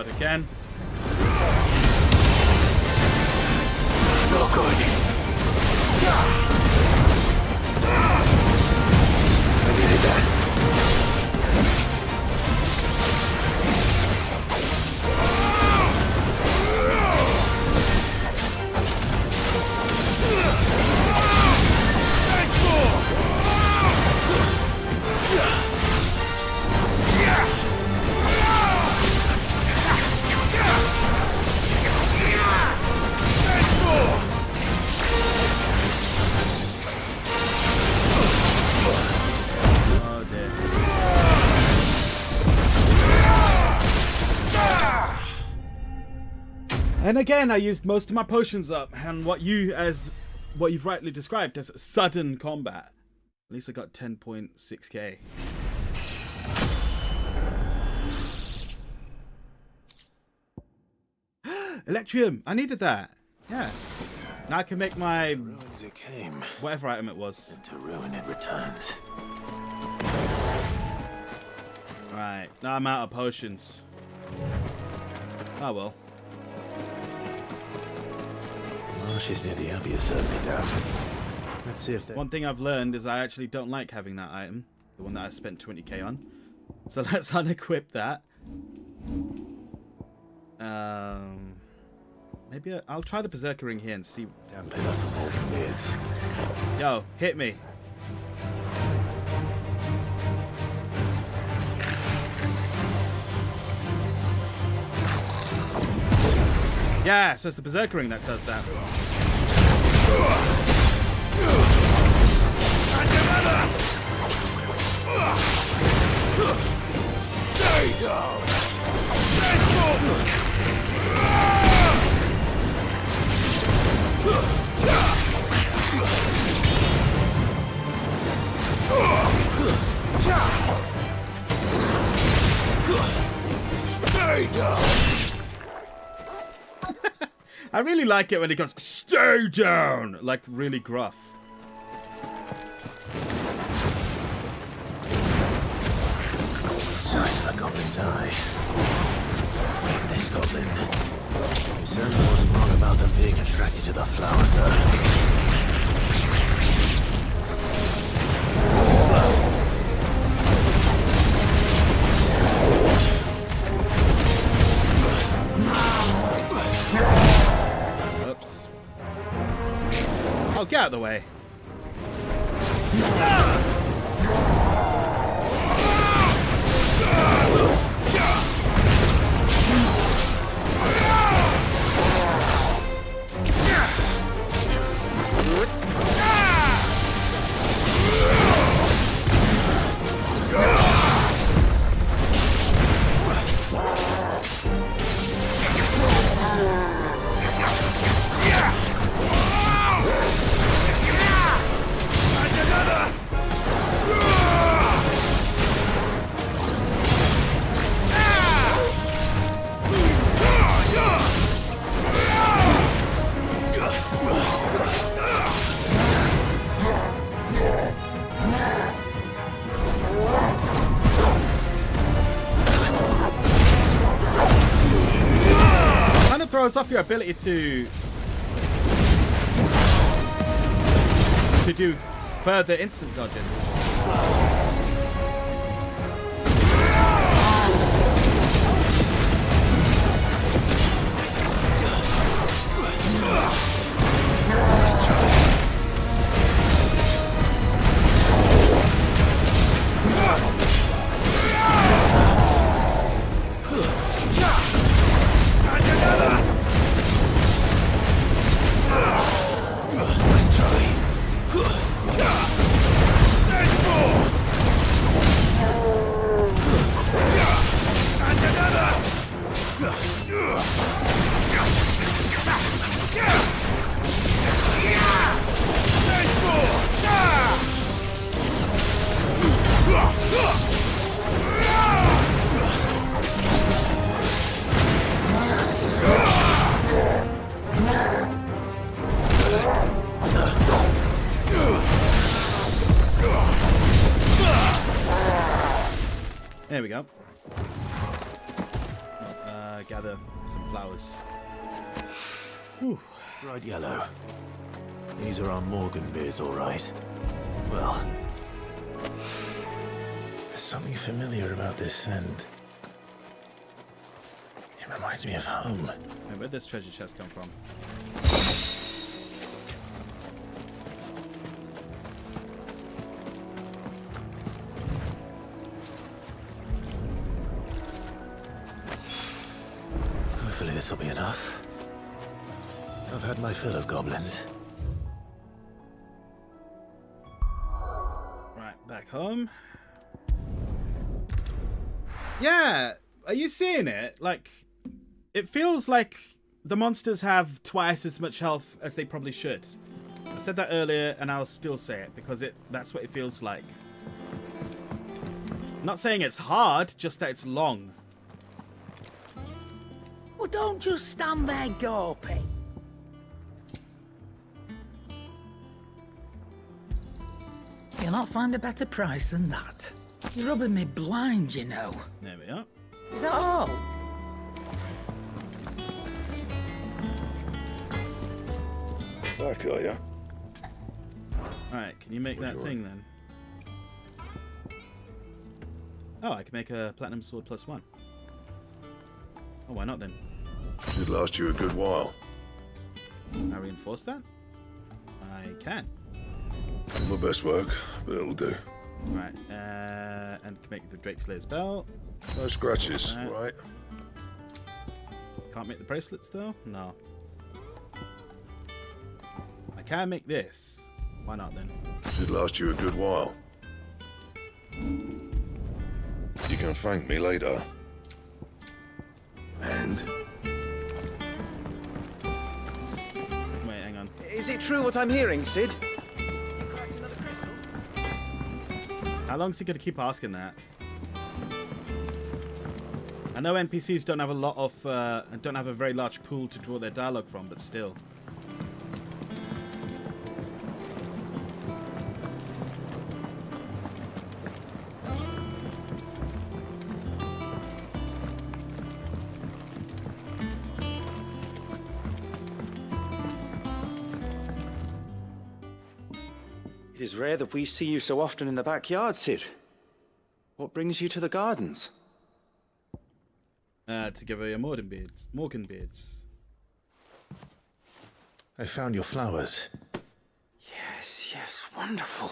god, again. No good. I needed that. And again, I used most of my potions up, and what you've rightly described as sudden combat. At least I got 10.6k. Electrium! I needed that. Yeah. Now I can make my Ruins it came. whatever item it was. To ruin it returns. Right. Now I'm out of potions. Oh well. Marshes near the Abbey are certainly down. Let's see if they... One thing I've learned is I actually don't like having that item. The one that I spent 20k on. So let's unequip that. Maybe I'll try the Berserker ring here and see. Damp enough for golden beards. Yo, hit me. Yeah, so it's the Berserker ring that does that. Stay down. Stay down. I really like it when he goes, "Stay down!" Like really gruff. Size of a goblin's eye. This goblin. You certainly wasn't wrong about them being attracted to the flower, though. Too slow. Oops. Oh, get out of the way. Throws off your ability to do further instant dodges. There we go. gather some flowers. Whew. Bright yellow. These are our Morgan beards, all right. Well, there's something familiar about this scent. It reminds me of home. Hey, where'd this treasure chest come from? Hopefully this will be enough. I've had my fill of goblins. Right, back home. Yeah, are you seeing it? Like, it feels like the monsters have twice as much health as they probably should. I said that earlier, and I'll still say it, because that's what it feels like. I'm not saying it's hard, just that it's long. Well, don't just stand there gawping. You'll not find a better price than that. You're rubbing me blind, you know. There we are. Is that all? Back, are ya? Alright, can you make that thing then? Oh, I can make a platinum sword +1. Oh, why not then? Should last you a good while. Can I reinforce that? I can. Not my best work, but it'll do. Right, and can make the Drake Slayer's belt. No scratches, right? Can't make the bracelets though? No. I can make this. Why not then? Should last you a good while. You can thank me later. And? Wait, hang on. Is it true what I'm hearing, Sid? How long is he going to keep asking that? I know NPCs don't have a lot of, don't have a very large pool to draw their dialogue from, but still. It is rare that we see you so often in the backyard, Sid. What brings you to the gardens? To give her your Morgan beards. I found your flowers. Yes, wonderful.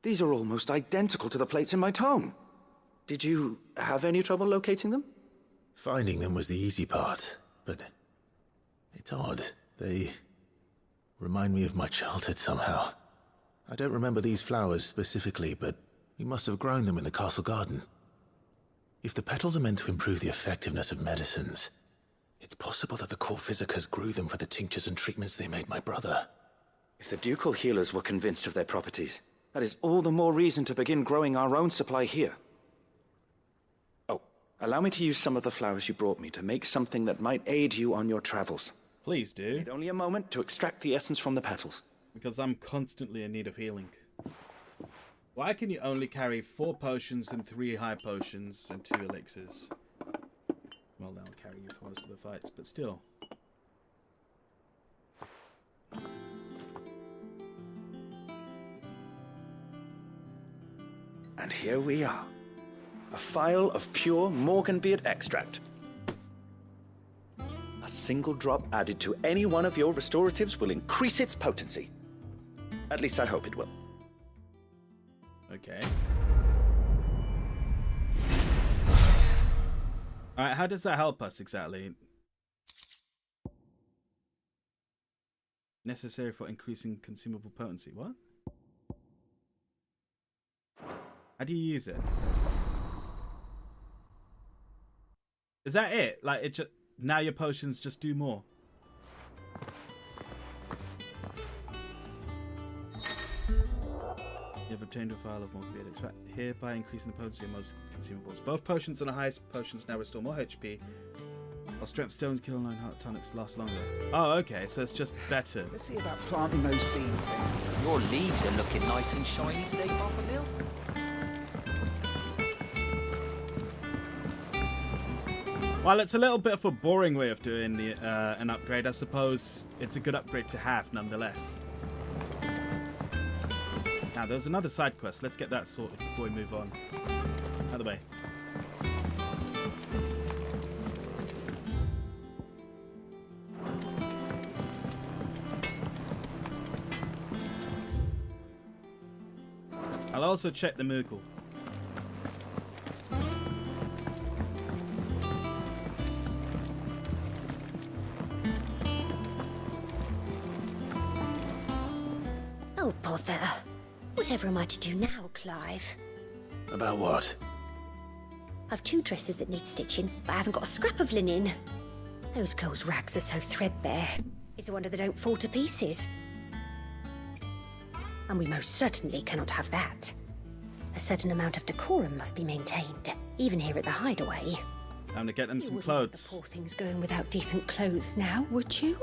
These are almost identical to the plates in my tome. Did you have any trouble locating them? Finding them was the easy part, but it's odd. They remind me of my childhood somehow. I don't remember these flowers specifically, but we must have grown them in the castle garden. If the petals are meant to improve the effectiveness of medicines, it's possible that the court visitors grew them for the tinctures and treatments they made my brother. If the ducal healers were convinced of their properties, that is all the more reason to begin growing our own supply here. Oh, allow me to use some of the flowers you brought me to make something that might aid you on your travels. Please do. Need only a moment to extract the essence from the petals. Because I'm constantly in need of healing. Why can you only carry 4 potions and 3 high potions and 2 elixirs? Well, that'll carry you for most of the fights, but still. And here we are. A phial of pure Morganbeard extract. A single drop added to any one of your restoratives will increase its potency. At least I hope it will. Okay. Alright, how does that help us exactly? Necessary for increasing consumable potency. What? How do you use it? Is that it? Like, it just now your potions just do more? You have obtained a vial of Morganbeard. It's hereby increasing the potency of most consumables. Both potions and the highest potions now restore more HP. While strength stones, kill 9 heart tonics last longer. Oh, okay, so it's just better. Let's see about planting those seeds. Your leaves are looking nice and shiny today, Papa Bill. While it's a little bit of a boring way of doing the an upgrade, I suppose it's a good upgrade to have nonetheless. Now, there's another side quest. Let's get that sorted before we move on. Out of the way. I'll also check the Moogle. Oh, bother. Whatever am I to do now, Clive? About what? I've 2 dresses that need stitching, but I haven't got a scrap of linen. Those girls' rags are so threadbare. It's a wonder they don't fall to pieces. And we most certainly cannot have that. A certain amount of decorum must be maintained, even here at the hideaway. Time to get them some You wouldn't want clothes. the poor things going without decent clothes now, would you?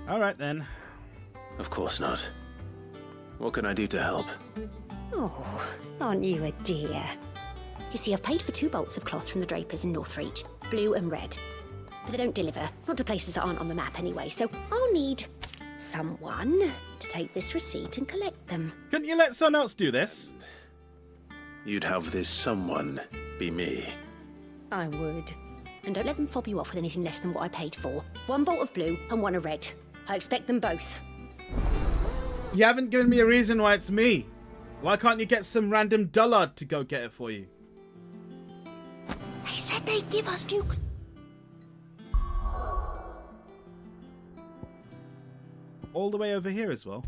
All right then. Of course not. What can I do to help? Oh, aren't you a dear? You see, I've paid for 2 bolts of cloth from the drapers in Northreach, blue and red. But they don't deliver, not to places that aren't on the map anyway, so I'll need someone to take this receipt and collect them. Couldn't you let someone else do this? You'd have this someone be me. I would. And don't let them fob you off with anything less than what I paid for. 1 bolt of blue and 1 of red. I expect them both. You haven't given me a reason why it's me. Why can't you get some random dullard to go get it for you? They said they'd give us new... All the way over here as well.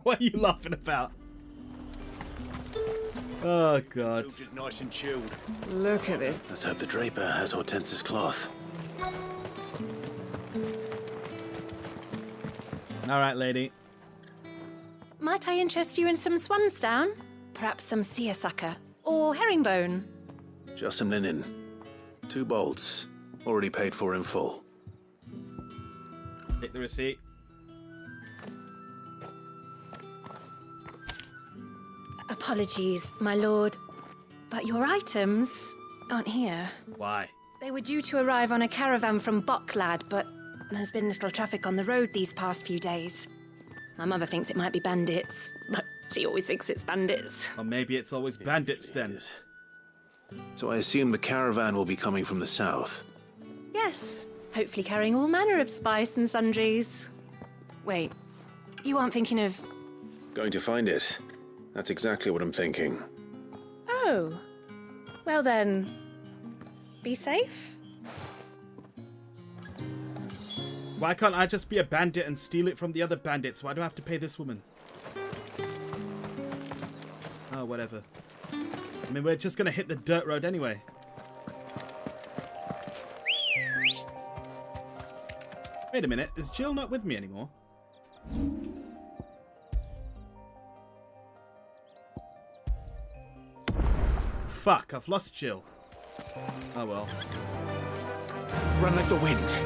What are you laughing about? Oh, God. Nice and chilled. Look at this. Let's hope the draper has Hortense's cloth. All right, lady. Might I interest you in some swansdown? Perhaps some seersucker or herringbone? Just some linen. 2 bolts. Already paid for in full. Take the receipt. Apologies, my lord, but your items aren't here. Why? They were due to arrive on a caravan from Bocklad, but there's been little traffic on the road these past few days. My mother thinks it might be bandits, but she always thinks it's bandits. Or maybe it's always bandits then. So I assume the caravan will be coming from the south. Yes, hopefully carrying all manner of spice and sundries. Wait, you aren't thinking of... Going to find it. That's exactly what I'm thinking. Oh, well then, be safe. Why can't I just be a bandit and steal it from the other bandits? Why do I have to pay this woman? Oh, whatever. I mean, we're just going to hit the dirt road anyway. Wait a minute. Is Jill not with me anymore? Fuck, I've lost Jill. Oh well. Run like the wind.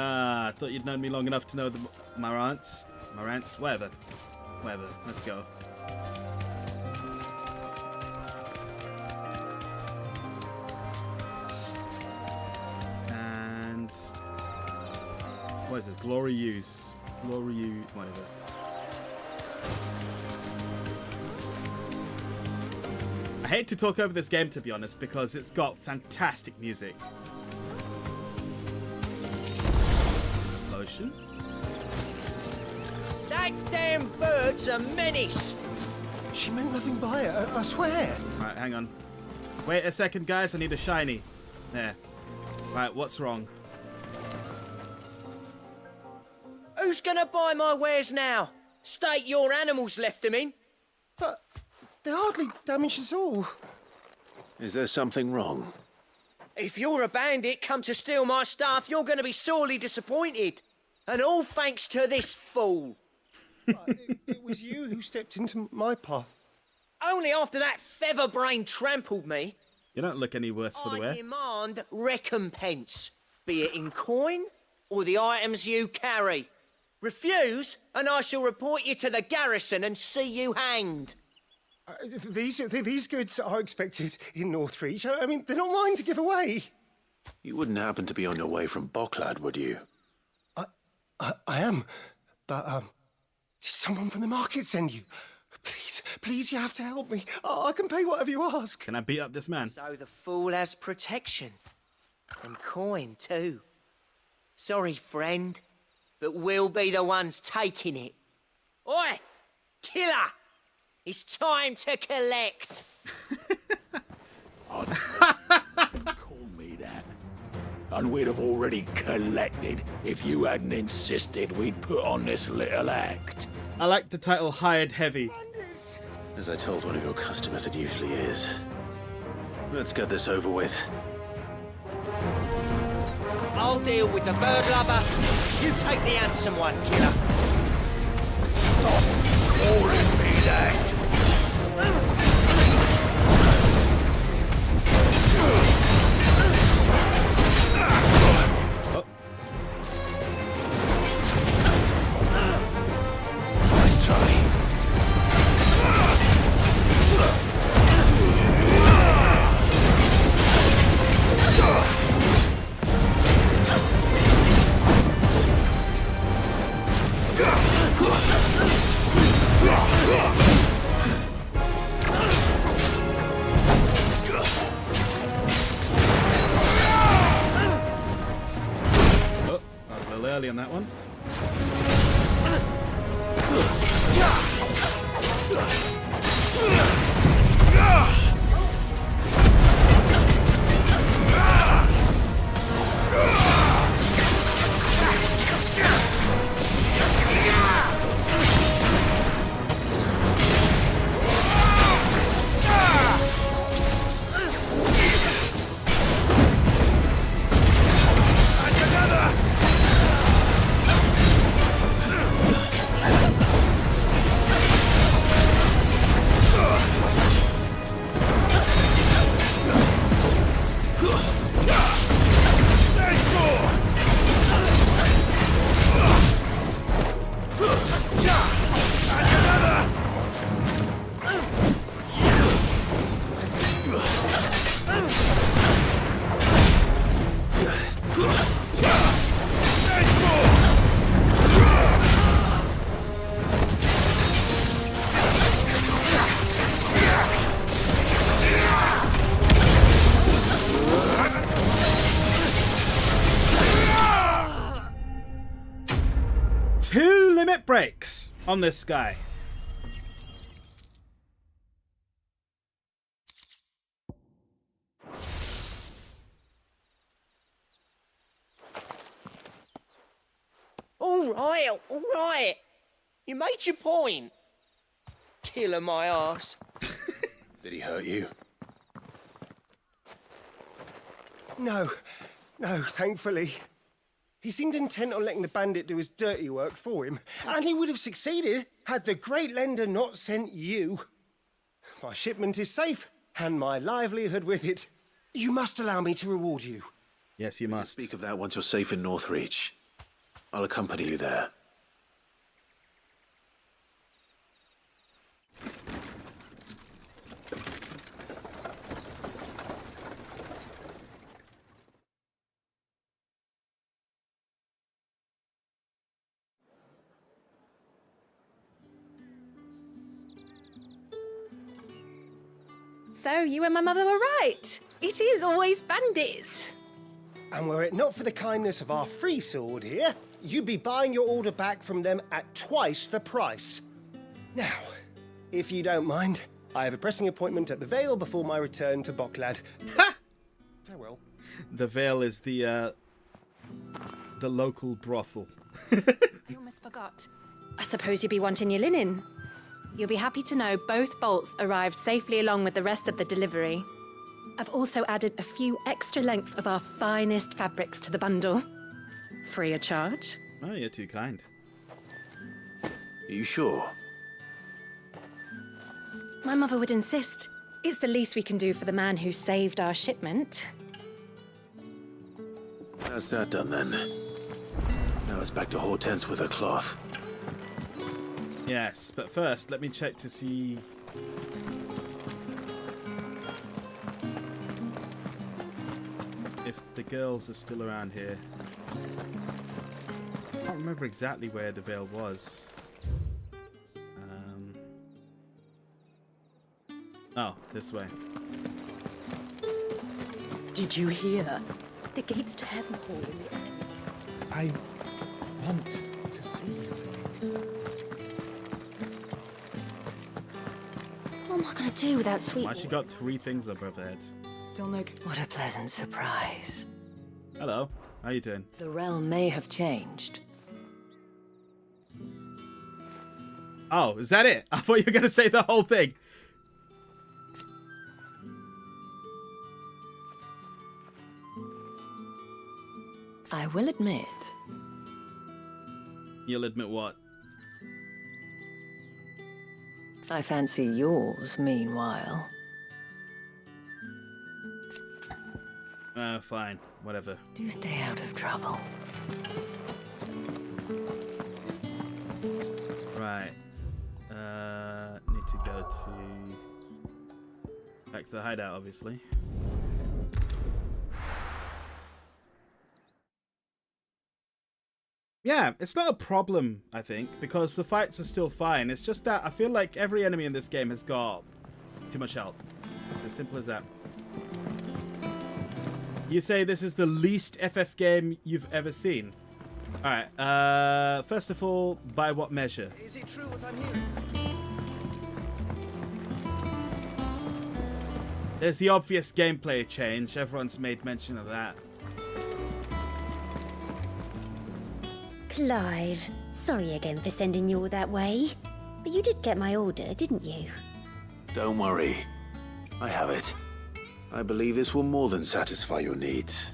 I thought you'd known me long enough to know the Marants, whatever. Whatever, let's go. And... what is this? Glory use. Glory use, whatever. I hate to talk over this game, to be honest, because it's got fantastic music. Lotion. That damn bird's a menace. She meant nothing by it, I swear. Right, hang on. Wait a second, guys. I need a shiny. There. Right, what's wrong? Who's gonna buy my wares now? State your animals left them in. But they're hardly damaged at all. Is there something wrong? If you're a bandit come to steal my stuff, you're gonna be sorely disappointed. And all thanks to this fool. It was you who stepped into my path. Only after that feather-brain trampled me. You don't look any worse for the I wear. demand recompense, be it in coin or the items you carry. Refuse, and I shall report you to the garrison and see you hanged. These goods are expected in Northreach. I mean, they're not mine to give away. You wouldn't happen to be on your way from Bocklad, would you? I am, but did someone from the market send you? Please, you have to help me. I can pay whatever you ask. Can I beat up this man? So the fool has protection. And coin, too. Sorry, friend, but we'll be the ones taking it. Oi! Killer! It's time to collect! Call me that. And we'd have already collected if you hadn't insisted we'd put on this little act. I like the title Hired Heavy. As I told one of your customers, it usually is. Let's get this over with. I'll deal with the bird lover. You take the handsome one, killer. Stop calling me that! Nice try. Oh, I was a little early on that one. Two limit breaks on this guy. All right. You made your point. Killer my ass. Did he hurt you? No, thankfully. He seemed intent on letting the bandit do his dirty work for him, and he would have succeeded had the great lender not sent you. My shipment is safe, and my livelihood with it. You must allow me to reward you. Yes, you must. Speak of that once you're safe in Northreach. I'll accompany you there. So you and my mother were right. It is always bandits. And were it not for the kindness of our free sword here, you'd be buying your order back from them at twice the price. Now, if you don't mind, I have a pressing appointment at the Vale before my return to Bocklad. Farewell. The Vale is the local brothel. I almost forgot. I suppose you'll be wanting your linen. You'll be happy to know both bolts arrived safely along with the rest of the delivery. I've also added a few extra lengths of our finest fabrics to the bundle. Free of charge. Oh, you're too kind. Are you sure? My mother would insist. It's the least we can do for the man who saved our shipment. That's that done then. Now it's back to Hortense with her cloth. Yes, but first, let me check to see... if the girls are still around here. I can't remember exactly where the veil was. Oh, this way. Did you hear? The gates to heaven calling. I want to see you. What am I going to do without sweet? Why she got 3 things above her head? Still no... What a pleasant surprise. Hello, how you doing? The realm may have changed. Oh, is that it? I thought you were going to say the whole thing. I will admit. You'll admit what? I fancy yours, meanwhile. Fine. Whatever. Do stay out of trouble. Right. Need to go to... back to the hideout, obviously. Yeah, it's not a problem, I think, because the fights are still fine. It's just that I feel like every enemy in this game has got too much health. It's as simple as that. You say this is the least FF game you've ever seen? Alright, first of all, by what measure? Is it true what I'm hearing? There's the obvious gameplay change. Everyone's made mention of that. Clive, sorry again for sending you all that way. But you did get my order, didn't you? Don't worry. I have it. I believe this will more than satisfy your needs.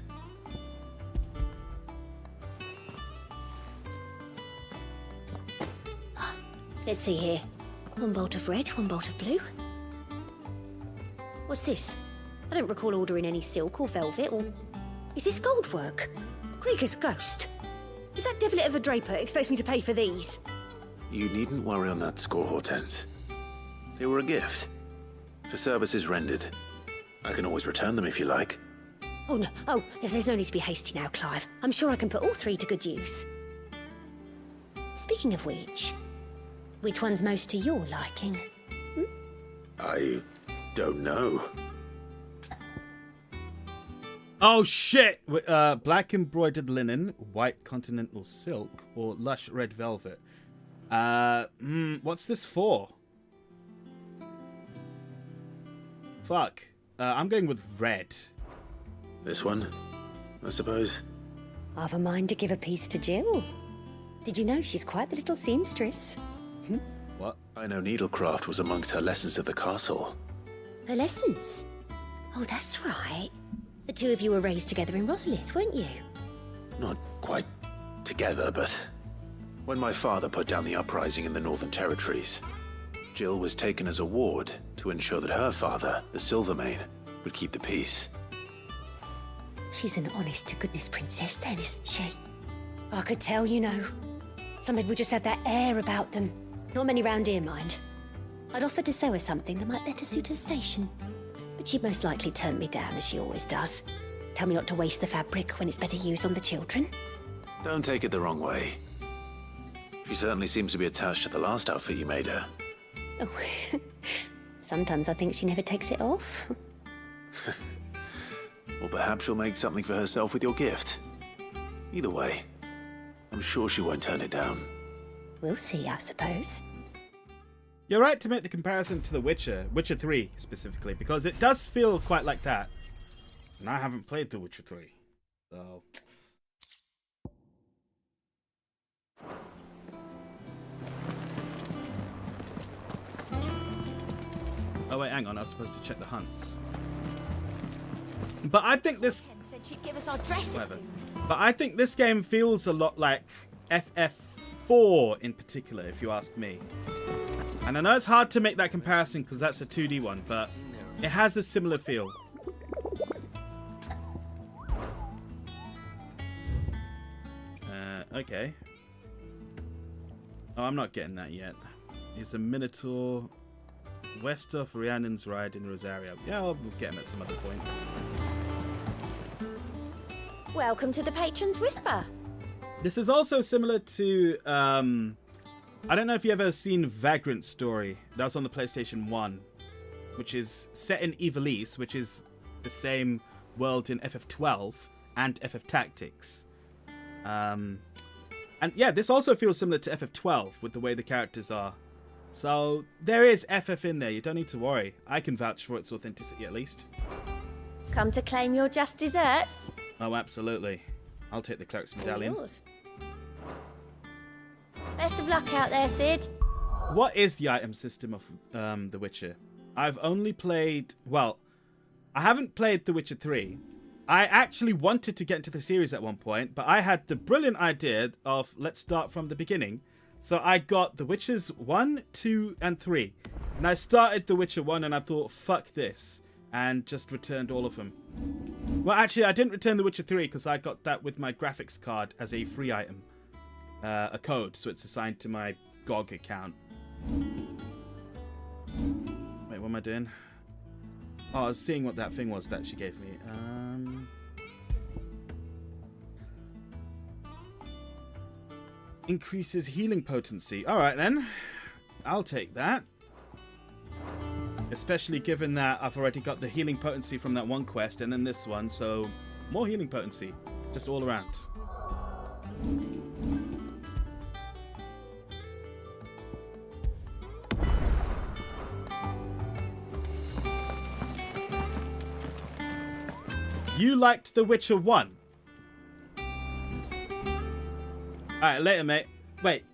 Let's see here. 1 bolt of red, 1 bolt of blue. What's this? I don't recall ordering any silk or velvet or... Is this gold work? Krieger's ghost. If that devilet of a draper expects me to pay for these... You needn't worry on that score, Hortense. They were a gift. For services rendered. I can always return them if you like. Oh, no. Oh, there's no need to be hasty now, Clive. I'm sure I can put all 3 to good use. Speaking of which one's most to your liking? I don't know. Oh shit! Black embroidered linen, white continental silk, or lush red velvet. What's this for? Fuck. I'm going with red. This one, I suppose. I've a mind to give a piece to Jill. Did you know she's quite the little seamstress? What? I know needlecraft was amongst her lessons at the castle. Her lessons? Oh, that's right. The 2 of you were raised together in Rosalith, weren't you? Not quite together, but when my father put down the uprising in the Northern Territories, Jill was taken as a ward to ensure that her father, the Silvermane, would keep the peace. She's an honest-to-goodness princess then, isn't she? I could tell, you know. Some people just have that air about them. Not many round here, mind. I'd offered to sew her something that might better suit her station. But she'd most likely turn me down, as she always does. Tell me not to waste the fabric when it's better used on the children. Don't take it the wrong way. She certainly seems to be attached to the last outfit you made her. Oh, sometimes I think she never takes it off. Or perhaps she'll make something for herself with your gift. Either way, I'm sure she won't turn it down. We'll see, I suppose. You're right to make the comparison to The Witcher, Witcher 3 specifically, because it does feel quite like that. And I haven't played The Witcher 3, so... Oh wait, hang on, I was supposed to check the hunts. But I think this... Said she'd give us our dresses. Whatever. But I think this game feels a lot like FF4 in particular, if you ask me. And I know it's hard to make that comparison because that's a 2D one, but it has a similar feel. Okay. Oh, I'm not getting that yet. It's a Minotaur west of Rhiannon's Ride in Rosario. Yeah, we'll get him at some other point. Welcome to the Patron's Whisper. This is also similar to, I don't know if you've ever seen Vagrant Story. That was on the PlayStation 1, which is set in Ivalice, which is the same world in FF12 and FF Tactics. And yeah, this also feels similar to FF12 with the way the characters are. So there is FF in there, you don't need to worry. I can vouch for its authenticity at least. Come to claim your just desserts? Oh, absolutely. I'll take the cleric's medallion. Yours. Best of luck out there, Sid. What is the item system of The Witcher? I've only played... Well, I haven't played The Witcher 3. I actually wanted to get into the series at one point, but I had the brilliant idea of let's start from the beginning. So I got The Witchers 1, 2, and 3. And I started The Witcher 1 and I thought, fuck this. And just returned all of them. Well, actually, I didn't return The Witcher 3 because I got that with my graphics card as a free item. A code, so it's assigned to my GOG account. Wait, what am I doing? Oh, I was seeing what that thing was that she gave me. Increases healing potency. Alright then. I'll take that. Especially given that I've already got the healing potency from that one quest and then this one, so more healing potency. Just all around. You liked The Witcher 1? Alright, later, mate. Wait.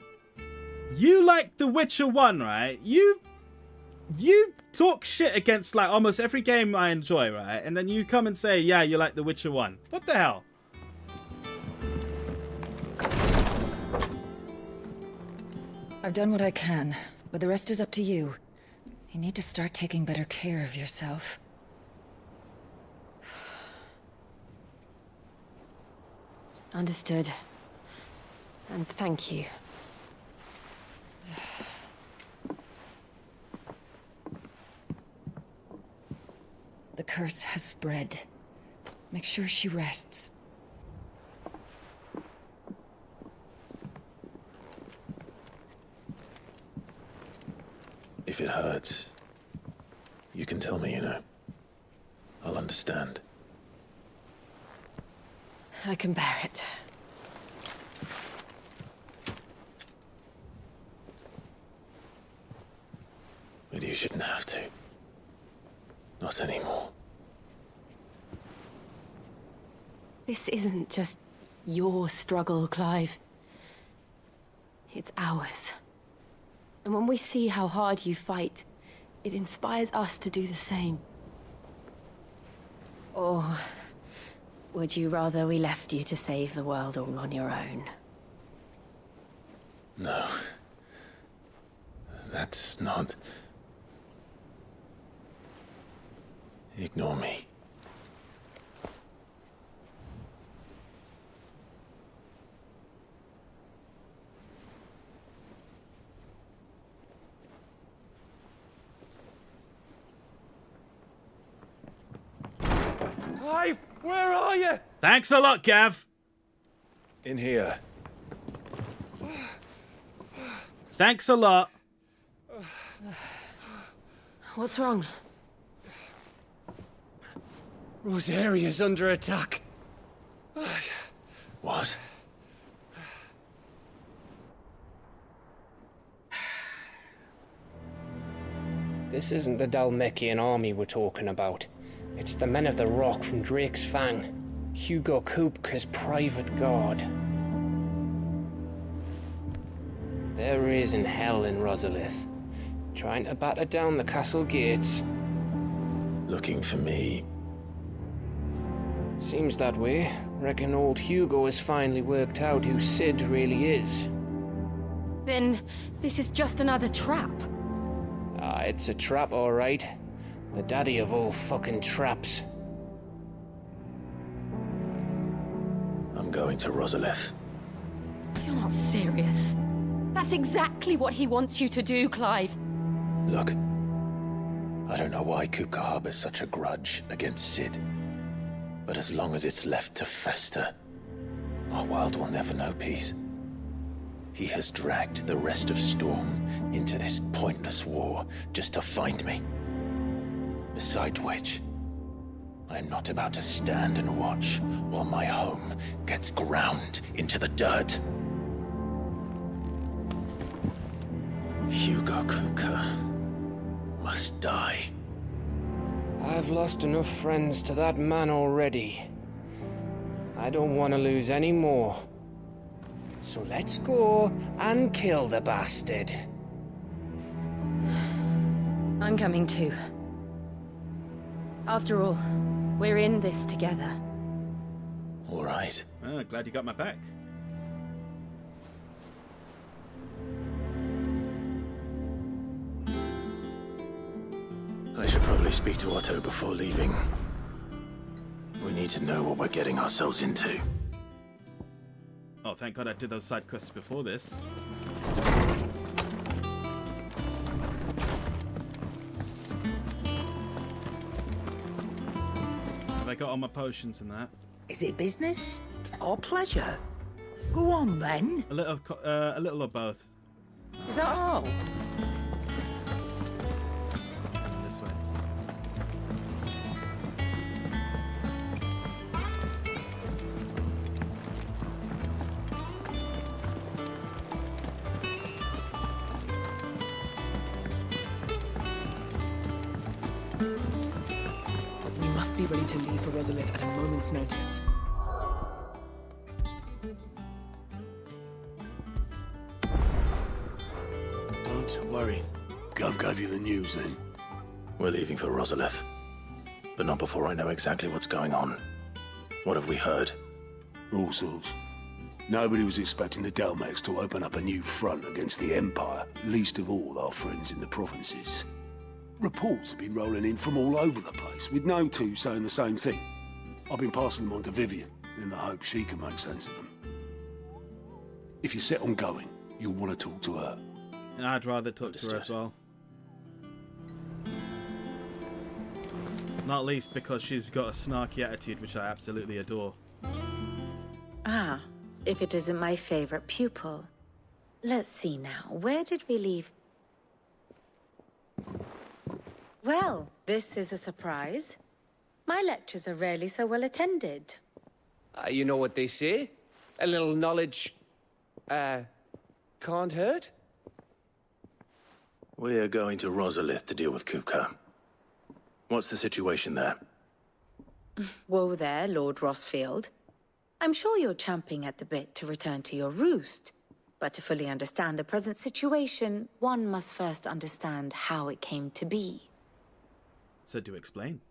You liked The Witcher 1, right? You talk shit against, like, almost every game I enjoy, right? And then you come and say, yeah, you like The Witcher 1. What the hell? I've done what I can, but the rest is up to you. You need to start taking better care of yourself. Understood. And thank you. The curse has spread. Make sure she rests. If it hurts, you can tell me, you know. I'll understand. I can bear it. But you shouldn't have to. Not anymore. This isn't just your struggle, Clive. It's ours. And when we see how hard you fight, it inspires us to do the same. Or would you rather we left you to save the world all on your own? No. That's not... Ignore me. Clive, where are you? Thanks a lot, Gav. In here. Thanks a lot. What's wrong? Rosaria's under attack. What? This isn't the Dalmekian army we're talking about. It's the men of the Rock from Drake's Fang. Hugo Kupka's private guard. There is in hell in Rosalith, trying to batter down the castle gates. Looking for me. Seems that way. Reckon old Hugo has finally worked out who Sid really is. Then this is just another trap. It's a trap, all right. The daddy of all fucking traps. I'm going to Rosalith. You're not serious. That's exactly what he wants you to do, Clive. Look, I don't know why Kupka harbors such a grudge against Sid. But as long as it's left to fester, our world will never know peace. He has dragged the rest of Storm into this pointless war just to find me. Besides which, I'm not about to stand and watch while my home gets ground into the dirt. Hugo Kupka must die. I've lost enough friends to that man already. I don't want to lose any more. So let's go and kill the bastard. I'm coming too. After all, we're in this together. All right. Oh, glad you got my back. I should probably speak to Otto before leaving. We need to know what we're getting ourselves into. Oh, thank God I did those side quests before this. Have I got all my potions and that? Is it business or pleasure? Go on then. A little of both. Is that all? This way. We must be ready to leave for Rosalith at a moment's notice. Don't worry. Gov gave you the news then. We're leaving for Rosalith. But not before I know exactly what's going on. What have we heard? All sorts. Nobody was expecting the Dalmex to open up a new front against the Empire, least of all our friends in the provinces. Reports have been rolling in from all over the place, with no two saying the same thing. I've been passing them on to Vivian, in the hope she can make sense of them. If you're set on going, you'll want to talk to her. I'd rather talk to her as well. Not least because she's got a snarky attitude, which I absolutely adore. Ah, if it isn't my favorite pupil. Let's see now, where did we leave? Well, this is a surprise. My lectures are rarely so well attended. You know what they say? A little knowledge, can't hurt? We're going to Rosalith to deal with Kupka. What's the situation there? Whoa there, Lord Rossfield. I'm sure you're champing at the bit to return to your roost. But to fully understand the present situation, one must first understand how it came to be. So do explain.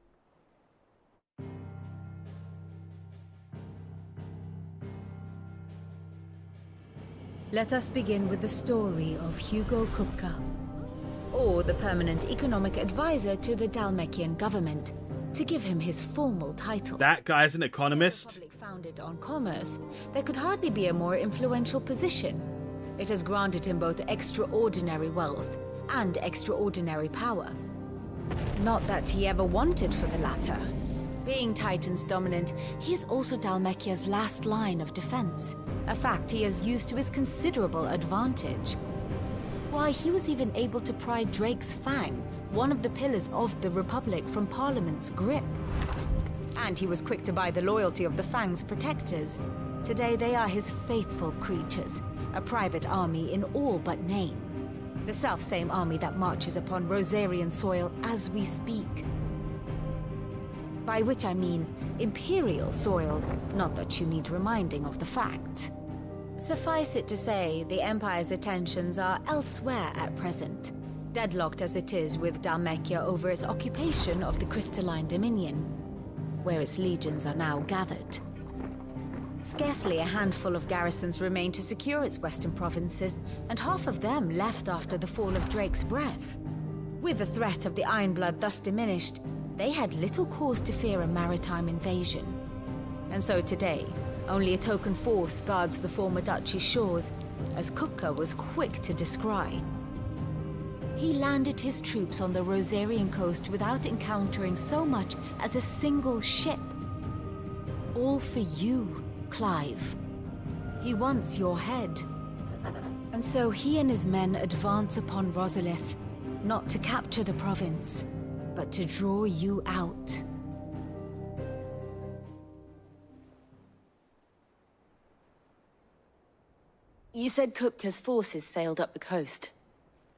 Let us begin with the story of Hugo Kupka, or the permanent economic advisor to the Dalmekian government, to give him his formal title. That guy's an economist. A republic founded on commerce, there could hardly be a more influential position. It has granted him both extraordinary wealth and extraordinary power. Not that he ever wanted for the latter. Being Titan's dominant, he is also Dalmekia's last line of defense, a fact he has used to his considerable advantage. Why, he was even able to pry Drake's Fang, one of the pillars of the Republic, from Parliament's grip. And he was quick to buy the loyalty of the Fang's protectors. Today they are his faithful creatures, a private army in all but name. The self-same army that marches upon Rosarian soil as we speak. By which I mean Imperial soil, not that you need reminding of the fact. Suffice it to say, the Empire's attentions are elsewhere at present, deadlocked as it is with Dalmekia over its occupation of the Crystalline Dominion, where its legions are now gathered. Scarcely a handful of garrisons remain to secure its western provinces, and half of them left after the fall of Drake's Breath. With the threat of the Ironblood thus diminished, they had little cause to fear a maritime invasion. And so today, only a token force guards the former duchy's shores, as Kupka was quick to descry. He landed his troops on the Rosarian coast without encountering so much as a single ship. All for you, Clive. He wants your head. And so he and his men advance upon Rosalith, not to capture the province, but to draw you out. You said Kupka's forces sailed up the coast.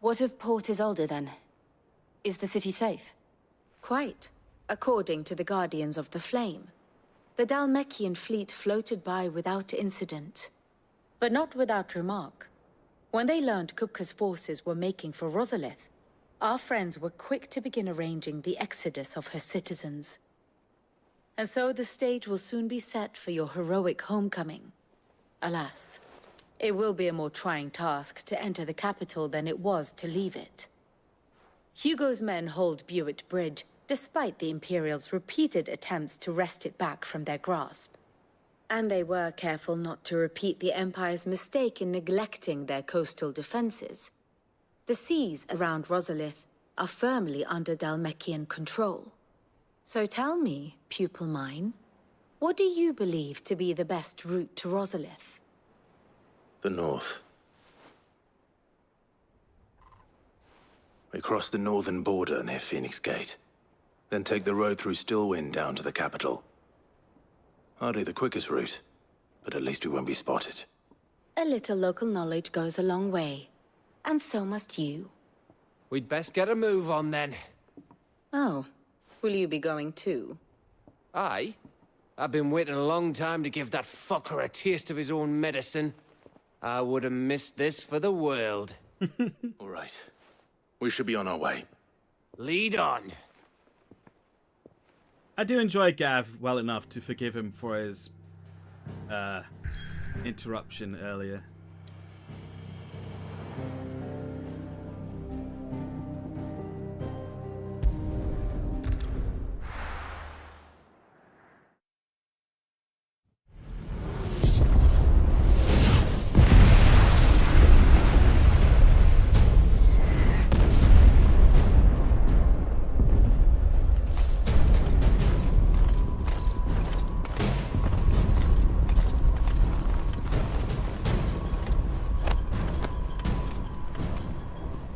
What of Port Isolde, then? Is the city safe? Quite, according to the Guardians of the Flame. The Dhalmekian fleet floated by without incident. But not without remark. When they learned Kupka's forces were making for Rosalith, our friends were quick to begin arranging the exodus of her citizens. And so the stage will soon be set for your heroic homecoming. Alas, it will be a more trying task to enter the capital than it was to leave it. Hugo's men hold Buet Bridge, despite the Imperials' repeated attempts to wrest it back from their grasp. And they were careful not to repeat the Empire's mistake in neglecting their coastal defenses. The seas around Rosalith are firmly under Dhalmekian control. So tell me, pupil mine, what do you believe to be the best route to Rosalith? The north. We cross the northern border near Phoenix Gate, then take the road through Stillwind down to the capital. Hardly the quickest route, but at least we won't be spotted. A little local knowledge goes a long way, and so must you. We'd best get a move on then. Oh, will you be going too? Aye. I've been waiting a long time to give that fucker a taste of his own medicine. I would have missed this for the world. All right. We should be on our way. Lead on. I do enjoy Gav well enough to forgive him for his interruption earlier.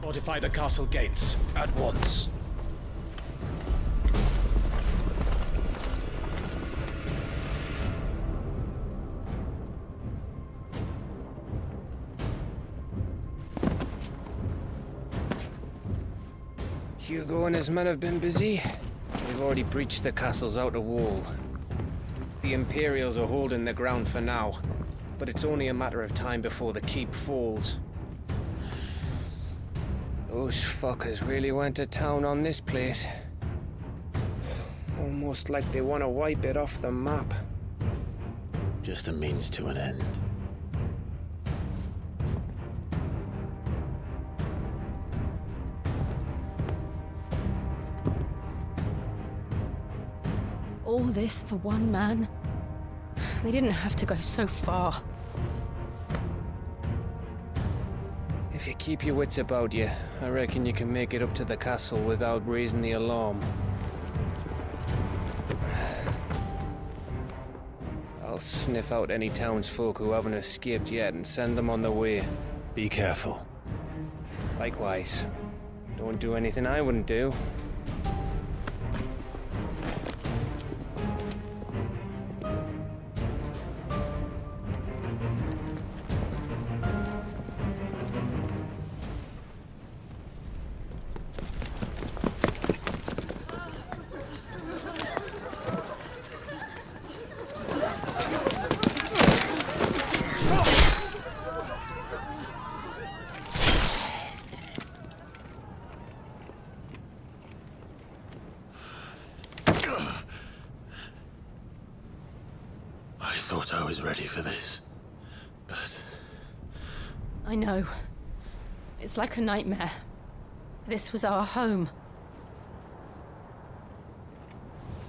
Fortify the castle gates at once. Hugo and his men have been busy. They've already breached the castle's outer wall. The Imperials are holding the ground for now, but it's only a matter of time before the keep falls. Those fuckers really went to town on this place. Almost like they want to wipe it off the map. Just a means to an end. All this for one man? They didn't have to go so far. If you keep your wits about you, I reckon you can make it up to the castle without raising the alarm. I'll sniff out any townsfolk who haven't escaped yet and send them on their way. Be careful. Likewise. Don't do anything I wouldn't do. I thought I was ready for this, but... I know. It's like a nightmare. This was our home.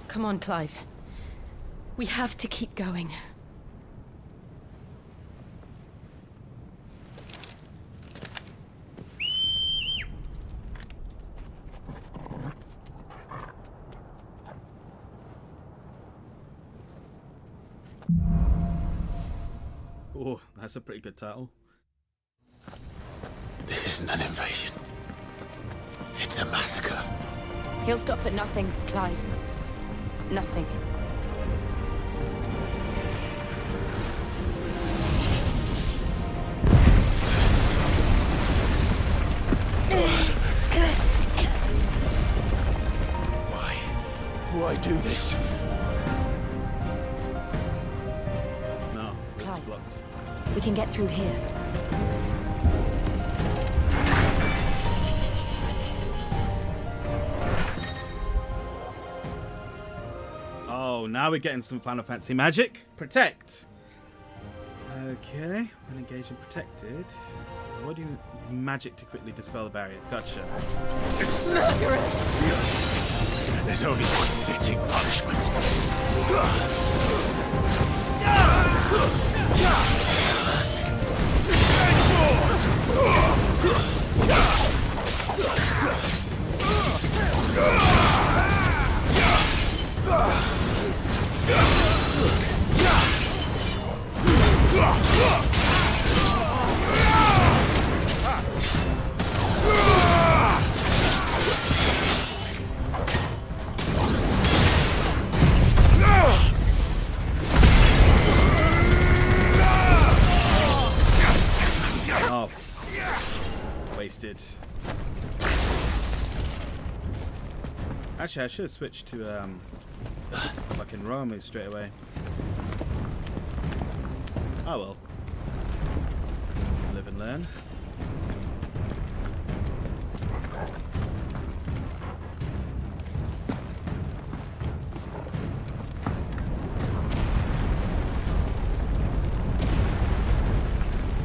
Come on, Clive. We have to keep going. Oh, that's a pretty good title. This isn't an invasion. It's a massacre. He'll stop at nothing, Clive. Nothing. Why do this? No, it's Clive. blocked. We can get through here. Oh, now we're getting some Final Fantasy magic. Protect. Okay, when engaged and protected. What do you magic to quickly dispel the barrier? Gotcha. It's murderous! There's only one fitting punishment. Oh. Wasted. Actually, I should have switched to fucking raw move straight away. Oh well. Live and learn.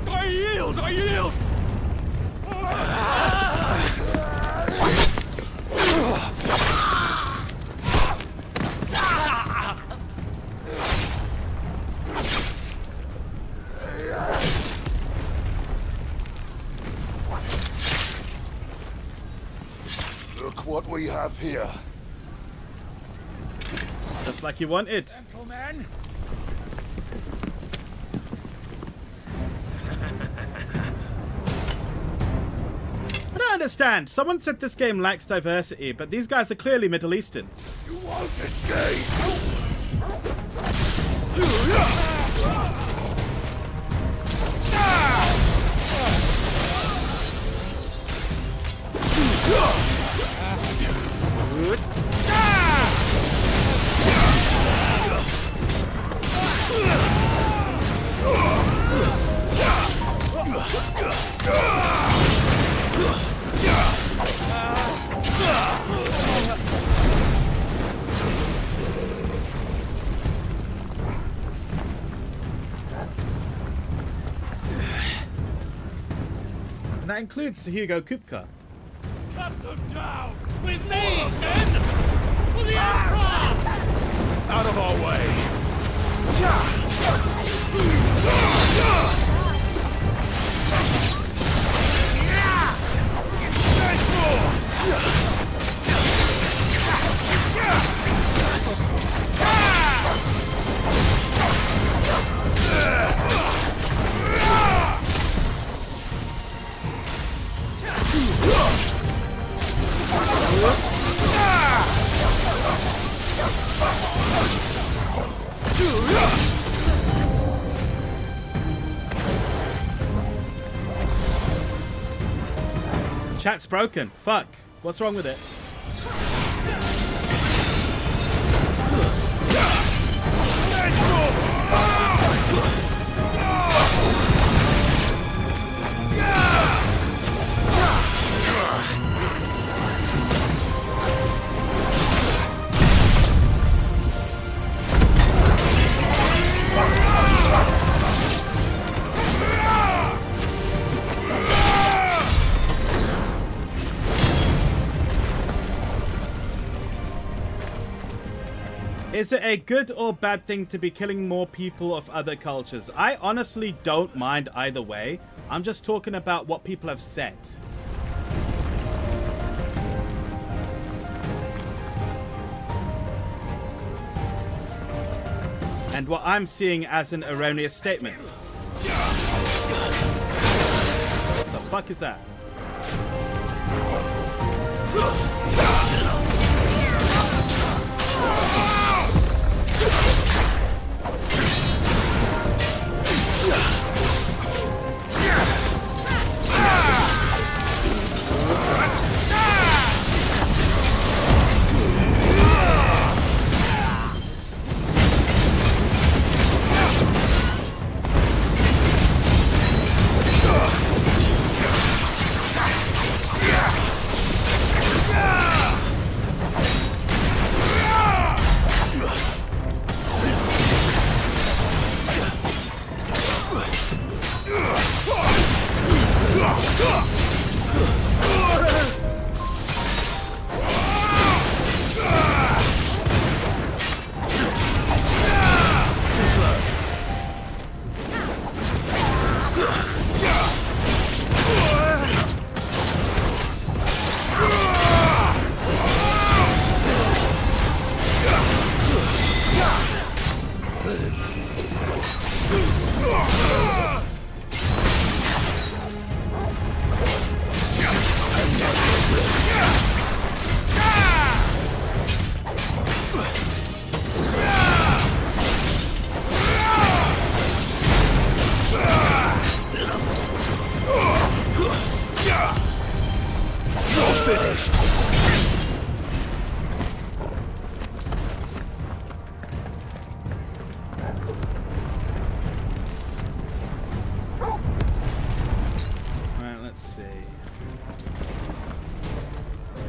I yield! I yield! Look what we have here. Just like you wanted. Gentlemen! I don't understand. Someone said this game lacks diversity, but these guys are clearly Middle Eastern. You won't escape! And that includes Hugo Kupka. Cut them down! With me, men! For the Emperor! Out of our way! Chat's broken. Fuck. What's wrong with it? Is it a good or bad thing to be killing more people of other cultures? I honestly don't mind either way. I'm just talking about what people have said. And what I'm seeing as an erroneous statement. What the fuck is that?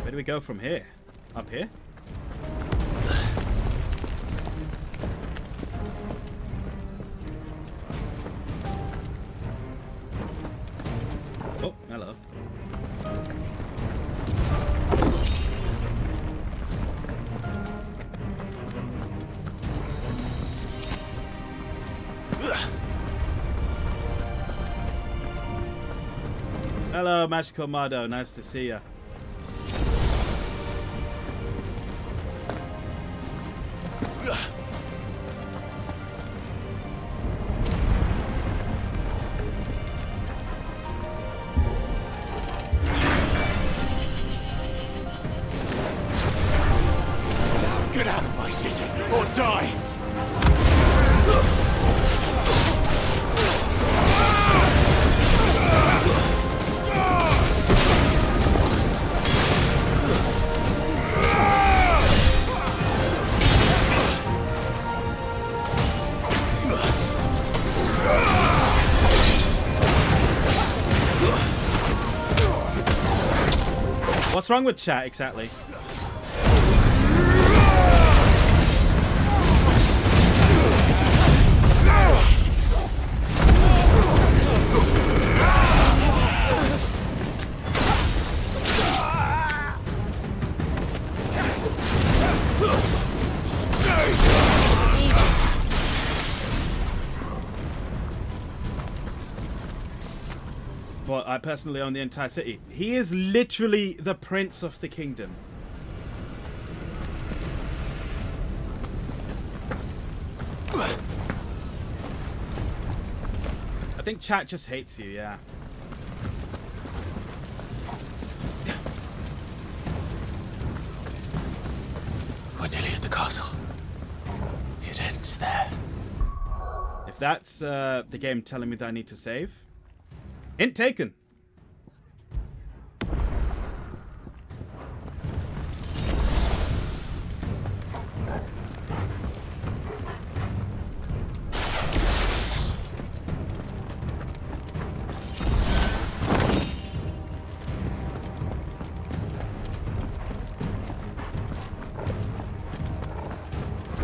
Where do we go from here? Up here? Oh, hello. Hello, Magical Mardo. Nice to see ya. Get out of my city or die! What's wrong with chat exactly? Well, I personally own the entire city. He is literally the prince of the kingdom. I think chat just hates you, yeah. We're nearly at the castle. It ends there. If that's the game telling me that I need to save. Hint taken.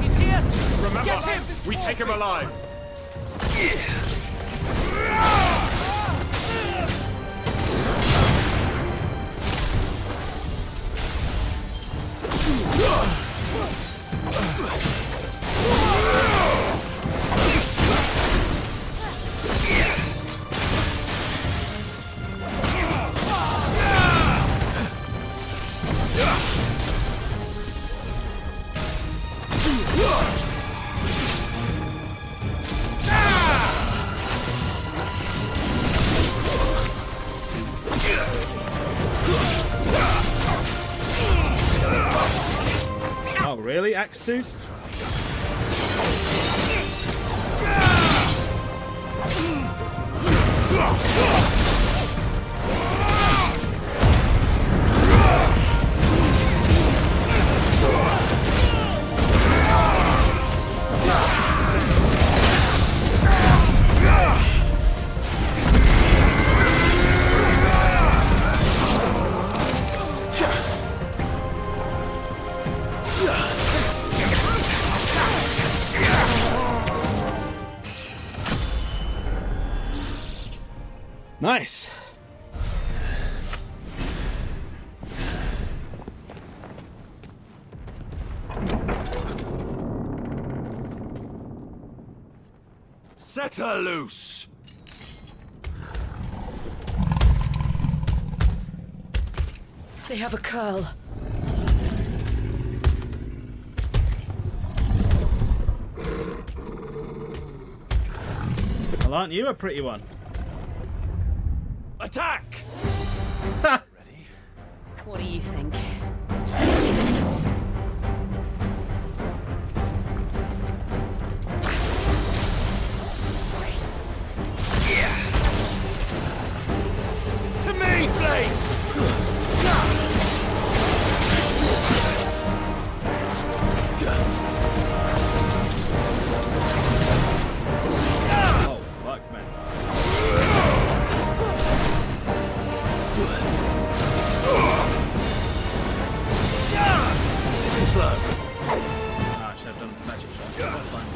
He's here! Remember, get him! We take him alive! really, Axe Dude? Nice. Set her loose! They have a curl. Well, aren't you a pretty one? Attack! What do you think? To me, Blades! Oh, fuck, man. Too slow. Ah, should have done magic shot. That's fine.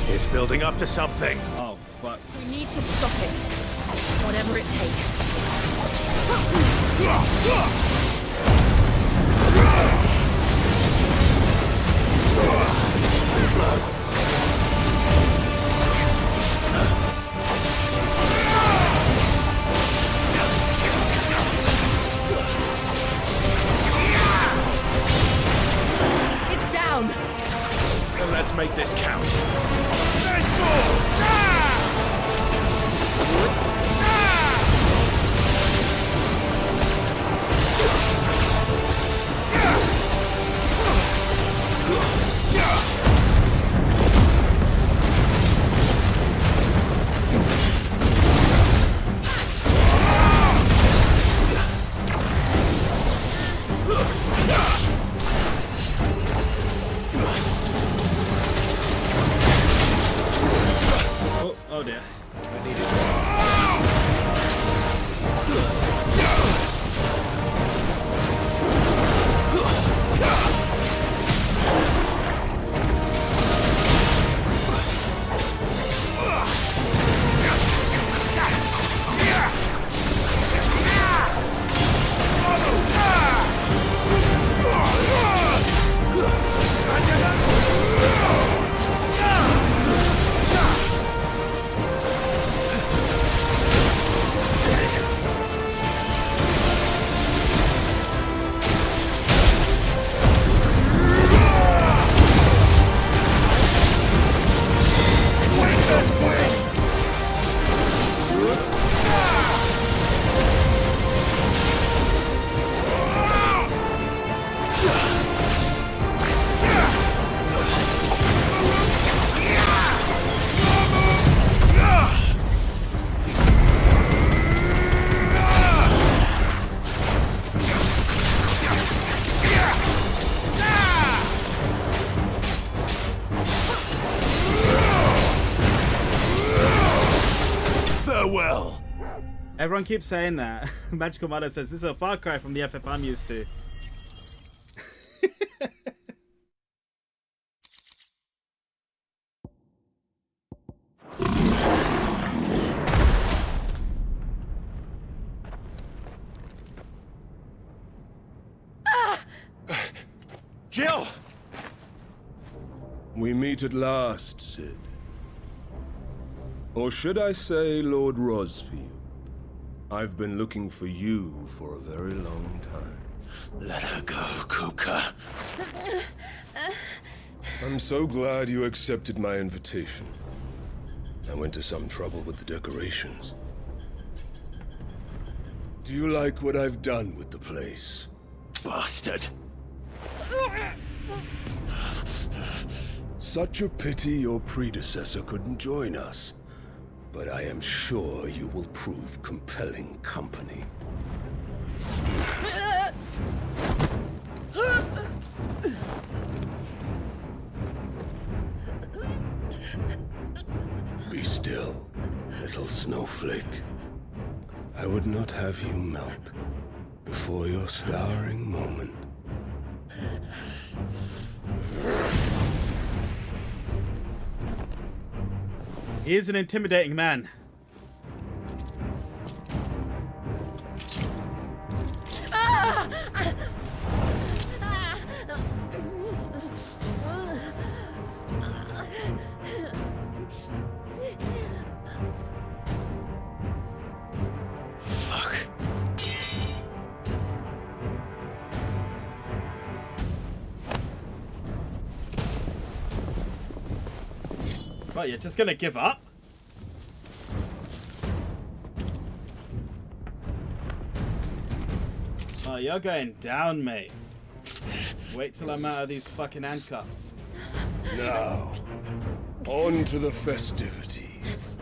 It's building up to something. Oh, fuck. We need to stop it. Whatever it takes. It's down. Then let's make this count. There's more! everyone keeps saying that. Magical Mother says, this is a far cry from the FF I'm used to. Jill! We meet at last, Sid. Or should I say, Lord Rosfield? I've been looking for you for a very long time. Let her go, Kuka. I'm so glad you accepted my invitation. I went to some trouble with the decorations. Do you like what I've done with the place? Bastard. Such a pity your predecessor couldn't join us. But I am sure you will prove compelling company. Be still, little snowflake. I would not have you melt before your starring moment. He is an intimidating man. Fuck. What, you're just gonna give up? Oh, you're going down, mate. Wait till I'm out of these fucking handcuffs. Now, on to the festivities.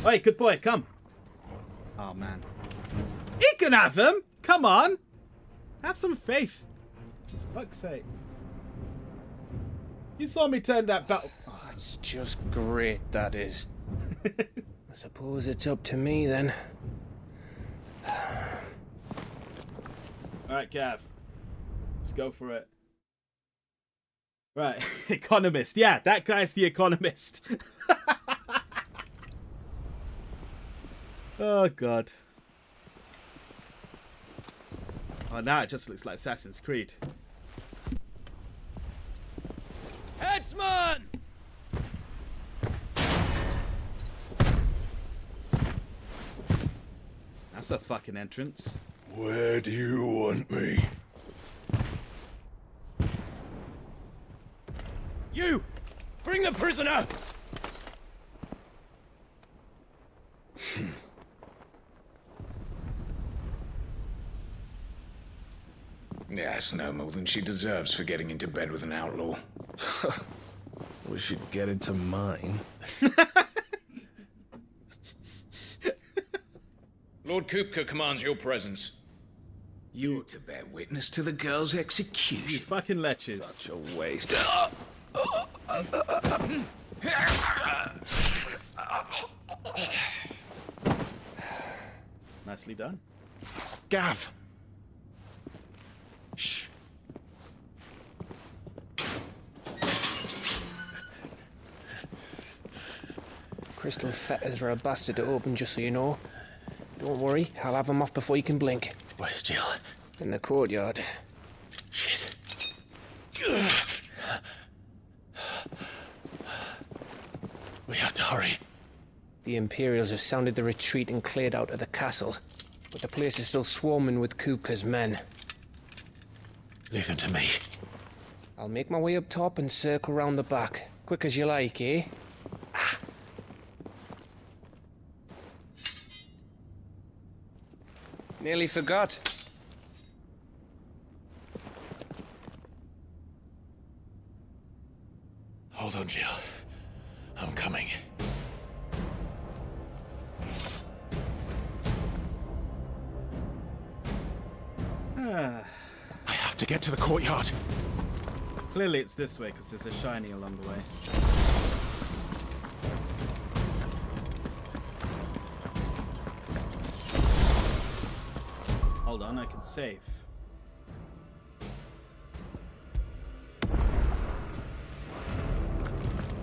Hey, good boy, come. Oh, man. He can have him! Come on! Have some faith. Fuck's sake. You saw me turn that belt. Oh, it's just great, that is. I suppose it's up to me, then. Alright, Gav. Let's go for it. Right, Economist. Yeah, that guy's the Economist. Oh, God. Oh, now it just looks like Assassin's Creed. Headsman! That's a fucking entrance. Where do you want me? You! Bring the prisoner! Yes, no more than she deserves for getting into bed with an outlaw. We should get into mine. Lord Kupka commands your presence. You're to bear witness to the girl's execution. You fucking leches. Such a waste. Nicely done. Gav! Shh. Crystal fetters are a bastard to open, just so you know. Don't worry, I'll have them off before you can blink. Where's Jill? In the courtyard. Shit. We have to hurry. The Imperials have sounded the retreat and cleared out of the castle, but the place is still swarming with Kupka's men. Leave them to me. I'll make my way up top and circle round the back. Quick as you like, eh? Nearly forgot. Hold on, Jill. I'm coming. I have to get to the courtyard. Clearly it's this way because there's a shiny along the way. Hold on, I can save.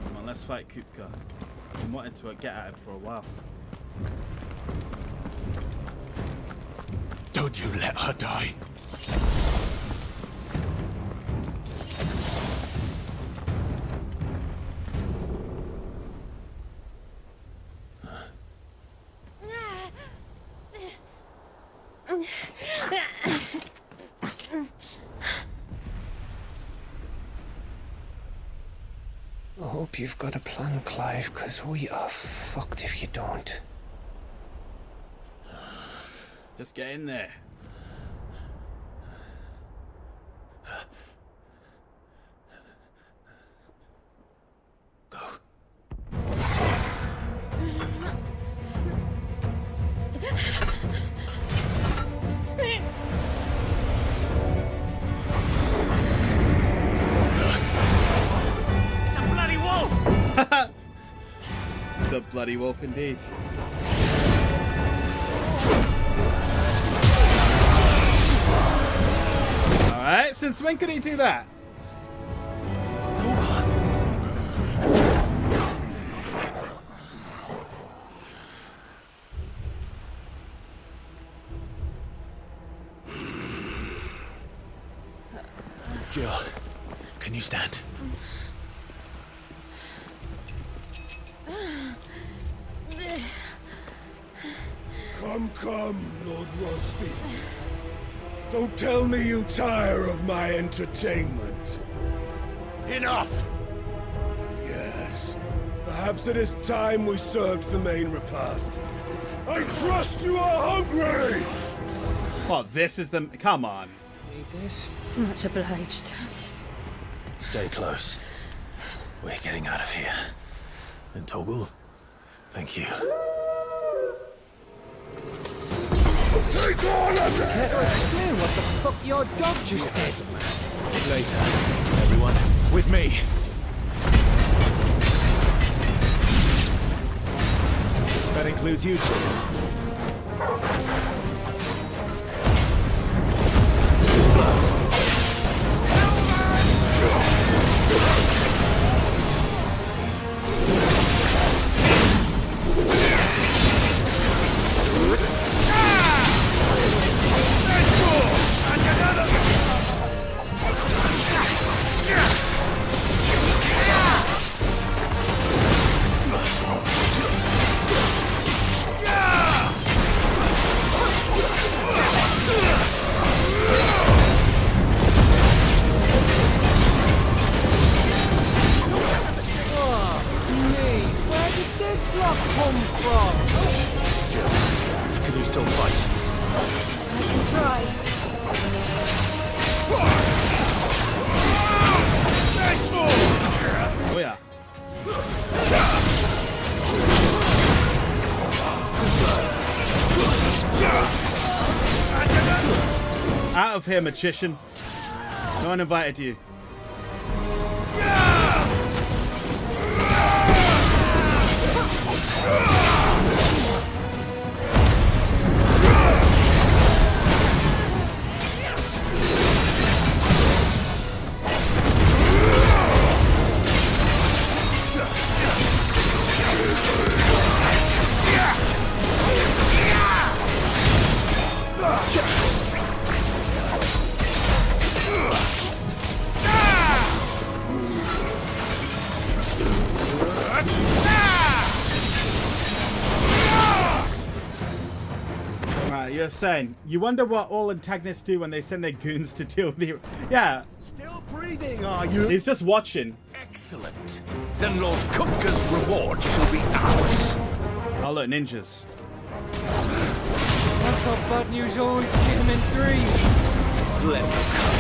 Come on, let's fight Kupka. I've been wanting to get at him for a while. Don't you let her die. I hope you've got a plan, Clive, because we are fucked if you don't. Just get in there. It's a bloody wolf indeed. Alright, since when could he do that? Jill, can you stand? Come, Lord Rosfield. Don't tell me you tire of my entertainment. Enough! Yes. Perhaps it is time we served the main repast. I trust you are hungry! Well, this is the... Come on. Need this? Much obliged. Stay close. We're getting out of here. And Toggle, thank you. Take all of it! Care to explain what the fuck your dog just did? Later, everyone. With me. That includes you two. Out of here, magician. No one invited you. You're saying, you wonder what all antagonists do when they send their goons to deal with you. Yeah. Still breathing, are you? He's just watching. Excellent. Then Lord Kupka's reward shall be ours. Oh, look, ninjas. I thought bad news always came in threes. Let them come.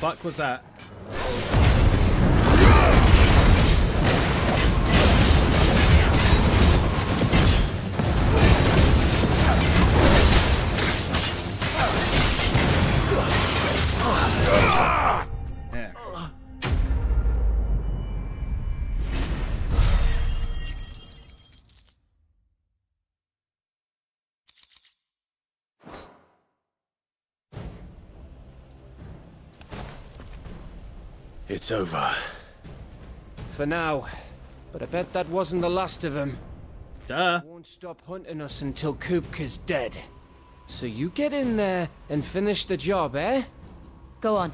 fuck was that? Yeah. It's over. For now. But I bet that wasn't the last of him. Duh. He won't stop hunting us until Kupka's dead. So you get in there and finish the job, eh? Go on.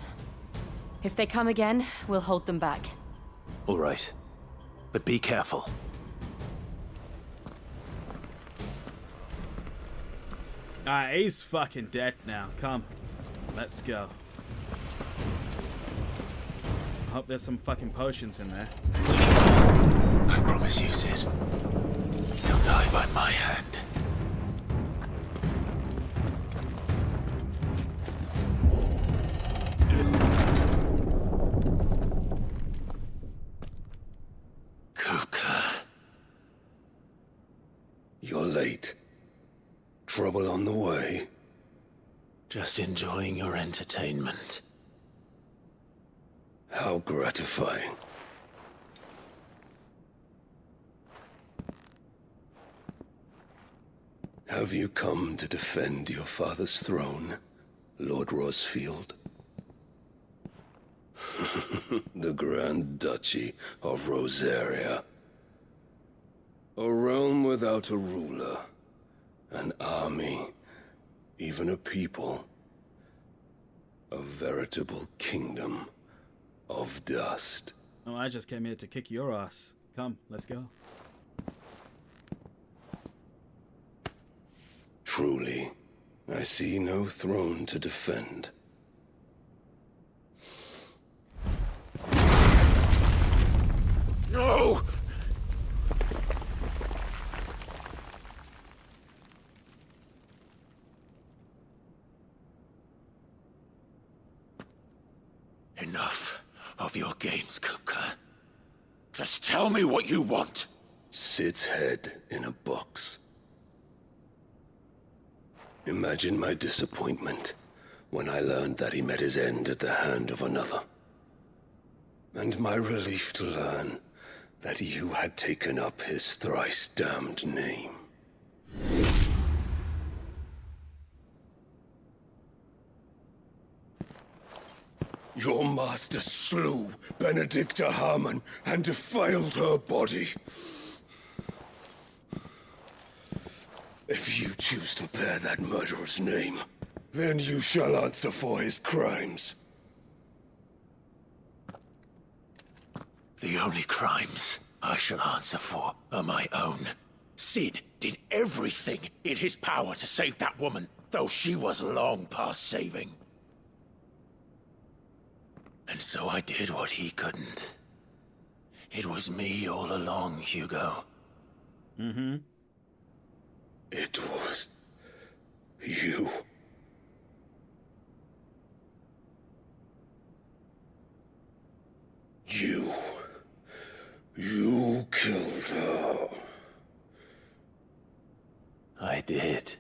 If they come again, we'll hold them back. All right. But be careful. He's fucking dead now. Come. Let's go. I hope there's some fucking potions in there. I promise you, Sid. He'll die by my hand. Kupka. You're late. Trouble on the way? Just enjoying your entertainment. How gratifying. Have you come to defend your father's throne, Lord Rosfield? The Grand Duchy of Rosaria. A realm without a ruler, an army, even a people. A veritable kingdom of dust. Oh, I just came here to kick your ass. Come, let's go. Truly, I see no throne to defend. No! Enough of your games, Kupka. Just tell me what you want. Sid's head in a box. Imagine my disappointment when I learned that he met his end at the hand of another. And my relief to learn that you had taken up his thrice-damned name. Your master slew Benedicta Harmon and defiled her body. If you choose to bear that murderer's name, then you shall answer for his crimes. The only crimes I shall answer for are my own. Sid did everything in his power to save that woman, though she was long past saving. And so I did what he couldn't. It was me all along, Hugo. Mm-hmm. It was you. You killed her. I did.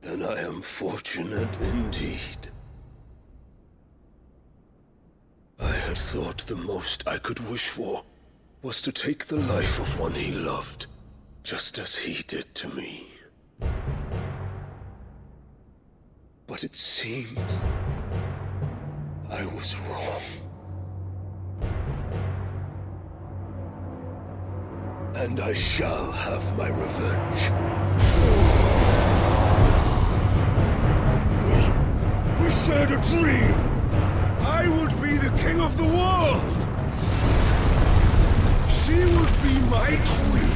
Then I am fortunate indeed. I had thought the most I could wish for was to take the life of one he loved, just as he did to me. But it seems I was wrong. And I shall have my revenge. We shared a dream! I would be the king of the world! She would be my queen!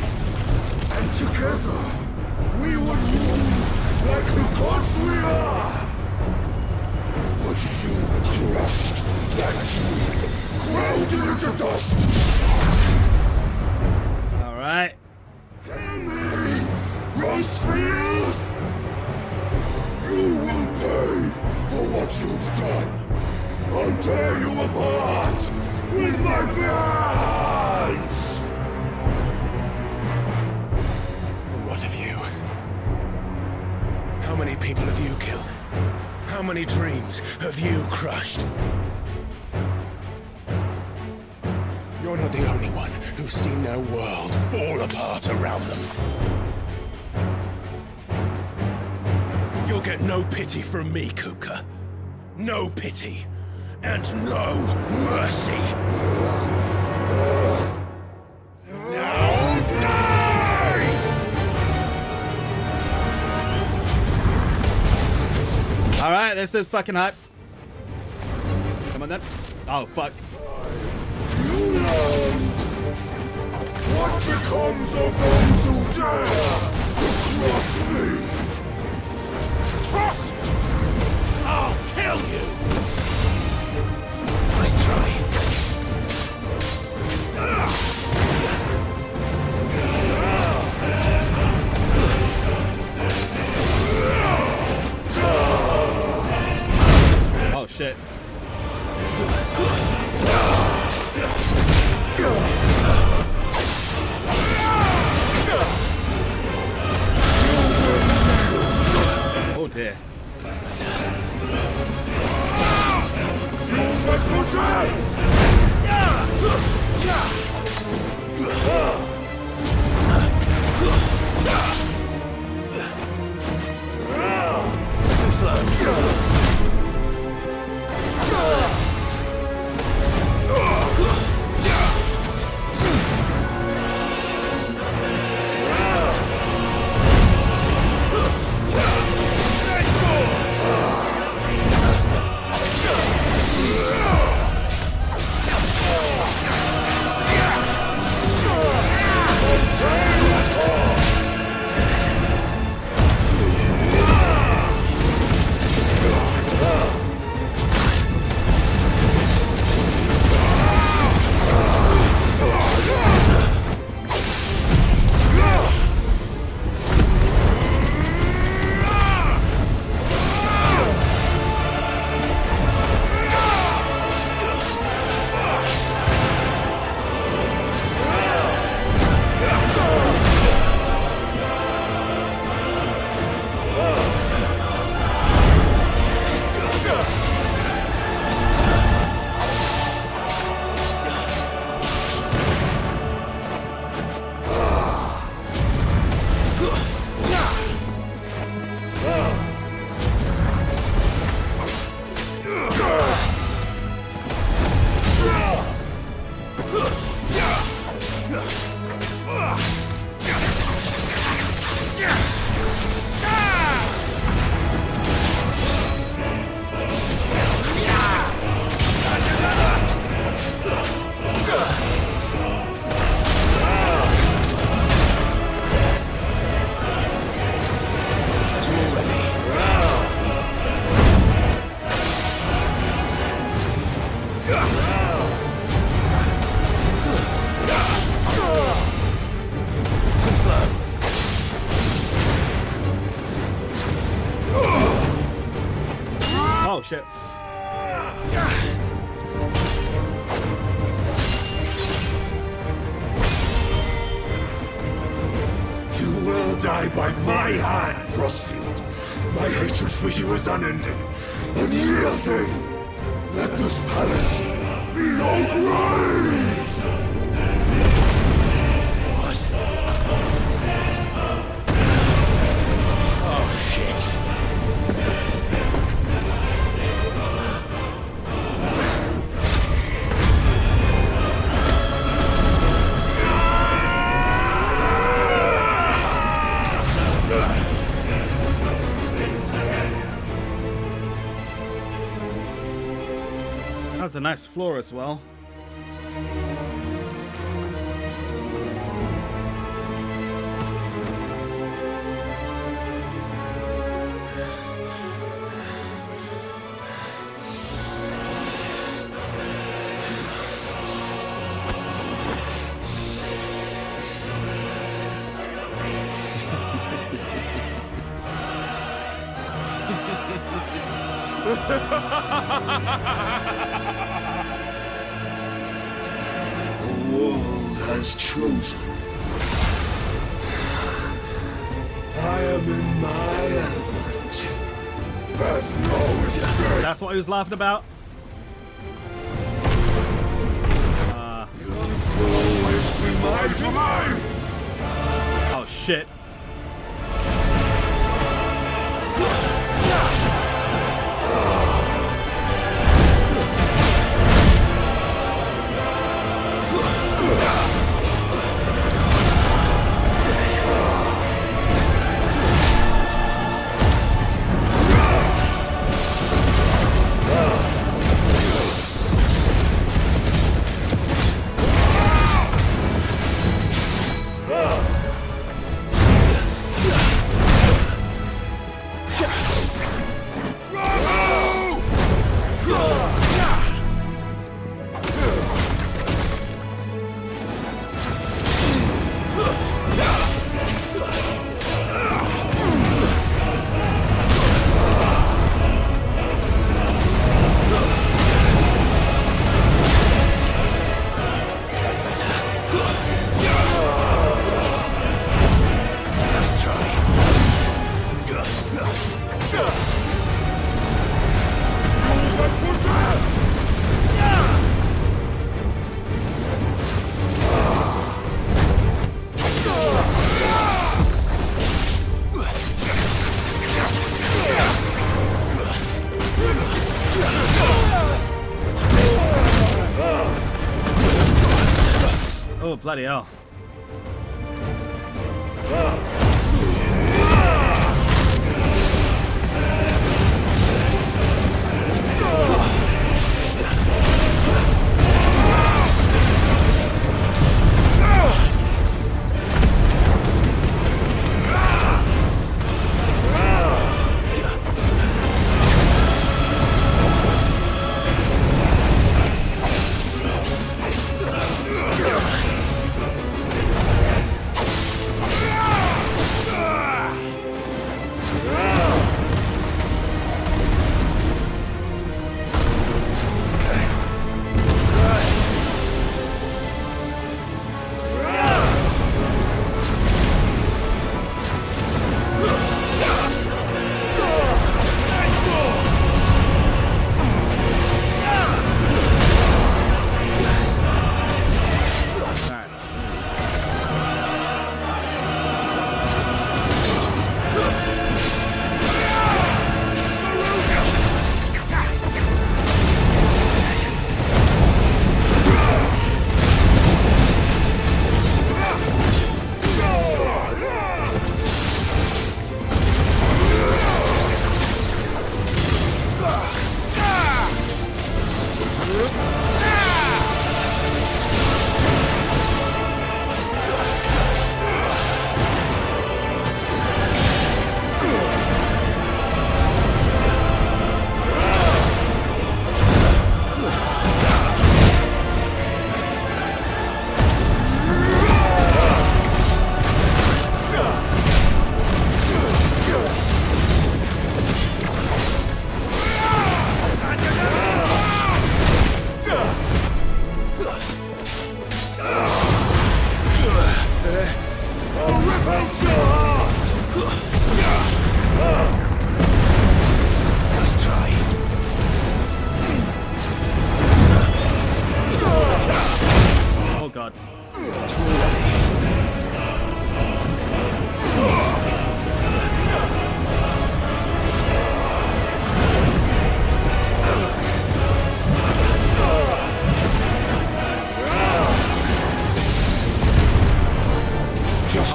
And together, we would rule like the gods we are! But you crushed Ground you into dust! Alright. Hear me, Rosefield! You will pay for what you've done. I'll tear you apart with my hands! And what of you? How many people have you killed? How many dreams have you crushed? You're not the only one who's seen their world fall apart around them. You'll get no pity from me, Kuka. No pity. And no mercy. Now die! Alright, this is fucking hype. Come on then. Oh, fuck. What becomes of those who dare to cross me? Cross! I'll kill you! Nice try. Oh, shit. Oh, dear. Too slow. Oh, shit. You will die by my hand, Crossfield. My hatred for you is unending, unyielding. Let this palace be your grave! What? Oh, shit. That's a nice floor as well. The world has chosen. I am in my element. There's no escape. That's what he was laughing about. Will always be my domain. Oh shit. Oh, bloody hell.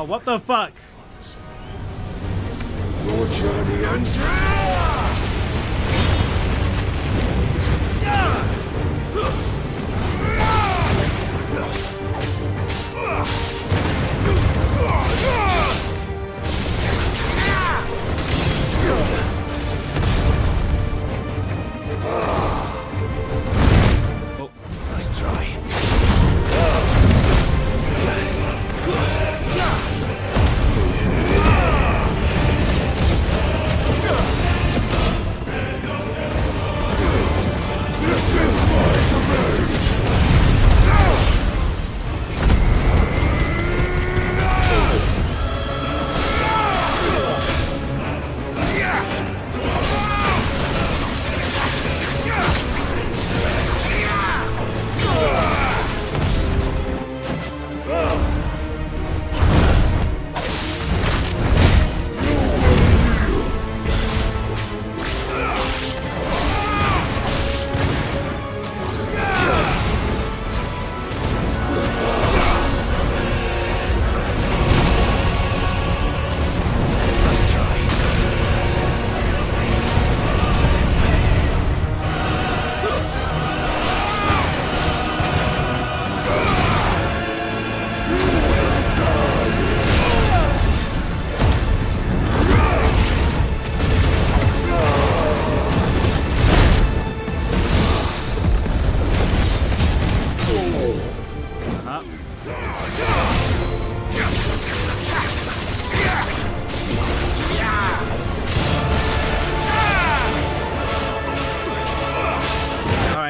What the fuck? Your journey ends here! Oh, nice try.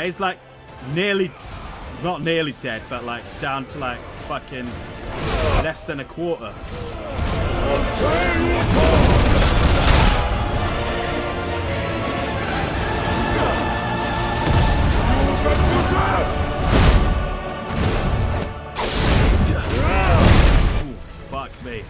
He's like nearly, not nearly dead, but like down to like fucking less than a quarter. Ooh, fuck me.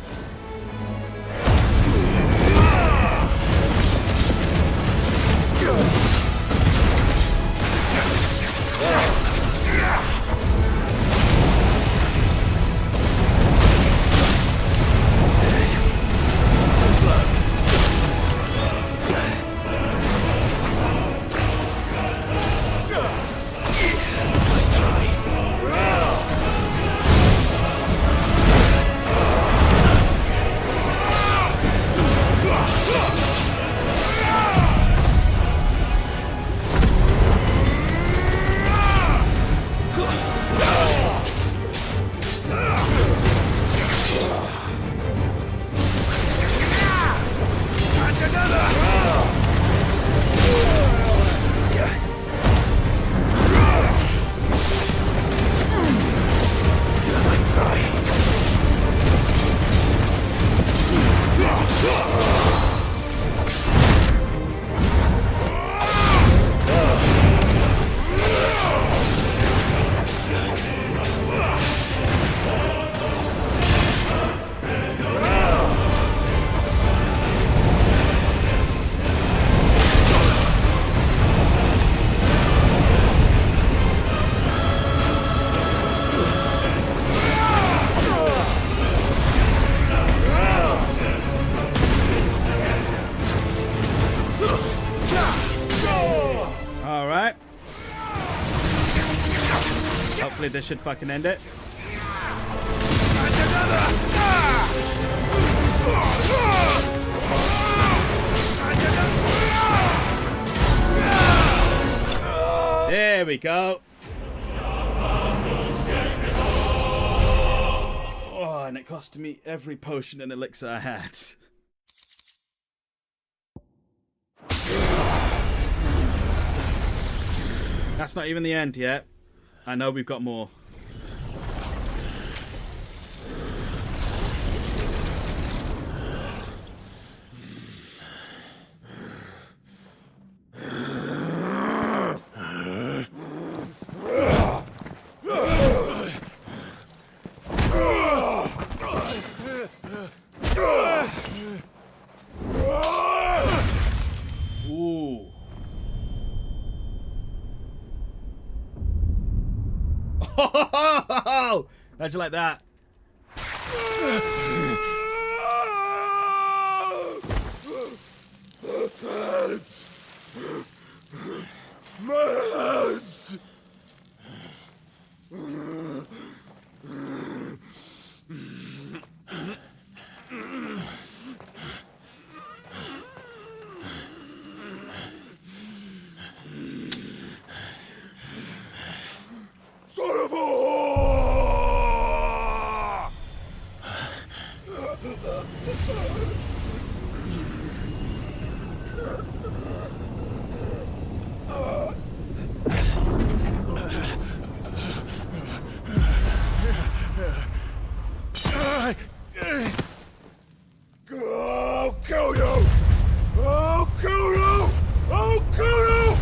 Hopefully this should fucking end it. There we go. Oh, and it cost me every potion and elixir I had. That's not even the end yet. I know we've got more. Ooh. How'd you like that? Mass! Son of a whore! I'll kill you! I'll kill you! I'll kill you!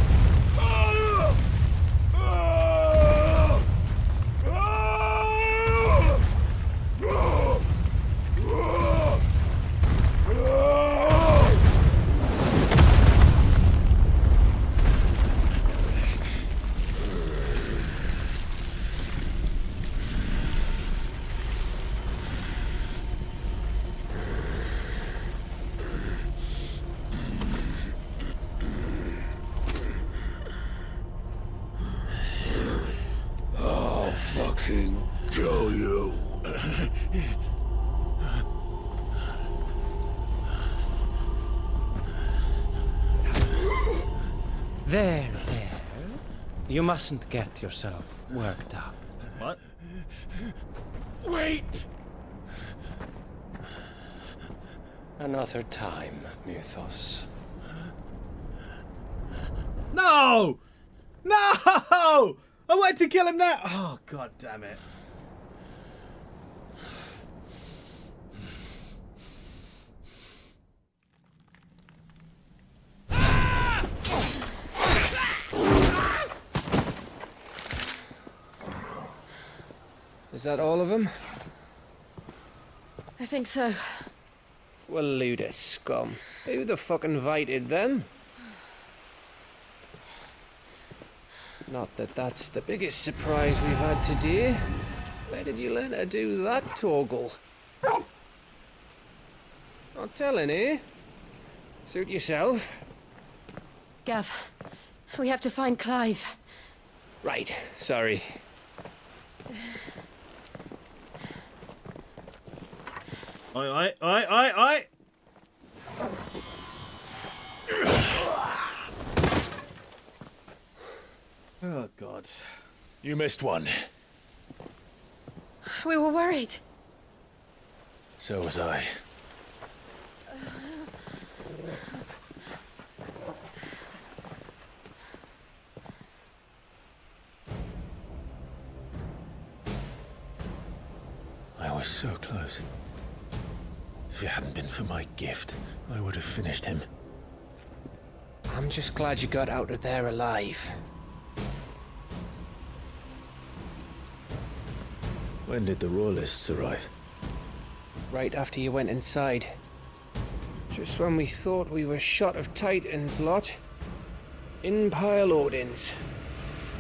I'll fucking kill you. There. You mustn't get yourself worked up. What? Wait! Another time, Mythos. No! No! I wanted to kill him now. Oh, god damn it. Is that all of them? I think so. Well, load of scum. Who the fuck invited them? Not that that's the biggest surprise we've had today. Where did you learn to do that, Torgal? Not telling, eh? Suit yourself. Gav, we have to find Clive. Right, sorry. Oi. Oh, God. You missed one. We were worried. So was I. I was so close. If it hadn't been for my gift, I would have finished him. I'm just glad you got out of there alive. When did the Royalists arrive? Right after you went inside. Just when we thought we were shot of Titans, lot. In pile Odins.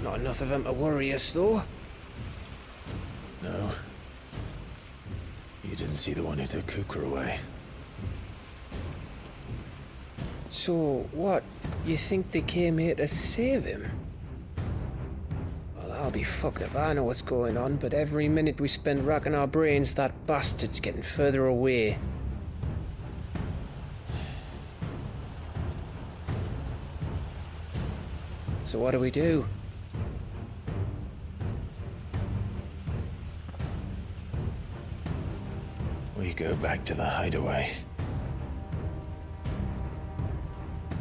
Not enough of them to worry us, though. No. You didn't see the one who took Kukra away. So, what? You think they came here to save him? Well, I'll be fucked if I know what's going on, but every minute we spend racking our brains, that bastard's getting further away. So what do we do? We go back to the hideaway.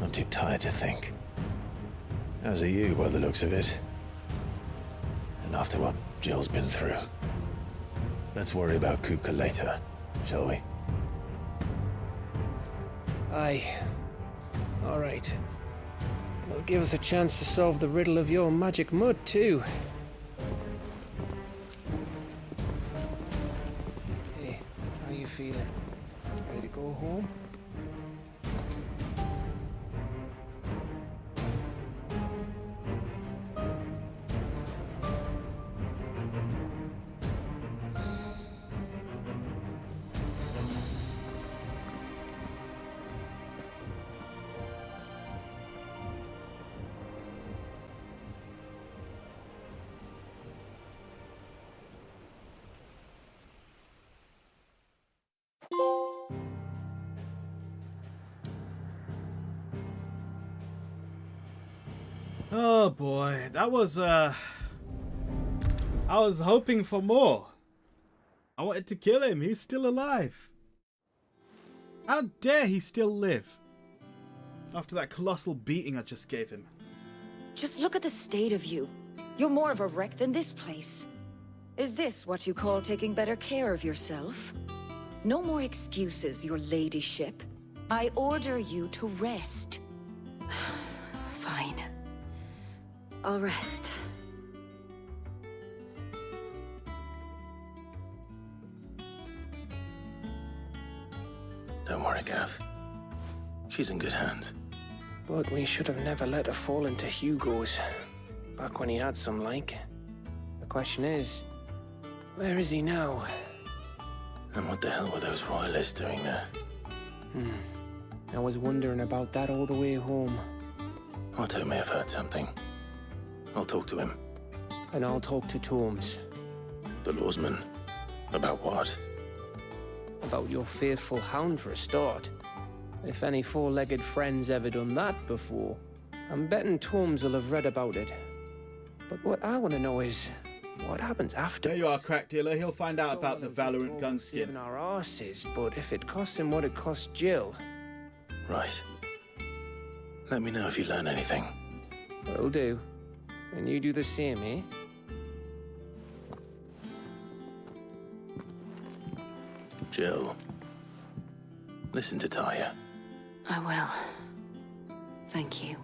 I'm too tired to think. As are you, by the looks of it. And after what Jill's been through. Let's worry about Kuka later, shall we? Aye. All right. It'll give us a chance to solve the riddle of your magic mud, too. Hey, how you feeling? Ready to go home? Oh boy, that was I was hoping for more. I wanted to kill him. He's still alive. How dare he still live? After that colossal beating I just gave him. Just look at the state of you. You're more of a wreck than this place. Is this what you call taking better care of yourself? No more excuses, your ladyship. I order you to rest. Fine. I'll rest. Don't worry, Gav. She's in good hands. But we should have never let her fall into Hugo's. Back when he had some like. The question is, where is he now? And what the hell were those royalists doing there? I was wondering about that all the way home. Otto may have heard something. I'll talk to him. And I'll talk to Torms. The lawsman. About what? About your faithful hound for a start. If any four-legged friend's ever done that before, I'm betting Torms will have read about it. But what I want to know is, what happens after? There you are, crack dealer. He'll find out about the Valorant gun skin. Saving our arses, but if it costs him what it cost Jill... Right. Let me know if you learn anything. Will do. And you do the same, eh? Jill, listen to Taya. I will. Thank you.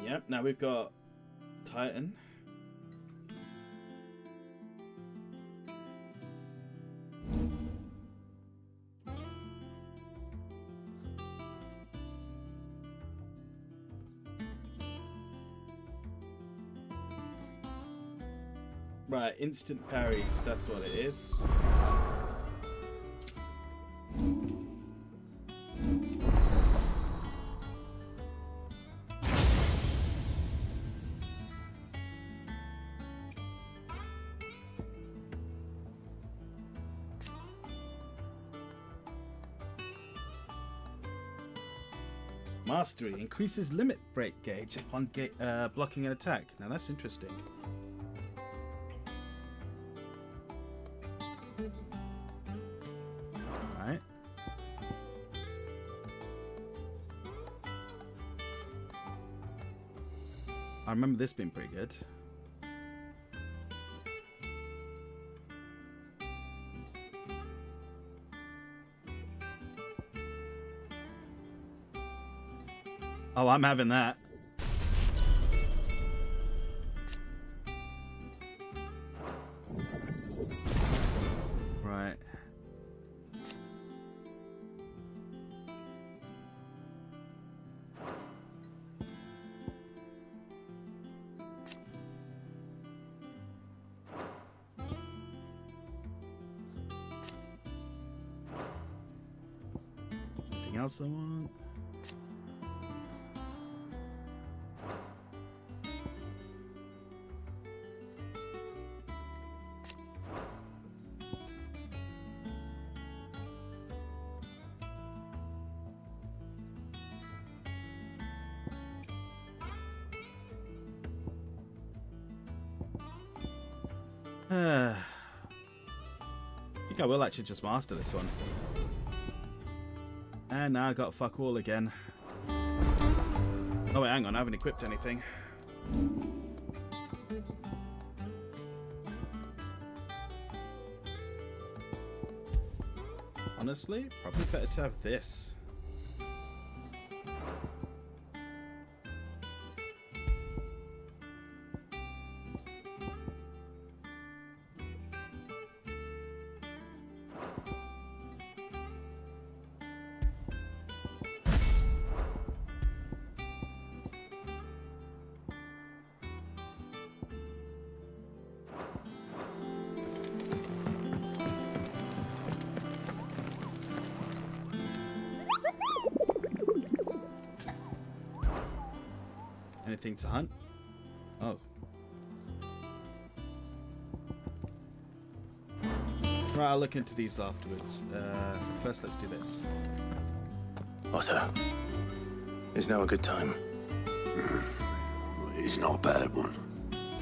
Yep, now we've got Titan. Right, instant parries, that's what it is. Mastery increases limit break gauge upon blocking an attack. Now that's interesting. Alright. I remember this being pretty good. Oh, I'm having that. Right. Anything else I want? I think I will actually just master this one. And now I got fuck all again. Oh wait, hang on, I haven't equipped anything. Honestly, probably better to have this. Anything to hunt? Oh. Right, I'll look into these afterwards. First, let's do this. Otto, is now a good time? It's not a bad one.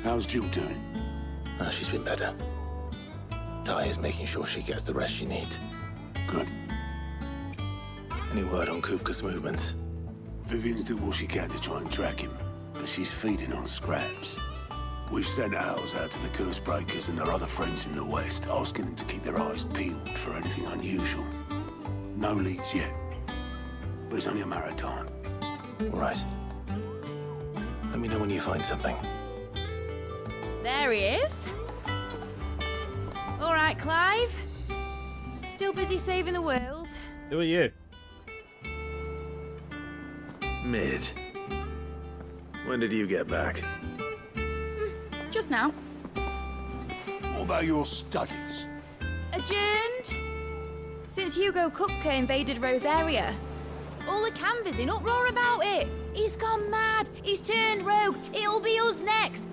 How's Jill doing? She's been better. Taya's making sure she gets the rest she needs. Good. Any word on Kupka's movements? Vivian's did what she can to try and track him, but she's feeding on scraps. We've sent ours out to the Curse Breakers and their other friends in the West, asking them to keep their eyes peeled for anything unusual. No leads yet, but it's only a matter of time. All right. Let me know when you find something. There he is. All right, Clive. Still busy saving the world? Who are you? Mid. When did you get back? Just now. What about your studies? Adjourned. Since Hugo Kupka invaded Rosaria. All the canvas in uproar about it. He's gone mad. He's turned rogue. It'll be us next.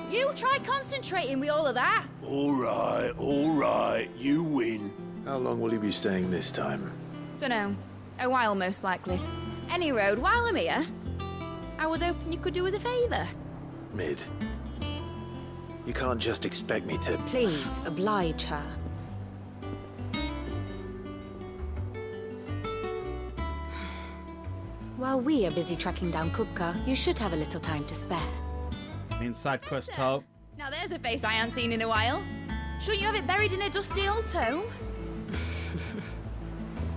You try concentrating with all of that. All right. You win. How long will you be staying this time? Dunno. A while, most likely. Any road, while I'm here, I was hoping you could do us a favour. Mid. You can't just expect me to... Please, oblige her. While we are busy tracking down Kupka, you should have a little time to spare. Means side quest hope. Now there's a face I ain't seen in a while. Shouldn't you have it buried in a dusty old tome?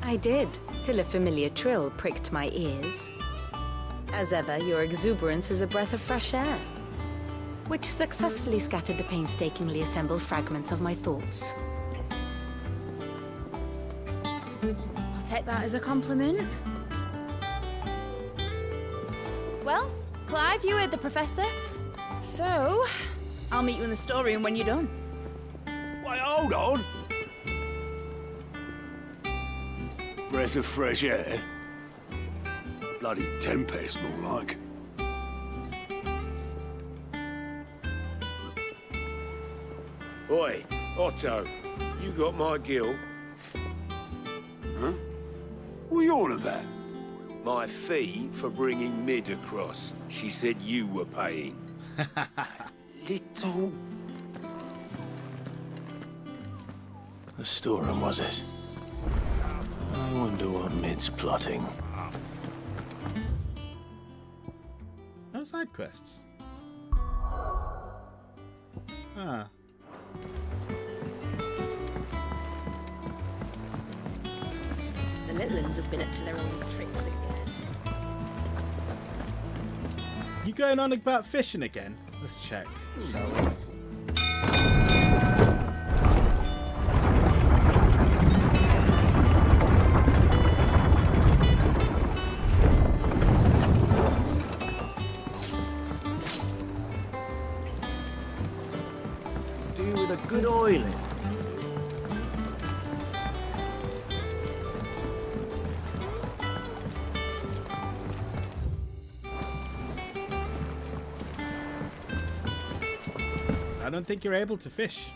I did, till a familiar trill pricked my ears. As ever, your exuberance is a breath of fresh air, which successfully scattered the painstakingly assembled fragments of my thoughts. I'll take that as a compliment. Well, Clive, you heard the professor. So, I'll meet you in the storeroom when you're done. Wait, hold on! Breath of fresh air? Bloody tempest, more like. Oi, Otto, you got my gill? Huh? What are you on about? My fee for bringing Mid across. She said you were paying. Little... The storeroom, was it? I wonder what Mid's plotting. No side quests. Ah. The little ones have been up to their own tricks again. You going on about fishing again? Let's check, shall we? Do with a good oiling. I don't think you're able to fish.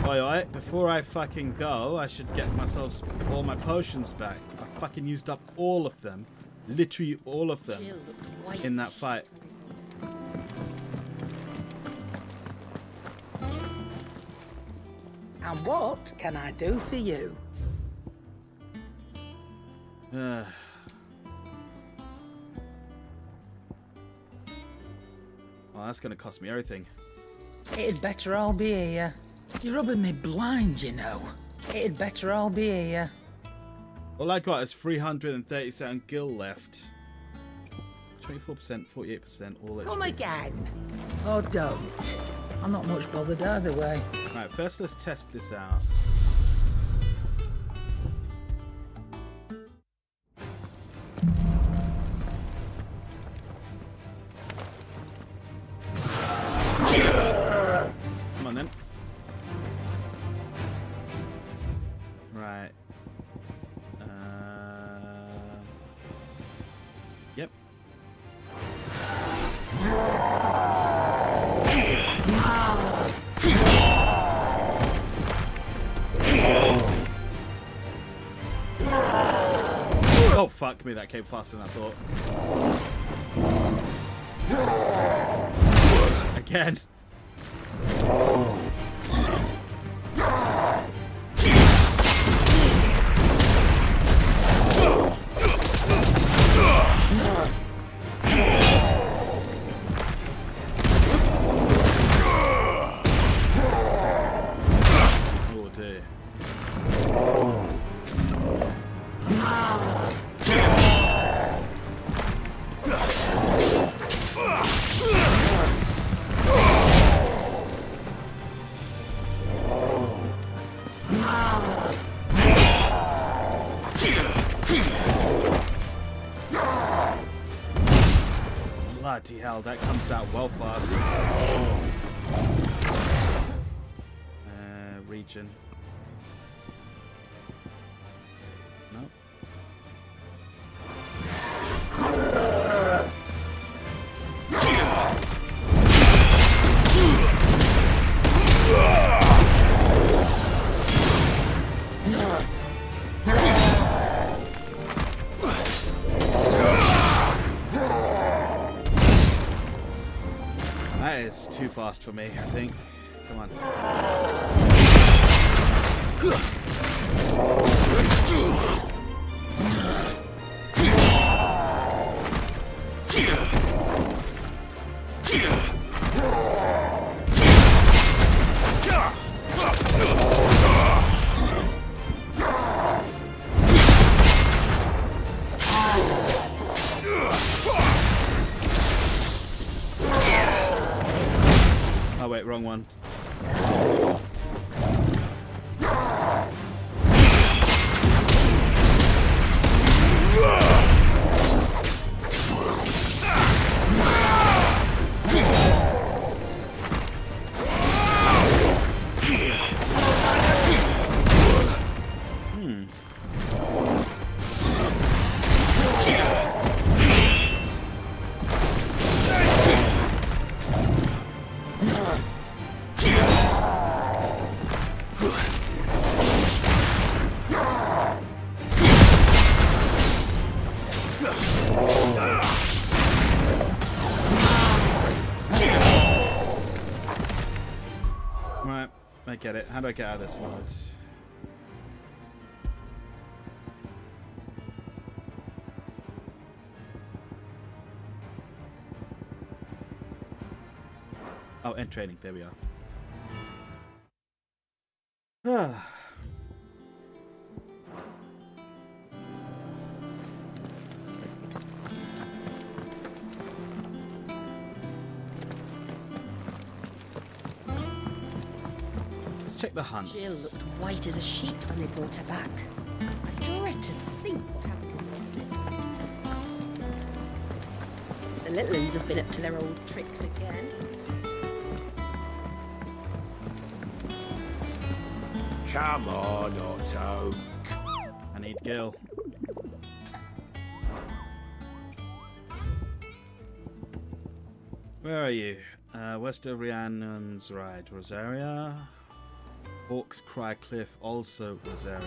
Oi, before I fucking go, I should get myself all my potions back. I fucking used up all of them. Literally all of them in that fight. And what can I do for you? Well, that's going to cost me everything. It'd better all be here. You're rubbing me blind, you know. It'd better all be here. All I got is 337 gil left. 24%, 48%, all that. Come again. Or don't. I'm not much bothered either way. Right, first let's test this out. Come on then. Right. Yep. Oh, fuck me, that came faster than I thought. Again. Oh dear. Bloody hell, that comes out well fast. Region. No. That is too fast for me, I think. Come on. Oh wait, wrong one. Right, I get it. How do I get out of this mode? Oh, end training. There we are. Let's check the hunt. Jill looked white as a sheet when they brought her back. I dread to think what happened to Elizabeth. The little ones have been up to their old tricks again. Come on, Otto. I need Gil. Where are you? West of Rhiannon's right, Rosaria. Hawk's Cry Cliff, also Rosaria.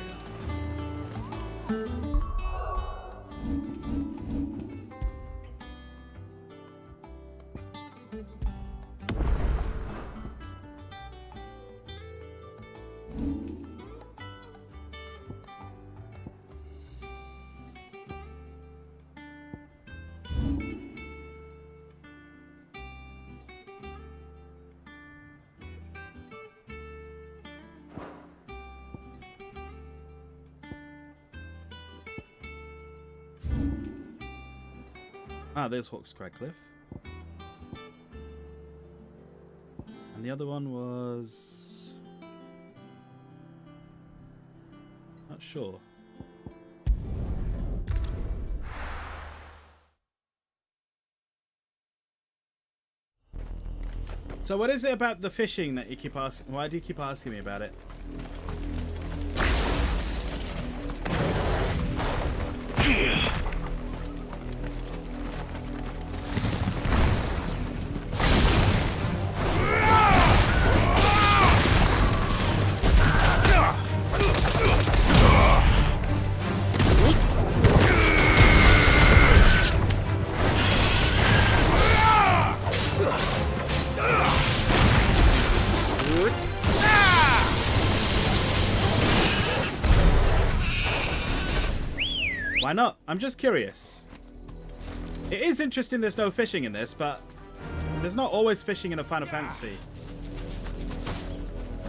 Ah, there's Hawk's Cry Cliff. And the other one was... not sure. So what is it about the fishing that you keep asking? Why do you keep asking me about it? Why not? I'm just curious. It is interesting there's no fishing in this, but there's not always fishing in a Final Fantasy.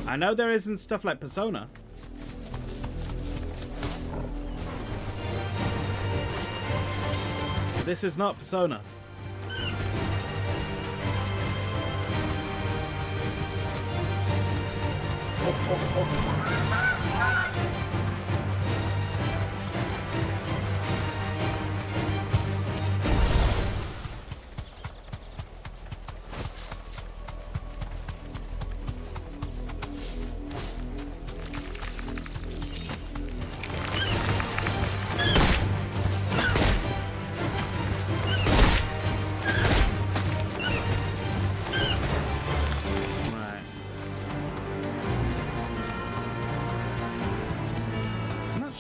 I know there is in stuff like Persona. This is not Persona.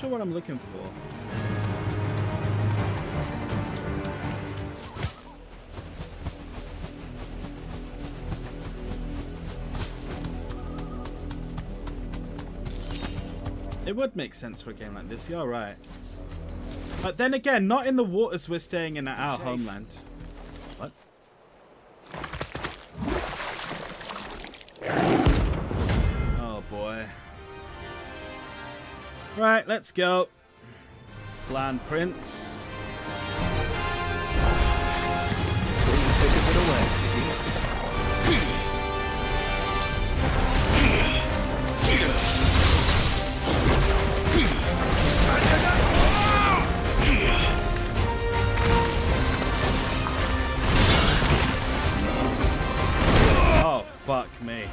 What I'm looking for. It would make sense for a game like this. You're right. But then again, not in the waters we're staying in at our homeland. What? Oh boy. Right, let's go. Flan Prince. So you take us unawares, did you? Oh, fuck me.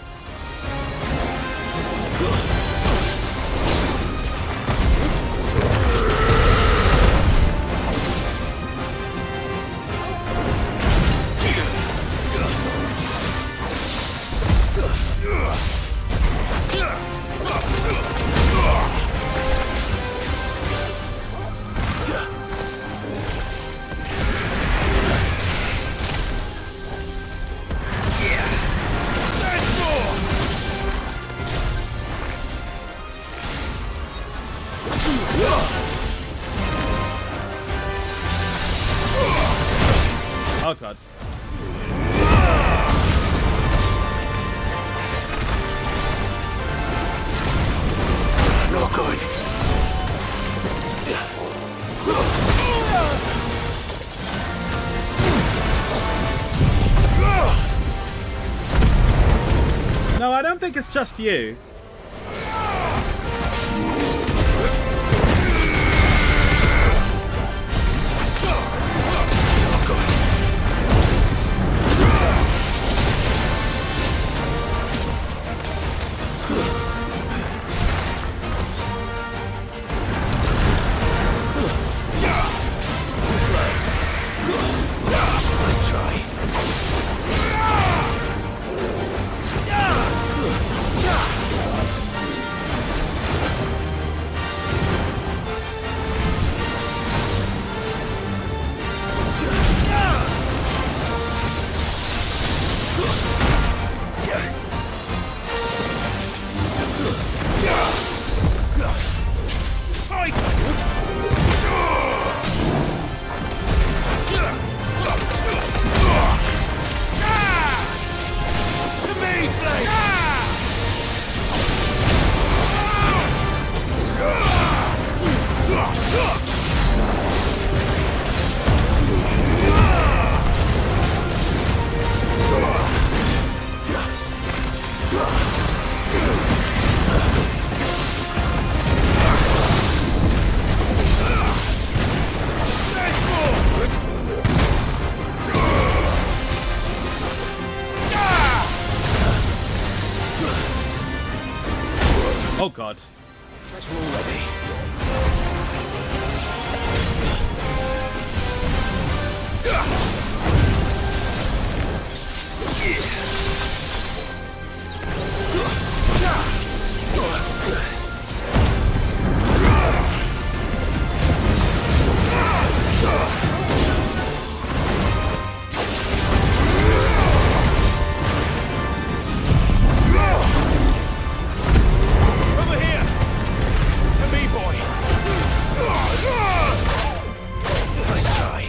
Oh god. Not good. No, I don't think it's just you. Let's try. Oh god. Pressure already. Over here! To me, boy! Nice try.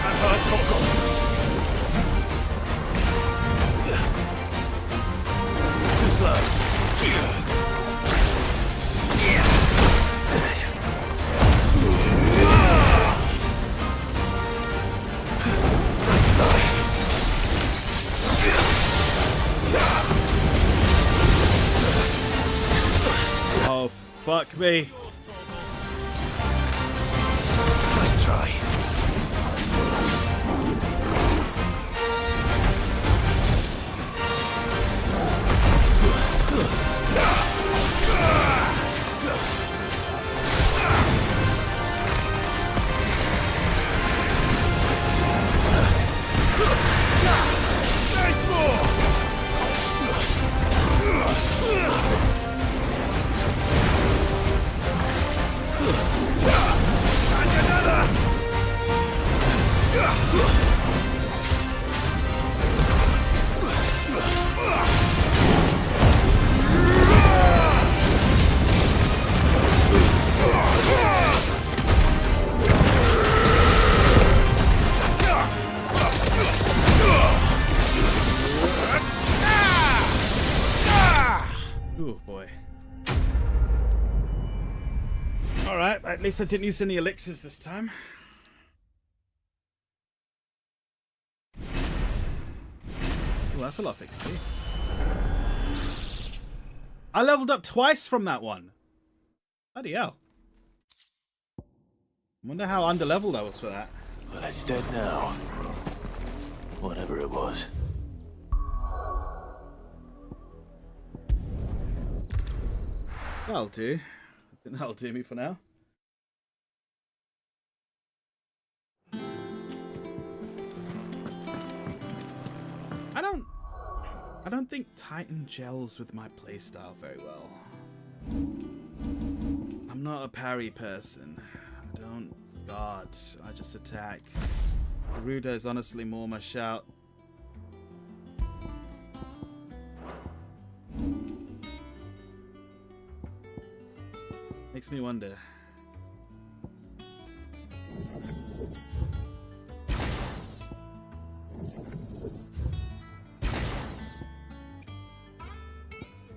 That's our toggle. Too slow. Oh, fuck me. Nice try. Oh boy. Alright, at least I didn't use any elixirs this time. Oh, that's a lot of XP. I leveled up twice from that one. Bloody hell. Wonder how underleveled I was for that. Well, it's dead now. Whatever it was. That'll do. I think that'll do me for now. I don't think Titan gels with my playstyle very well. I'm not a parry person. I don't guard. I just attack. Garuda is honestly more my shout. Makes me wonder.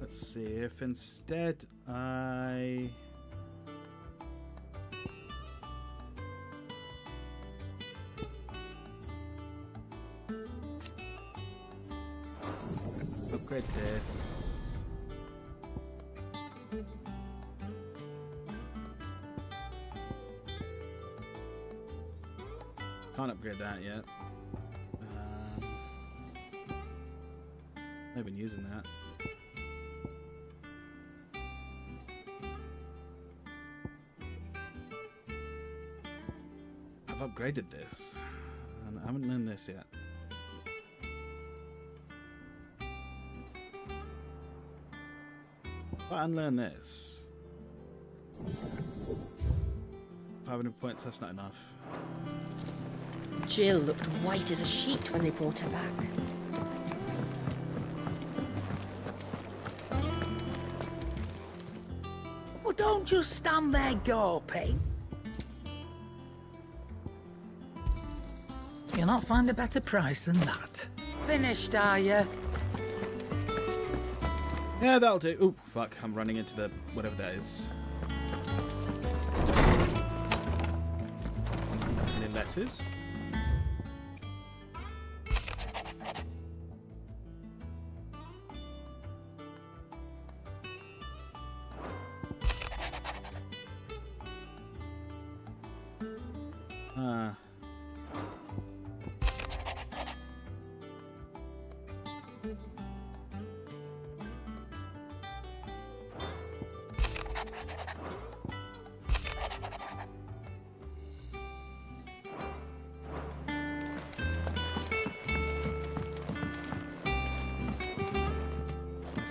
Let's see if instead I... upgrade this. Can't upgrade that yet. I've been using that. I've upgraded this, and I haven't learned this yet. If I unlearn this, 500 points, that's not enough. Jill looked white as a sheet when they brought her back. Well, don't just stand there gawping. You'll not find a better price than that. Finished, are you? Yeah, that'll do. Ooh, fuck, I'm running into the whatever that is. Any letters?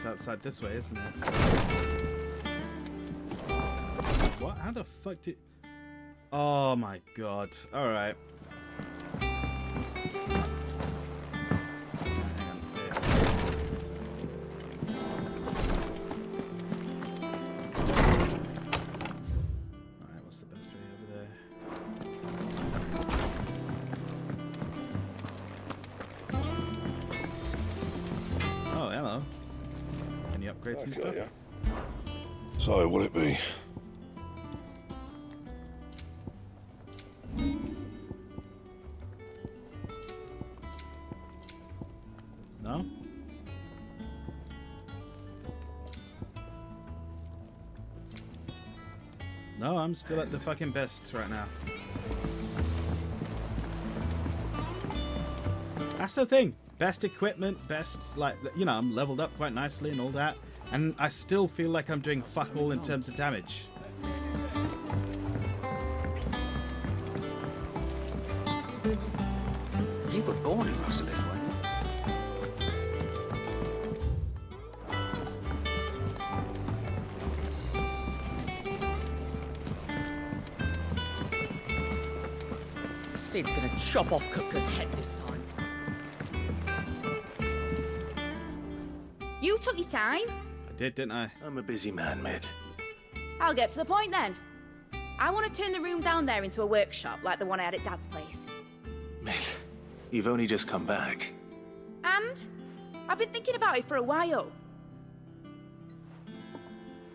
Outside this way, isn't it? What? How the fuck did... Oh my god. Alright. Alright, what's the best way over there? Oh, hello. Can you upgrade some stuff? Yeah. So, what'll it be? No? No, I'm still at the fucking best right now. That's the thing. Best equipment, best, like, you know, I'm leveled up quite nicely and all that. And I still feel like I'm doing fuck all in terms of damage. You were born in Rosalith, weren't you? Sid's gonna chop off Kupka's head this time. You took your time. I did, didn't I? I'm a busy man, Mid. I'll get to the point then. I want to turn the room down there into a workshop like the one I had at Dad's place. Mid, you've only just come back. And I've been thinking about it for a while.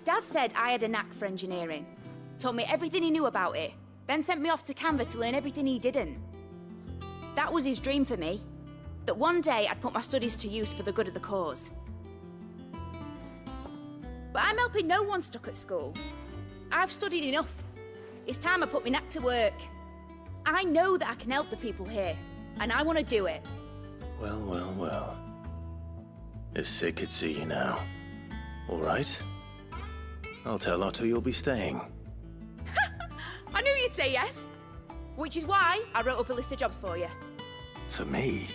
Dad said I had a knack for engineering. Told me everything he knew about it. Then sent me off to Canva to learn everything he didn't. That was his dream for me. That one day I'd put my studies to use for the good of the cause. But I'm helping no one stuck at school. I've studied enough. It's time I put my knack to work. I know that I can help the people here, and I want to do it. Well, well, well. If Sid could see you now. All right. I'll tell Otto you'll be staying. I knew you'd say yes. Which is why I wrote up a list of jobs for you. For me?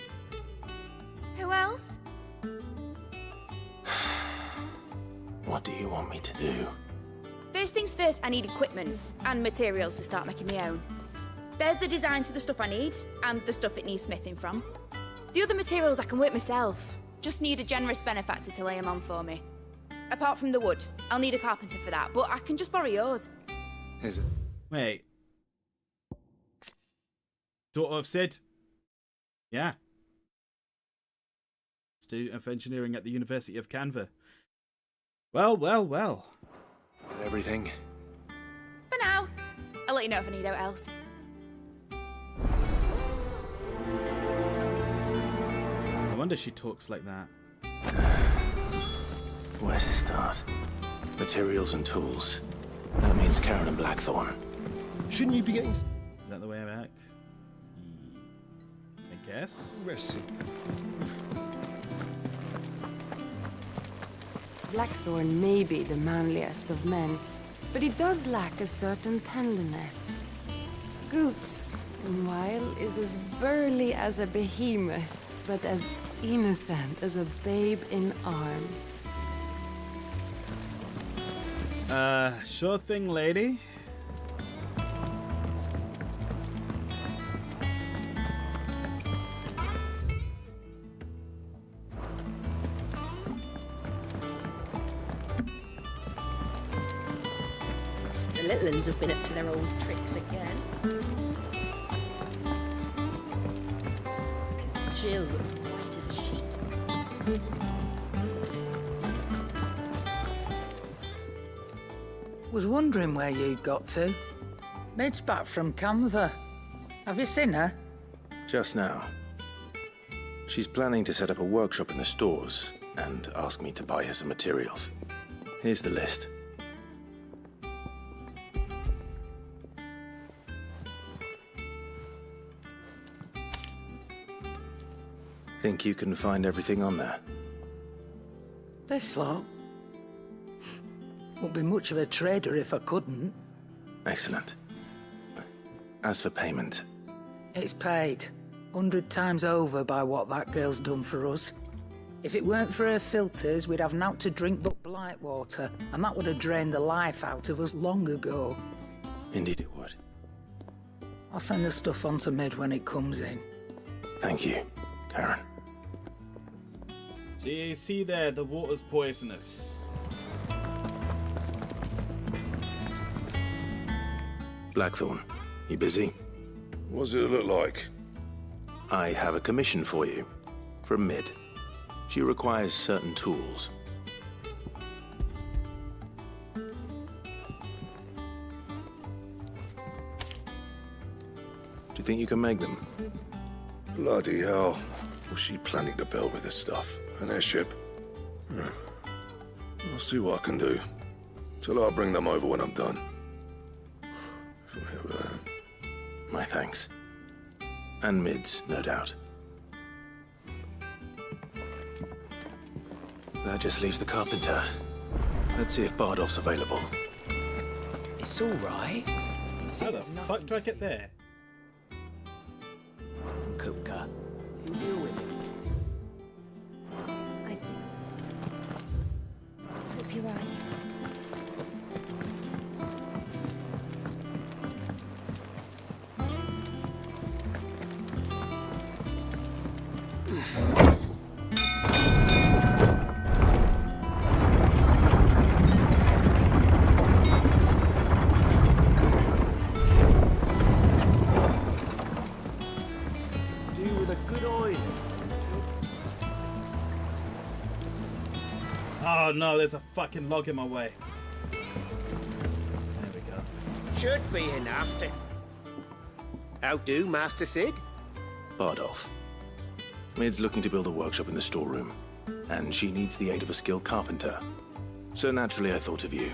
Who else? What do you want me to do? First things first, I need equipment and materials to start making my own. There's the designs for the stuff I need, and the stuff it needs smithing from. The other materials I can work myself. Just need a generous benefactor to lay them on for me. Apart from the wood, I'll need a carpenter for that, but I can just borrow yours. Is it? Wait. Daughter of Sid? Yeah. Student of engineering at the University of Canva. Well, well, well. Everything? For now. I'll let you know if I need out else. I wonder she talks like that. Where to start? Materials and tools. That means Karen and Blackthorn. Shouldn't you be getting... Is that the way back? I guess. Blackthorn may be the manliest of men, but he does lack a certain tenderness. Goots, meanwhile, is as burly as a behemoth, but as innocent as a babe in arms. Sure thing, lady. The little ones have been up to their old tricks again. Jill looks white as a sheet. Was wondering where you'd got to. Maid's back from Canva. Have you seen her? Just now. She's planning to set up a workshop in the stores and ask me to buy her some materials. Here's the list. Think you can find everything on there? This lot. Wouldn't be much of a trader if I couldn't. Excellent. As for payment... It's paid. 100 times over by what that girl's done for us. If it weren't for her filters, we'd have naught to drink but blight water, and that would have drained the life out of us long ago. Indeed it would. I'll send the stuff on to Mid when it comes in. Thank you, Karen. See there, the water's poisonous. Blackthorn, you busy? What does it look like? I have a commission for you. From Mid. She requires certain tools. Do you think you can make them? Bloody hell. Was she planning to build with this stuff? An airship? I'll see what I can do. Tell her I'll bring them over when I'm done. My thanks. And Mid's, no doubt. That just leaves the carpenter. Let's see if Bardolph's available. It's all right. How the fuck do I get there? From Kupka. He'll deal with it. I hope you're right. Oh no, there's a fucking log in my way. Should be enough to... How do, Master Sid? Bardolph. Mid's looking to build a workshop in the storeroom, and she needs the aid of a skilled carpenter. So naturally I thought of you.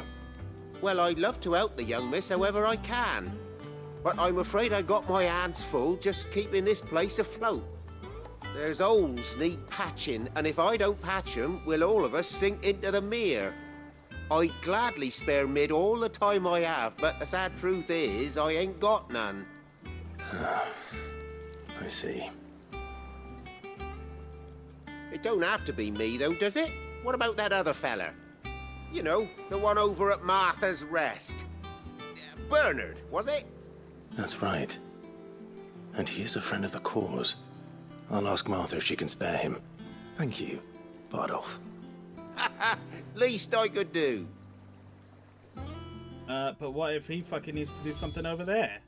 Well, I'd love to help the young miss however I can. But I'm afraid I got my hands full just keeping this place afloat. There's holes need patching, and if I don't patch them, we'll all of us sink into the mere. I'd gladly spare Mid all the time I have, but the sad truth is, I ain't got none. I see. It don't have to be me, though, does it? What about that other fella? You know, the one over at Martha's Rest. Bernard, was it? That's right. And he is a friend of the cause. I'll ask Martha if she can spare him. Thank you, Bardolph. Least I could do. But what if he fucking needs to do something over there?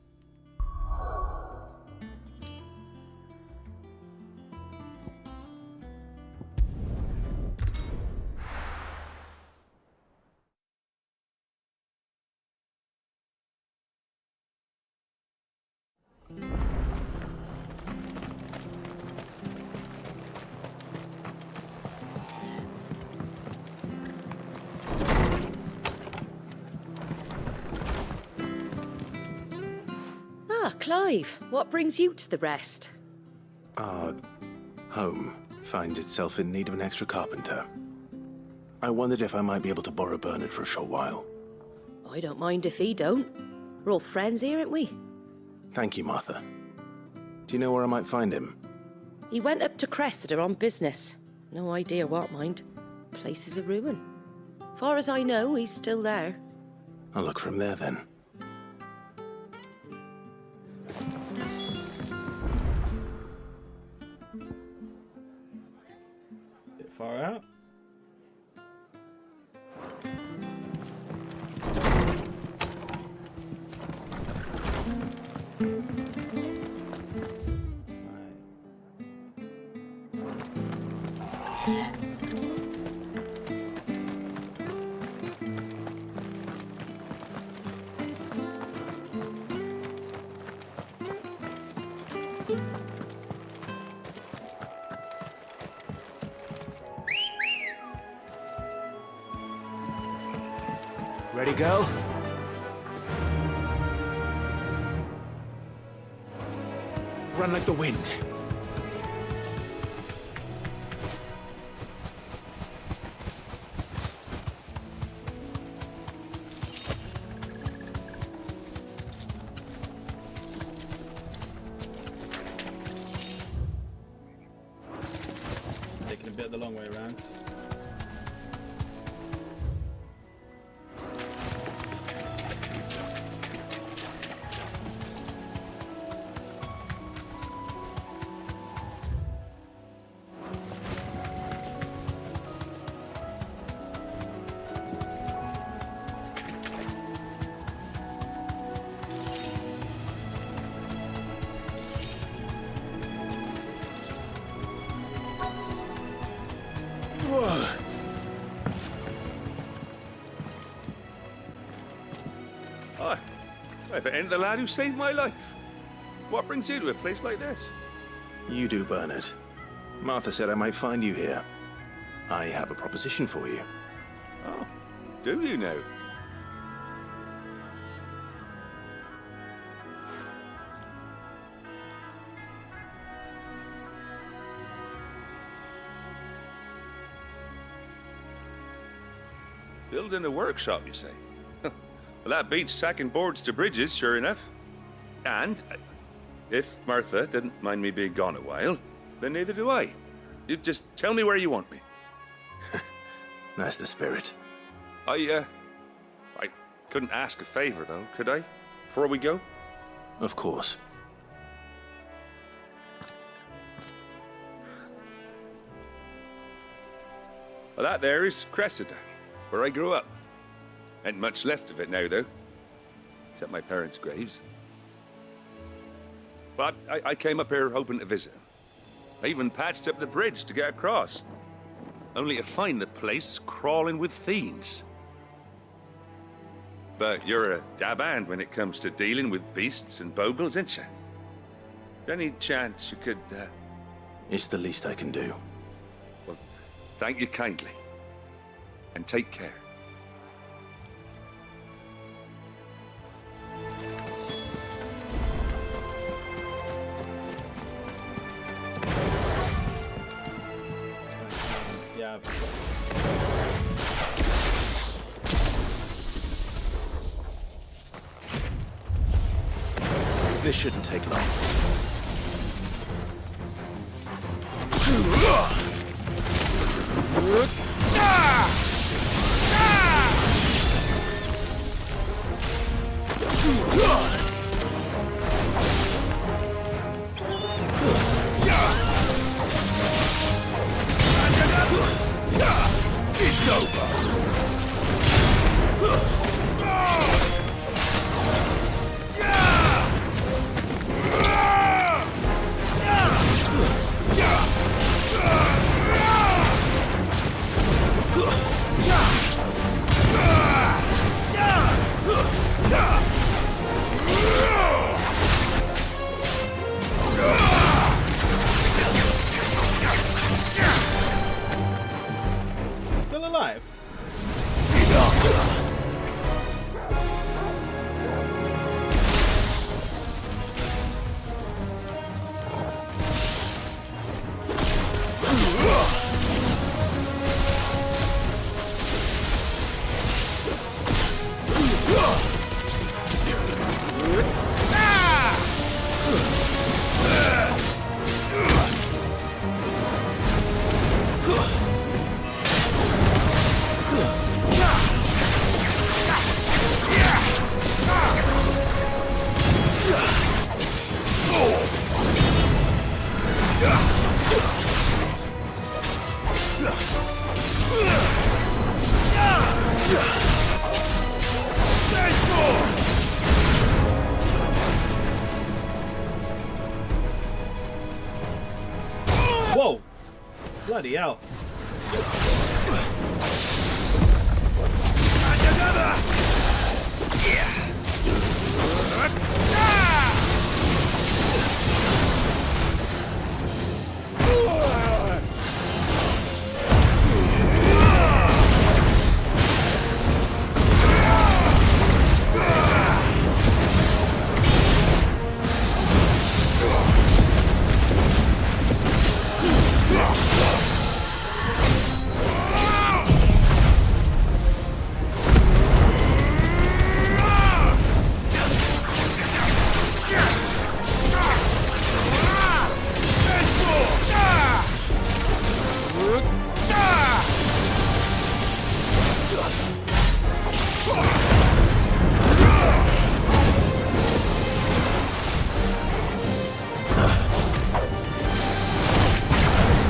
Clive, what brings you to the Rest? Our home finds itself in need of an extra carpenter. I wondered if I might be able to borrow Bernard for a short while. I don't mind if he don't. We're all friends here, aren't we? Thank you, Martha. Do you know where I might find him? He went up to Cressida on business. No idea what, mind. Place is a ruin. Far as I know, he's still there. I'll look for him there then. Bit far out. Ready, go? Run like the wind. Taking a bit the long way around. Hi. I've ended the lad who saved my life. What brings you to a place like this? You do, Bernard. Martha said I might find you here. I have a proposition for you. Oh, do you now? Building a workshop, you say? Well, that beats tacking boards to bridges, sure enough. And if Martha didn't mind me being gone a while, then neither do I. You just tell me where you want me. That's the spirit. I couldn't ask a favor, though, could I? Before we go? Of course. Well, that there is Cressida, where I grew up. Ain't much left of it now, though. Except my parents' graves. But I came up here hoping to visit. I even patched up the bridge to get across. Only to find the place crawling with fiends. But you're a dab hand when it comes to dealing with beasts and bogles, ain't you? Any chance you could, It's the least I can do. Well, thank you kindly. And take care. Yeah. This shouldn't take long. It's over. Still alive? Whoa! Bloody hell.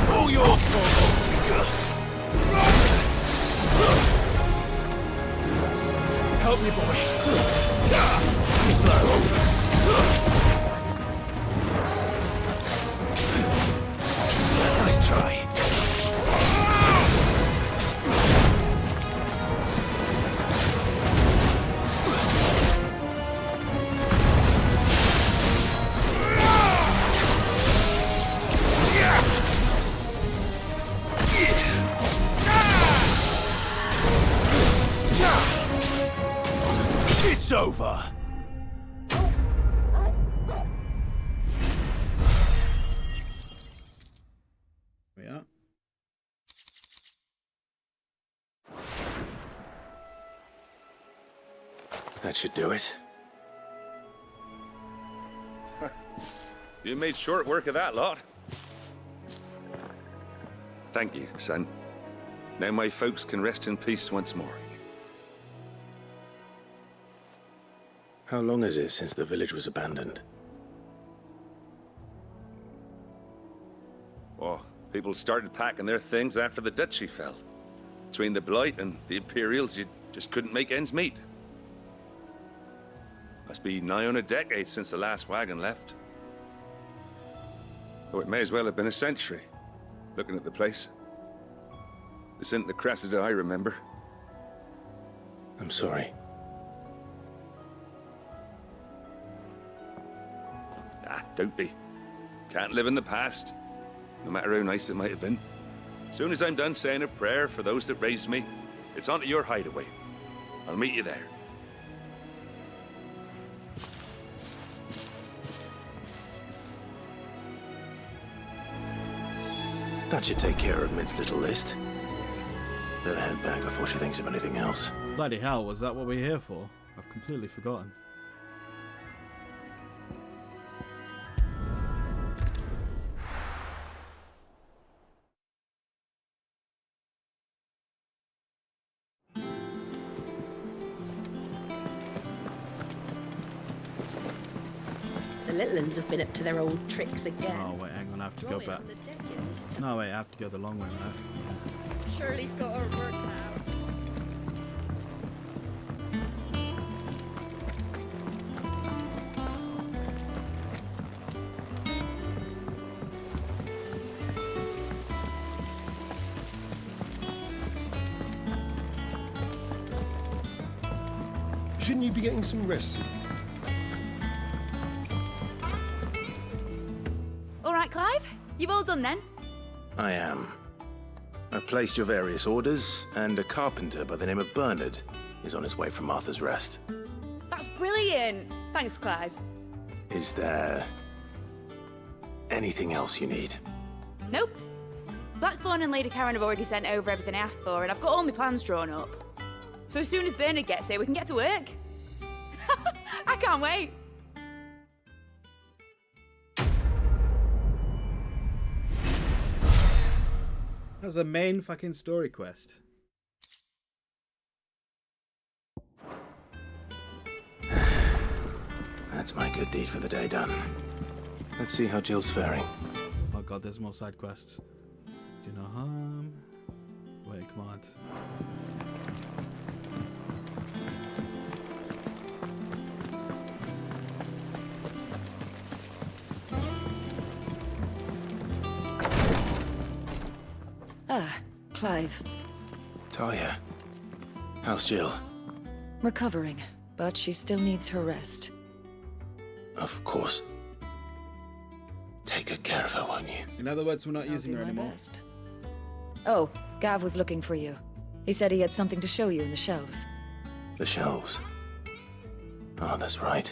All your fault. Help me, boy. Slow. Nice try. It's over. Yeah. That should do it. You made short work of that lot. Thank you, son. Now my folks can rest in peace once more. How long is it since the village was abandoned? Oh, people started packing their things after the duchy fell. Between the Blight and the Imperials, you just couldn't make ends meet. Must be nigh on a decade since the last wagon left. Though it may as well have been a century, looking at the place. This isn't the Cressida I remember. I'm sorry. Don't be. Can't live in the past, no matter how nice it might have been. Soon as I'm done saying a prayer for those that raised me, it's on to your hideaway. I'll meet you there. That should take care of Mid's little list. Better head back before she thinks of anything else. Bloody hell, was that what we're here for? I've completely forgotten. The little uns have been up to their old tricks again. Oh wait, hang on, I have to go back. No wait, I have to go the long way now. Shirley's got her work now. Shouldn't you be getting some rest? All right, Clive. You've all done then? I am. I've placed your various orders, and a carpenter by the name of Bernard is on his way from Arthur's Rest. That's brilliant. Thanks, Clive. Is there anything else you need? Nope. Blackthorn and Lady Karen have already sent over everything I asked for, and I've got all my plans drawn up. So as soon as Bernard gets here, we can get to work. I can't wait. That's a main fucking story quest. That's my good deed for the day done. Let's see how Jill's faring. Oh god, there's more side quests. Do no harm. Wait, come on. Ah, Clive. Talia, how's Jill? Recovering, but she still needs her rest. Of course. Take good care of her, won't you? In other words, we're not I'll using do her my anymore. best. Oh, Gav was looking for you. He said he had something to show you in the shelves. The shelves. Oh, that's right.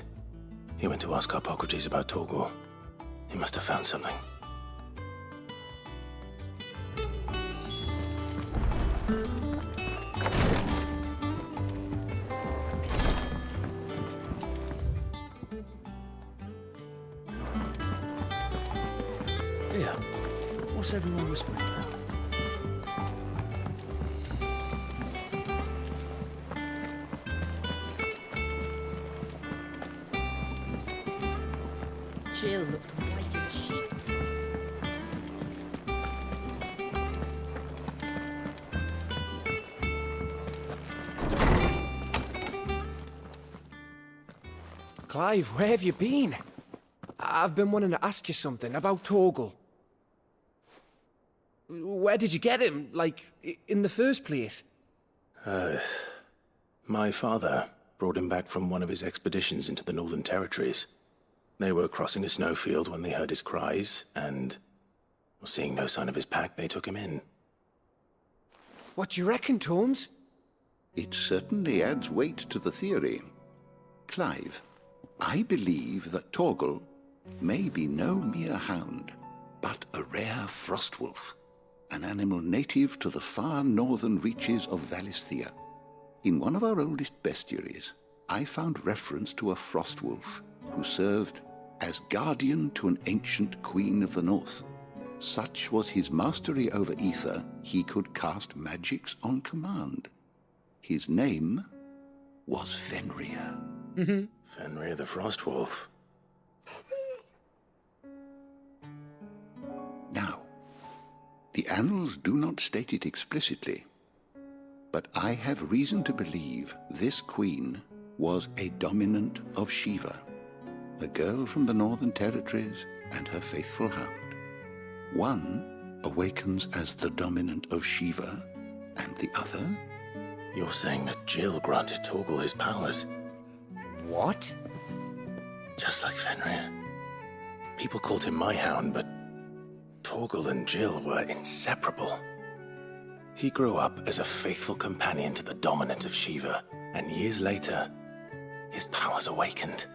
He went to ask Hippocrates about Torgor. He must have found something. Yeah. What's everyone whispering about? Jill looked white as a sheet. Clive, where have you been? I've been wanting to ask you something about Torgal. Where did you get him, like, in the first place? My father brought him back from one of his expeditions into the Northern Territories. They were crossing a snowfield when they heard his cries, and seeing no sign of his pack, they took him in. What do you reckon, Tomes? It certainly adds weight to the theory. Clive, I believe that Torgal may be no mere hound, but a rare frostwolf, an animal native to the far northern reaches of Valisthea. In one of our oldest bestiaries, I found reference to a frostwolf who served as guardian to an ancient queen of the north. Such was his mastery over ether, he could cast magics on command. His name was Fenrir. Fenrir the Frostwolf. Now, the annals do not state it explicitly, but I have reason to believe this queen was a dominant of Shiva, a girl from the Northern Territories and her faithful hound. One awakens as the dominant of Shiva, and the other... You're saying that Jill granted Torgal his powers? What? Just like Fenrir. People called him my hound, but Torgal and Jill were inseparable. He grew up as a faithful companion to the dominant of Shiva, and years later, his powers awakened,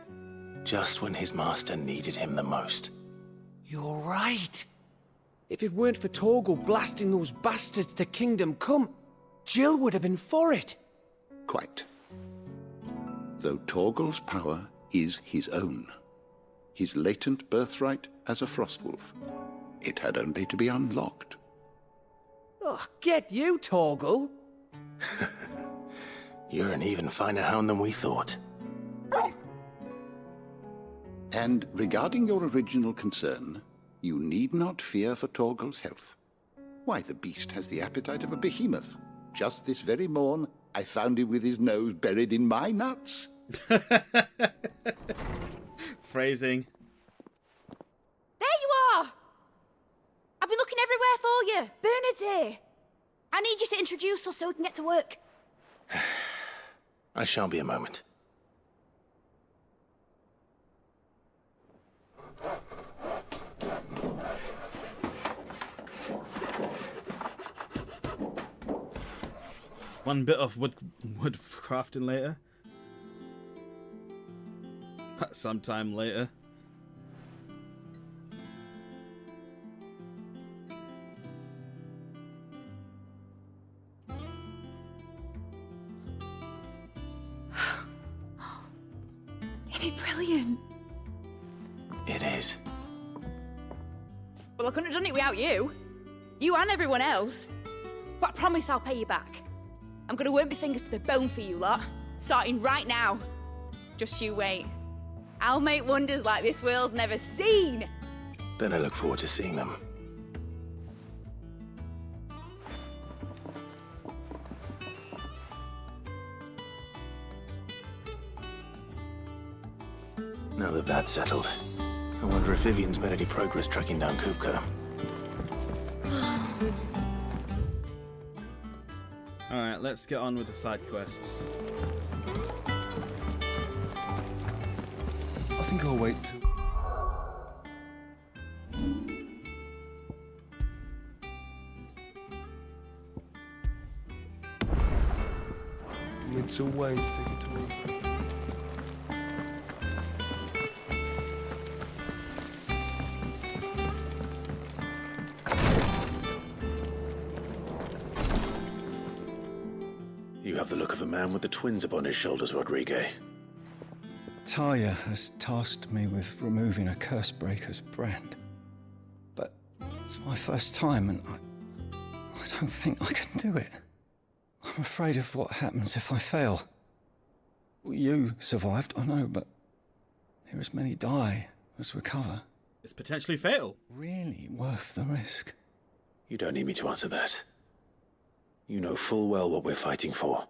just when his master needed him the most. You're right. If it weren't for Torgal blasting those bastards to Kingdom Come, Jill would have been for it. Quite. Though Torgal's power is his own, his latent birthright as a Frostwolf. It had only to be unlocked. Oh, get you, Torgal. You're an even finer hound than we thought. And regarding your original concern, you need not fear for Torgal's health. Why, the beast has the appetite of a behemoth. Just this very morn, I found him with his nose buried in my nuts. Phrasing. There you are! I've been looking everywhere for you. Bernard's here. I need you to introduce us so we can get to work. I shan't be a moment. One bit of wood crafting later. Sometime later. Isn't it brilliant? It is. Well, I couldn't have done it without you. You and everyone else. But I promise I'll pay you back. I'm gonna work my fingers to the bone for you lot, starting right now. Just you wait. I'll make wonders like this world's never seen. Then I look forward to seeing them. Now that that's settled, I wonder if Vivian's made any progress tracking down Kupka. Alright, let's get on with the side quests. I think I'll wait till... It's always take it to me. You have the look of a man with the twins upon his shoulders, Rodrigue. Taya has tasked me with removing a Cursebreaker's brand. But it's my first time and I don't think I can do it. I'm afraid of what happens if I fail. You survived, I know, but there as many die as recover. It's potentially fatal. Really worth the risk. You don't need me to answer that. You know full well what we're fighting for.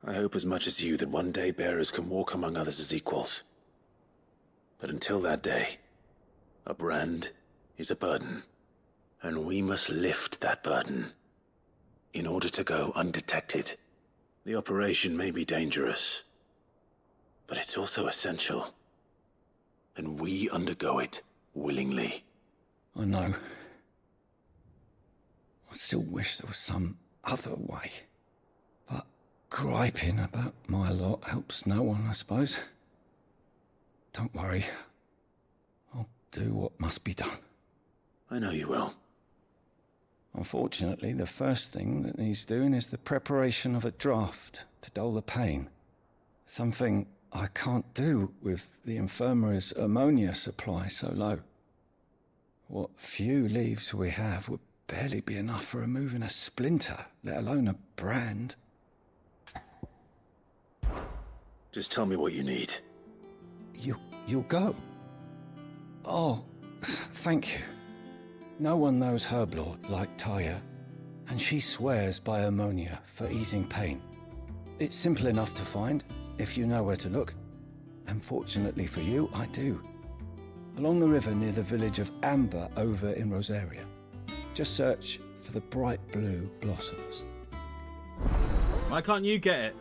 I hope as much as you that one day bearers can walk among others as equals. But until that day, a brand is a burden, and we must lift that burden in order to go undetected. The operation may be dangerous, but it's also essential, and we undergo it willingly. I know. I still wish there was some other way. But griping about my lot helps no one, I suppose. Don't worry. I'll do what must be done. I know you will. Unfortunately, the first thing that needs doing is the preparation of a draft to dull the pain. Something I can't do with the infirmary's ammonia supply so low. What few leaves we have would barely be enough for removing a splinter, let alone a brand. Just tell me what you need. You'll go? Oh, thank you. No one knows Herblord like Taya, and she swears by ammonia for easing pain. It's simple enough to find, if you know where to look. And fortunately for you, I do. Along the river near the village of Amber over in Rosaria. Just search for the bright blue blossoms. Why can't you get it?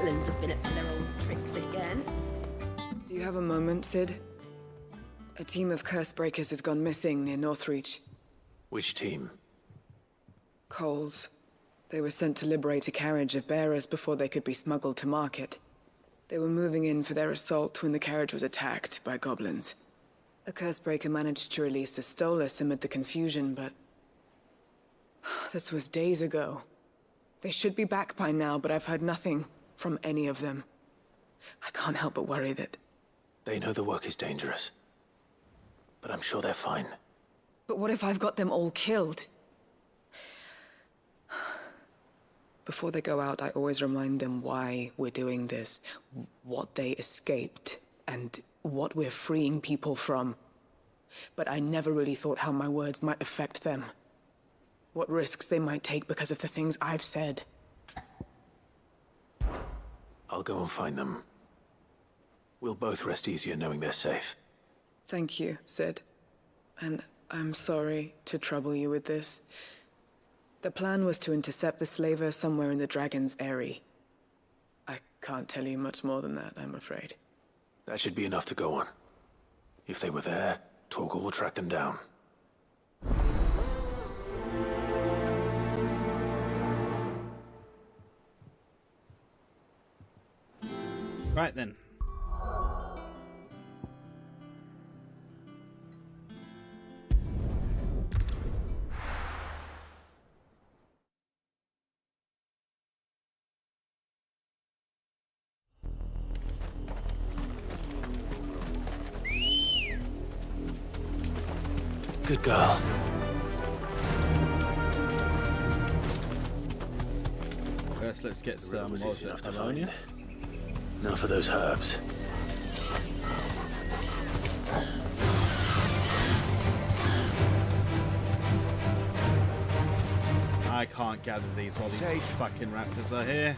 Wetlands have been up to their old tricks again. Do you have a moment, Sid? A team of curse breakers has gone missing near Northreach. Which team? Coles. They were sent to liberate a carriage of bearers before they could be smuggled to market. They were moving in for their assault when the carriage was attacked by goblins. A curse breaker managed to release a Stolas amid the confusion, but... this was days ago. They should be back by now, but I've heard nothing from any of them. I can't help but worry that... They know the work is dangerous. But I'm sure they're fine. But what if I've got them all killed? Before they go out, I always remind them why we're doing this, what they escaped, and what we're freeing people from. But I never really thought how my words might affect them. What risks they might take because of the things I've said. I'll go and find them. We'll both rest easier knowing they're safe. Thank you, Sid. And I'm sorry to trouble you with this. The plan was to intercept the slaver somewhere in the Dragon's Eyrie. I can't tell you much more than that, I'm afraid. That should be enough to go on. If they were there, Torgal will track them down. Right then. Good girl. First, let's get some was more easy enough to ammonia. find. Now for those herbs. I can't gather these while these fucking raptors are here.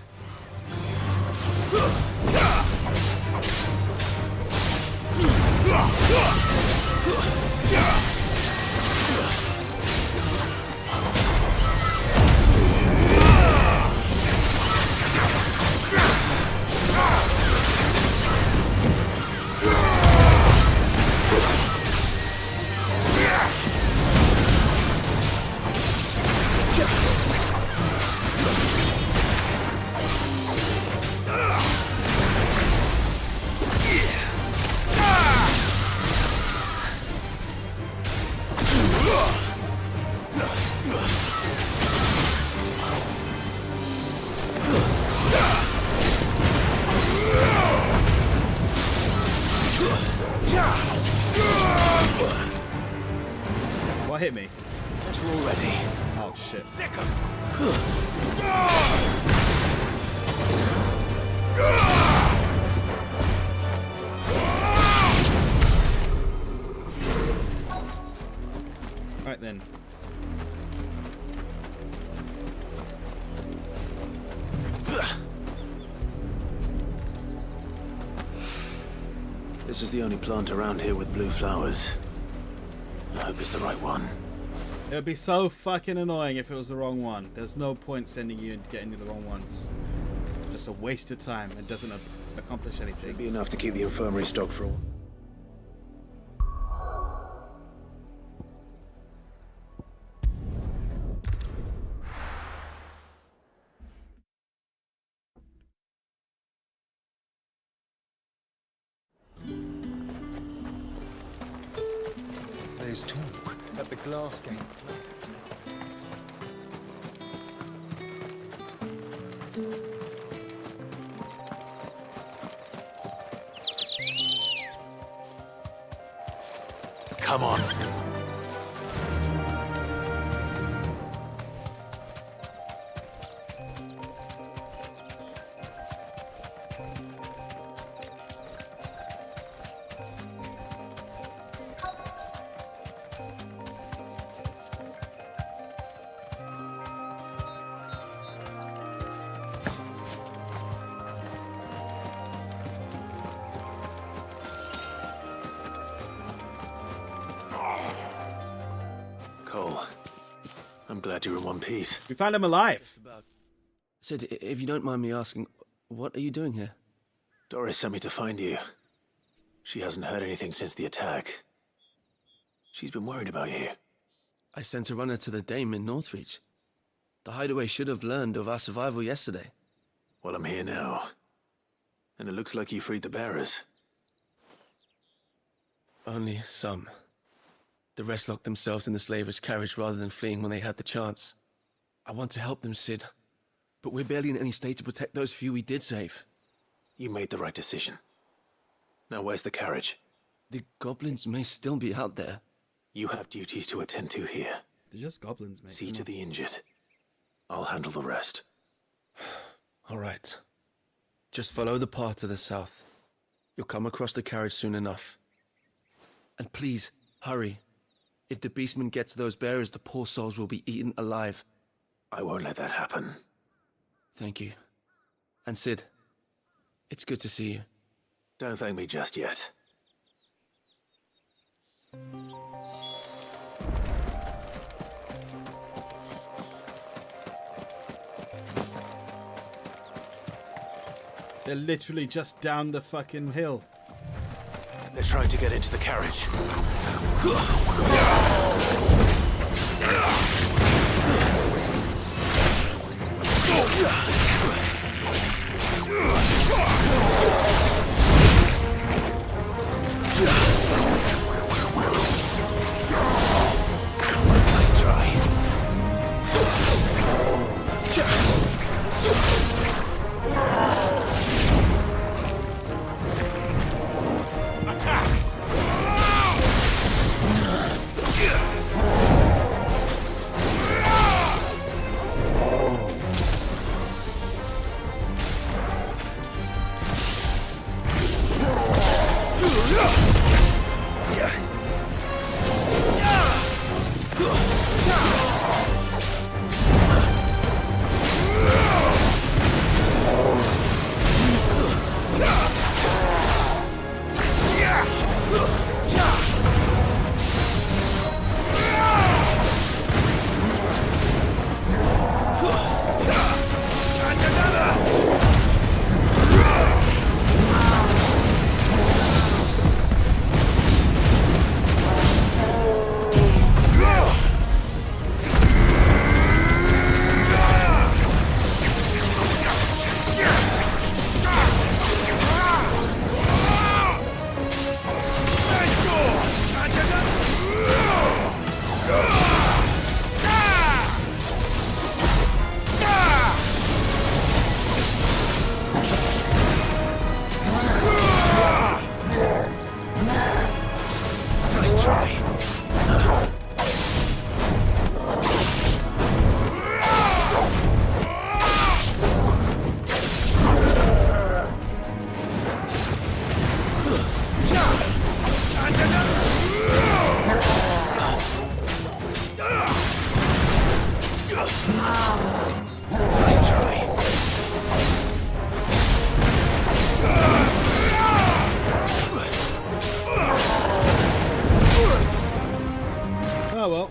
What hit me? We're all ready. Oh shit. Right then. This is the only plant around here with blue flowers. I hope it's the right one. It would be so fucking annoying if it was the wrong one. There's no point sending you and getting you the wrong ones. Just a waste of time. It doesn't accomplish anything. Should be enough to keep the infirmary stocked for a while. There's talk at the Glass Gate. Come on. Cole, I'm glad you're in one piece. We found him alive. Sid, if you don't mind me asking, What are you doing here? Doris sent me to find you. She hasn't heard anything since the attack. She's been worried about you. I sent a runner to the Dame in Northreach. The hideaway should have learned of our survival yesterday. Well, I'm here now. And it looks like you freed the bearers. Only some. The rest locked themselves in the slavers' carriage rather than fleeing when they had the chance. I want to help them, Sid. But we're barely in any state to protect those few we did save. You made the right decision. Now where's the carriage? The goblins may still be out there. You have duties to attend to here. They're just goblins, mate. See to the injured. I'll handle the rest. All right. Just follow the path to the south. You'll come across the carriage soon enough. And please, hurry. If the beastman gets those bearers, the poor souls will be eaten alive. I won't let that happen. Thank you. And Sid, it's good to see you. Don't thank me just yet. They're literally just down the fucking hill. They're trying to get into the carriage. Nice try. Attack! Oh well.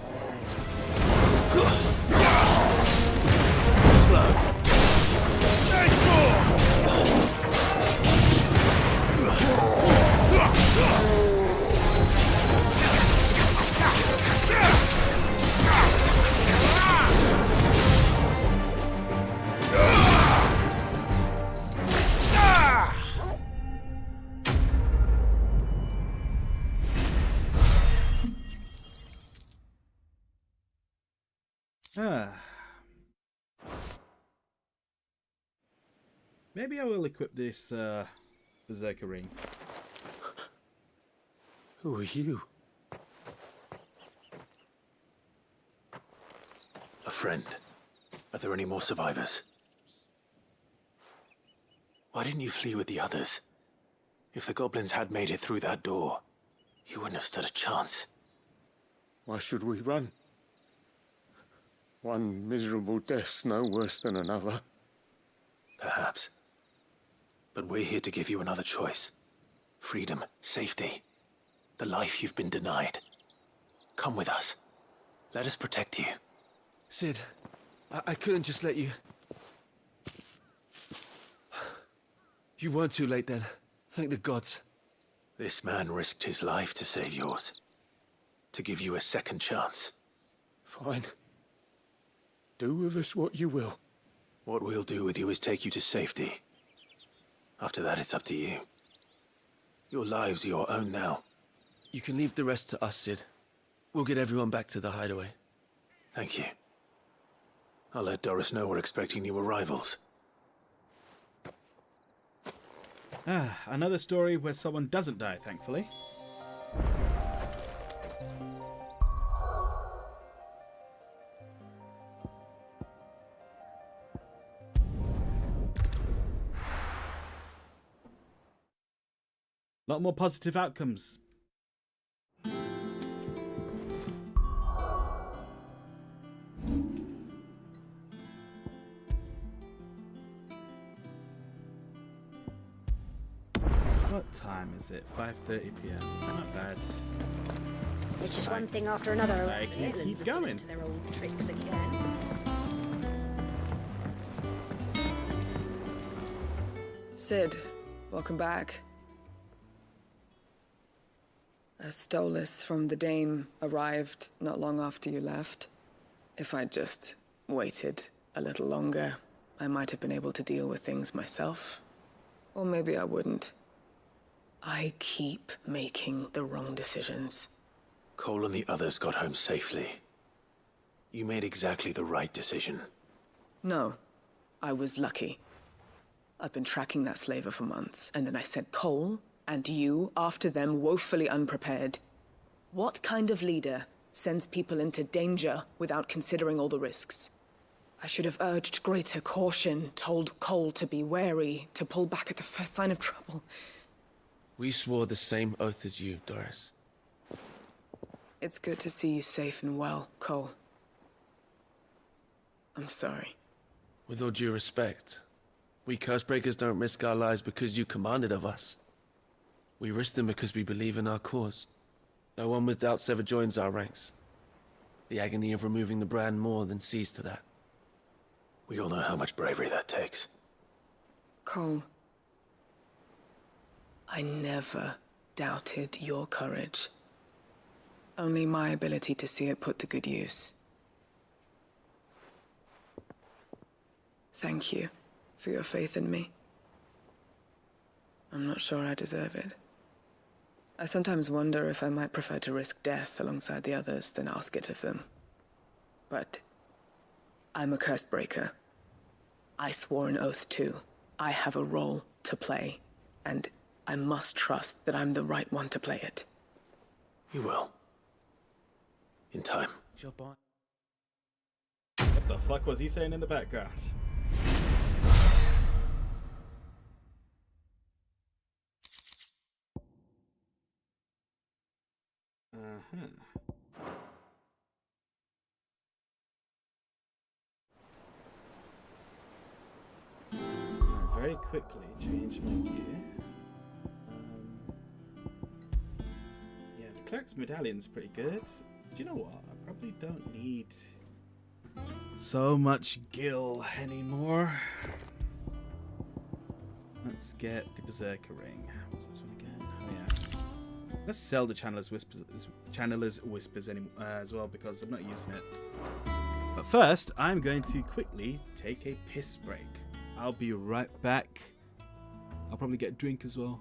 Maybe I will equip this berserker ring. Who are you? A friend. Are there any more survivors? Why didn't you flee with the others? If the goblins had made it through that door, you wouldn't have stood a chance. Why should we run? One miserable death's no worse than another. Perhaps. But we're here to give you another choice. Freedom, safety, the life you've been denied. Come with us. Let us protect you. Sid, I couldn't just let you... You weren't too late then. Thank the gods. This man risked his life to save yours. To give you a second chance. Fine. Do with us what you will. What we'll do with you is take you to safety. After that, it's up to you. Your lives are your own now. You can leave the rest to us, Sid. We'll get everyone back to the hideaway. Thank you. I'll let Doris know we're expecting new arrivals. Ah, another story where someone doesn't die, thankfully. A lot more positive outcomes. What time is it? 5:30 p.m. Not bad. It's just one thing after another. I can Litlands keep have going. to their old tricks again. Sid, welcome back. A Stolas from the Dame arrived not long after you left. If I'd just waited a little longer, I might have been able to deal with things myself. Or maybe I wouldn't. I keep making the wrong decisions. Cole and the others got home safely. You made exactly the right decision. No, I was lucky. I've been tracking that slaver for months, and then I sent Cole and you after them woefully unprepared. What kind of leader sends people into danger without considering all the risks? I should have urged greater caution, told Cole to be wary, to pull back at the first sign of trouble. We swore the same oath as you, Doris. It's good to see you safe and well, Cole. I'm sorry. With all due respect, we Cursebreakers don't risk our lives because you commanded of us. We risk them because we believe in our cause. No one with doubts ever joins our ranks. The agony of removing the brand more than sees to that. We all know how much bravery that takes. Cole, I never doubted your courage. Only my ability to see it put to good use. Thank you for your faith in me. I'm not sure I deserve it. I sometimes wonder if I might prefer to risk death alongside the others than ask it of them. But I'm a Cursebreaker. I swore an oath too. I have a role to play, and I must trust that I'm the right one to play it. You will. In time. What the fuck was he saying in the background? Very quickly change my gear. Yeah, the cleric's medallion's pretty good. Do you know what? I probably don't need so much gil anymore. Let's get the Berserker ring. What's this one again? Oh yeah. Let's sell the Channeler's Whispers as well because I'm not using it. But first, I'm going to quickly take a piss break. I'll be right back. I'll probably get a drink as well.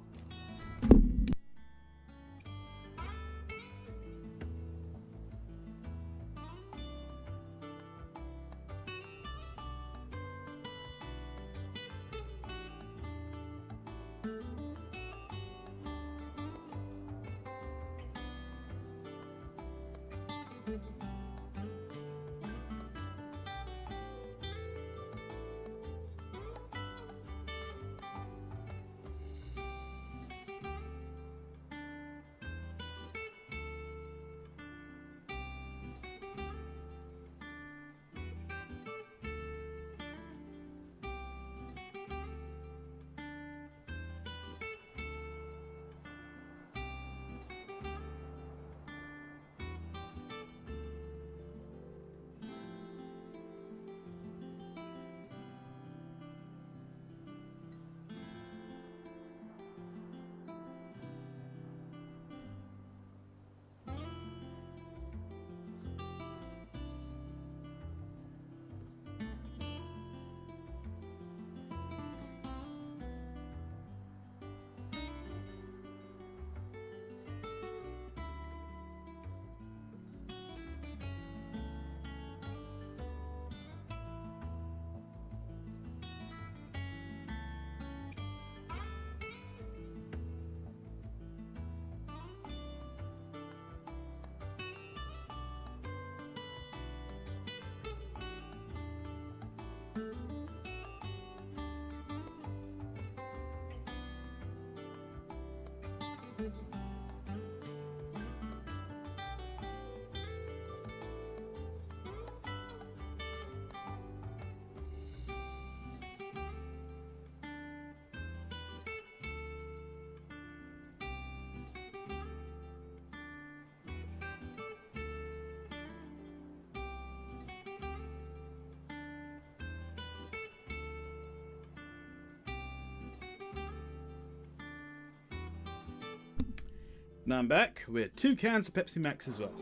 Now I'm back with 2 cans of Pepsi Max as well.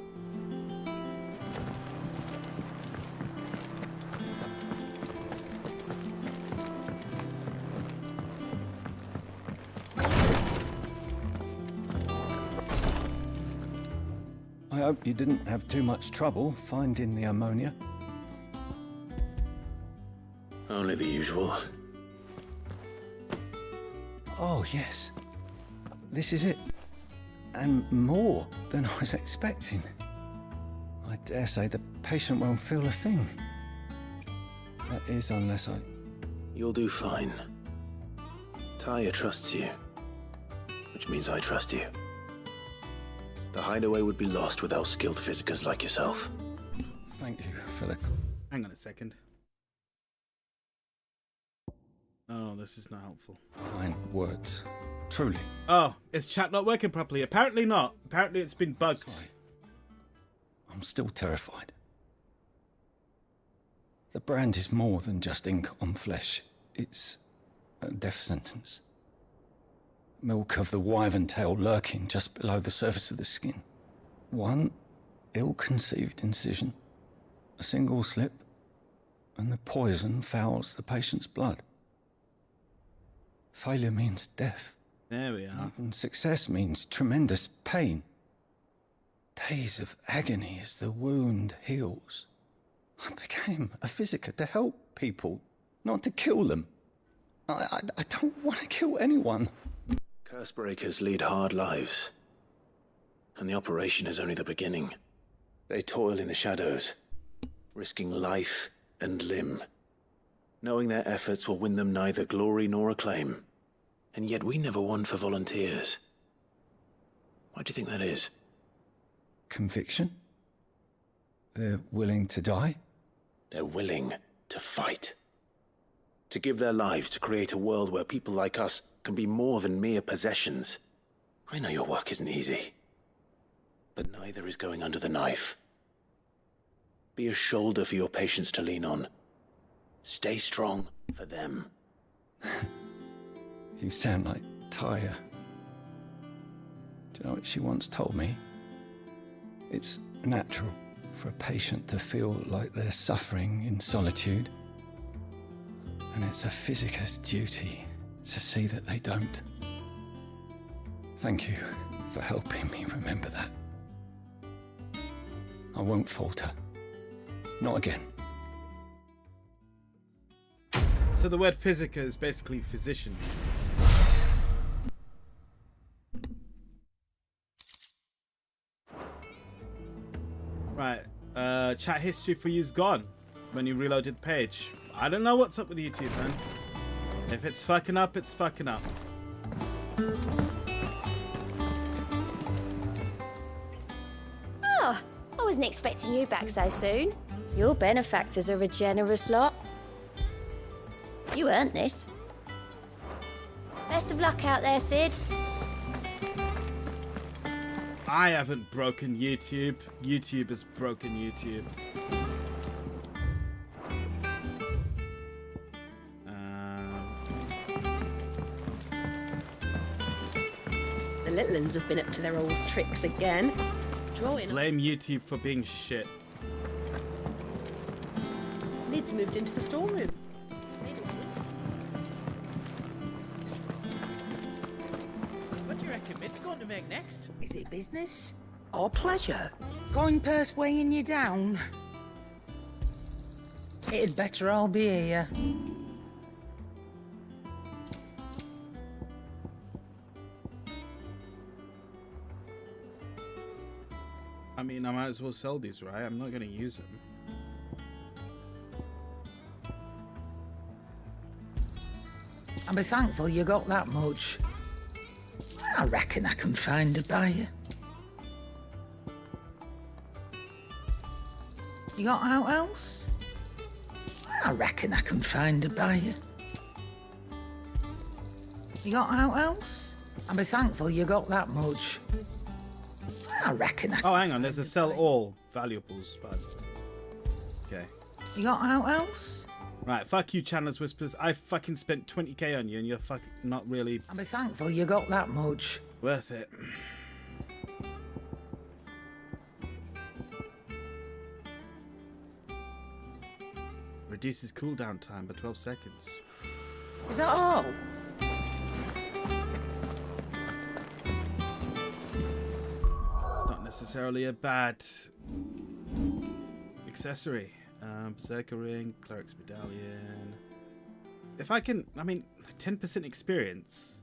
I hope you didn't have too much trouble finding the ammonia. Only the usual. Oh, yes. This is it. And more than I was expecting. I dare say the patient won't feel a thing. That is, unless I... You'll do fine. Tyre trusts you, which means I trust you. The hideaway would be lost without skilled physicers like yourself. Thank you for the... Hang on a second. Oh, this is not helpful. Kind words. Truly. Oh, is chat not working properly? Apparently not. Apparently it's been bugged. Sorry. I'm still terrified. The brand is more than just ink on flesh. It's a death sentence. Milk of the wyvern tail lurking just below the surface of the skin. One ill-conceived incision, a single slip, and the poison fouls the patient's blood. Failure means death. There we are. And success means tremendous pain. Days of agony as the wound heals. I became a physiker to help people, not to kill them. I don't want to kill anyone. Curse breakers lead hard lives. And the operation is only the beginning. They toil in the shadows, risking life and limb, knowing their efforts will win them neither glory nor acclaim. And yet we never won for volunteers. Why do you think that is? Conviction? They're willing to die? They're willing to fight. To give their lives to create a world where people like us can be more than mere possessions. I know your work isn't easy. But neither is going under the knife. Be a shoulder for your patients to lean on. Stay strong for them. You sound like Tyre. Do you know what she once told me? It's natural for a patient to feel like they're suffering in solitude. And it's a physiker's duty to see that they don't. Thank you for helping me remember that. I won't falter. Not again. So the word physica is basically physician. Right, chat history for you's gone when you reloaded the page. I don't know what's up with YouTube, man. If it's fucking up, it's fucking up. Oh, I wasn't expecting you back so soon. Your benefactors are a generous lot. You earned this. Best of luck out there, Sid. I haven't broken YouTube. YouTube has broken YouTube. The little uns have been up to their old tricks again. Drawing. Blame YouTube for being shit. Lid's moved into the storeroom. What do you reckon Mid's going to make next? Is it business or pleasure? Going purse weighing you down? It'd better all be here. I mean, I might as well sell these, right? I'm not going to use them. I'll be thankful you got that much. I reckon I can find a buyer. You got out else? I reckon I can find a buyer. You got out else? I'll be thankful you got that much. I reckon I can. Oh, hang on. There's a sell all valuables, but okay. You got out else? Right, fuck you, Chandler's Whispers. I fucking spent 20k on you, and you're fucking not really I'll be thankful you got that much. worth it. Reduces cooldown time by 12 seconds. Is that all? It's not necessarily a bad accessory. Berserker Ring, Cleric's Medallion. If I can, 10% experience.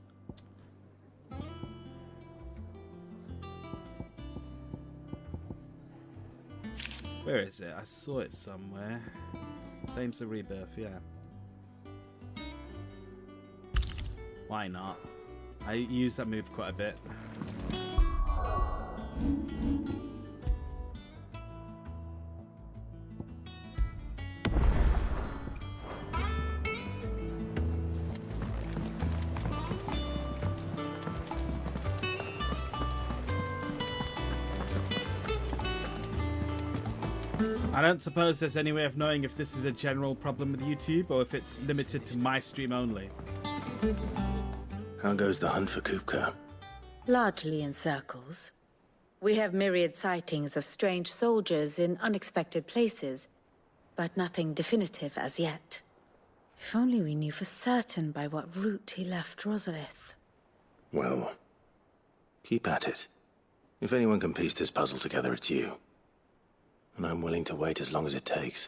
Where is it? I saw it somewhere. Flames of Rebirth, yeah. Why not? I use that move quite a bit. I don't suppose there's any way of knowing if this is a general problem with YouTube or if it's limited to my stream only. How goes the hunt for Kupka? Largely in circles. We have myriad sightings of strange soldiers in unexpected places, but nothing definitive as yet. If only we knew for certain by what route he left Rosalith. Well, keep at it. If anyone can piece this puzzle together, it's you. And I'm willing to wait as long as it takes.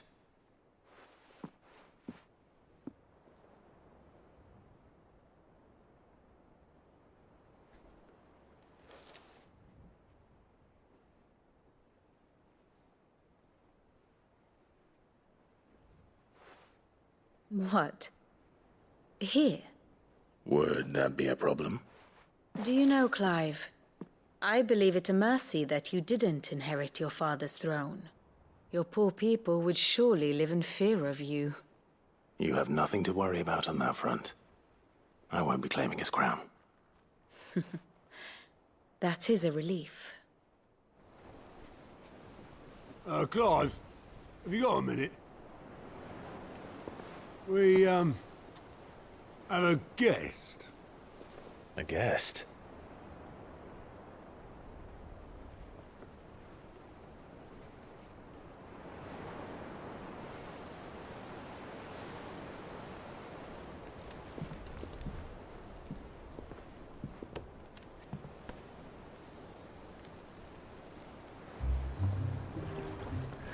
What? Here? Would that be a problem? Do you know, Clive? I believe it a mercy that you didn't inherit your father's throne. Your poor people would surely live in fear of you. You have nothing to worry about on that front. I won't be claiming his crown. That is a relief. Clive, have you got a minute? We, have a guest. A guest?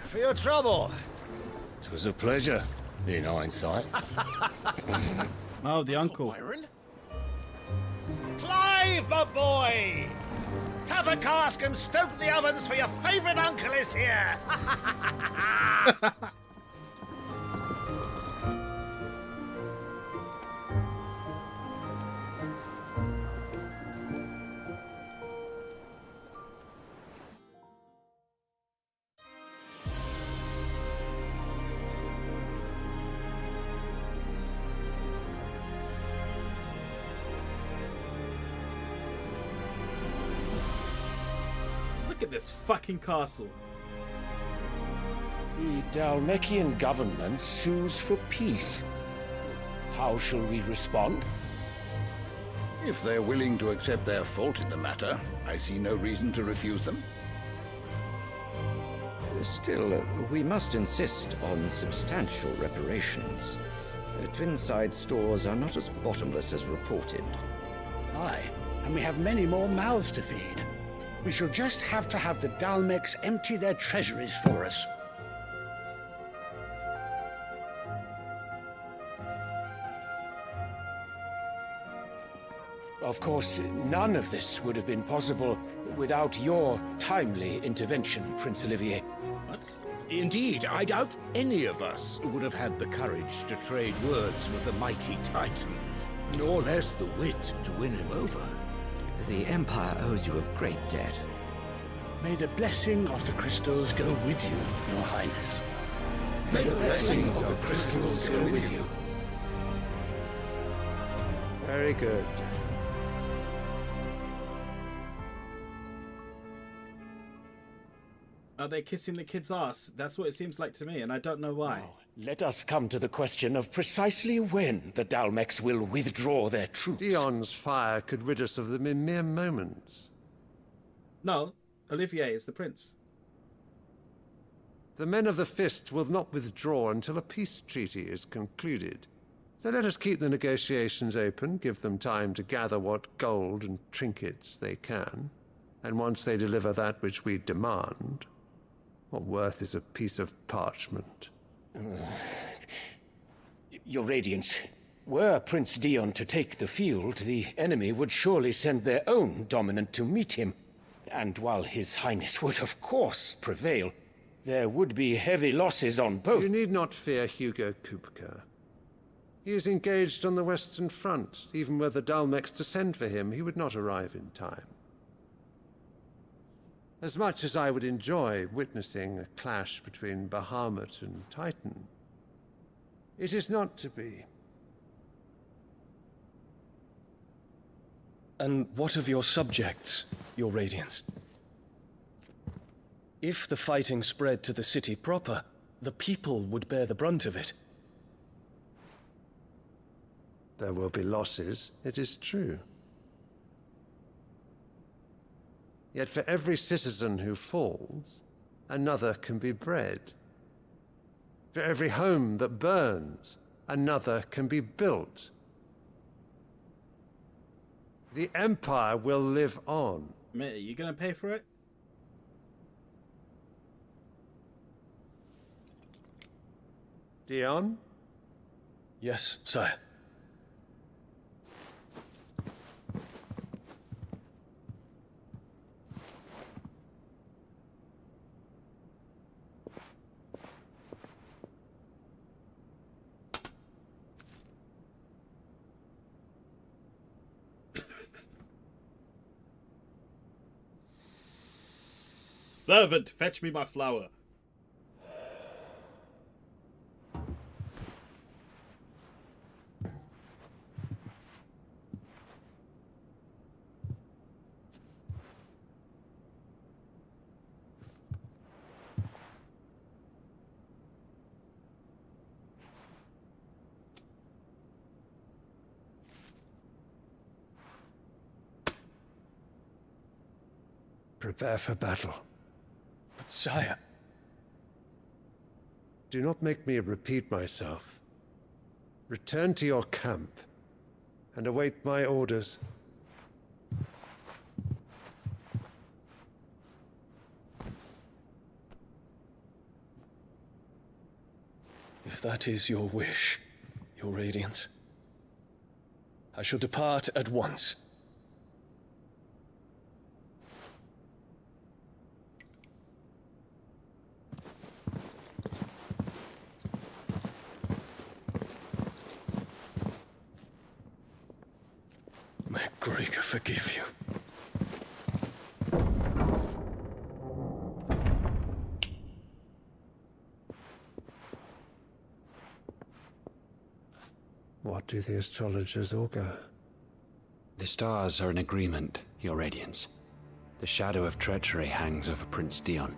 For your trouble. It was a pleasure, in hindsight. Oh, the uncle. Clive, my boy! Tap a cask and stoke the ovens for your favourite uncle is here! Look at this fucking castle. The Dalmekian government sues for peace. How shall we respond? If they're willing to accept their fault in the matter, I see no reason to refuse them. Still, we must insist on substantial reparations. Twinside stores are not as bottomless as reported. Aye, and we have many more mouths to feed. We shall just have to have the Dalmeks empty their treasuries for us. Of course, none of this would have been possible without your timely intervention, Prince Olivier. What? Indeed, I doubt any of us would have had the courage to trade words with the mighty Titan. nor less the wit to win him over. The Empire owes you a great debt. May the blessing of the crystals go with you, Your Highness. May the blessing of the crystals go with you. Very good. Are they kissing the kid's ass? That's what it seems like to me, and I don't know why. Let us come to the question of precisely when the Dalmex will withdraw their troops. Dion's fire could rid us of them in mere moments. No, Olivier is the prince. The men of the Fist will not withdraw until a peace treaty is concluded. So let us keep the negotiations open, give them time to gather what gold and trinkets they can. And once they deliver that which we demand, what worth is a piece of parchment? Your Radiance, were Prince Dion to take the field, the enemy would surely send their own dominant to meet him. And while His Highness would of course prevail, there would be heavy losses on both. You need not fear Hugo Kupka. He is engaged on the Western Front. Even were the Dalmex to send for him, he would not arrive in time. As much as I would enjoy witnessing a clash between Bahamut and Titan, it is not to be. And what of your subjects, Your Radiance? If the fighting spread to the city proper, the people would bear the brunt of it. There will be losses, it is true. Yet for every citizen who falls, another can be bred. For every home that burns, another can be built. The Empire will live on. Mate, are you gonna pay for it? Dion? Yes, sire. Servant, fetch me my flower. Prepare for battle. But sire... Do not make me repeat myself. Return to your camp and await my orders. If that is your wish, Your Radiance, I shall depart at once. May Gregor forgive you. What do the astrologers augur? The stars are in agreement, Your Radiance. The shadow of treachery hangs over Prince Dion.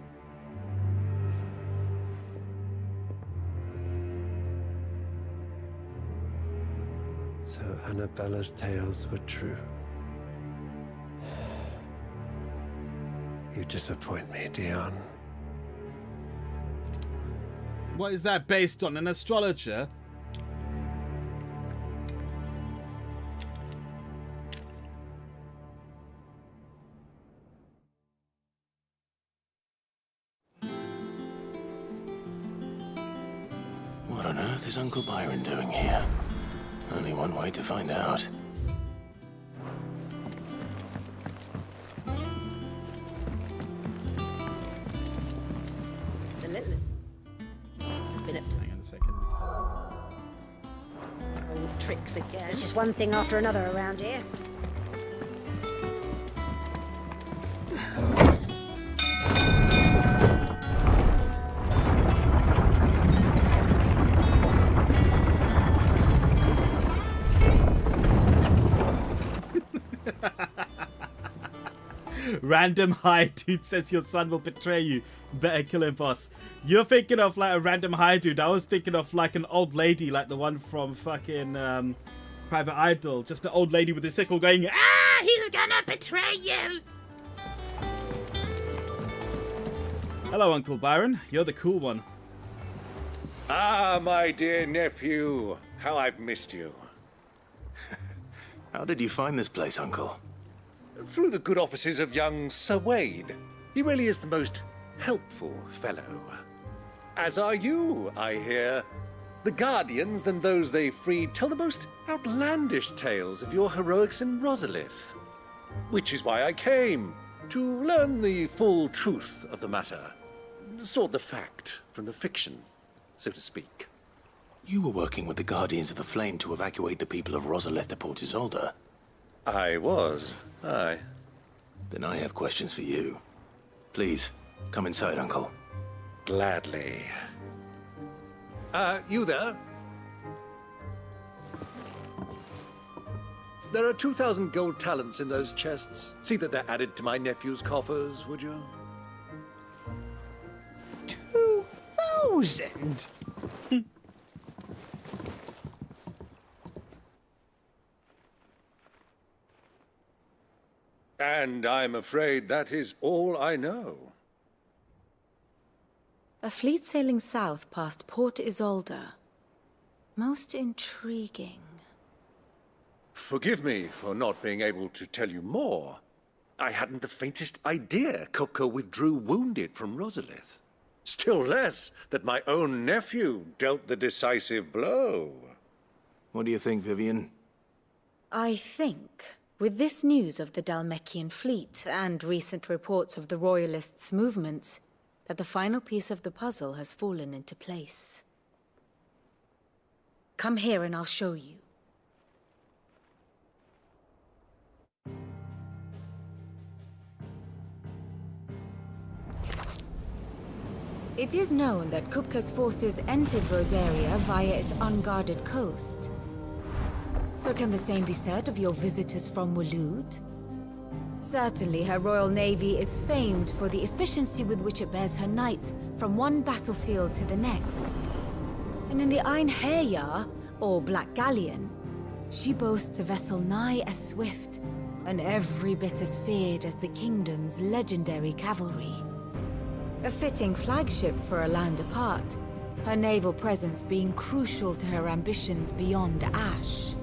So Annabella's tales were true. You disappoint me, Dion. What is that based on? An astrologer? What on earth is Uncle Byron doing here? Only one way to find out. The little. It's a bit of Hang on a second. old tricks again. It's just one thing after another around here. Random high dude says your son will betray you. Better kill him, boss. You're thinking of like a random high dude. I was thinking of like an old lady, like the one from fucking Private Idol. Just an old lady with a sickle going, ah, he's gonna betray you. Hello, Uncle Byron. You're the cool one. Ah, my dear nephew. How I've missed you. How did you find this place, Uncle? Through the good offices of young Sir Wade. He really is the most helpful fellow. As are you, I hear. The Guardians and those they freed tell the most outlandish tales of your heroics in Rosalith. Which is why I came, to learn the full truth of the matter. Sort the fact from the fiction, so to speak. You were working with the Guardians of the Flame to evacuate the people of Rosalith to Port Isolde. I was, aye. Then I have questions for you. Please, come inside, Uncle. Gladly. You there? There are 2,000 gold talents in those chests. See that they're added to my nephew's coffers, would you? 2,000? And I'm afraid that is all I know. A fleet sailing south past Port Isolde. Most intriguing. Forgive me for not being able to tell you more. I hadn't the faintest idea Kupka withdrew wounded from Rosalith. Still less that my own nephew dealt the decisive blow. What do you think, Vivian? I think, with this news of the Dhalmekian fleet and recent reports of the Royalists' movements, that the final piece of the puzzle has fallen into place. Come here and I'll show you. It is known that Kupka's forces entered Rosaria via its unguarded coast. So can the same be said of your visitors from Waloed? Certainly her Royal Navy is famed for the efficiency with which it bears her knights from one battlefield to the next. And in the Einherjar, or Black Galleon, she boasts a vessel nigh as swift and every bit as feared as the kingdom's legendary cavalry. A fitting flagship for a land apart, her naval presence being crucial to her ambitions beyond Ash.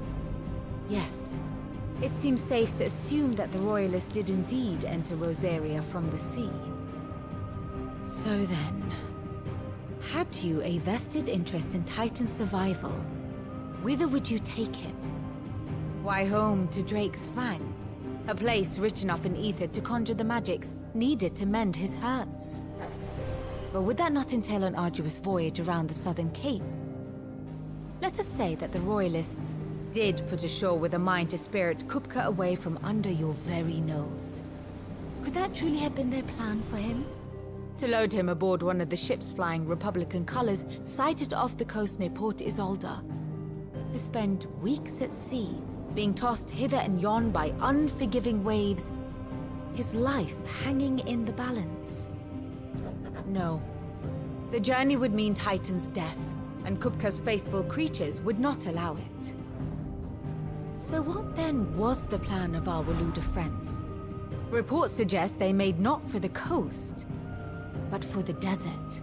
Yes, it seems safe to assume that the Royalists did indeed enter Rosaria from the sea. So then, had you a vested interest in Titan's survival, whither would you take him? Why, home to Drake's Fang, a place rich enough in ether to conjure the magics needed to mend his hurts. But would that not entail an arduous voyage around the southern cape? Let us say that the Royalists did put ashore with a mind to spirit Kupka away from under your very nose. Could that truly have been their plan for him? To load him aboard one of the ships flying Republican colors sighted off the coast near Port Isolde. To spend weeks at sea, being tossed hither and yon by unforgiving waves, his life hanging in the balance. No. The journey would mean Titan's death, and Kupka's faithful creatures would not allow it. So what then was the plan of our Waluda friends? Reports suggest they made not for the coast, but for the desert.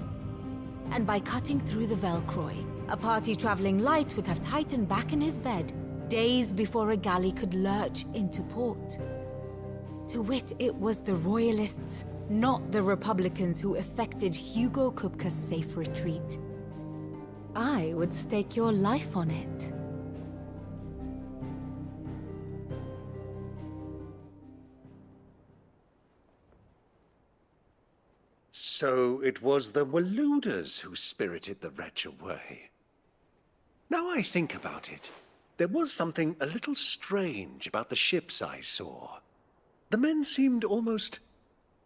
And by cutting through the Velcroy, a party traveling light would have Titan back in his bed days before a galley could lurch into port. To wit, it was the Royalists, not the Republicans, who effected Hugo Kupka's safe retreat. I would stake your life on it. So it was the Waludas who spirited the wretch away. Now I think about it, There was something a little strange about the ships I saw. The men seemed almost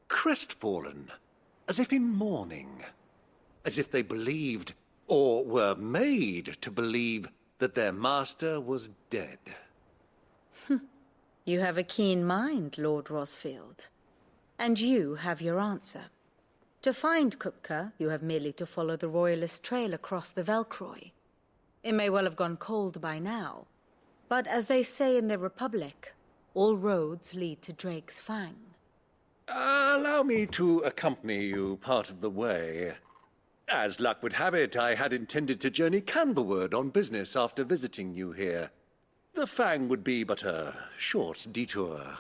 crestfallen, as if in mourning, as if they believed, or were made to believe, that their master was dead. You have a keen mind, Lord Rosfield. And you have your answer. To find Kupka, you have merely to follow the Royalist trail across the Velcroy. It may well have gone cold by now, but as they say in the Republic, all roads lead to Drake's Fang. Allow me to accompany you part of the way. As luck would have it, I had intended to journey Canverward on business after visiting you here. The Fang would be but a short detour.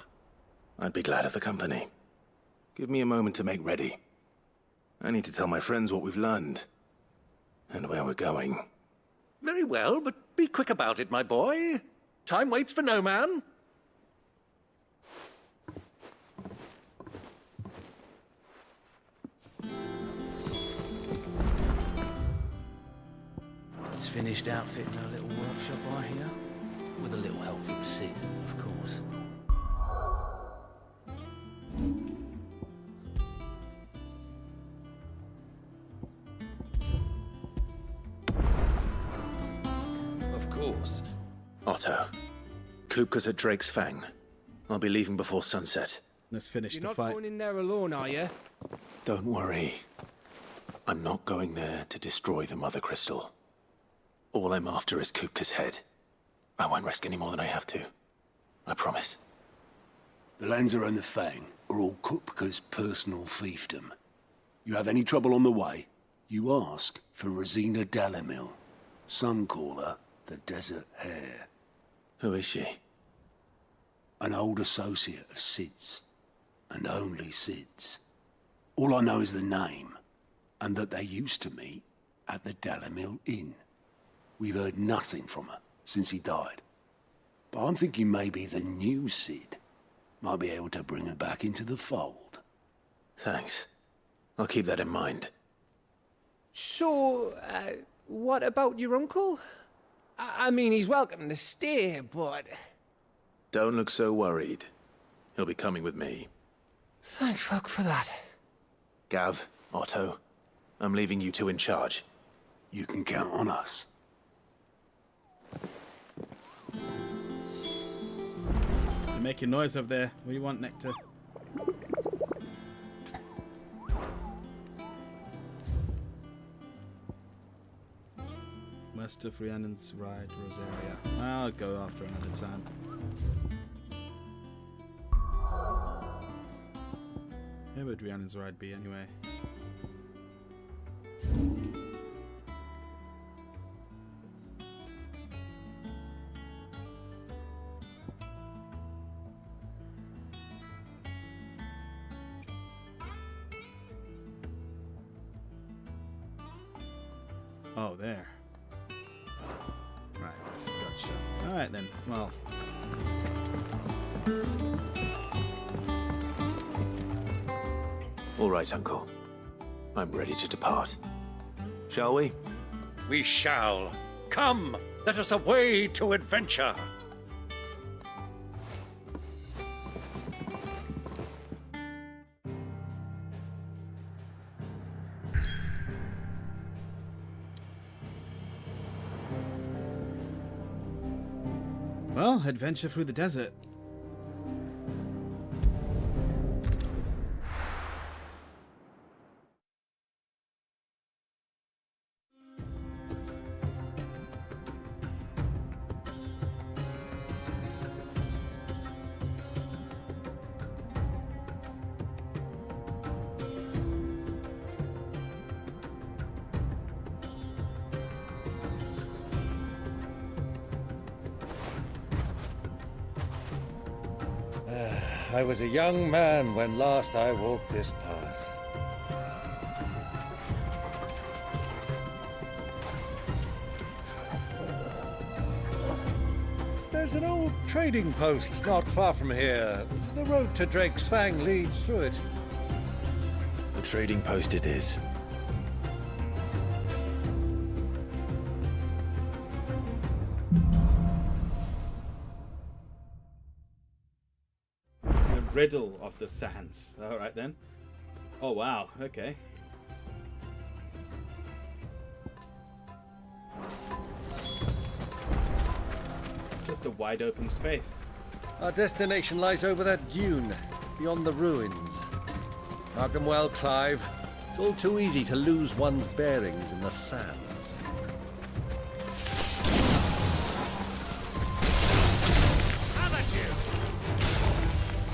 I'd be glad of the company. Give me a moment to make ready. I need to tell my friends what we've learned. And where we're going. Very well, but be quick about it, my boy. Time waits for no man. It's finished outfitting our little workshop, I hear. With a little help from Sid, of course. Of course. Otto, Kupka's at Drake's Fang. I'll be leaving before sunset. Let's finish You're the not fight. going in there alone, are you? Don't worry. I'm not going there to destroy the Mother Crystal. All I'm after is Kupka's head. I won't risk any more than I have to. I promise. The Lancer and the Fang are all Kupka's personal fiefdom. You have any trouble on the way, you ask for Rosina Dalamil. Some call her the Desert Hare. Who is she? An old associate of Sid's. And only Sid's. All I know is the name, and that they used to meet at the Dalamil Inn. We've heard nothing from her since he died. But I'm thinking maybe the new Sid might be able to bring her back into the fold. Thanks. I'll keep that in mind. So, what about your uncle? I mean, he's welcome to stay, but... Don't look so worried. He'll be coming with me. Thank fuck for that. Gav, Otto, I'm leaving you two in charge. You can count on us. You're making noise over there. What do you want, Nectar? West of Rhiannon's Ride, Rosaria. I'll go after another time. Where would Rhiannon's Ride be anyway? Oh, there. Right, gotcha. Alright then, well. All right, Uncle. I'm ready to depart. Shall we? We shall. Come, let us away to adventure. Well, adventure through the desert. I was a young man when last I walked this path. There's an old trading post not far from here. The road to Drake's Fang leads through it. The trading post it is. riddle of the sands. All right then. Oh wow. Okay. It's just a wide open space. Our destination lies over that dune, beyond the ruins. Mark them well, Clive. It's all too easy to lose one's bearings in the sands. Have at you!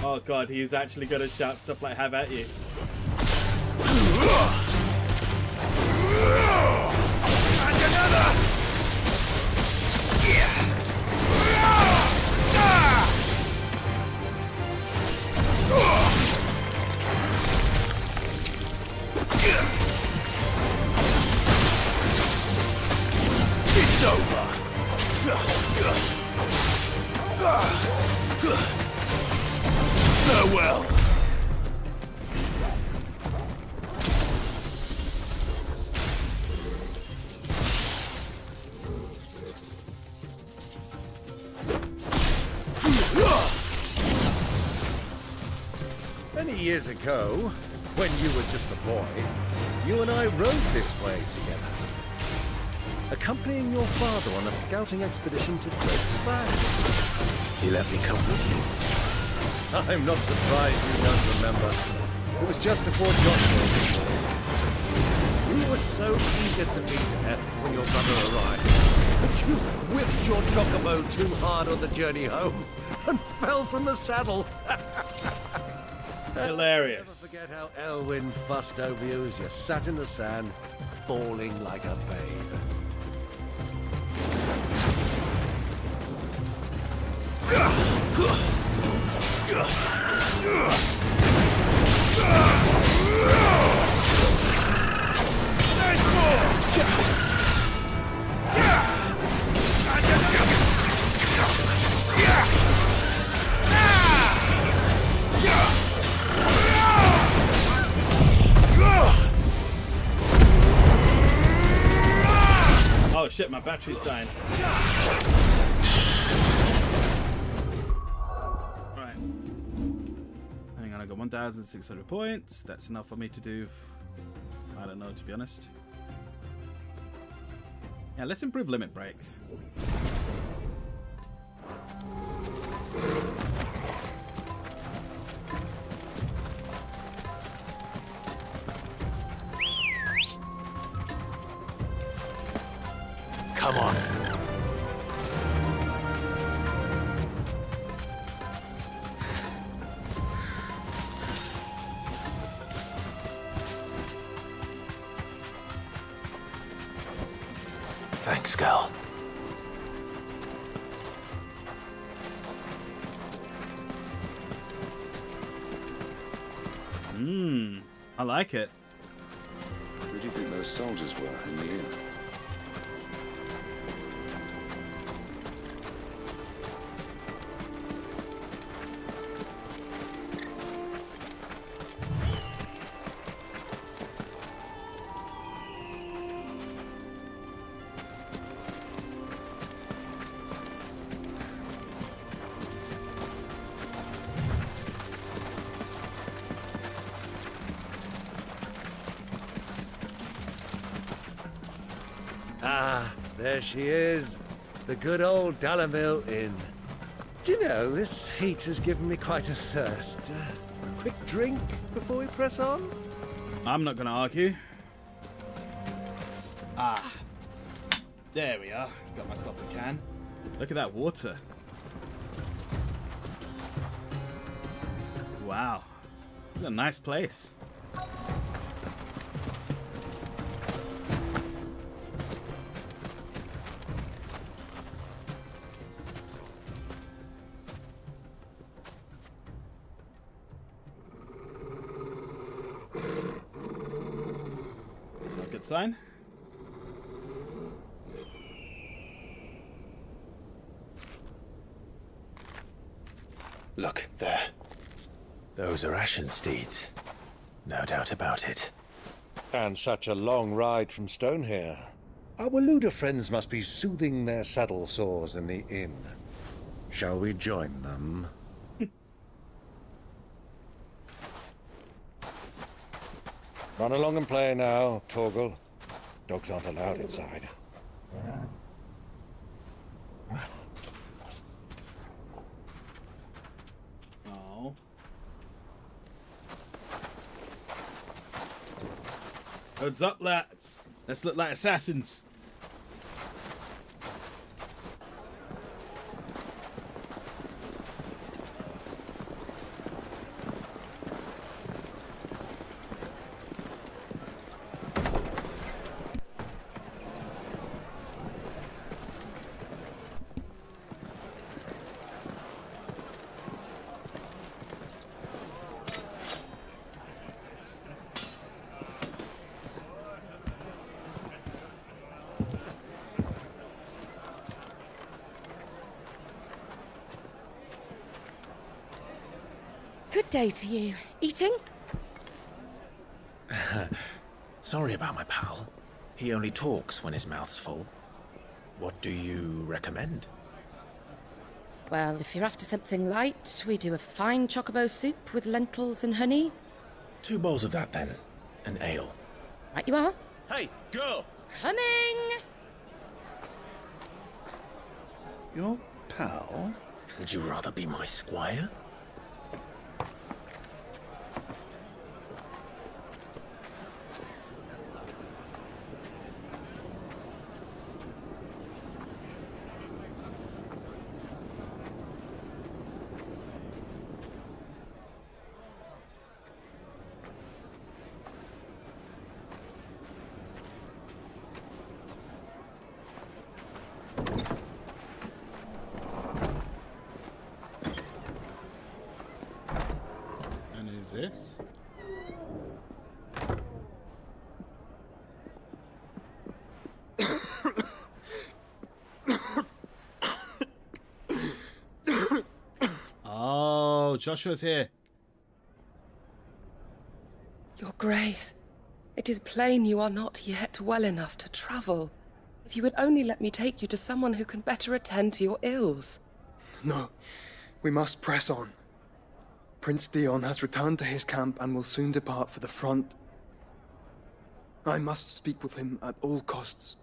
Oh god, he's actually gonna shout stuff like "have at you." And another! It's over. Farewell. Many years ago, when you were just a boy, you and I rode this way together, accompanying your father on a scouting expedition to Great Spire. He let me come with you. I'm not surprised you don't remember. It was just before Joshua was born. You were so eager to be there when your brother arrived, but you whipped your chocobo too hard on the journey home and fell from the saddle. Hilarious. Never forget how Elwyn fussed over you as you sat in the sand, bawling like a babe. There's more! Oh shit, my battery's dying. Right. Hang on, I got 1,600 points. That's enough for me to do. I don't know, to be honest. Yeah, let's improve limit break. Come on. Thanks, Gal. I like it. Who do you think those soldiers were in the inn? Ah, there she is. The good old Dalamil Inn. Do you know, this heat has given me quite a thirst. Quick drink before we press on? I'm not going to argue. Ah. There we are. Got myself a can. Look at that water. Wow. This is a nice place. Sign. Look, there. Those are Ashen steeds. No doubt about it. And such a long ride from Stonehere. Our Waluda friends must be soothing their saddle sores in the inn. Shall we join them? Run along and play now, Torgal. Dogs aren't allowed inside. Oh. Heads up, lads. Let's look like assassins. Good day to you. Eating? Sorry about my pal. He only talks when his mouth's full. What do you recommend? Well, if you're after something light, we do a fine chocobo soup with lentils and honey. 2 bowls of that, then. An ale. Right you are. Hey, girl! Coming! Your pal? Would you rather be my squire? This? Oh, Joshua's here. Your Grace, it is plain you are not yet well enough to travel. If you would only let me take you to someone who can better attend to your ills. No, we must press on. Prince Dion has returned to his camp and will soon depart for the front. I must speak with him at all costs.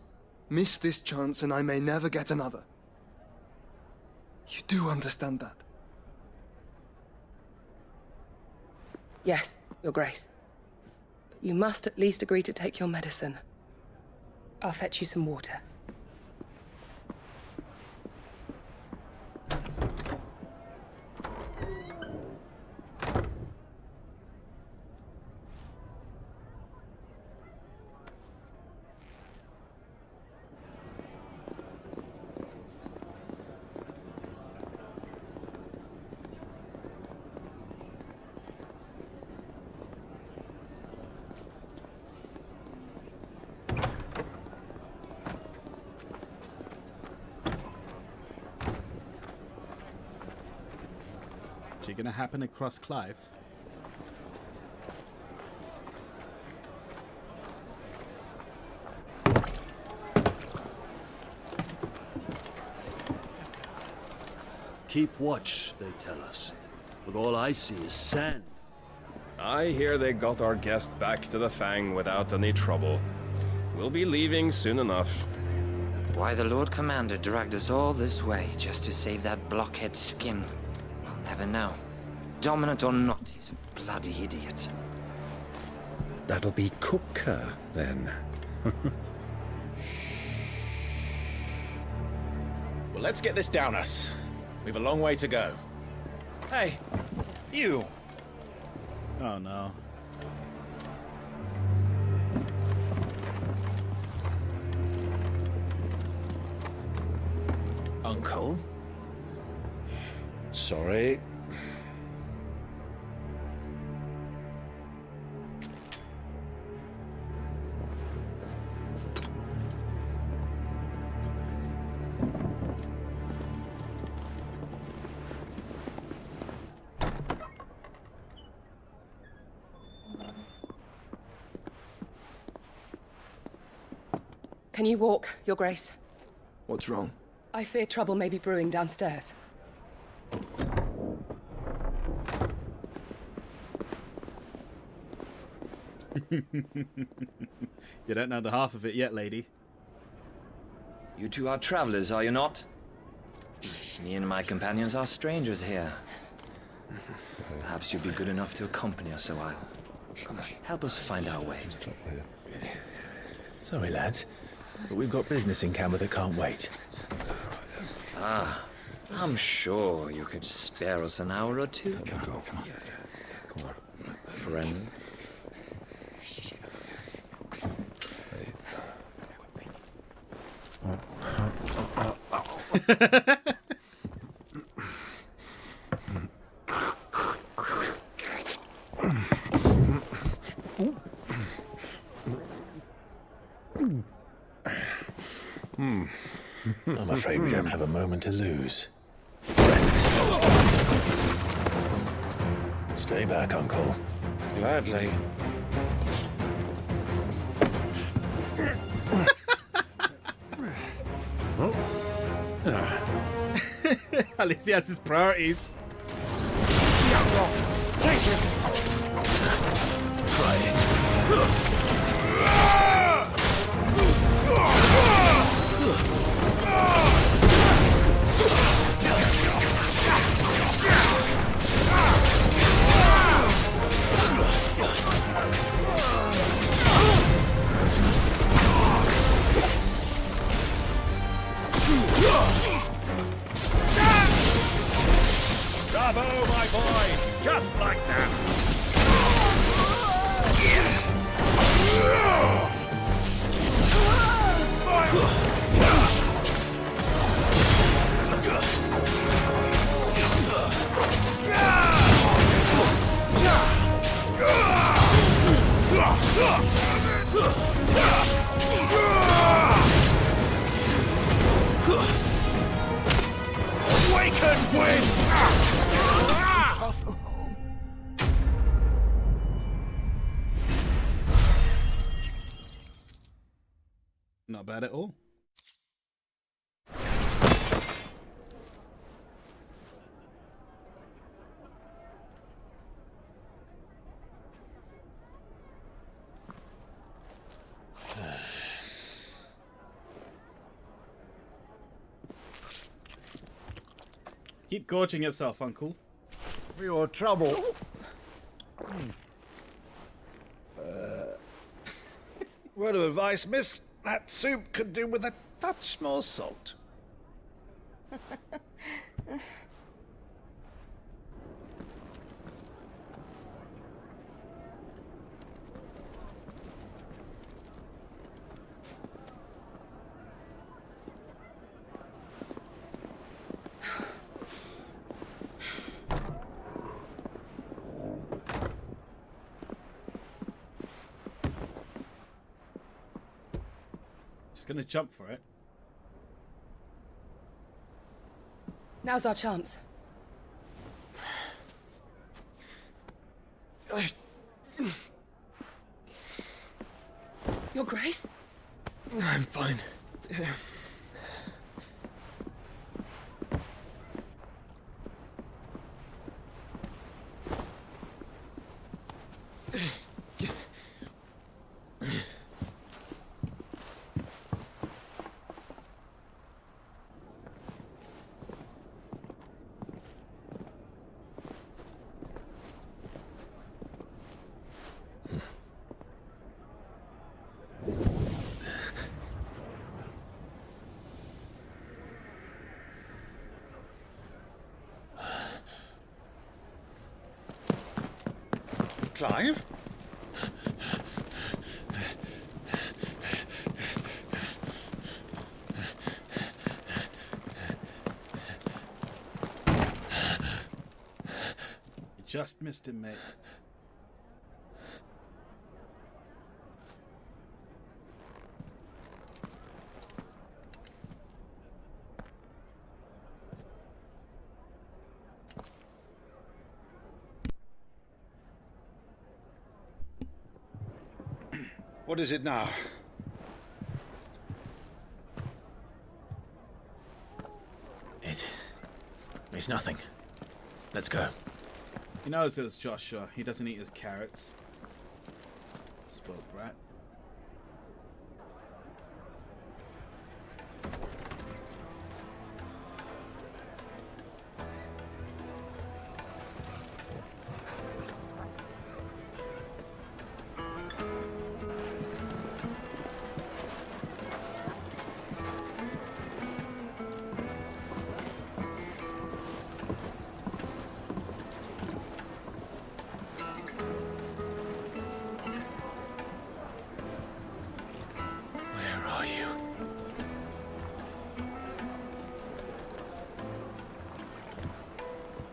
Miss this chance and I may never get another. You do understand that? Yes, Your Grace. But you must at least agree to take your medicine. I'll fetch you some water. Is it gonna happen across Clive? Keep watch, they tell us. But all I see is sand. I hear they got our guest back to the Fang without any trouble. We'll be leaving soon enough. Why the Lord Commander dragged us all this way just to save that blockhead skin, I'll never know. Dominant or not, he's a bloody idiot. That'll be Cooker, then. Well, let's get this down us. We've a long way to go. Hey, you! Oh no. Uncle? Sorry. Can you walk, Your Grace? What's wrong? I fear trouble may be brewing downstairs. You don't know the half of it yet, lady. You two are travelers, are you not? Me and my companions are strangers here. Perhaps you'd be good enough to accompany us a while. Help us find our way. Sorry, lads, but we've got business in camera that can't wait. Ah, I'm sure you could spare us an hour or two. Come on. Friend. I'm afraid we don't have a moment to lose. Stay back, Uncle. Gladly. At least he has his priorities. Take it! Try it. Bravo, my boy! Just like that! Awaken wind! Not bad at all. Keep gorging yourself, Uncle. For your trouble. Word of advice, miss. That soup could do with a touch more salt. Just gonna jump for it. Now's our chance. Your Grace? I'm fine. Clive? You just missed him, mate. What is it now? It's nothing. Let's go. He knows it was Joshua. He doesn't eat his carrots. spoiled brat.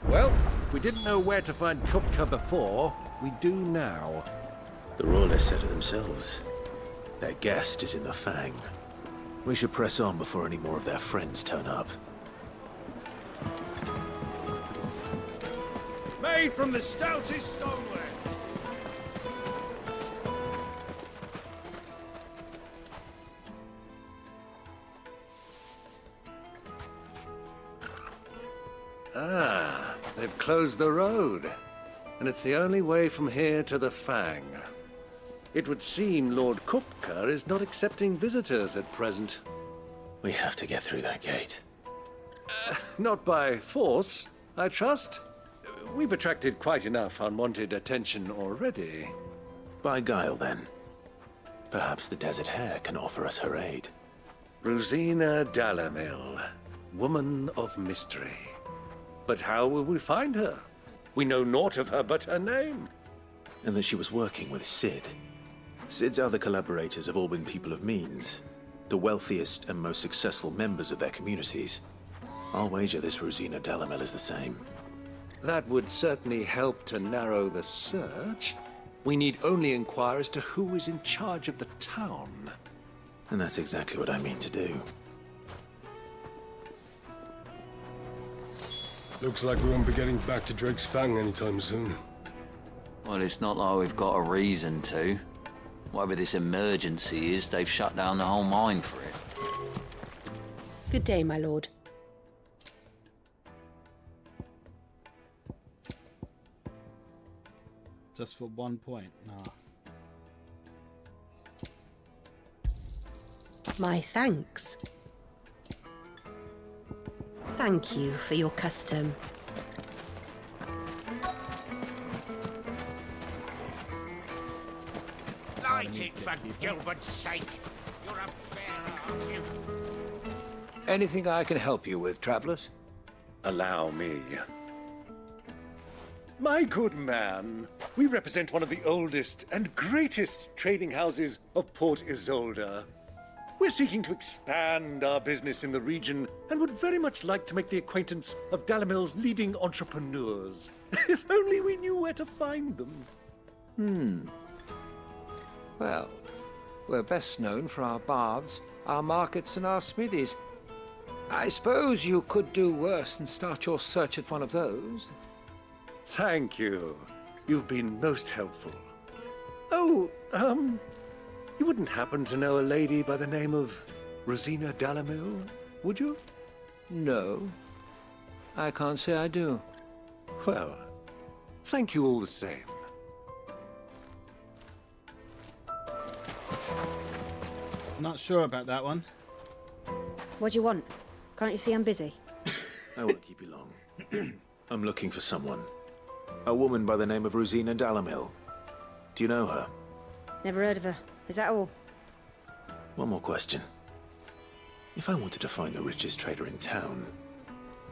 Well, we didn't know where to find Kupka before. We do now. The Royalists said it themselves. Their guest is in the Fang. We should press on before any more of their friends turn up. Made from the stoutest stoneware. Ah, they've closed the road. And it's the only way from here to the Fang. It would seem Lord Kupka is not accepting visitors at present. We have to get through that gate. Not by force, I trust. We've attracted quite enough unwanted attention already. By guile, then. Perhaps the Desert Hare can offer us her aid. Rosina Dalamil, woman of mystery. But how will we find her? We know naught of her but her name. And that she was working with Sid. Sid's other collaborators have all been people of means, the wealthiest and most successful members of their communities. I'll wager this Rosina Dalamel is the same. That would certainly help to narrow the search. We need only inquire as to who is in charge of the town. And that's exactly what I mean to do. Looks like we won't be getting back to Drake's Fang anytime soon. Well, it's not like we've got a reason to. Whatever this emergency is, they've shut down the whole mine for it. Good day, my lord. Just for 1 point? Nah. My thanks. Thank you for your custom. Light it for Gilbert's sake. You're a bearer, aren't you? Anything I can help you with, travelers? Allow me. My good man, we represent one of the oldest and greatest trading houses of Port Isolde. We're seeking to expand our business in the region and would very much like to make the acquaintance of Dalamil's leading entrepreneurs. If only we knew where to find them. Well, we're best known for our baths, our markets, and our smithies. I suppose you could do worse than start your search at one of those. Thank you. You've been most helpful. Oh, you wouldn't happen to know a lady by the name of Rosina Dalamil, would you? No. I can't say I do. Well, thank you all the same. Not sure about that one. What do you want? Can't you see I'm busy? I won't keep you long. I'm looking for someone. A woman by the name of Rosina Dalamil. Do you know her? Never heard of her. Is that all? One more question. If I wanted to find the richest trader in town,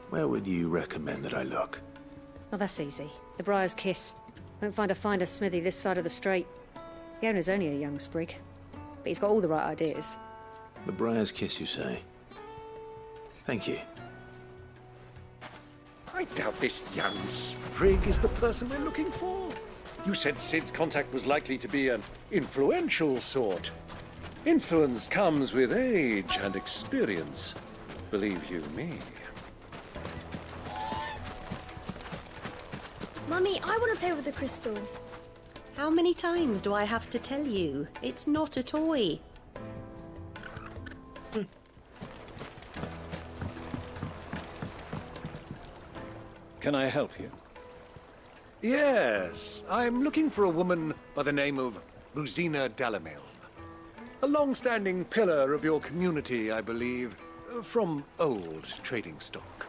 where would you recommend that I look? Oh, that's easy. The Briar's Kiss. Won't find a finer smithy this side of the strait. The owner's only a young sprig, but he's got all the right ideas. The Briar's Kiss, you say? Thank you. I doubt this young sprig is the person we're looking for. You said Sid's contact was likely to be an influential sort. Influence comes with age and experience, believe you me. Mummy, I want to play with the crystal. How many times do I have to tell you? It's not a toy. Can I help you? Yes, I'm looking for a woman by the name of Rosina Delamil. A long-standing pillar of your community, I believe, from old trading stock.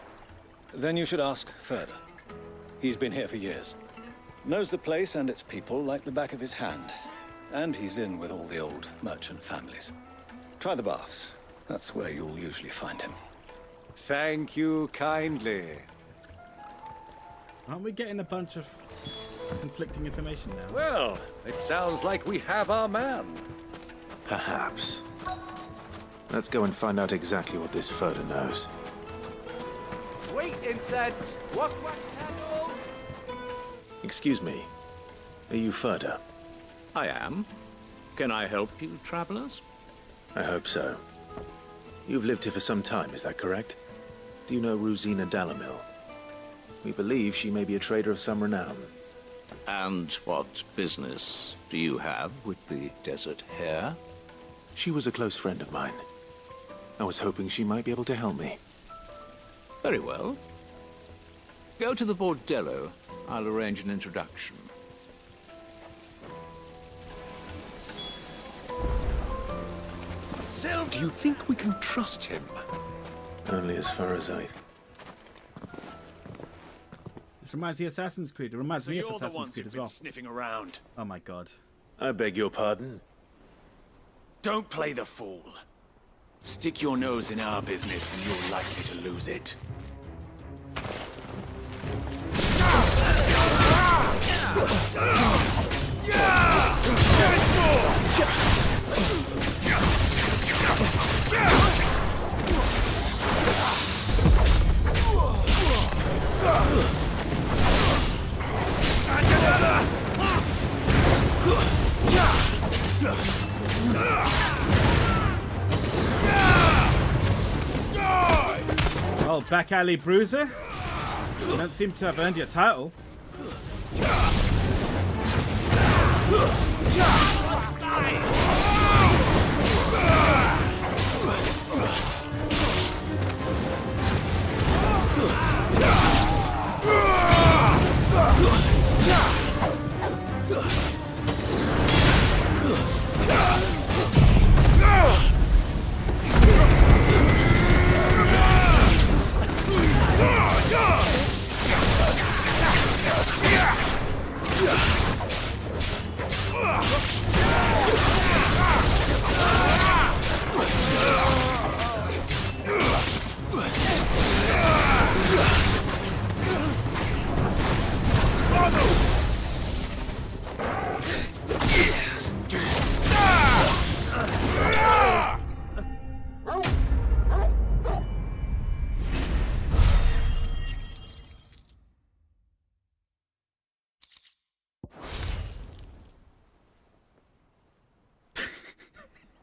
Then you should ask Ferda. He's been here for years. Knows the place and its people like the back of his hand. And he's in with all the old merchant families. Try the baths. That's where you'll usually find him. Thank you kindly. Aren't we getting a bunch of conflicting information now? Well, it sounds like we have our man. Perhaps. Let's go and find out exactly what this Ferda knows. Sweet incense! Wax candles! Excuse me. Are you Ferda? I am. Can I help you, travelers? I hope so. You've lived here for some time, is that correct? Do you know Rosina Delamil? We believe she may be a trader of some renown. And what business do you have with the desert hare? She was a close friend of mine. I was hoping she might be able to help me. Very well. Go to the bordello. I'll arrange an introduction. Do you think we can trust him? Only as far as I... This reminds me of Assassin's Creed. It reminds me of Assassin's Creed as well. Sniffing around. Oh my god. I beg your pardon? Don't play the fool. Stick your nose in our business and you're likely to lose it. Oh, back alley bruiser? You don't seem to have earned your title.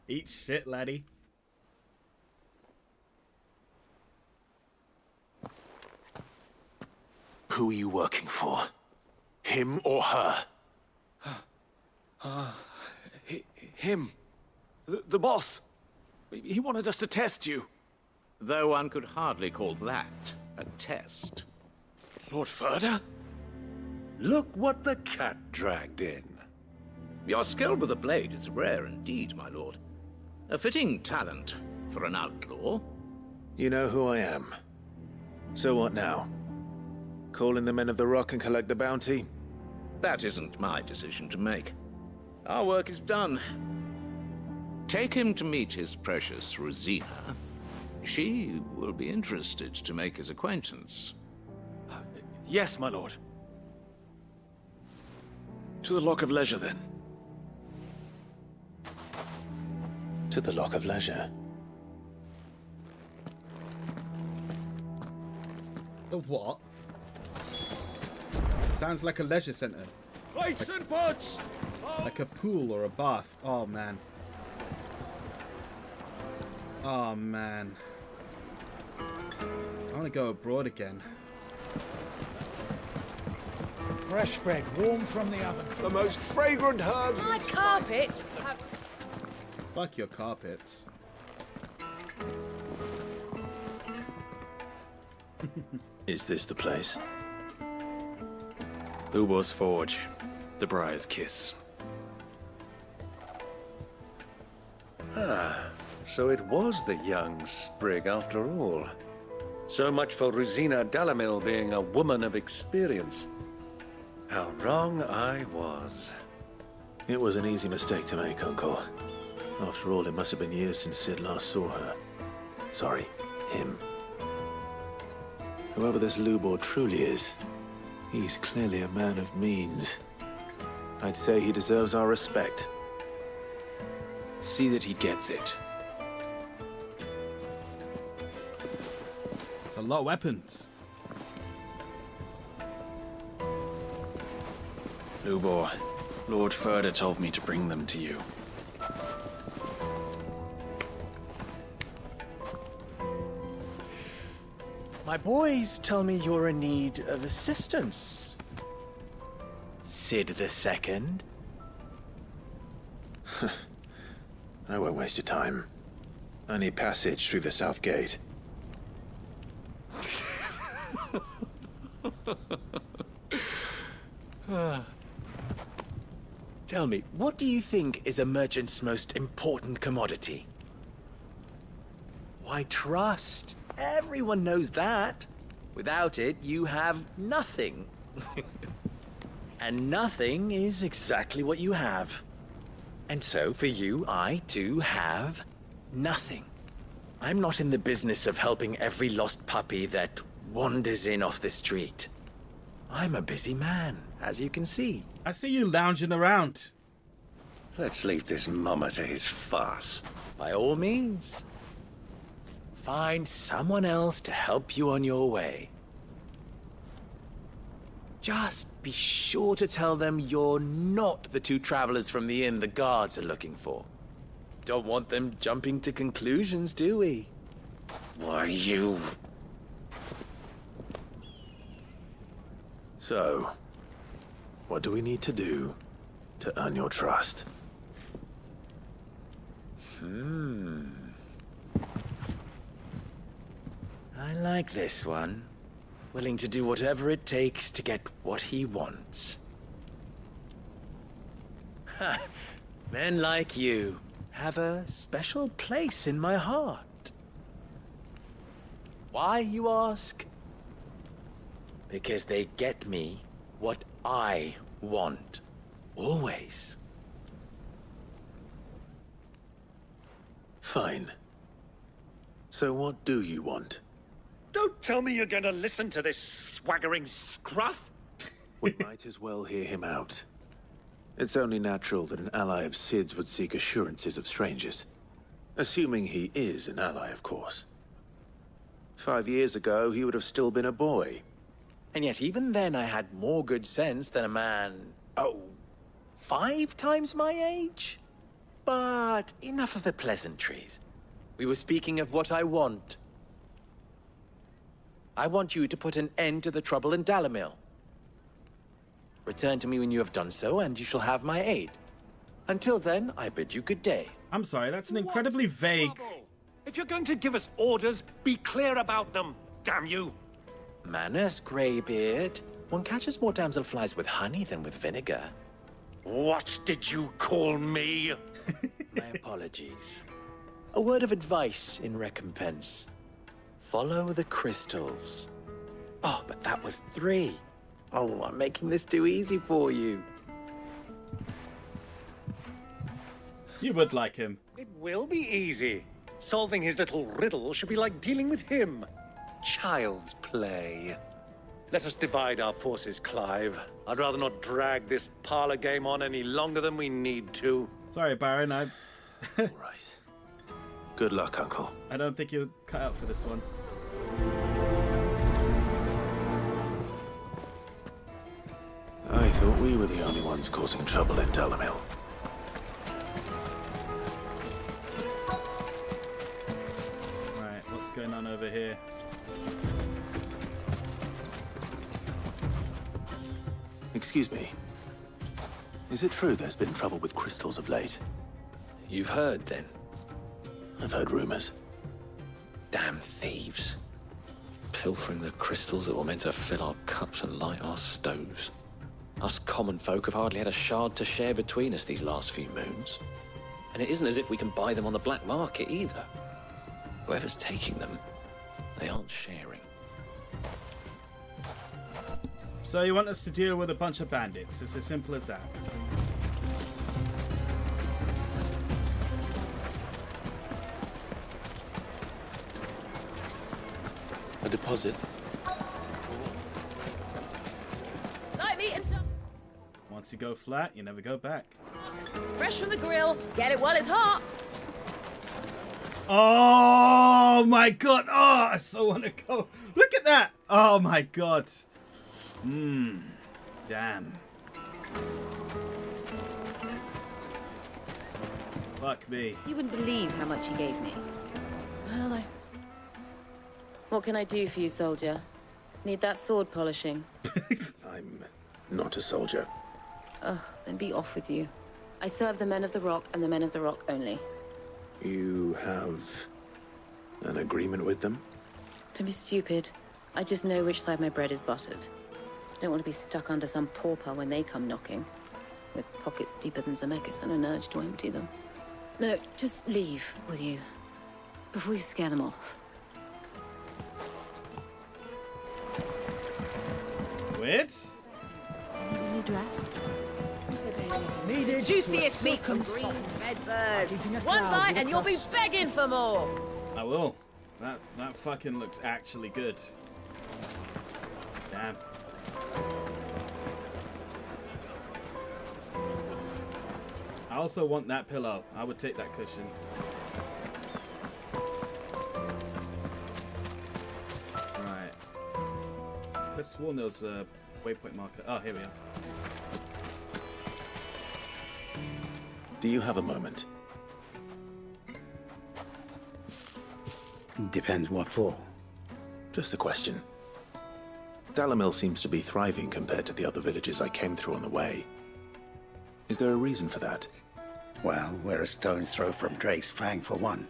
Eat shit, laddie. Who are you working for? Him or her? Him. The boss. He wanted us to test you. Though one could hardly call that a test. Lord Ferda? Look what the cat dragged in. Your skill with the blade is rare indeed, my lord. A fitting talent for an outlaw. You know who I am. So what now? Call in the Men of the Rock and collect the bounty? That isn't my decision to make. Our work is done. Take him to meet his precious Rosina. She will be interested to make his acquaintance. Yes, my lord. To the Lock of Leisure, then. To the Lock of Leisure. The what? Sounds like a leisure centre. Lights and pots! Like a pool or a bath. Oh man. Oh man. I want to go abroad again. Fresh bread, warm from the oven. The most fragrant herbs. My carpets have... Fuck your carpets. Is this the place? Hugo's Forge. The Briar's Kiss. Ah, so it was the young sprig after all. So much for Rosina Delamil being a woman of experience. How wrong I was. It was an easy mistake to make, Uncle. After all, it must have been years since Sid last saw her. Sorry, him. Whoever this Lubor truly is, he's clearly a man of means. I'd say he deserves our respect. See that he gets it. It's a lot of weapons. Lubor, Lord Furder told me to bring them to you. My boys tell me you're in need of assistance. Sid the Second. I won't waste your time. I need passage through the south gate. Tell me, what do you think is a merchant's most important commodity? Why, trust. Everyone knows that. Without it, you have nothing. And nothing is exactly what you have. And so, for you, I too have nothing. I'm not in the business of helping every lost puppy that wanders in off the street. I'm a busy man, as you can see. I see you lounging around. Let's leave this mummer to his farce. By all means. Find someone else to help you on your way. Just be sure to tell them you're not the two travelers from the inn the guards are looking for. Don't want them jumping to conclusions, do we? Why, you... So, what do we need to do to earn your trust? I like this one. Willing to do whatever it takes to get what he wants. Ha! Men like you have a special place in my heart. Why, you ask? Because they get me what I want. Always. Fine. So what do you want? Don't tell me you're going to listen to this swaggering scruff. We might as well hear him out. It's only natural that an ally of Sid's would seek assurances of strangers. Assuming he is an ally, of course. 5 years ago, he would have still been a boy. And yet even then I had more good sense than a man, 5 times my age? But enough of the pleasantries. We were speaking of what I want. I want you to put an end to the trouble in Dalamil. Return to me when you have done so, and you shall have my aid. Until then, I bid you good day. I'm sorry, that's an incredibly vague... If you're going to give us orders, be clear about them, damn you! Manners, Greybeard. One catches more damselflies with honey than with vinegar. What did you call me? My apologies. A word of advice in recompense. Follow the crystals. Oh, but that was 3. Oh, I'm making this too easy for you. You would like him. It will be easy. Solving his little riddle should be like dealing with him. Child's play. Let us divide our forces, Clive. I'd rather not drag this parlor game on any longer than we need to. Sorry, Baron, All right. Good luck, Uncle. I don't think you're cut out for this one. I thought we were the only ones causing trouble in Dalamil. Right, what's going on over here? Excuse me. Is it true there's been trouble with crystals of late? You've heard, then? I've heard rumors. Damn thieves. Pilfering the crystals that were meant to fill our cups and light our stoves. Us common folk have hardly had a shard to share between us these last few moons. And it isn't as if we can buy them on the black market either. Whoever's taking them, they aren't sharing. So you want us to deal with a bunch of bandits? It's as simple as that. A deposit? Like meat and some. Once you go flat, you never go back. Fresh from the grill. Get it while it's hot. Oh my god! Oh, I so want to go. Look at that! Oh my god! Damn. Fuck me. You wouldn't believe how much he gave me. Well, what can I do for you, soldier? Need that sword polishing? I'm not a soldier. Ugh, then be off with you. I serve the men of the Rock and the men of the Rock only. You have an agreement with them? Don't be stupid. I just know which side my bread is buttered. Don't want to be stuck under some pauper when they come knocking. With pockets deeper than Zemeckis and an urge to empty them. No, just leave, will you? Before you scare them off. Weird? Need a new dress? Needed Juiciest to meat from silken greens soft. fed birds. Eating a One cloud bite with and a you'll be crust. begging for more. I will. That fucking looks actually good. Damn. I also want that pillow. I would take that cushion. Right. Could have sworn there was a waypoint marker. Oh, here we are. Do you have a moment? Depends what for. Just a question. Dalamil seems to be thriving compared to the other villages I came through on the way. Is there a reason for that? Well, we're a stone's throw from Drake's Fang, for one.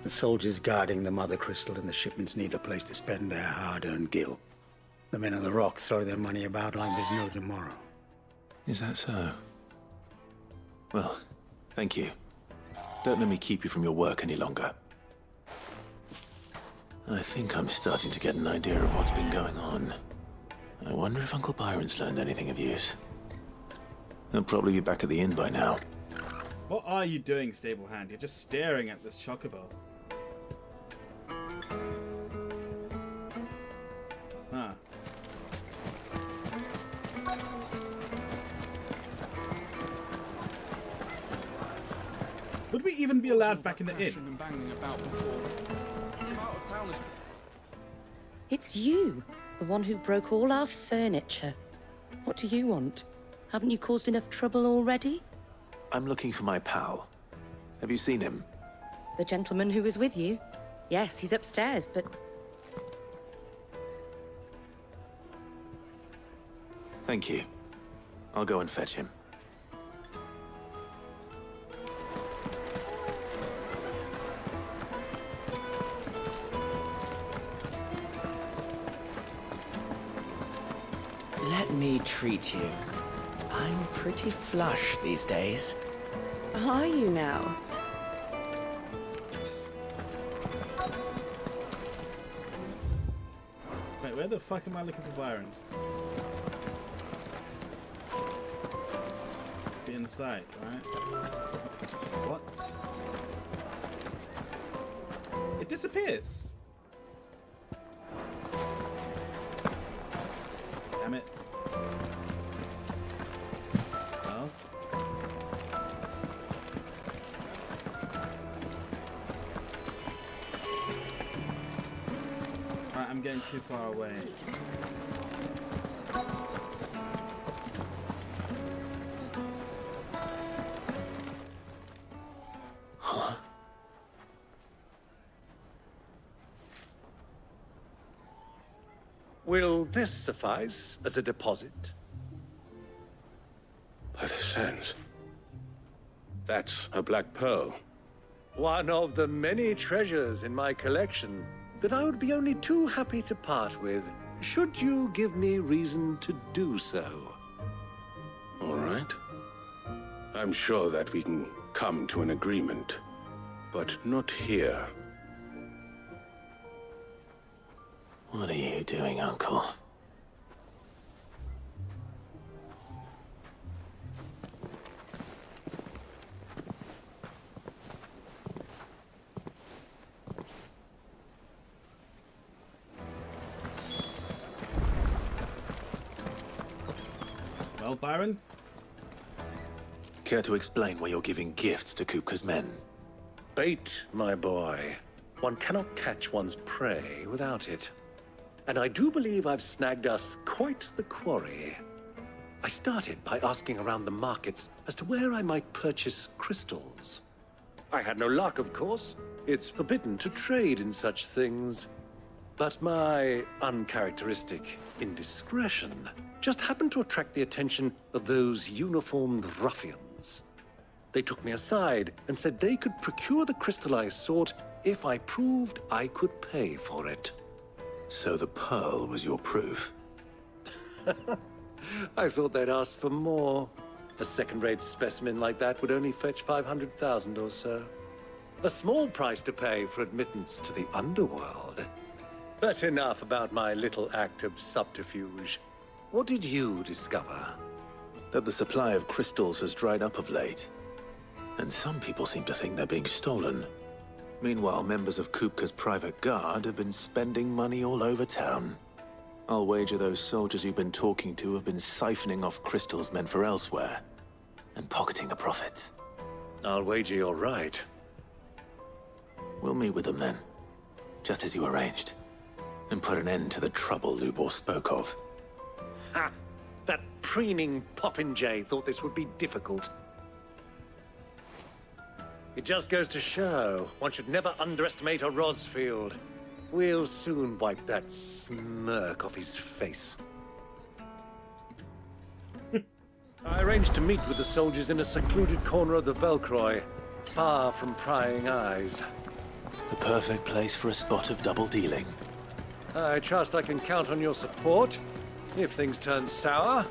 The soldiers guarding the Mother Crystal and the shipments need a place to spend their hard-earned gil. The men of the Rock throw their money about like there's no tomorrow. Is that so? Well, thank you. Don't let me keep you from your work any longer. I think I'm starting to get an idea of what's been going on. I wonder if Uncle Byron's learned anything of use. He'll probably be back at the inn by now. What are you doing, stable hand? You're just staring at this chocobo. Huh. Would we even be allowed back in the inn? It's you, the one who broke all our furniture. What do you want? Haven't you caused enough trouble already? I'm looking for my pal. Have you seen him? The gentleman who was with you? Yes, he's upstairs, but... Thank you. I'll go and fetch him. Let me treat you. I'm pretty flush these days. Are you now? Wait, where the fuck am I looking for Byron? Be inside, right? What? It disappears. Damn it. Well. Right, I'm getting too far away. Huh? Will this suffice as a deposit? By the sands. That's a black pearl. One of the many treasures in my collection that I would be only too happy to part with, should you give me reason to do so. All right. I'm sure that we can come to an agreement, but not here. What are you doing, Uncle? Well, Byron? Care to explain why you're giving gifts to Kupka's men? Bait, my boy. One cannot catch one's prey without it. And I do believe I've snagged us quite the quarry. I started by asking around the markets as to where I might purchase crystals. I had no luck, of course. It's forbidden to trade in such things. But my uncharacteristic indiscretion just happened to attract the attention of those uniformed ruffians. They took me aside and said they could procure the crystal I sought if I proved I could pay for it. So the pearl was your proof? I thought they'd asked for more. A second-rate specimen like that would only fetch 500,000 or so. A small price to pay for admittance to the underworld. But enough about my little act of subterfuge. What did you discover? That the supply of crystals has dried up of late. And some people seem to think they're being stolen. Meanwhile, members of Kupka's private guard have been spending money all over town. I'll wager those soldiers you've been talking to have been siphoning off crystals meant for elsewhere, and pocketing the profits. I'll wager you're right. We'll meet with them then, just as you arranged, and put an end to the trouble Lubor spoke of. Ha! That preening popinjay thought this would be difficult. It just goes to show, one should never underestimate a Rosfield. We'll soon wipe that smirk off his face. I arranged to meet with the soldiers in a secluded corner of the Velcroy, far from prying eyes. The perfect place for a spot of double dealing. I trust I can count on your support, if things turn sour.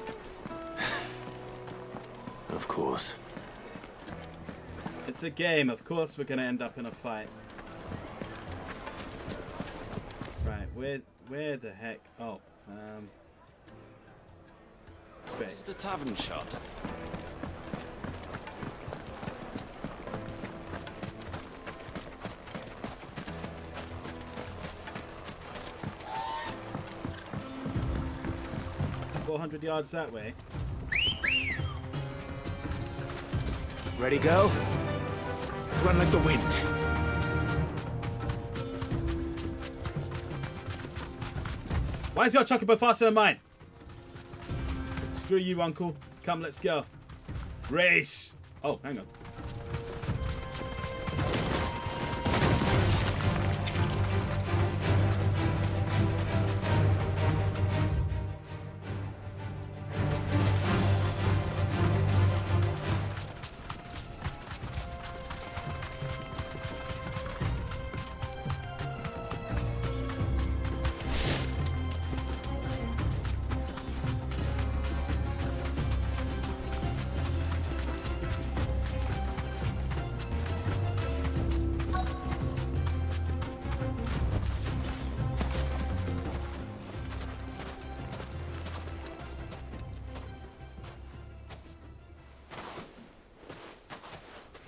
Of course. It's a game. Of course we're going to end up in a fight. Right, where the heck? Oh, straight. It's the tavern shot. $400 yards that way. Ready, go? Run like the wind. Why is your chocobo faster than mine? Screw you, uncle. Come, let's go. Race. Oh, hang on.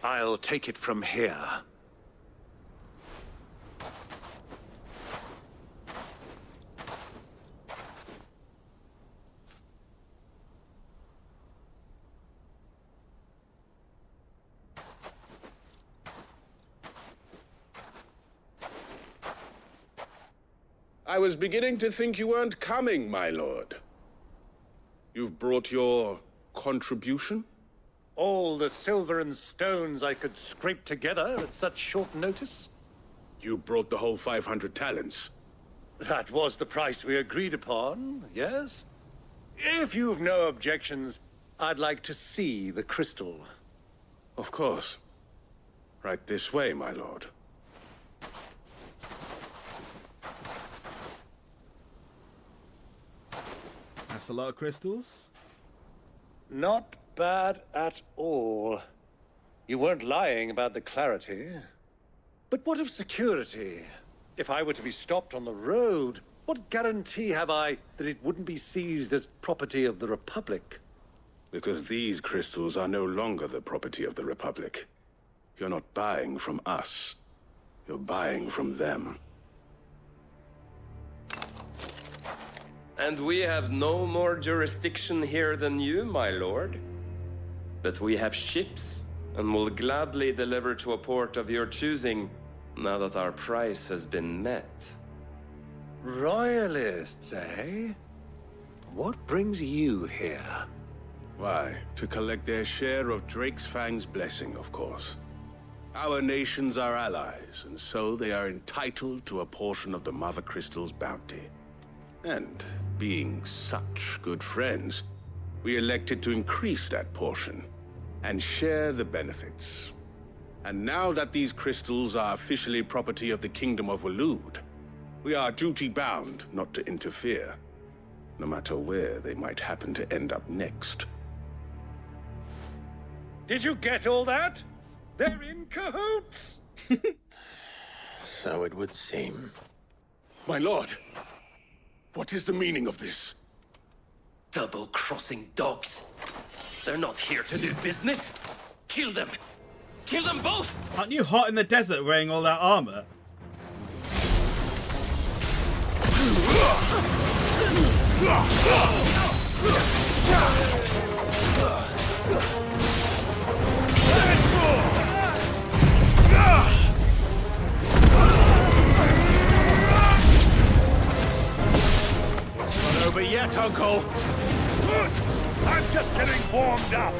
I'll take it from here. I was beginning to think you weren't coming, my lord. You've brought your contribution? All the silver and stones I could scrape together at such short notice? You brought the whole 500 talents. That was the price we agreed upon, yes? If you've no objections, I'd like to see the crystal. Of course. Right this way, my lord. That's a lot of crystals. Not bad at all. You weren't lying about the clarity. But what of security? If I were to be stopped on the road, what guarantee have I that it wouldn't be seized as property of the Republic? Because these crystals are no longer the property of the Republic. You're not buying from us. You're buying from them. And we have no more jurisdiction here than you, my lord. But we have ships, and will gladly deliver to a port of your choosing, now that our price has been met. Royalists, eh? What brings you here? Why, to collect their share of Drake's Fang's blessing, of course. Our nations are allies, and so they are entitled to a portion of the Mother Crystal's bounty. And, being such good friends, we elected to increase that portion and share the benefits. And now that these crystals are officially property of the Kingdom of Waloed, we are duty-bound not to interfere, no matter where they might happen to end up next. Did you get all that? They're in cahoots! So it would seem. My lord, what is the meaning of this? Double-crossing dogs. They're not here to do business. Kill them. Kill them both! Aren't you hot in the desert wearing all that armor? It's not over yet, Uncle. Good! I'm just getting warmed up.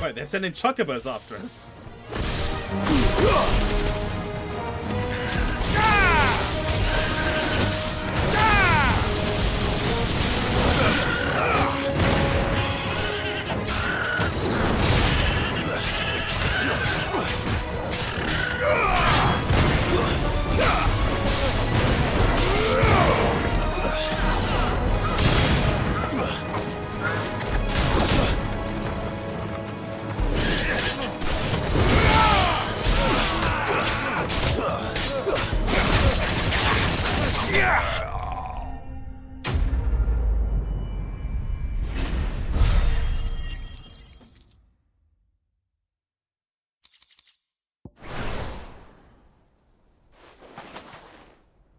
Wait, they're sending chocobos after us.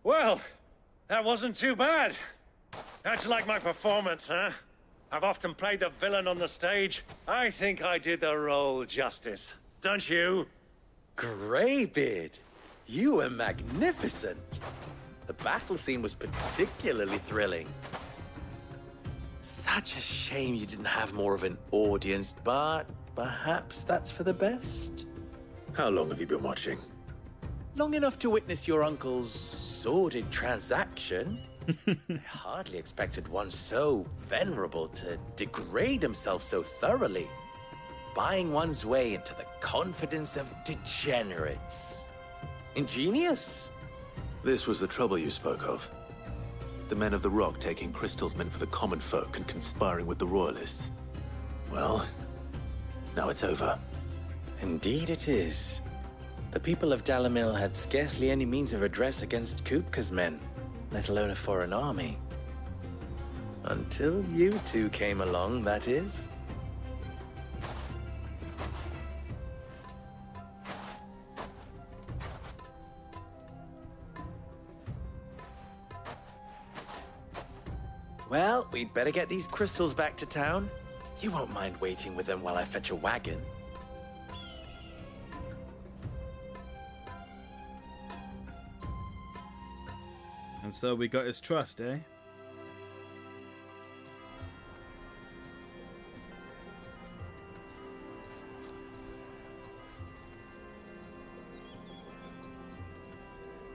Well, that wasn't too bad. How'd you like my performance, huh? I've often played the villain on the stage. I think I did the role justice. Don't you? Greybeard, you were magnificent. The battle scene was particularly thrilling. Such a shame you didn't have more of an audience, but perhaps that's for the best. How long have you been watching? Long enough to witness your uncle's sordid transaction. I hardly expected one so venerable to degrade himself so thoroughly, buying one's way into the confidence of degenerates. Ingenious. This was the trouble you spoke of. The men of the Rock taking crystals meant for the common folk and conspiring with the Royalists. Well, now it's over. Indeed it is. The people of Dalamil had scarcely any means of redress against Kupka's men, let alone a foreign army. Until you two came along, that is. Well, we'd better get these crystals back to town. You won't mind waiting with them while I fetch a wagon. And so we got his trust, eh?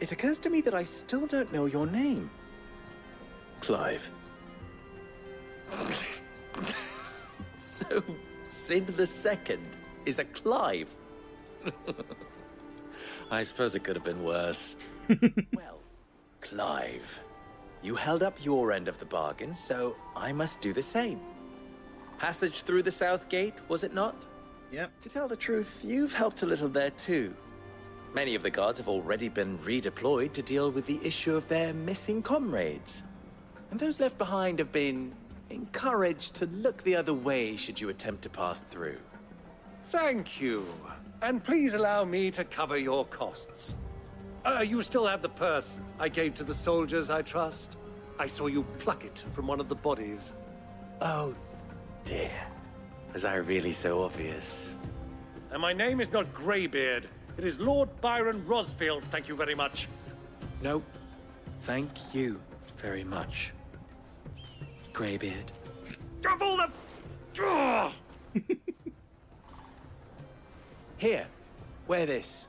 It occurs to me that I still don't know your name. Clive. So, Sid the Second is a Clive? I suppose it could have been worse. Well, Clive, you held up your end of the bargain, so I must do the same. Passage through the South Gate, was it not? Yep. To tell the truth, you've helped a little there too. Many of the guards have already been redeployed to deal with the issue of their missing comrades. And those left behind have been encouraged to look the other way should you attempt to pass through. Thank you. And please allow me to cover your costs. You still have the purse I gave to the soldiers, I trust? I saw you pluck it from one of the bodies. Oh, dear. Was I really so obvious? And my name is not Greybeard. It is Lord Byron Rosfield, thank you very much. Nope. Thank you very much, Greybeard. Double the... Here, wear this.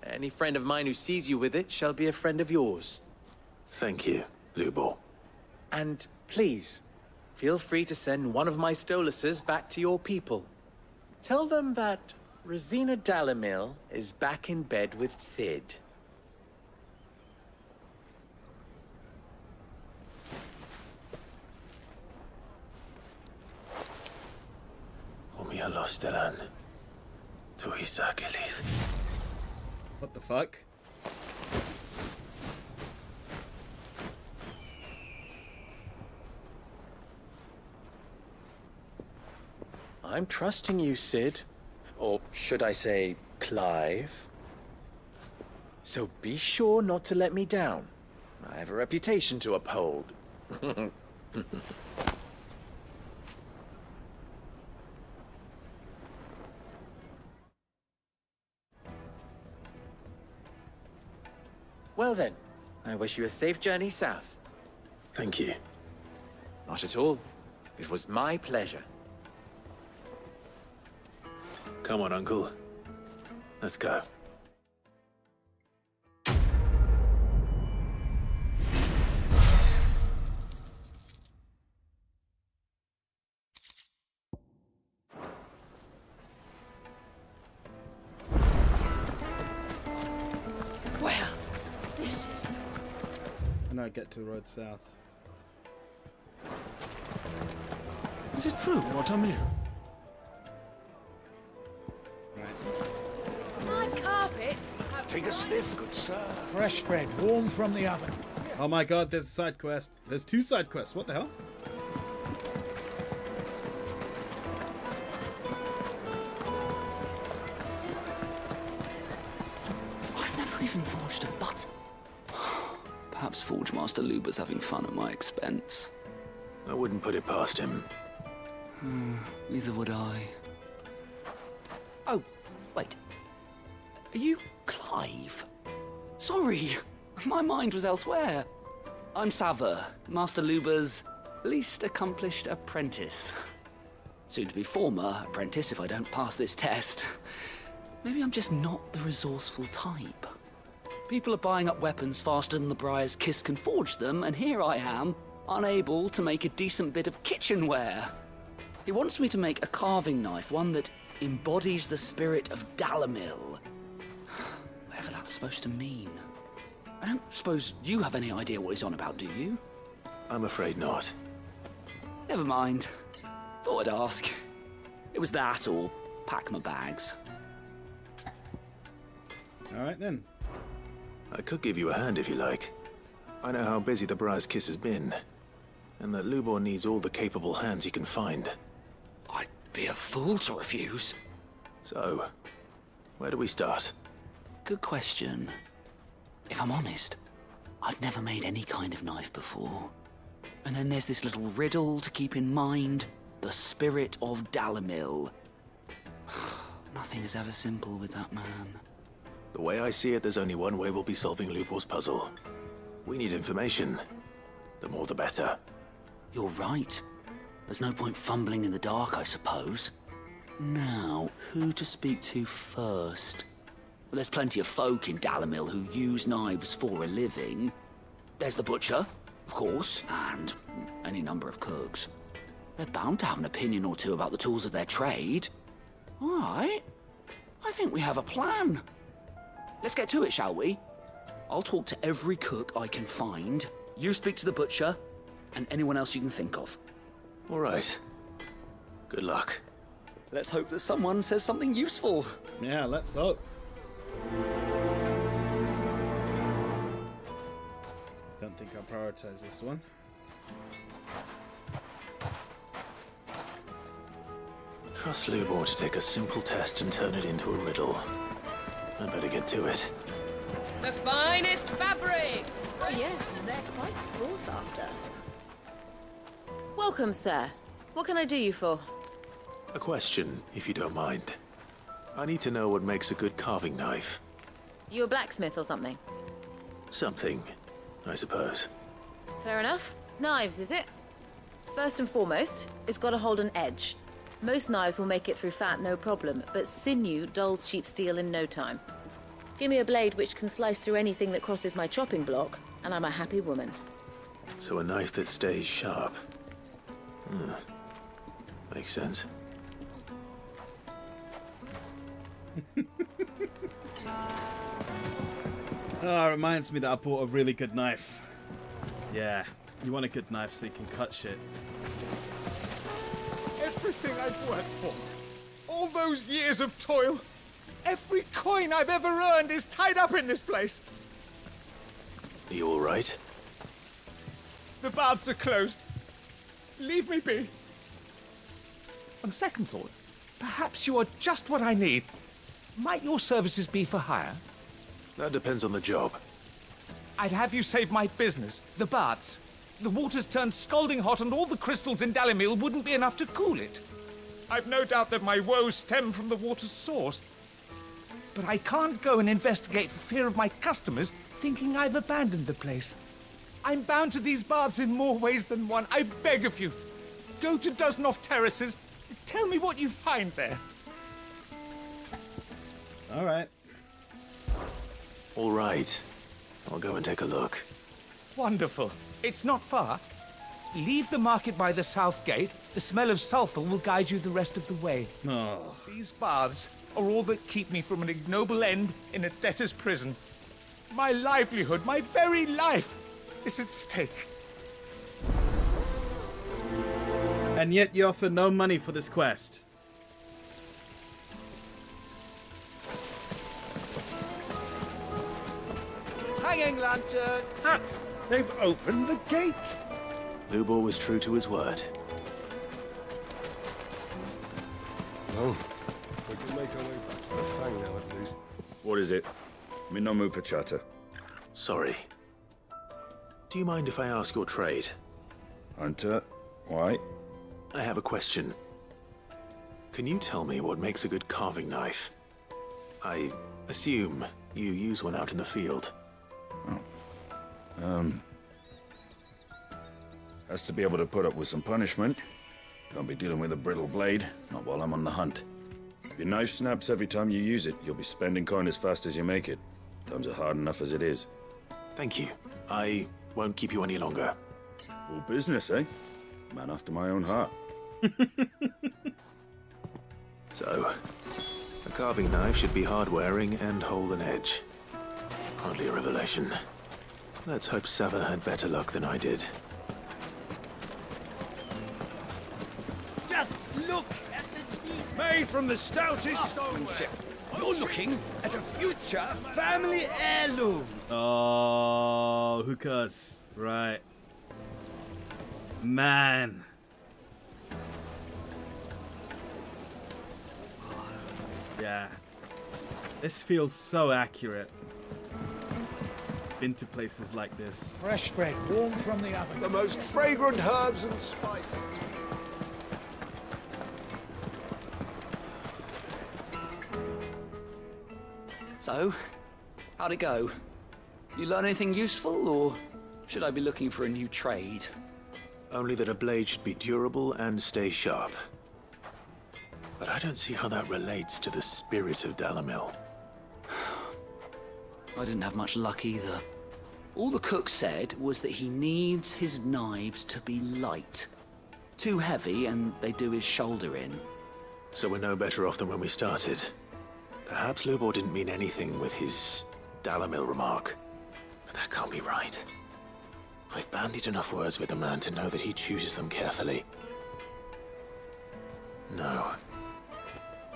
Any friend of mine who sees you with it shall be a friend of yours. Thank you, Lubo. And please, feel free to send one of my Stoluses back to your people. Tell them that Rosina Dalamil is back in bed with Sid. Umia Stelan. Tu Isakelis. What the fuck? I'm trusting you, Sid. Or should I say, Clive? So be sure not to let me down. I have a reputation to uphold. Well then, I wish you a safe journey south. Thank you. Not at all. It was my pleasure. Come on, Uncle. Let's go. Well, this is... And I get to the road south. Is it true what I'm here? My carpets have... Take a sniff, good sir. Fresh bread, warm from the oven. Oh my god, there's a side quest. There's 2 side quests. What the hell? I've never even forged a button. Perhaps Forge Master Luba's having fun at my expense. I wouldn't put it past him. Neither would I. Oh, wait. Are you Clive? Sorry, my mind was elsewhere. I'm Sava, Master Luba's least accomplished apprentice. Soon to be former apprentice if I don't pass this test. Maybe I'm just not the resourceful type. People are buying up weapons faster than the Briar's Kiss can forge them, and here I am, unable to make a decent bit of kitchenware. He wants me to make a carving knife, one that embodies the spirit of Dalamil. Whatever that's supposed to mean. I don't suppose you have any idea what he's on about, do you? I'm afraid not. Never mind. Thought I'd ask. It was that or pack my bags. Alright then. I could give you a hand if you like. I know how busy the Briar's Kiss has been, and that Lubor needs all the capable hands he can find. I'd be a fool to refuse. So, where do we start? Good question. If I'm honest, I've never made any kind of knife before. And then there's this little riddle to keep in mind. The spirit of Dalimil. Nothing is ever simple with that man. The way I see it, there's only one way we'll be solving Lubor's puzzle. We need information. The more the better. You're right. There's no point fumbling in the dark, I suppose. Now, who to speak to first? Well, there's plenty of folk in Dalimil who use knives for a living. There's the butcher, of course, and any number of cooks. They're bound to have an opinion or two about the tools of their trade. All right. I think we have a plan. Let's get to it, shall we? I'll talk to every cook I can find. You speak to the butcher, and anyone else you can think of. All right. Good luck. Let's hope that someone says something useful. Yeah, let's hope. Don't think I'll prioritize this one. Trust Lubor to take a simple test and turn it into a riddle. I'd better get to it. The finest fabrics! Oh, yes, they're quite sought after. Welcome, sir. What can I do you for? A question, if you don't mind. I need to know what makes a good carving knife. You a blacksmith or something? Something, I suppose. Fair enough. Knives, is it? First and foremost, it's got to hold an edge. Most knives will make it through fat, no problem, but sinew dulls cheap steel in no time. Give me a blade which can slice through anything that crosses my chopping block, and I'm a happy woman. So a knife that stays sharp. Makes sense. Oh, it reminds me that I bought a really good knife. Yeah, you want a good knife so you can cut shit. Everything I've worked for, all those years of toil, every coin I've ever earned is tied up in this place. Are you all right? The baths are closed. Leave me be. On second thought, perhaps you are just what I need. Might your services be for hire? That depends on the job. I'd have you save my business, the baths. The water's turned scalding hot and all the crystals in Dalimil wouldn't be enough to cool it. I've no doubt that my woes stem from the water's source. But I can't go and investigate for fear of my customers thinking I've abandoned the place. I'm bound to these baths in more ways than one. I beg of you. Go to Dusnoff Terraces. Tell me what you find there. All right. All right. I'll go and take a look. Wonderful. It's not far. Leave the market by the south gate. The smell of sulphur will guide you the rest of the way. Oh. These baths are all that keep me from an ignoble end in a debtor's prison. My livelihood, my very life, is at stake. And yet you offer no money for this quest. Hanging lantern! Ha! They've opened the gate! Lubor was true to his word. Well, we can make our way back to the Fang now, at least. What is it? I'm in no mood for chatter. Sorry. Do you mind if I ask your trade? Hunter, why? I have a question. Can you tell me what makes a good carving knife? I assume you use one out in the field. Has to be able to put up with some punishment. Can't be dealing with a brittle blade, not while I'm on the hunt. If your knife snaps every time you use it, you'll be spending coin as fast as you make it. Times are hard enough as it is. Thank you. I won't keep you any longer. All business, eh? Man after my own heart. So, a carving knife should be hard-wearing and hold an edge. Hardly a revelation. Let's hope Sava had better luck than I did. Just look at the details. Made from the stoutest stonemanship. You're looking at a future family heirloom. Oh, hookahs. Right. Man. Yeah. This feels so accurate. been to places like this. Fresh bread, warm from the oven. The most fragrant herbs and spices. So, how'd it go? You learn anything useful, or should I be looking for a new trade? Only that a blade should be durable and stay sharp. But I don't see how that relates to the spirit of Dalamil. I didn't have much luck either. All the cook said was that he needs his knives to be light. Too heavy and they do his shoulder in. So we're no better off than when we started. Perhaps Lubor didn't mean anything with his Dalamil remark. But that can't be right. I've bandied enough words with the man to know that he chooses them carefully. No.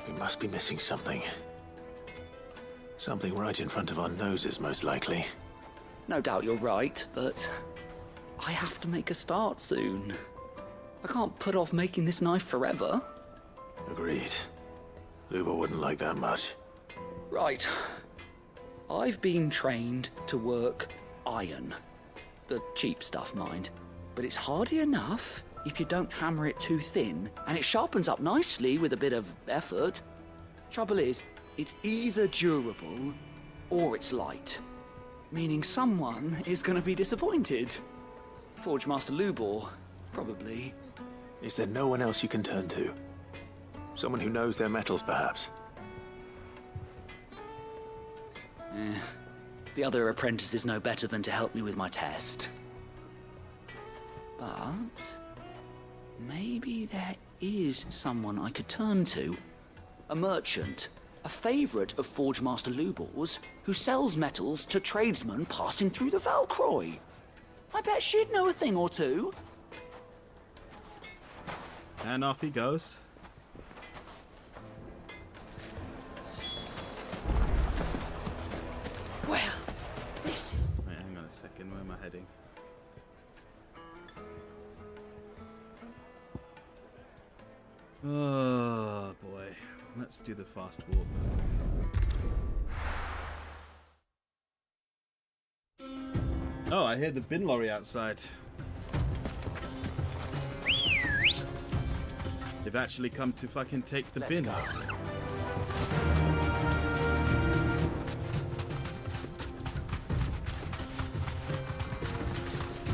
We must be missing something. Something right in front of our noses, most likely. No doubt you're right, but I have to make a start soon. I can't put off making this knife forever. Agreed. Lubor wouldn't like that much. Right. I've been trained to work iron. The cheap stuff, mind. But it's hardy enough if you don't hammer it too thin, and it sharpens up nicely with a bit of effort. Trouble is, it's either durable or it's light. Meaning someone is going to be disappointed. Forge Master Lubor, probably. Is there no one else you can turn to? Someone who knows their metals, perhaps? The other apprentices know better than to help me with my test. But maybe there is someone I could turn to. A merchant, a favourite of Forge Master Lubor's, who sells metals to tradesmen passing through the Valcroy. I bet she'd know a thing or two. And off he goes. Well, this is... Wait, hang on a second. Where am I heading? Oh, boy. Let's do the fast walk. Oh, I hear the bin lorry outside. They've actually come to fucking take the bins.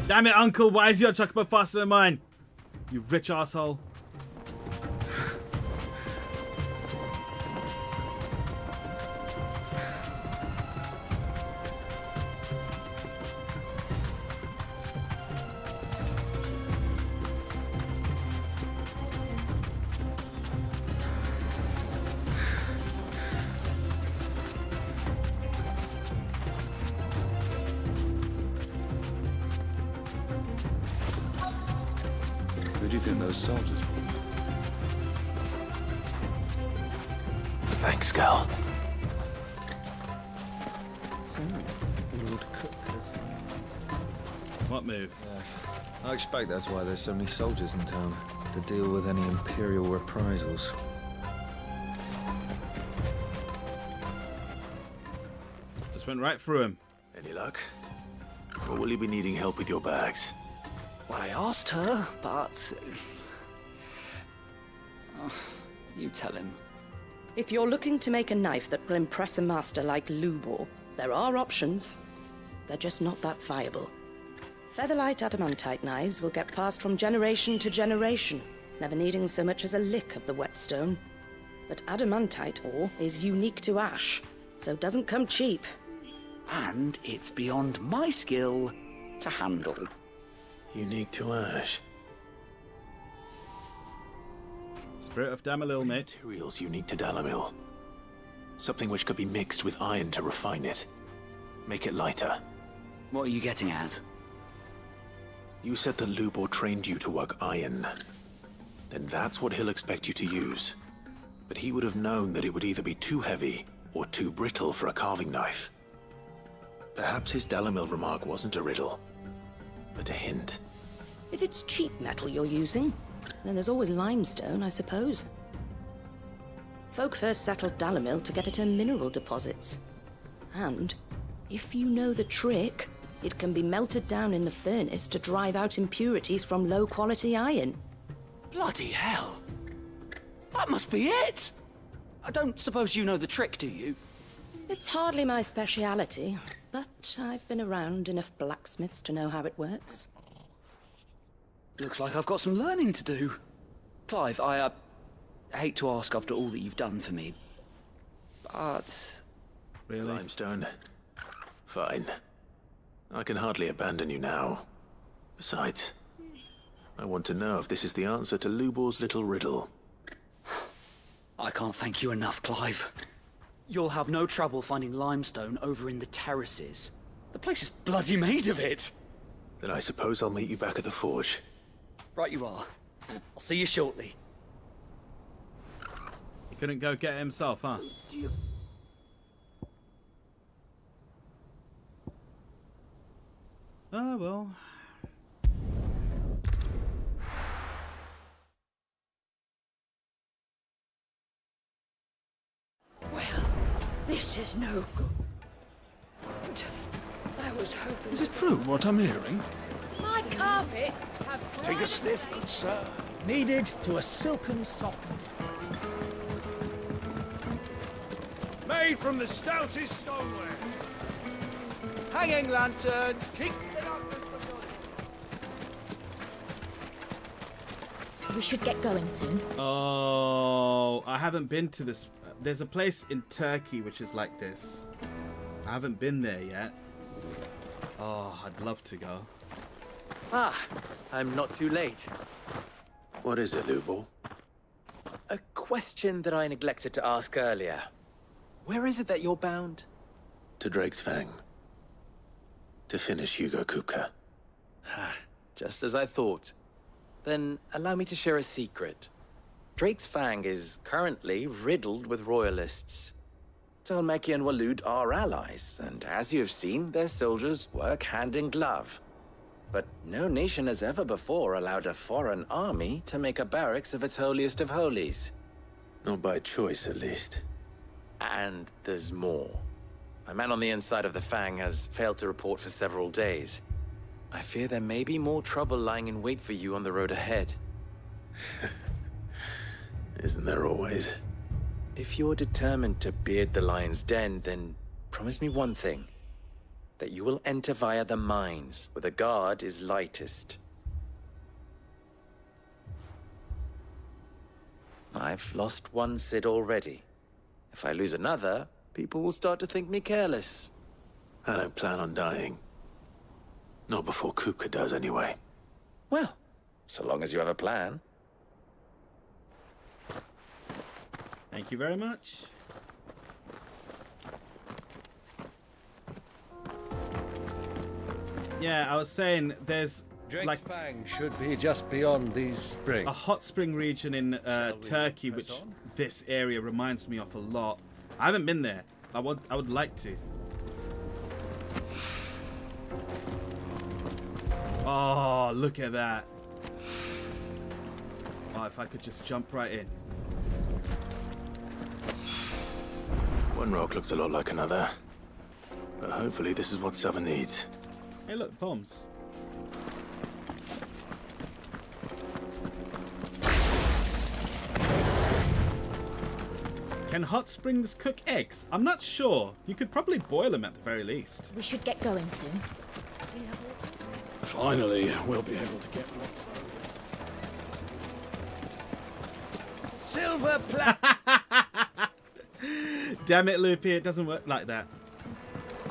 Damn it, Uncle! Why is your chocolate faster than mine? You rich asshole. Who do you think those soldiers were? Thanks, Gal. So, the Lord Cook has... What move? Yes. I expect that's why there's so many soldiers in town, to deal with any Imperial reprisals. Just went right through him. Any luck? Or will you be needing help with your bags? Well, I asked her, but... you tell him. If you're looking to make a knife that will impress a master like Lubor, there are options. They're just not that viable. Featherlight adamantite knives will get passed from generation to generation, never needing so much as a lick of the whetstone. But adamantite ore is unique to ash, so it doesn't come cheap. And it's beyond my skill to handle. Unique to ash. Spirit of Dalamil, mate. Materials unique to Dalamil. Something which could be mixed with iron to refine it. Make it lighter. What are you getting at? You said that Lubor trained you to work iron. Then that's what he'll expect you to use. But he would have known that it would either be too heavy or too brittle for a carving knife. Perhaps his Dalamil remark wasn't a riddle, but a hint. If it's cheap metal you're using, then there's always limestone, I suppose. Folk first settled Dalamil to get at her mineral deposits. And If you know the trick, it can be melted down in the furnace to drive out impurities from low-quality iron. Bloody hell! That must be it! I don't suppose you know the trick, do you? It's hardly my speciality, but I've been around enough blacksmiths to know how it works. Looks like I've got some learning to do. Clive, I hate to ask after all that you've done for me, but... Really? Limestone. Fine. I can hardly abandon you now. Besides, I want to know if this is the answer to Lubor's little riddle. I can't thank you enough, Clive. You'll have no trouble finding limestone over in the terraces. The place is bloody made of it. Then I suppose I'll meet you back at the forge. Right you are. I'll see you shortly. He couldn't go get it himself, huh? Oh, well. Well, this is no good. I was hoping... Is it true what I'm hearing? My carpets have... Take a sniff, good sir. Needed to a silken softness. Made from the stoutest stoneware. Hanging lanterns, keep it up. We should get going soon. Oh, I haven't been to this. There's a place in Turkey which is like this. I haven't been there yet. Oh, I'd love to go. Ah, I'm not too late. What is it, Lubor? A question that I neglected to ask earlier. Where is it that you're bound? To Drake's Fang. To finish Hugo Kupka. Just as I thought. Then allow me to share a secret. Drake's Fang is currently riddled with royalists. Talmeki and Waloed are allies, and as you have seen, their soldiers work hand in glove. But no nation has ever before allowed a foreign army to make a barracks of its holiest of holies. Not by choice, at least. And there's more. A man on the inside of the Fang has failed to report for several days. I fear there may be more trouble lying in wait for you on the road ahead. Isn't there always? If you're determined to beard the lion's den, then promise me one thing. That you will enter via the mines, where the guard is lightest. I've lost one Cid already. If I lose another, people will start to think me careless. I don't plan on dying. Not before Kupka does, anyway. Well, so long as you have a plan. Thank you very much. Yeah, I was saying there's Drake's Fang should be just beyond these springs. a hot spring region in Turkey, which this area reminds me of a lot. I haven't been there. I would like to. Oh, look at that. Oh, if I could just jump right in. One rock looks a lot like another. But hopefully this is what Sava needs. Hey, look, bombs. Can hot springs cook eggs? I'm not sure. You could probably boil them at the very least. We should get going soon. Finally, we'll be able to get one. Silver plat. Damn it, Loopy, it doesn't work like that.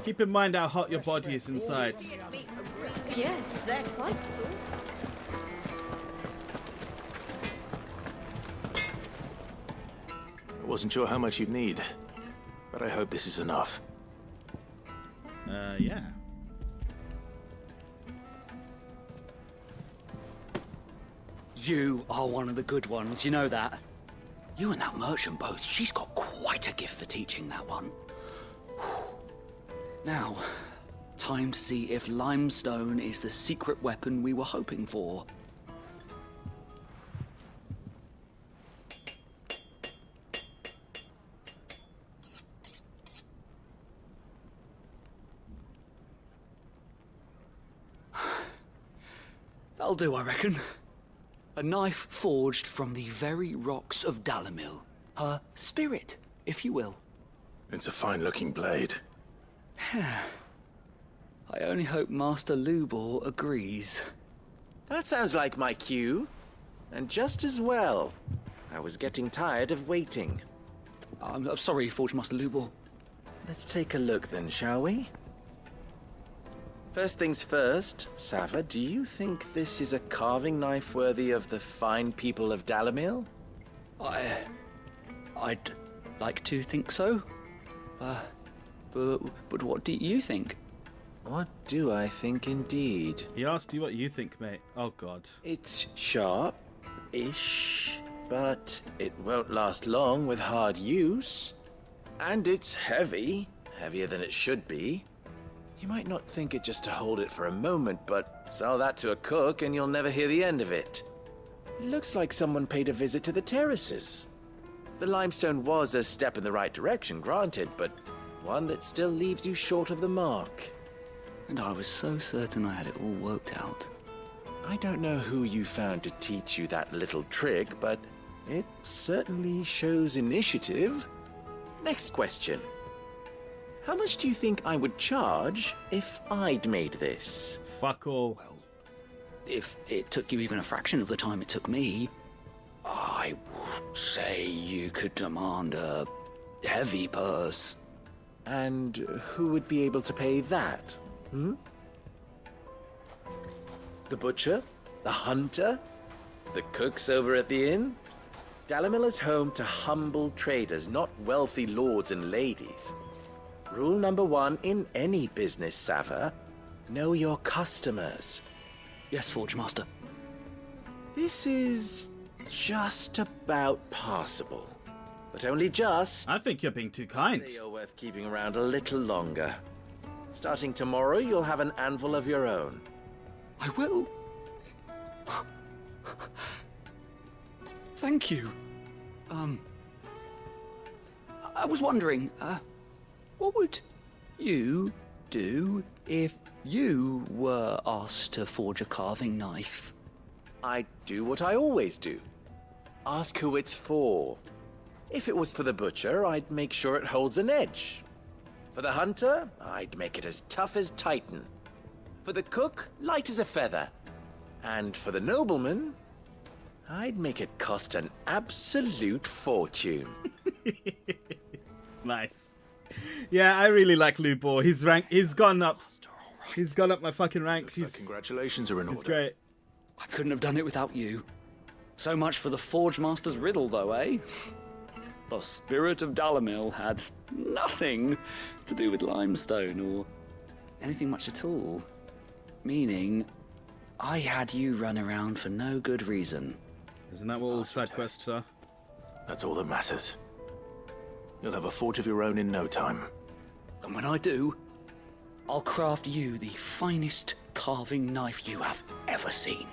Keep in mind how hot your body is inside. Yes, they're quite salt. I wasn't sure how much you'd need, but I hope this is enough. Yeah. You are one of the good ones, you know that. You and that merchant both, she's got quite a gift for teaching that one. Now, time to see if limestone is the secret weapon we were hoping for. That'll do, I reckon. A knife forged from the very rocks of Dalimil. Her spirit, if you will. It's a fine-looking blade. I only hope Master Lubor agrees. That sounds like my cue. And just as well. I was getting tired of waiting. I'm sorry, Forge Master Lubor. Let's take a look then, shall we? First things first, Sava, do you think this is a carving knife worthy of the fine people of Dalimil? I'd like to think so. But what do you think? What do I think indeed? He asked you what you think, mate. Oh, God. It's sharp-ish, but it won't last long with hard use. And it's heavy, heavier than it should be. You might not think it just to hold it for a moment, but sell that to a cook and you'll never hear the end of it. It looks like someone paid a visit to the terraces. The limestone was a step in the right direction, granted, but one that still leaves you short of the mark. And I was so certain I had it all worked out. I don't know who you found to teach you that little trick, but it certainly shows initiative. Next question. How much do you think I would charge if I'd made this? Fuck all. Well, if it took you even a fraction of the time it took me, I would say you could demand a heavy purse. And who would be able to pay that? The butcher? The hunter? The cooks over at the inn? Dalimil is home to humble traders, not wealthy lords and ladies. Rule number 1 in any business, Sava. Know your customers. Yes, Forge Master. This is just about passable. But only just. I think you're being too kind. Say you're worth keeping around a little longer. Starting tomorrow, you'll have an anvil of your own. I will. Thank you. I was wondering, what would you do if you were asked to forge a carving knife? I'd do what I always do. Ask who it's for. If it was for the butcher, I'd make sure it holds an edge. For the hunter, I'd make it as tough as Titan. For the cook, light as a feather. And for the nobleman, I'd make it cost an absolute fortune. Nice. Yeah, I really like Lubor. He's gone up. He's gone up my fucking ranks. Congratulations are in order. He's great. I couldn't have done it without you. So much for the Forge Master's riddle, though, eh? The spirit of Dalimil had nothing to do with limestone or anything much at all. Meaning, I had you run around for no good reason. Isn't that what all side quests are? That's all that matters. You'll have a forge of your own in no time. And when I do, I'll craft you the finest carving knife you have ever seen.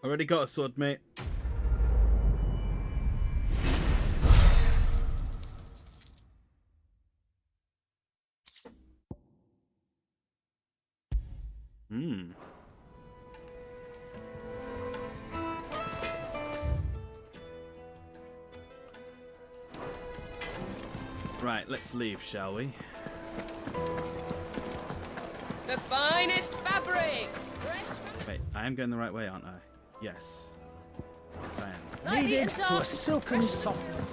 Already got a sword, mate. Right, let's leave, shall we? The finest fabrics! Fresh from... Wait, I am going the right way, aren't I? Yes. Yes, I am. Kneaded to a silken softness.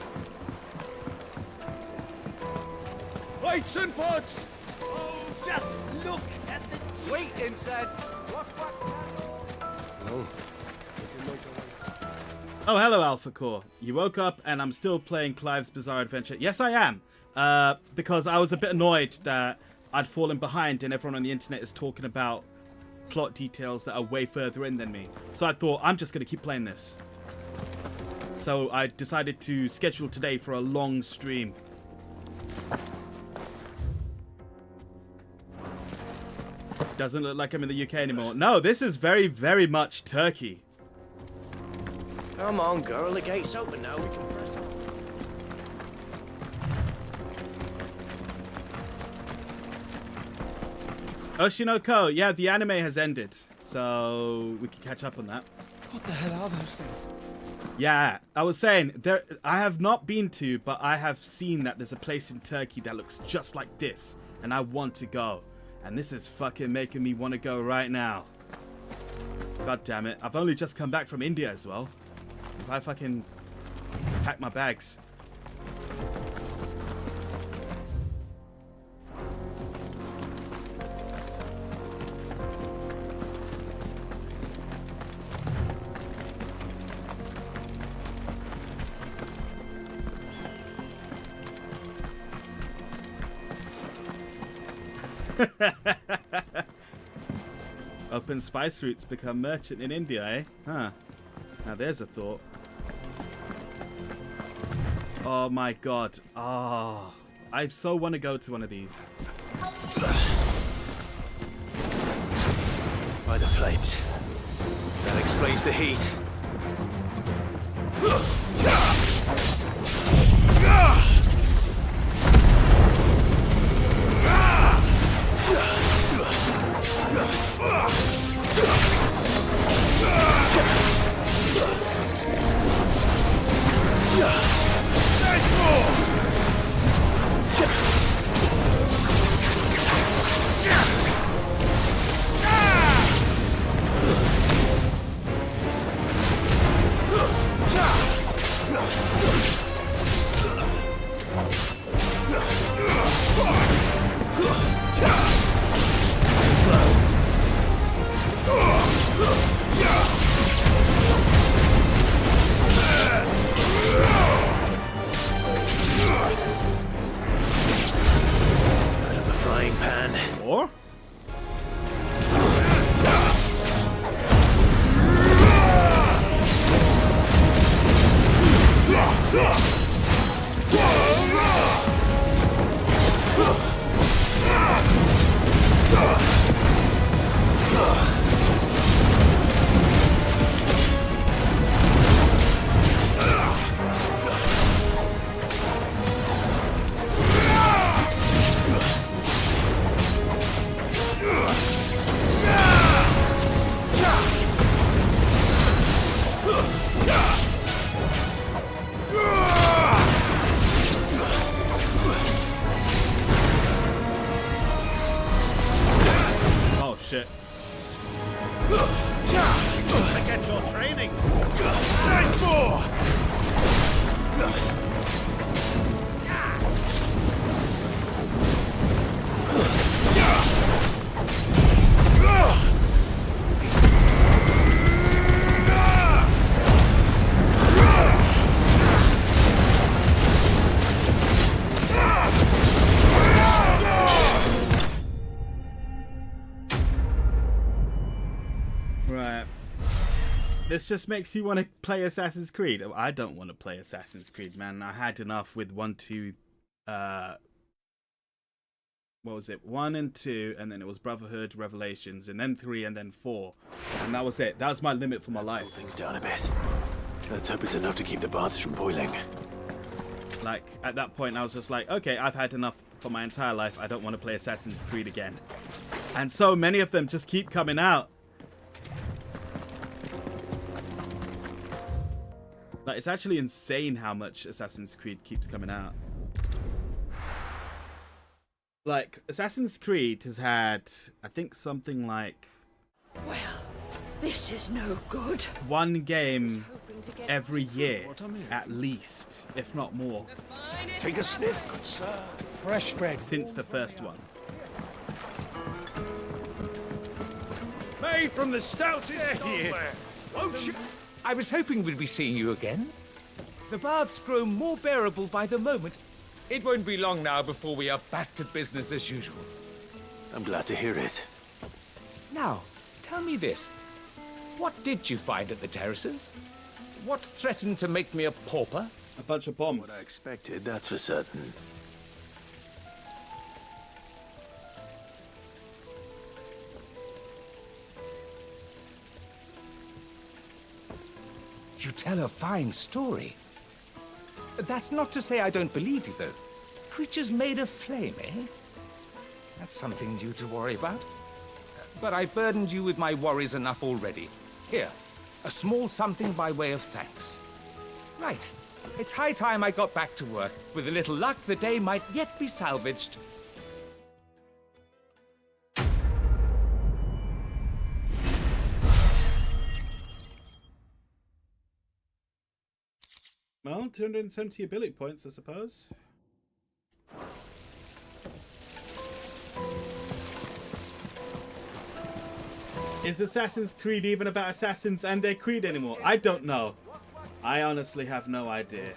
Plates and pots! Oh, just look at the... Wait, incense! No. Oh, hello, Alpha Core. You woke up and I'm still playing Clive's Bizarre Adventure. Yes, I am. Because I was a bit annoyed that I'd fallen behind and everyone on the internet is talking about plot details that are way further in than me. So I thought, I'm just going to keep playing this. So I decided to schedule today for a long stream. Doesn't look like I'm in the UK anymore. No, this is very, very much Turkey. Come on, girl, the gate's open now. We can press on. Oshinoko, yeah, the anime has ended. So we can catch up on that. What the hell are those things? Yeah, I was saying, I have not been to, but I have seen that there's a place in Turkey that looks just like this, and I want to go. And this is fucking making me want to go right now. God damn it. I've only just come back from India as well. If I fucking pack my bags. Open spice routes, become merchant in India, eh? Huh. Now there's a thought. Oh my god. Oh, I so want to go to one of these. By the flames. That explains the heat. This just makes you want to play Assassin's Creed. I don't want to play Assassin's Creed, man. I had enough with 1, 2, what was it? 1 and 2, and then it was Brotherhood, Revelations, and then 3, and then 4. And that was it. That was my limit for my life. Cool things down a bit. Let's hope it's enough to keep the baths from boiling. Like, at that point, I was just like, okay, I've had enough for my entire life. I don't want to play Assassin's Creed again. And so many of them just keep coming out. Like, it's actually insane how much Assassin's Creed keeps coming out. Like, Assassin's Creed has had, I think, something like... Well, this is no good. 1 game every year, at least, if not more. Take a sniff, good sir. Fresh bread. Since the first one. Made from the stoutest stoneware. Won't you? I was hoping we'd be seeing you again. The baths grow more bearable by the moment. It won't be long now before we are back to business as usual. I'm glad to hear it. Now, tell me this. What did you find at the terraces? What threatened to make me a pauper? A bunch of bombs. What I expected, that's for certain. You tell a fine story. That's not to say I don't believe you, though. Creatures made of flame, eh? That's something new to worry about. but I burdened you with my worries enough already. Here, a small something by way of thanks. Right. It's high time I got back to work. With a little luck, the day might yet be salvaged. Well, 270 ability points, I suppose. Is Assassin's Creed even about assassins and their creed anymore? I don't know. I honestly have no idea.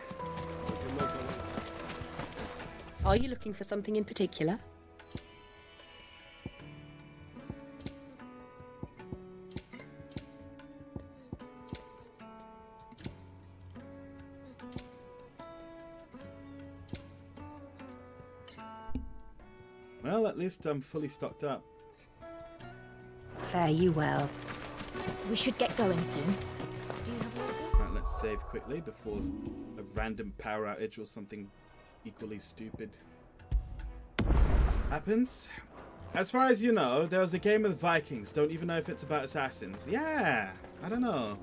Are you looking for something in particular? Well, at least I'm fully stocked up. Fare you well. We should get going soon. Right, let's save quickly before a random power outage or something equally stupid happens. As far as you know, there was a game with Vikings. Don't even know if it's about assassins. Yeah, I don't know.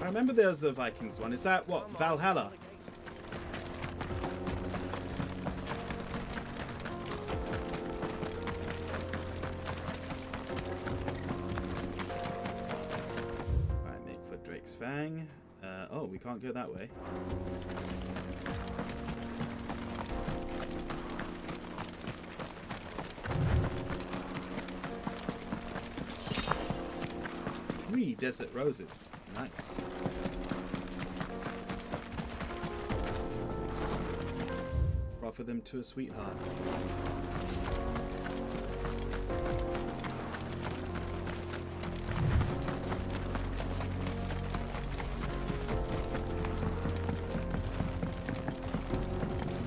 I remember there was the Vikings one. Is that what? Valhalla? Right, make for Drake's Fang. Oh, we can't go that way. Three desert roses. Nice. Offer them to a sweetheart.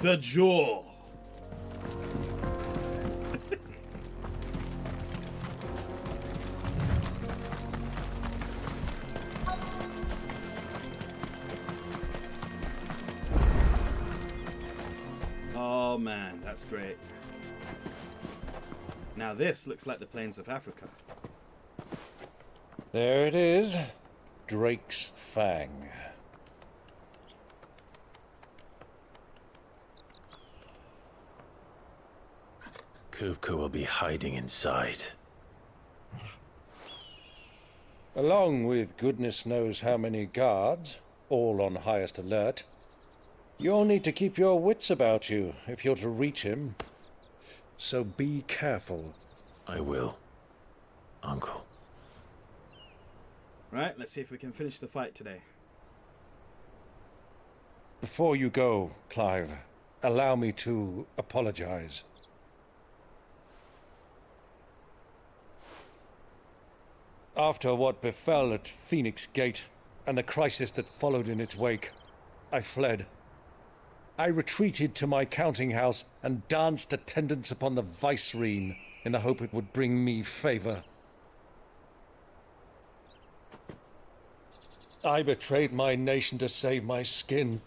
The jaw. Oh man, that's great. Now this looks like the plains of Africa. There it is. Drake's Fang. Kupka will be hiding inside. Along with goodness knows how many guards, all on highest alert. You'll need to keep your wits about you if you're to reach him. So be careful. I will, Uncle. Right, let's see if we can finish the fight today. Before you go, Clive, allow me to apologize. After what befell at Phoenix Gate and the crisis that followed in its wake, I fled. I retreated to my counting house and danced attendance upon the vicereine in the hope it would bring me favor. I betrayed my nation to save my skin,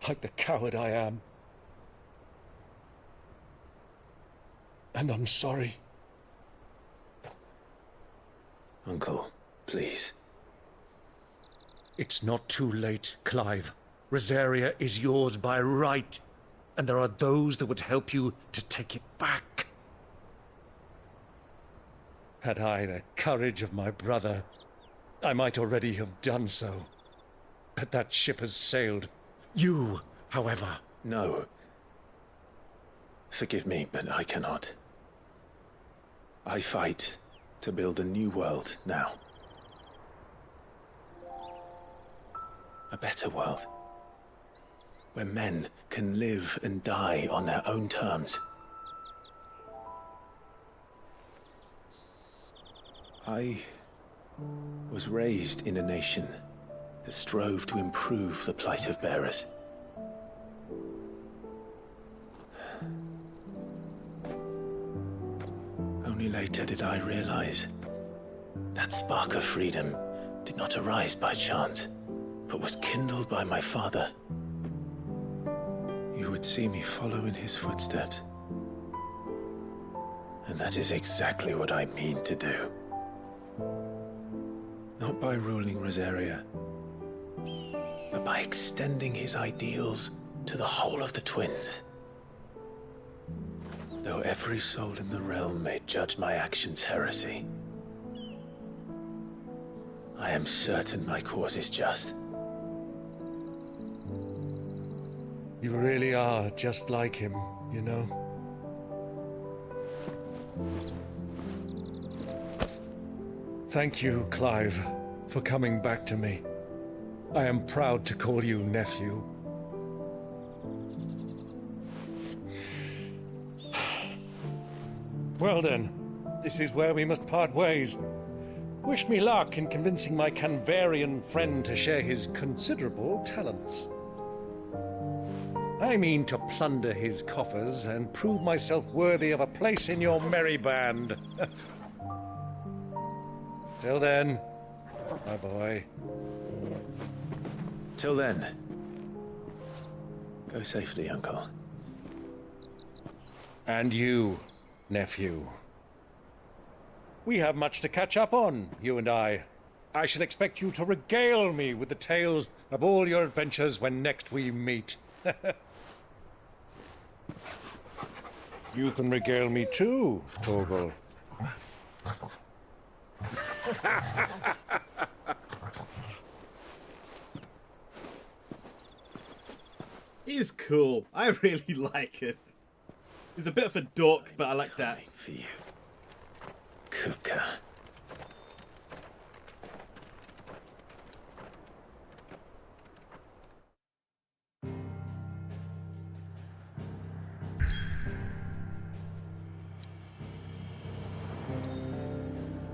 like the coward I am. And I'm sorry. Uncle, please. It's not too late, Clive. Rosaria is yours by right, and there are those that would help you to take it back. Had I the courage of my brother, I might already have done so. But that ship has sailed. You, however... No. Forgive me, but I cannot. I fight to build a new world now. A better world. Where men can live and die on their own terms. I was raised in a nation that strove to improve the plight of bearers. Only later did I realize that spark of freedom did not arise by chance, but was kindled by my father. You would see me follow in his footsteps. And that is exactly what I mean to do. Not by ruling Rosaria, but by extending his ideals to the whole of the twins. Though every soul in the realm may judge my actions heresy, I am certain my cause is just. You really are just like him, you know? Thank you, Clive, for coming back to me. I am proud to call you nephew. Well then, this is where we must part ways. Wish me luck in convincing my Canvarian friend to share his considerable talents. I mean to plunder his coffers and prove myself worthy of a place in your merry band. Till then, my boy. Till then, go safely, Uncle. And you, nephew. We have much to catch up on, you and I. I shall expect you to regale me with the tales of all your adventures when next we meet. You can regale me too, Torgal. He's cool. I really like it. He's a bit of a dork, but I like that. For you, Kupka.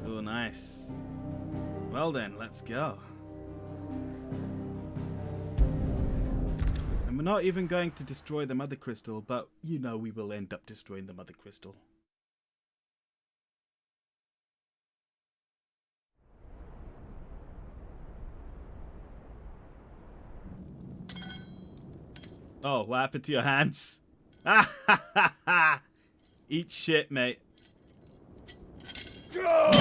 Oh, nice. Well then, let's go. And we're not even going to destroy the Mother Crystal, but you know we will end up destroying the Mother Crystal. Oh, what happened to your hands? Eat shit, mate. Fuck!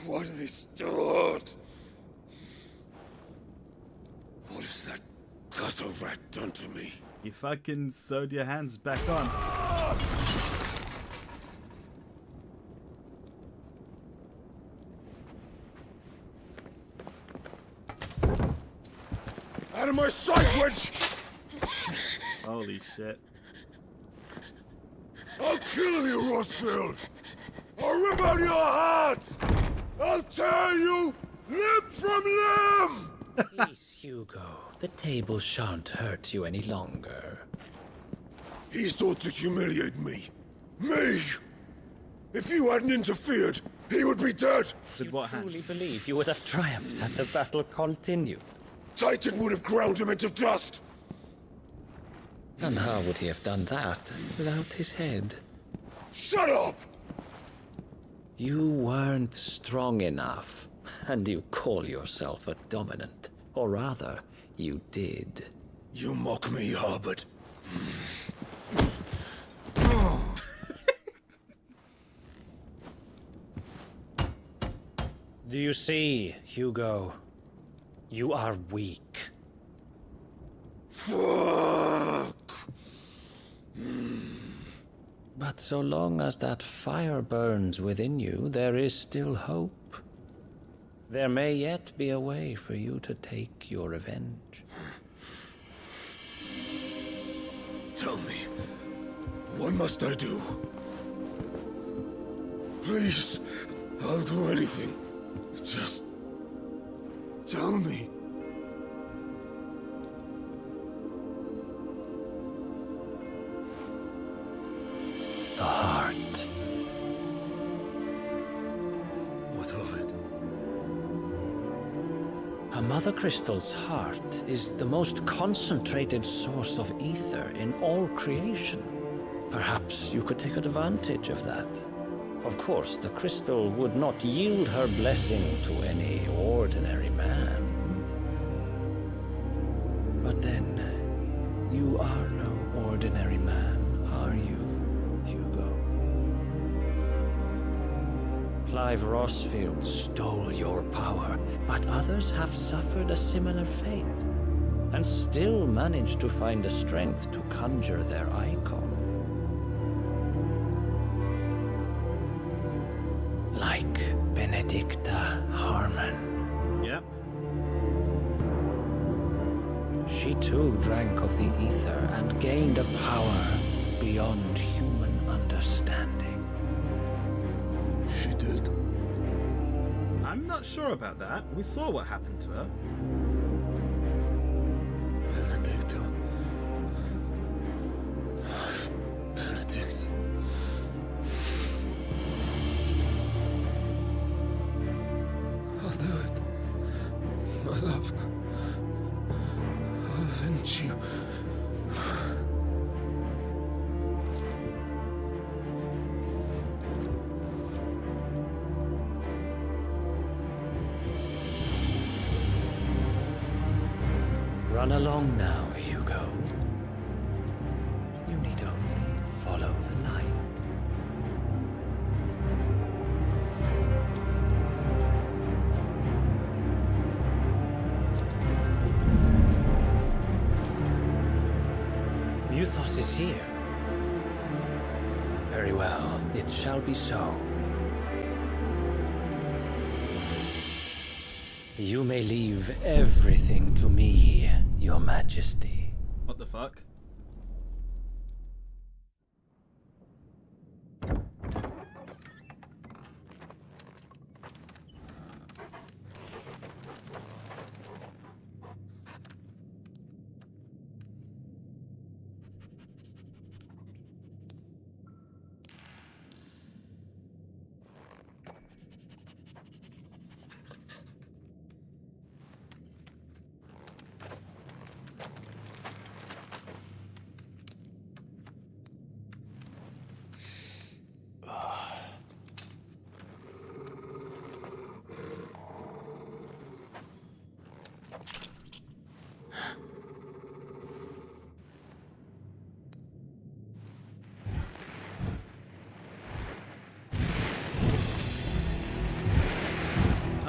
What have they start? What has that gutter rat done to me? You fucking sewed your hands back on. Out of my sight, wench! Holy shit. I'll kill you, Rossfield! I'll rip out your heart! I'll tear you limb from limb! Peace, Hugo. The table shan't hurt you any longer. He sought to humiliate me. Me! If you hadn't interfered, he would be dead! With what hands? Truly believe you would have triumphed had the battle continued. Titan would have ground him into dust! And how would he have done that without his head? Shut up! You weren't strong enough, and you call yourself a dominant. Or rather, you did. You mock me, Harbert. Do you see, Hugo? You are weak. Fuck! But so long as that fire burns within you, there is still hope. There may yet be a way for you to take your revenge. Tell me, what must I do? Please, I'll do anything. Just tell me. The heart. What of it? A Mother Crystal's heart is the most concentrated source of ether in all creation. Perhaps you could take advantage of that. Of course, the crystal would not yield her blessing to any ordinary man. But then, You are no ordinary man, are you, Hugo? Clive Rossfield stole your power, but others have suffered a similar fate, and still managed to find the strength to conjure their icon. Like Benedicta Harmon. Yep. She too drank of the ether and gained a power beyond human understanding. She did. I'm not sure about that. We saw what happened to her. Benedicta. Benedict. I'll do it. My love. I'll avenge you. Run along now, Hugo. You need only follow the light. Muthos is here. Very well, it shall be so. You may leave everything to me, Your Majesty. What the fuck?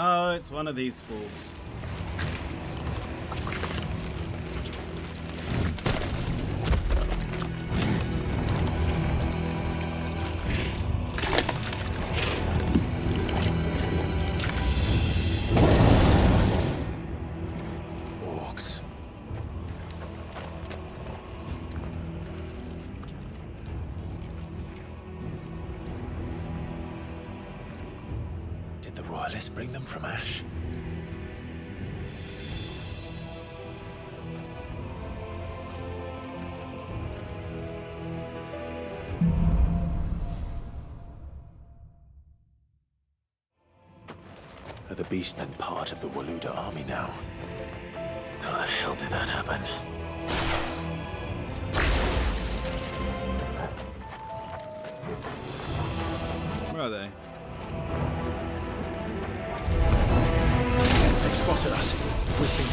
Oh, it's one of these fools. Orcs. Did the Royalists bring them from Ash? Are the Beastmen part of the Waluda army now? How the hell did that happen? Where are they? They've spotted us. We've been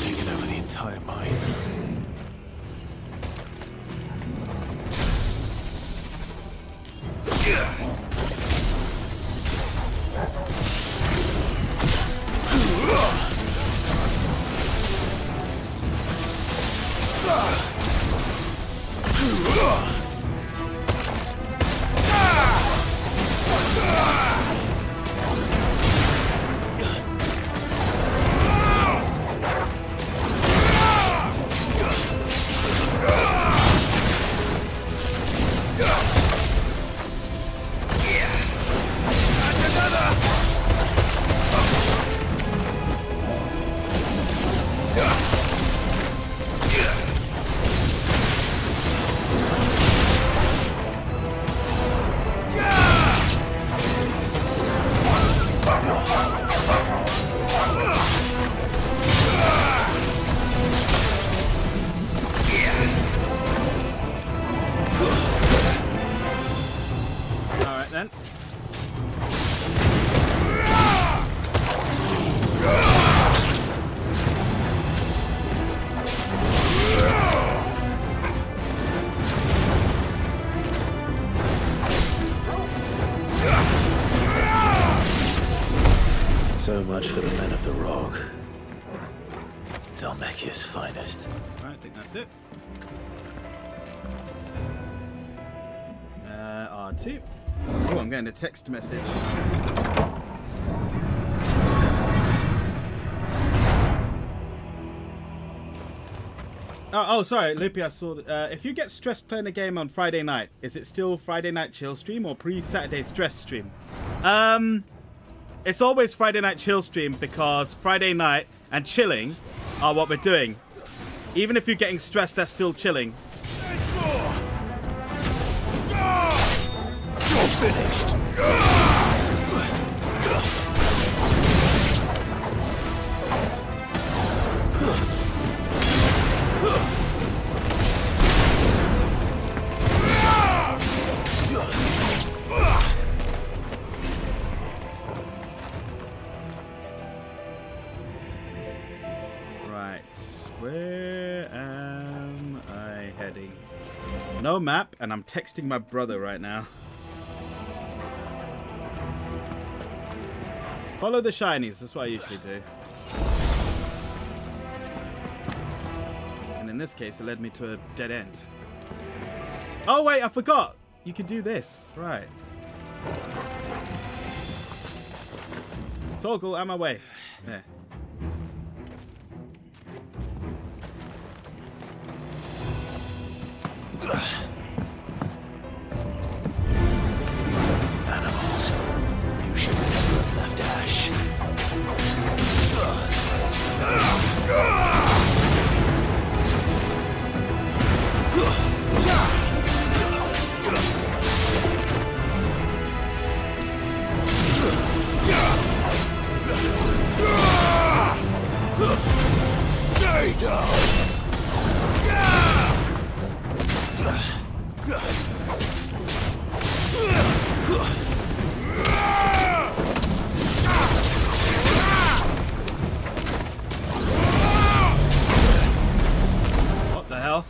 taken over the entire mine. much for the men of the Rock. Dalmekia's finest. Right, I think that's it. R2. Oh, I'm getting a text message. Oh, sorry, Lippy, I saw that. If you get stressed playing a game on Friday night, is it still Friday night chill stream or pre-Saturday stress stream? It's always Friday night chill stream because Friday night and chilling are what we're doing. Even if you're getting stressed, that's still chilling. You're finished. Right, where am I heading? No map, and I'm texting my brother right now. Follow the shinies, that's what I usually do. And in this case, it led me to a dead end. Oh wait, I forgot! You can do this, right. Toggle, on my way. There. Animals, you should never have left Ash. Stay down. What the hell?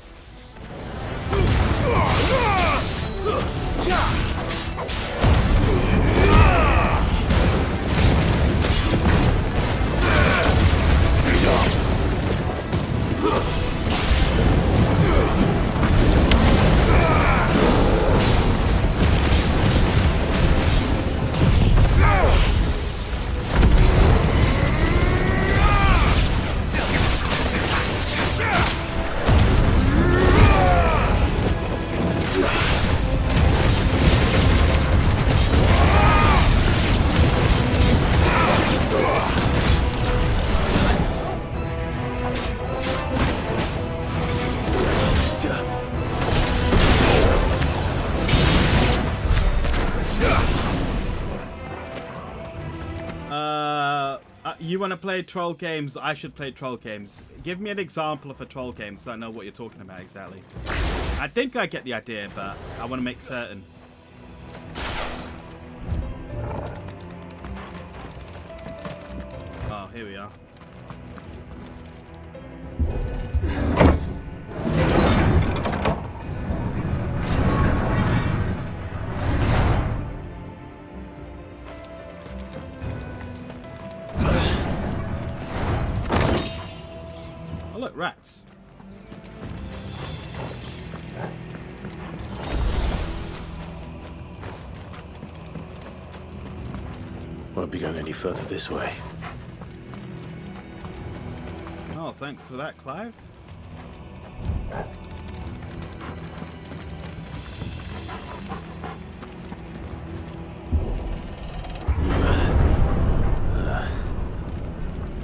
You want to play troll games? I should play troll games. Give me an example of a troll game so I know what you're talking about exactly. I think I get the idea, but I want to make certain. Oh, here we are. Look, rats. Won't be going any further this way. Oh, thanks for that, Clive.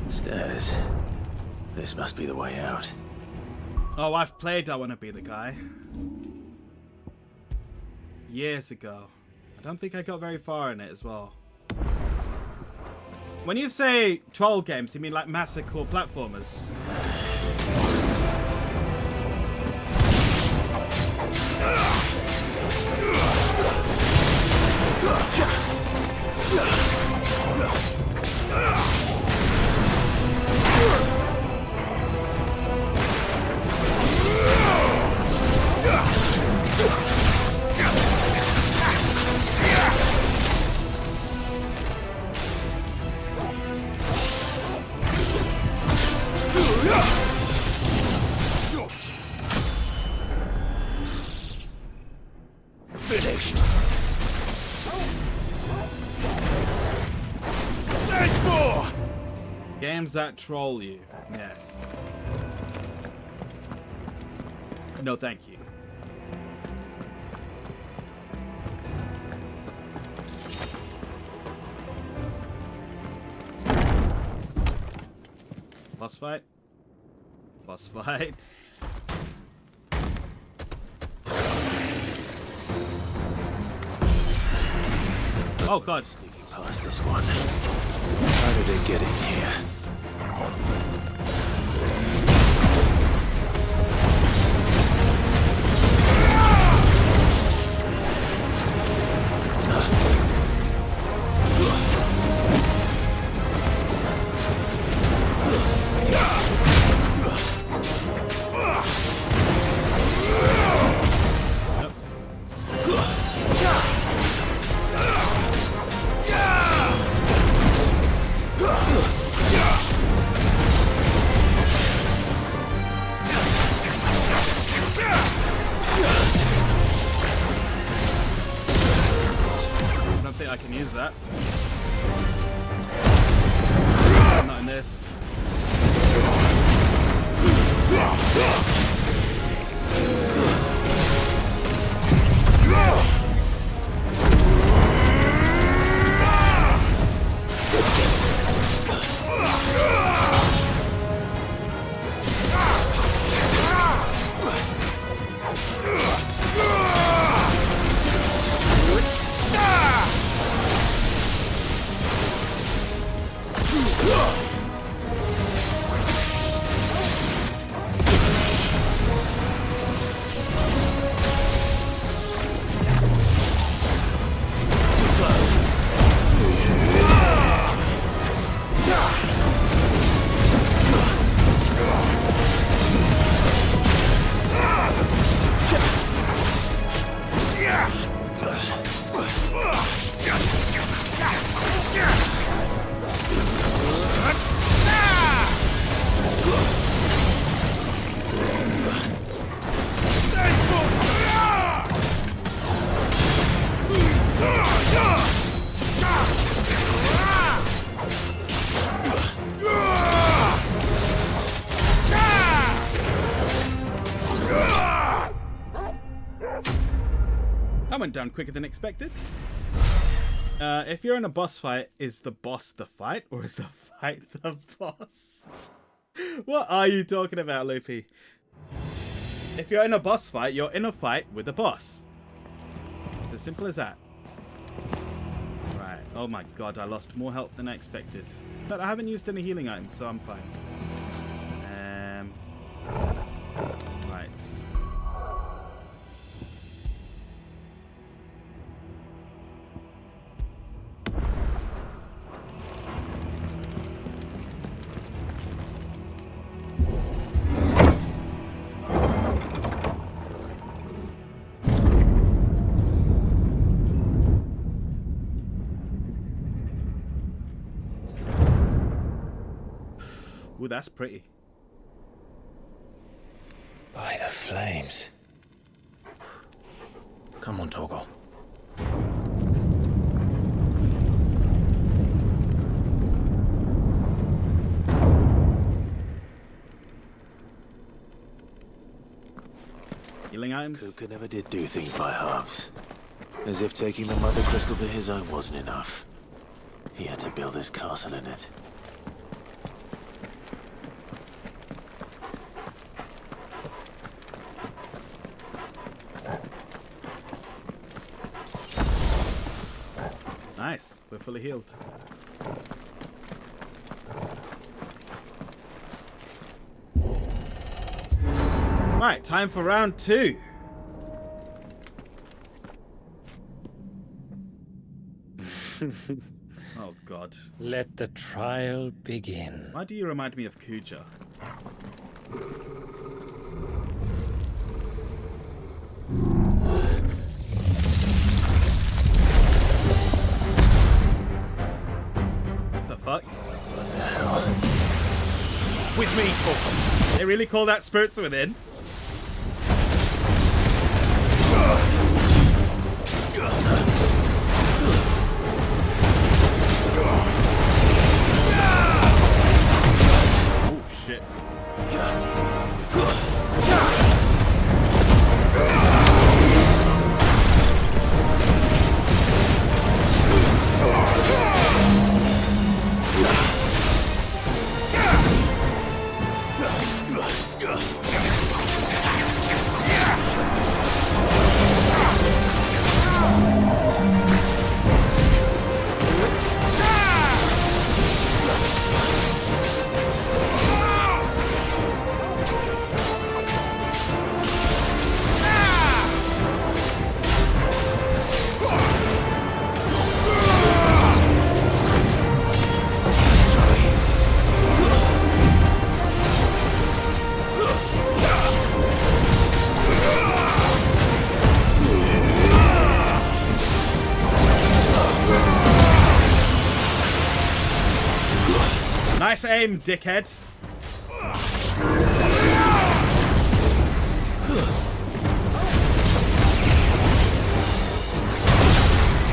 Stairs. This must be the way out. Oh, I've played I Want to Be the Guy. Years ago. I don't think I got very far in it as well. When you say troll games, you mean like massive core platformers? finished. There's more! Games that troll you. Yes. No, thank you. Boss fight. Boss fight. Oh god. Sneaking past this one. How did it get in here? I can use that. Not in this. That went down quicker than expected. If you're in a boss fight, is the boss the fight, or is the fight the boss? What are you talking about, Loopy? If you're in a boss fight, you're in a fight with a boss. It's as simple as that. Right. Oh my god, I lost more health than I expected. But I haven't used any healing items, so I'm fine. Right. Ooh, that's pretty. By the flames. Come on, Torgal. Healing items? Kuka never did do things by halves. As if taking the Mother Crystal for his own wasn't enough. He had to build his castle in it. Nice, we're fully healed. Right, time for round 2. Oh god. Let the trial begin. Why do you remind me of Kuja? What the fuck? What the hell? With me, Torgal. They really call that spirits within? Nice aim, dickhead.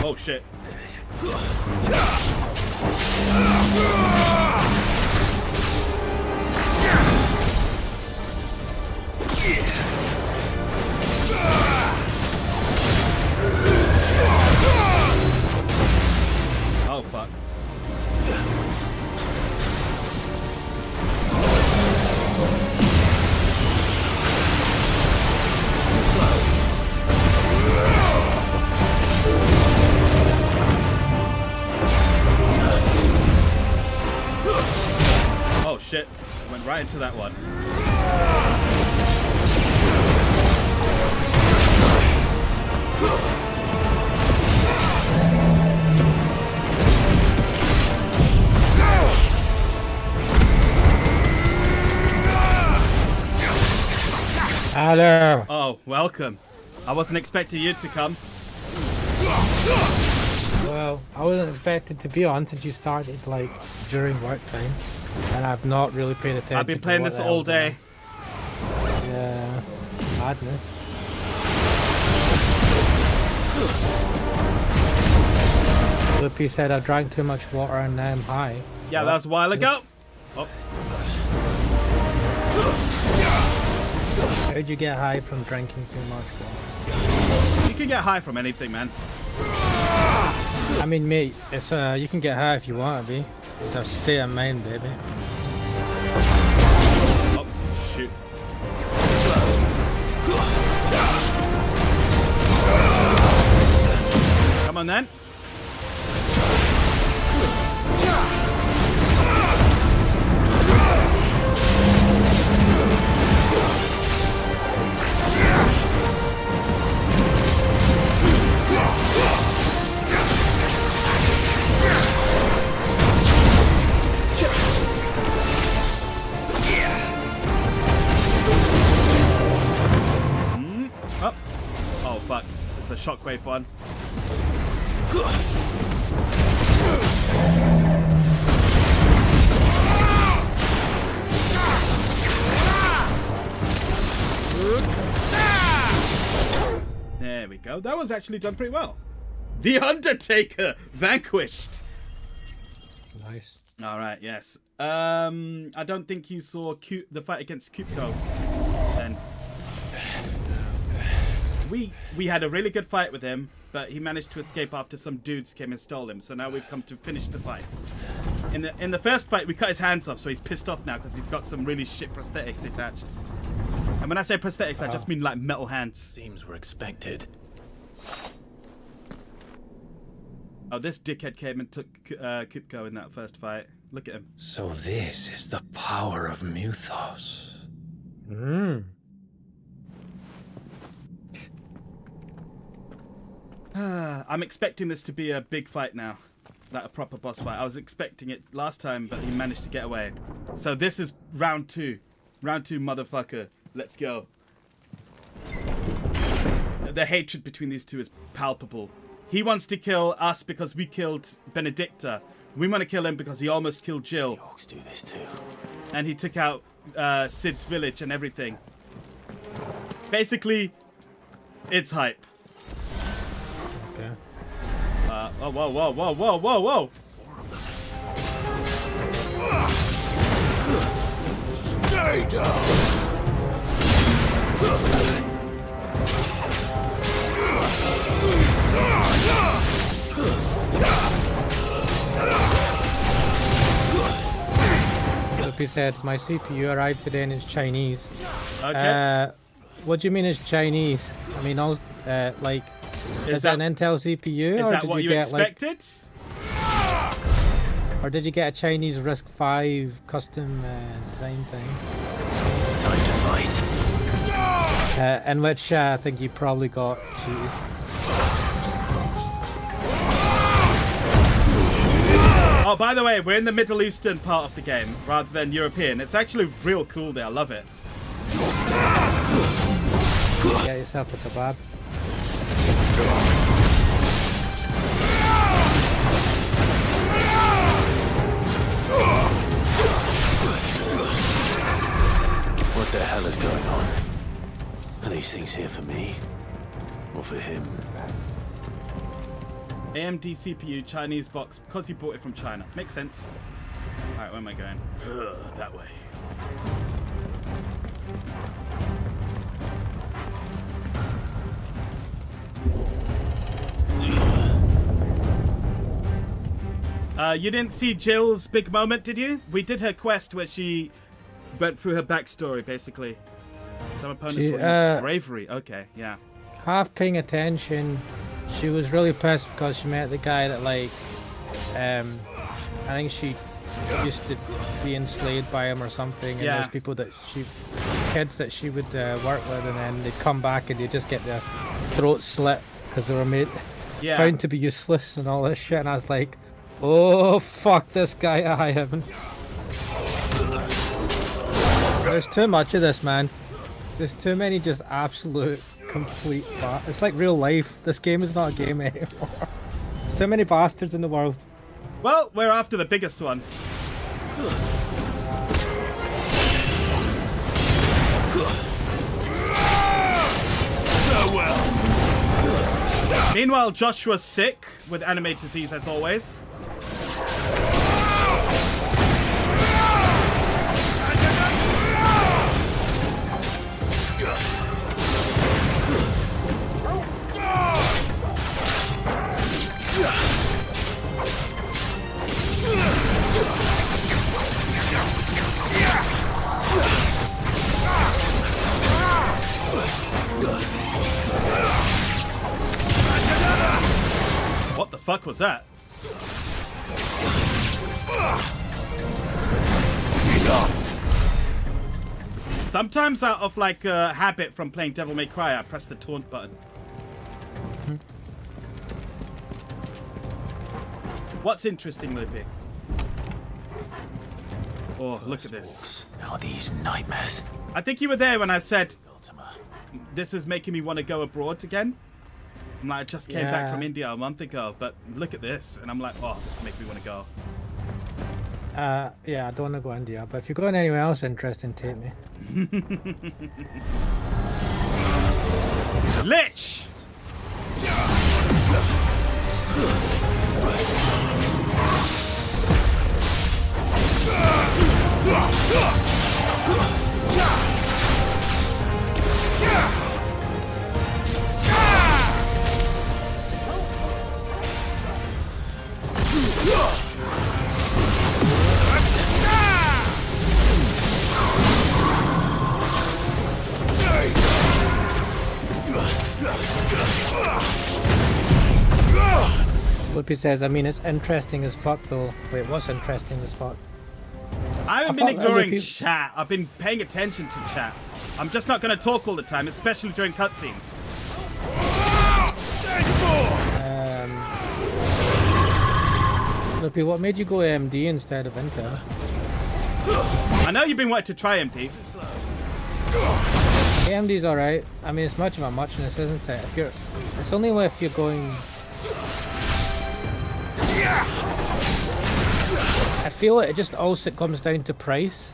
Oh shit. Oh fuck. Oh shit. Went right into that one. Hello. Oh, welcome. I wasn't expecting you to come. Well, I wasn't expected to be on since you started like during work time, and I've not really paid attention. I've been playing this all day. Yeah, madness. Loopy said I drank too much water and now I'm high. Yeah, that was a while ago. Oh. How'd you get high from drinking too much water? You can get high from anything, man. I mean, mate, it's you can get high if you want to be. It's a state of mind, baby. Oh, shoot. Come on, then. Oh. Oh, fuck. It's the shockwave one. There we go. That was actually done pretty well. The Undertaker vanquished. Nice. All right. Yes. I don't think you saw the fight against Hugo. Then we had a really good fight with him, but he managed to escape after some dudes came and stole him. So now we've come to finish the fight. In the first fight, we cut his hands off, so he's pissed off now because he's got some really shit prosthetics attached. And when I say prosthetics, I just mean like metal hands. Seems we're expected. Oh, this dickhead came and took Hugo in that first fight. Look at him. So this is the power of Mythos. I'm expecting this to be a big fight now. Like a proper boss fight. I was expecting it last time, but he managed to get away. So this is round 2. Round 2, motherfucker. Let's go. The hatred between these two is palpable. He wants to kill us because we killed Benedicta. We want to kill him because he almost killed Jill. Orcs do this too. And he took out Sid's village and everything. Basically, it's hype. Okay. Oh, whoa, whoa, whoa, whoa, whoa, whoa! Stay down! Loopy said my CPU arrived today and it's Chinese. Okay. What do you mean it's Chinese? I mean, like, is that an Intel CPU? Is that what you expected? Or did you get a Chinese RISC V custom design thing? Time to fight. In which I think you probably got cheated. Oh, by the way, we're in the Middle Eastern part of the game rather than European. It's actually real cool there. I love it. Get yourself a kebab. the hell is going on? Are these things here for me? Or for him? AMD CPU, Chinese box, because you bought it from China. Makes sense. Alright, where am I going? That way. You didn't see Jill's big moment, did you? We did her quest where she went through her backstory, basically. Some opponents will use bravery. Okay, yeah. Half paying attention, she was really pissed because she met the guy that, like, I think she used to be enslaved by him or something, and there's people that kids that she would work with, and then they'd come back and they'd just get their throats slit because they were found to be useless and all this shit, and I was like, oh, fuck this guy, I haven't. There's too much of this, man. There's too many just absolute, complete it's like real life. This game is not a game anymore. There's too many bastards in the world. Well, we're after the biggest one. Meanwhile, Joshua's sick with anime disease as always. What the fuck was that? Sometimes out of like habit from playing Devil May Cry, I press the taunt button. What's interesting, Loopy? Oh, look at this. Are these nightmares? I think you were there when I said this is making me want to go abroad again. I'm like, I just came back from India a month ago, but look at this, and I'm like, oh, this makes me want to go. Yeah, I don't want to go India, but if you're going anywhere else interesting, take me. Lich! Loopy says, I mean, it's interesting as fuck though. Wait, what's interesting as fuck? I haven't been ignoring chat. I've been paying attention to chat. I'm just not going to talk all the time, especially during cutscenes. Loopy, what made you go AMD instead of Intel? I know you've been wanting to try AMD. AMD's alright. I mean, it's much of a muchness, isn't it? If you're, it's only if you're going... I feel it just also comes down to price.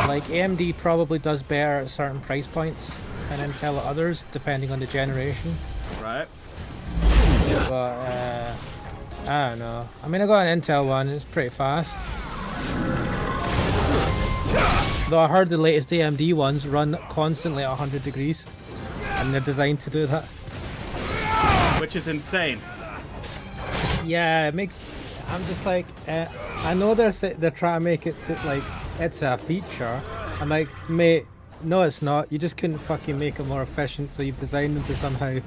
Like, AMD probably does better at certain price points and Intel at others, depending on the generation. Right. But, I don't know. I mean, I got an Intel one, it's pretty fast. Though I heard the latest AMD ones run constantly at 100 degrees. And they're designed to do that. Which is insane. Yeah, I'm just like, I know they're trying to make it to, like, it's a feature. I'm like, mate, no it's not. You just couldn't fucking make it more efficient, so you've designed them to somehow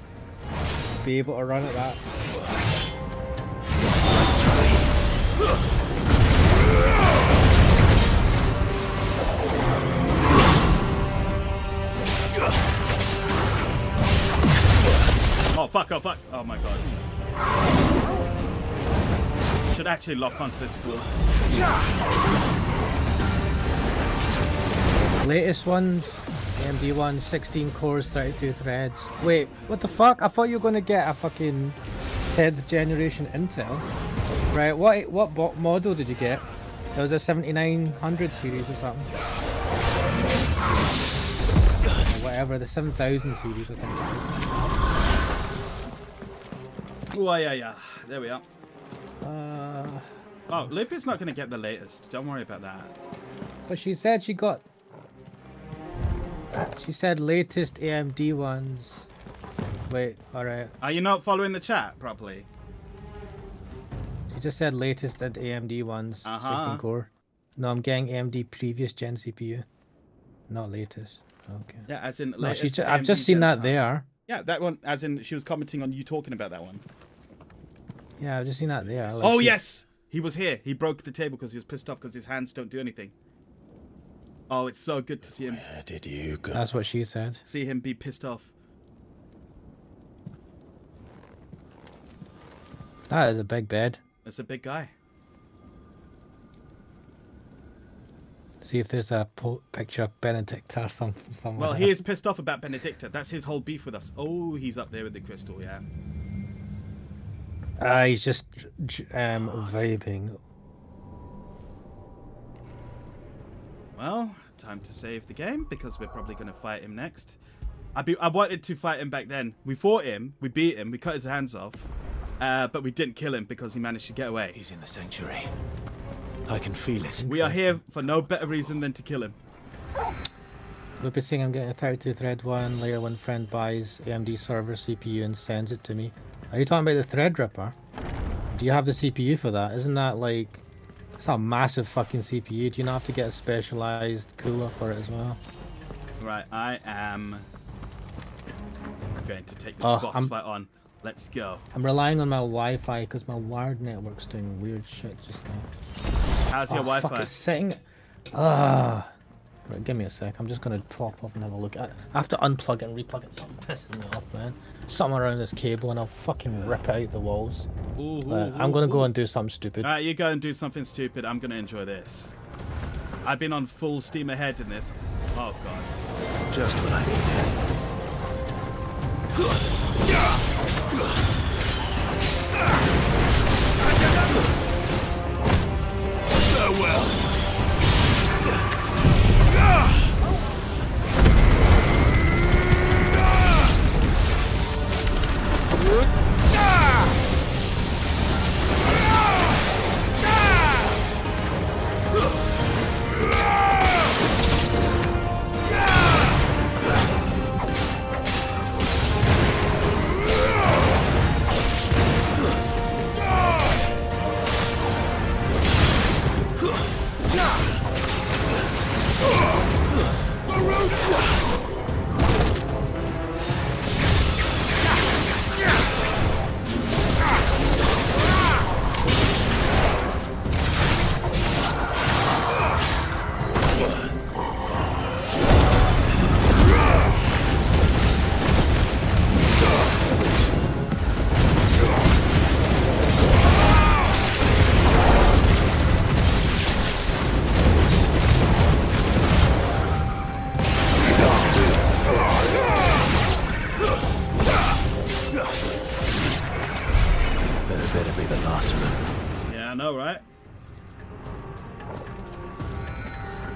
be able to run at that. Oh fuck, oh fuck. Oh my god. Should actually lock onto this fool. Latest ones, AMD ones, 16 cores, 32 threads. Wait, what the fuck? I thought you were going to get a fucking 10th generation Intel. Right, what model did you get? It was a 7900 series or something. Or whatever, the 7000 series, I think it was. Oh, yeah. There we are. Oh, Lupin's not going to get the latest. Don't worry about that. But she said she got... She said latest AMD ones. Wait, alright. Are you not following the chat properly? She just said latest at AMD ones, 16 core. No, I'm getting AMD previous gen CPU. Not latest. Okay. Yeah, as in no, latest. I've just seen that there. Yeah, that one, as in she was commenting on you talking about that one. Yeah, I've just seen that there. Like, oh, yes! He was here. He broke the table because he was pissed off because his hands don't do anything. Oh, it's so good to see him. Where did you go? That's what she said. See him be pissed off. That is a big bed. That's a big guy. See if there's a picture of Benedicta or somewhere. Well, he is pissed off about Benedicta. That's his whole beef with us. Oh, he's up there with the crystal, yeah. He's just vibing. Well, time to save the game because we're probably going to fight him next. I wanted to fight him back then. We fought him, we beat him, we cut his hands off, but we didn't kill him because he managed to get away. He's in the sanctuary. I can feel it. We are here for no better reason than to kill him. Look, saying I'm getting a 32 thread one. Later, when friend buys AMD server CPU and sends it to me. Are you talking about the Threadripper? Do you have the CPU for that? Isn't that like... It's a massive fucking CPU. Do you not have to get a specialized cooler for it as well? Right, I am going to take this boss fight on. Let's go. I'm relying on my Wi-Fi because my wired network's doing weird shit just now. How's your Wi-Fi? Fuck, it's sitting... Right, give me a sec. I'm just going to pop up and have a look at it. I have to unplug it and replug it. Something pisses me off, man. Something around this cable and I'll fucking rip out the walls. I'm going to go and do something stupid. Alright, you go and do something stupid. I'm going to enjoy this. I've been on full steam ahead in this. Oh, God. Just what I needed. Farewell.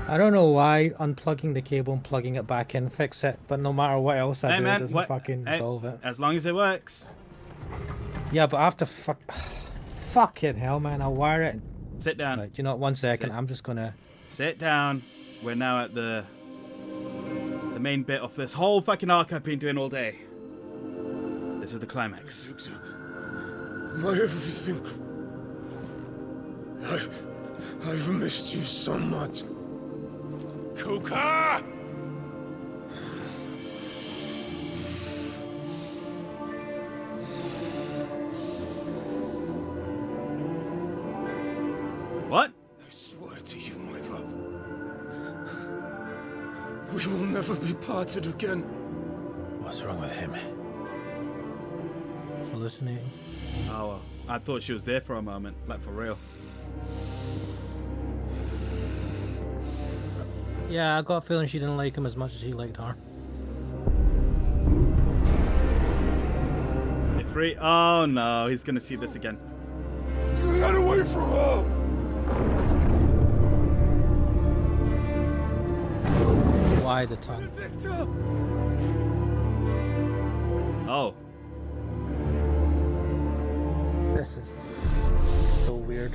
I don't know why unplugging the cable and plugging it back in fix it, but no matter what else I do, it doesn't fucking solve it. As long as it works. Yeah, but I have to fucking hell, man, I'll wire it. Sit down. Right, you know what, 1 second, I'm just gonna... Sit down. We're now at the main bit of this whole fucking arc I've been doing all day. This is the climax. My everything. I've missed you so much. Kuka! What? I swear to you, my love. We will never be parted again. What's wrong with him? Hallucinating. Oh, well, I thought she was there for a moment, like for real. Yeah, I got a feeling she didn't like him as much as he liked her. Free. Oh no, he's gonna see this again. Get away from her! why the tongue. Oh. This is so weird.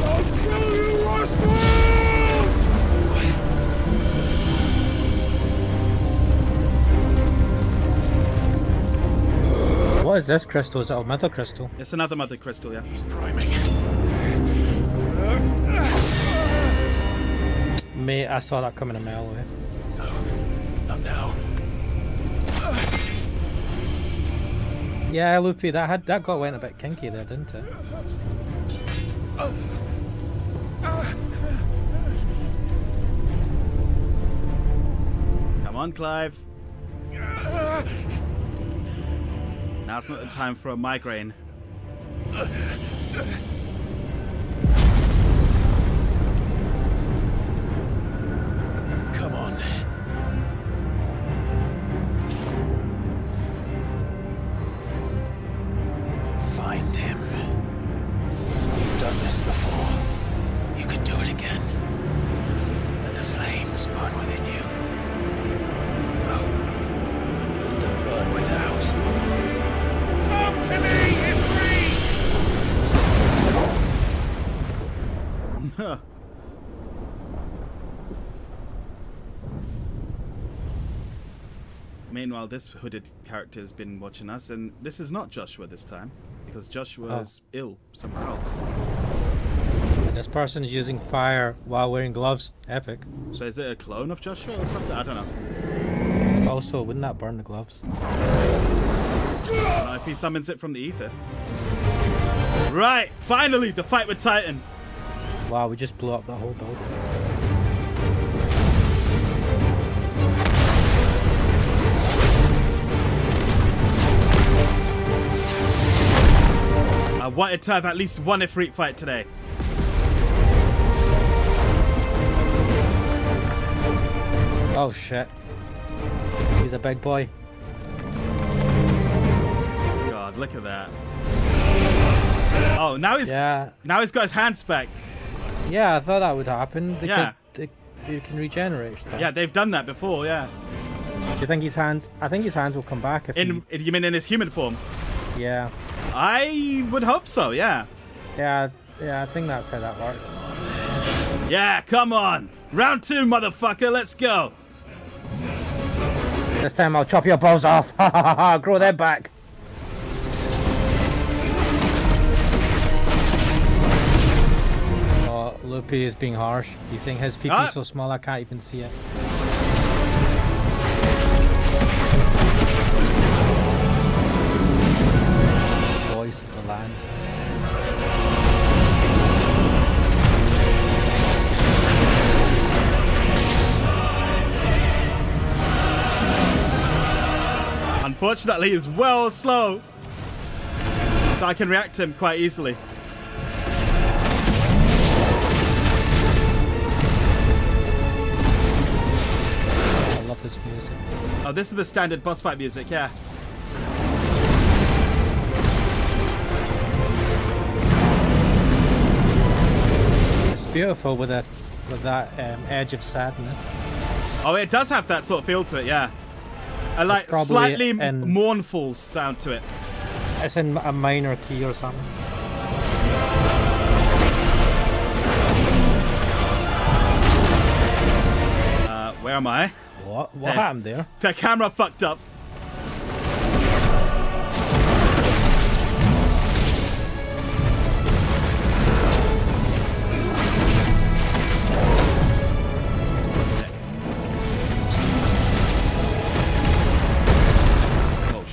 I'll kill you, What is this crystal? Is it a mother crystal? It's another mother crystal, yeah. He's priming. Mate, I saw that coming a mile away. Not now. Yeah, Loopy, that went a bit kinky there, didn't it? Come on, Clive. Now's not the time for a migraine. Come on. Find him. You've done this before. You can do it again. Let the flames burn within you. No. Let them burn without. Come to me, Ifrit! Meanwhile, this hooded character has been watching us, and this is not Joshua this time, because Joshua is ill somewhere else. This person is using fire while wearing gloves. Epic. So is it a clone of Joshua or something? I don't know. Also, wouldn't that burn the gloves? If he summons it from the ether. Right, finally, the fight with Titan. Wow, we just blew up the whole building. I wanted to have at least one Ifrit fight today. Oh shit. He's a big boy. God, look at that. Oh, now he's got his hands back. Yeah, I thought that would happen. Yeah. They can regenerate stuff. Yeah, they've done that before, yeah. Do you think his hands... I think his hands will come back if you mean in his human form? Yeah. I would hope so, yeah. Yeah, I think that's how that works. Yeah, come on. Round 2, motherfucker, let's go. This time I'll chop your balls off. Ha ha ha ha, grow them back. Oh, Loopy is being harsh. He's saying his peepee's so small I can't even see it. Voice of the land. Unfortunately, he's well slow, so I can react to him quite easily. I love this music. Oh, this is the standard boss fight music, yeah. It's beautiful with that edge of sadness. Oh, it does have that sort of feel to it, yeah. A like slightly mournful sound to it. It's in a minor key or something. Where am I? What happened there? The camera fucked up.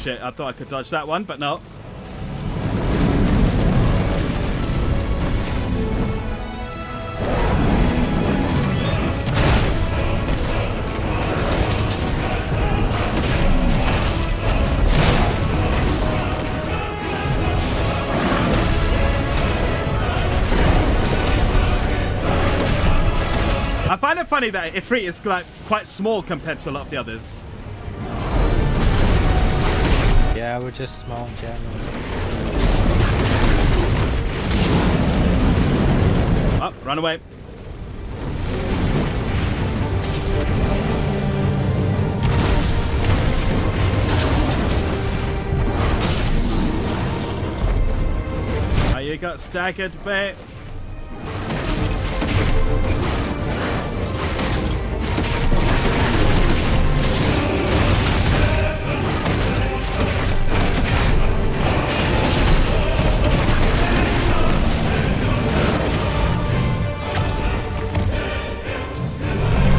Shit, I thought I could dodge that one, but no. I find it funny that Ifrit is like quite small compared to a lot of the others. Yeah, we're just small in general. Oh, run away. got staggered, mate.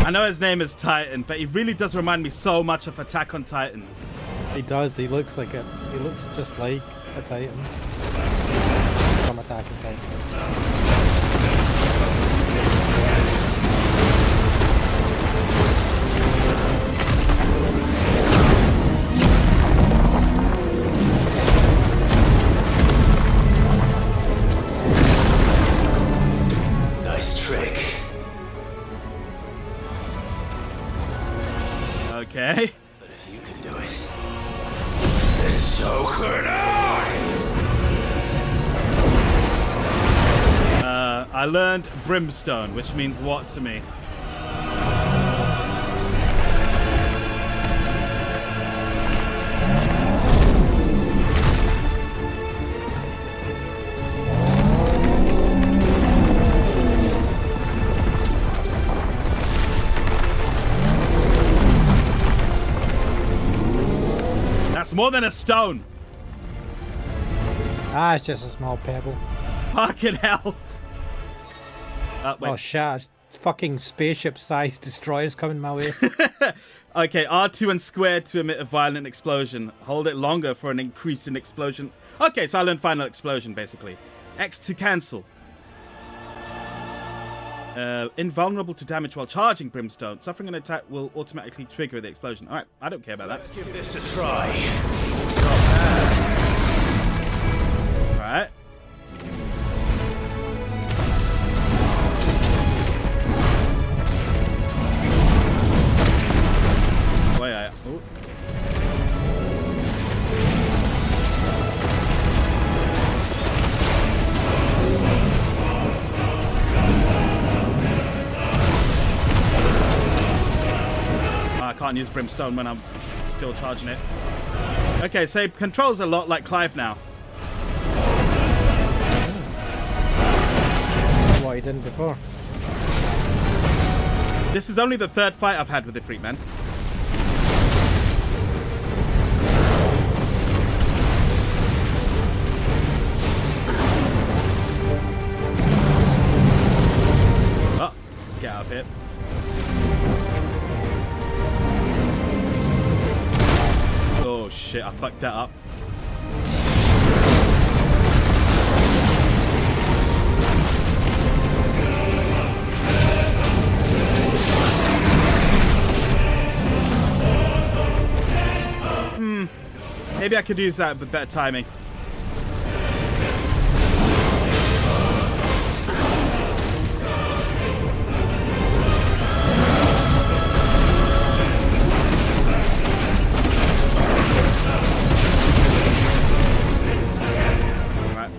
I know his name is Titan, but he really does remind me so much of Attack on Titan. He does. He looks like it. He looks just like a Titan from Attack on Titan. Nice trick. Okay. But if you can do it, then so could I! I learned brimstone, which means what to me? That's more than a stone. Ah, it's just a small pebble. Fucking hell. Wait. Oh shit, fucking spaceship-sized destroyers coming my way. Okay, R2 and square to emit a violent explosion. Hold it longer for an increase in explosion. Okay, so I learned final explosion, basically. X to cancel. Invulnerable to damage while charging brimstone. Suffering an attack will automatically trigger the explosion. Alright, I don't care about that. Let's give this a try. Alright. Ooh. I can't use brimstone when I'm still charging it. Okay, so it controls a lot like Clive now. What he didn't before. This is only the third fight I've had with the Freak Man. Oh, let's get out of here. Oh shit, I fucked that up. Maybe I could use that with better timing. Right.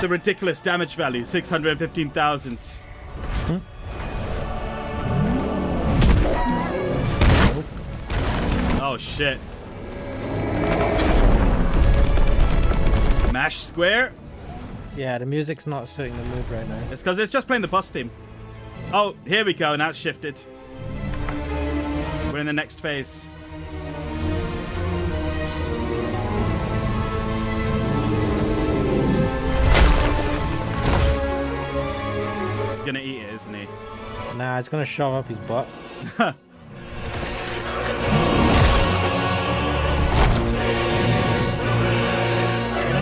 The ridiculous damage value, 615,000. Oh shit. Mash square? Yeah, the music's not suiting the mood right now. It's because it's just playing the boss theme. Oh, here we go. Now it's shifted. We're in the next phase. He's gonna eat it, isn't he? Nah, it's gonna shove up his butt.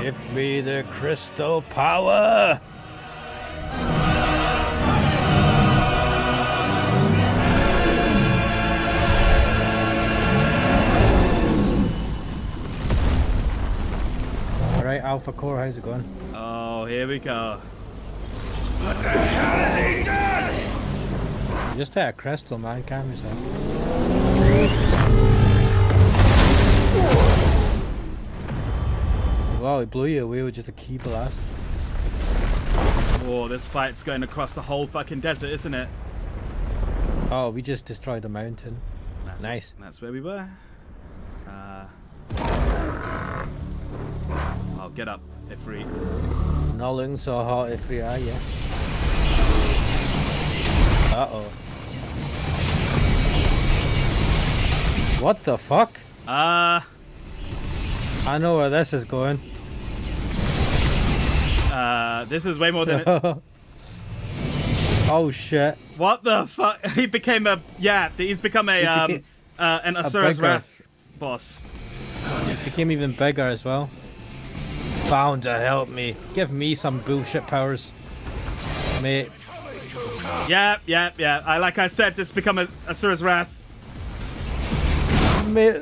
Give me the crystal power! Alright, Alpha Core, how's it going? Oh, here we go. What the hell has he done? You just hit a crystal, man, calm yourself. Wow, he blew you away with just a key blast. Whoa, this fight's going across the whole fucking desert, isn't it? Oh, we just destroyed the mountain. That's nice. That's where we were. I'll get up, Ifrit. Not looking so hot, Ifrit, are you? Uh-oh. What the fuck? I know where this is going. This is way more than it. Oh shit. What the fuck? He became a he's become a an Asura's Wrath boss. He became even bigger as well. Bound to help me. Give me some bullshit powers, mate. Yeah. Like I said, this become a Asura's Wrath. Mate,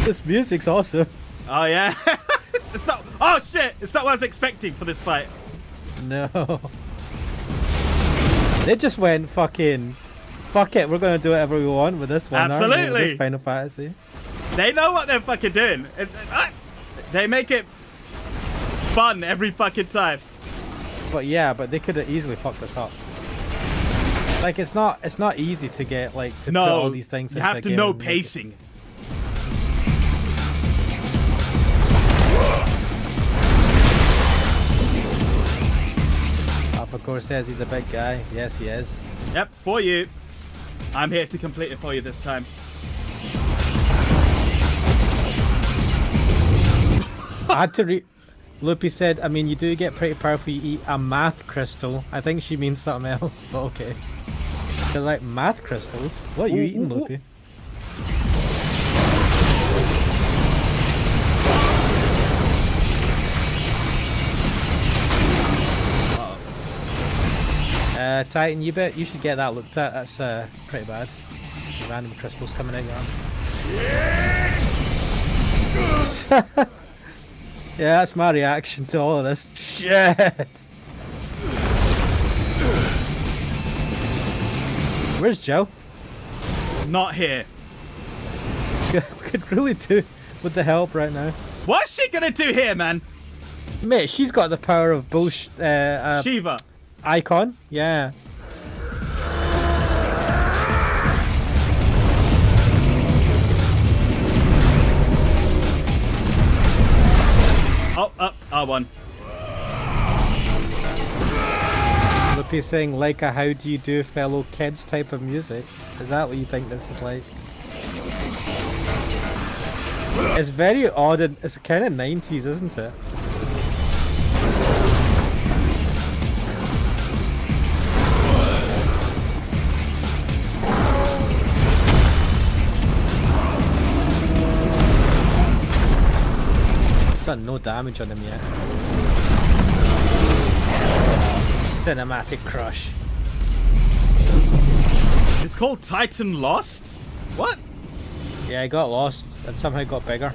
this music's awesome. Oh yeah. It's not. Oh shit! It's not what I was expecting for this fight. No. They just went fucking. Fuck it, we're gonna do whatever we want with this one. Absolutely. With this Final Fantasy. They know what they're fucking doing. They make it fun every fucking time. But yeah, but they could have easily fucked us up. Like it's not easy to get like to put all these things. You have to know pacing. Of course, says he's a big guy. Yes, he is. Yep, for you. I'm here to complete it for you this time. I had to read. Loopy said, I mean, you do get pretty powerful. You eat a math crystal. I think she means something else, but okay. They're like math crystals. What are you eating, Loopy? Titan, you should get that looked at. That's pretty bad. Random crystals coming in your arm. Yeah, that's my reaction to all of this. Shit! Where's Joe? Not here. We could really do with the help right now. What's she gonna do here, man? Mate, she's got the power of bullshit. Shiva. Icon? Yeah. Oh, R1. Loopy's saying like a how do you do fellow kids type of music. Is that what you think this is like? It's very odd and it's kind of 90s, isn't it? Done no damage on him yet. Cinematic crush. It's called Titan Lost? What? Yeah, he got lost and somehow got bigger.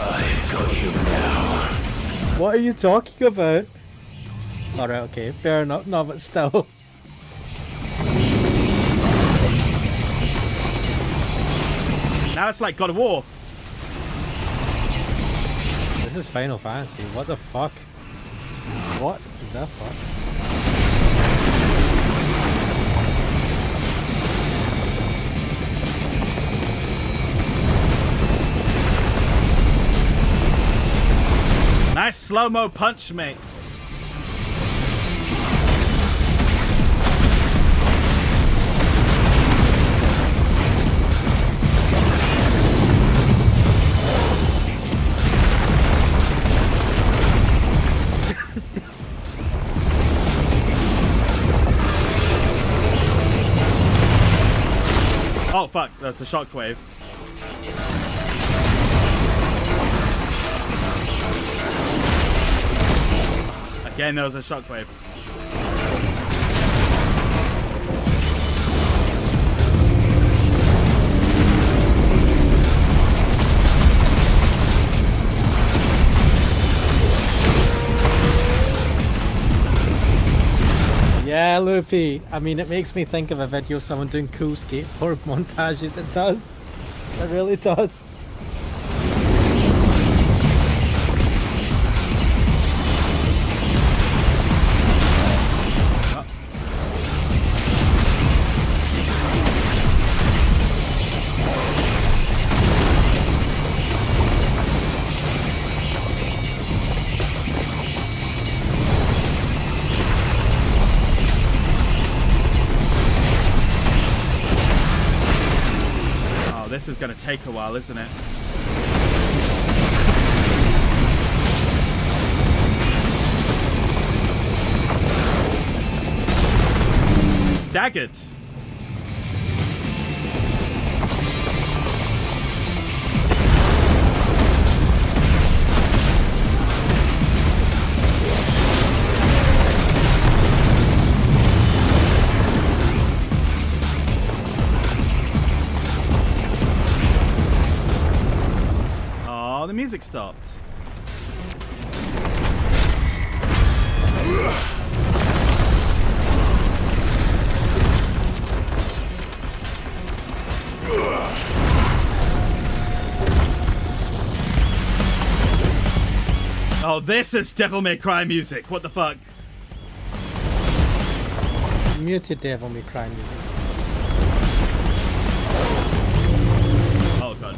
I've got you now. What are you talking about? Alright, okay, fair enough. No, but still. Now it's like God of War. This is Final Fantasy. What the fuck? What the fuck? Nice slow-mo punch, mate. That's a shockwave. Again, there was a shockwave. Yeah, Loopy. I mean, it makes me think of a video of someone doing cool skateboard montages. It does. It really does. This is going to take a while, isn't it? Staggered. The music stopped. Oh, this is Devil May Cry music. What the fuck? Muted Devil May Cry music. Oh god.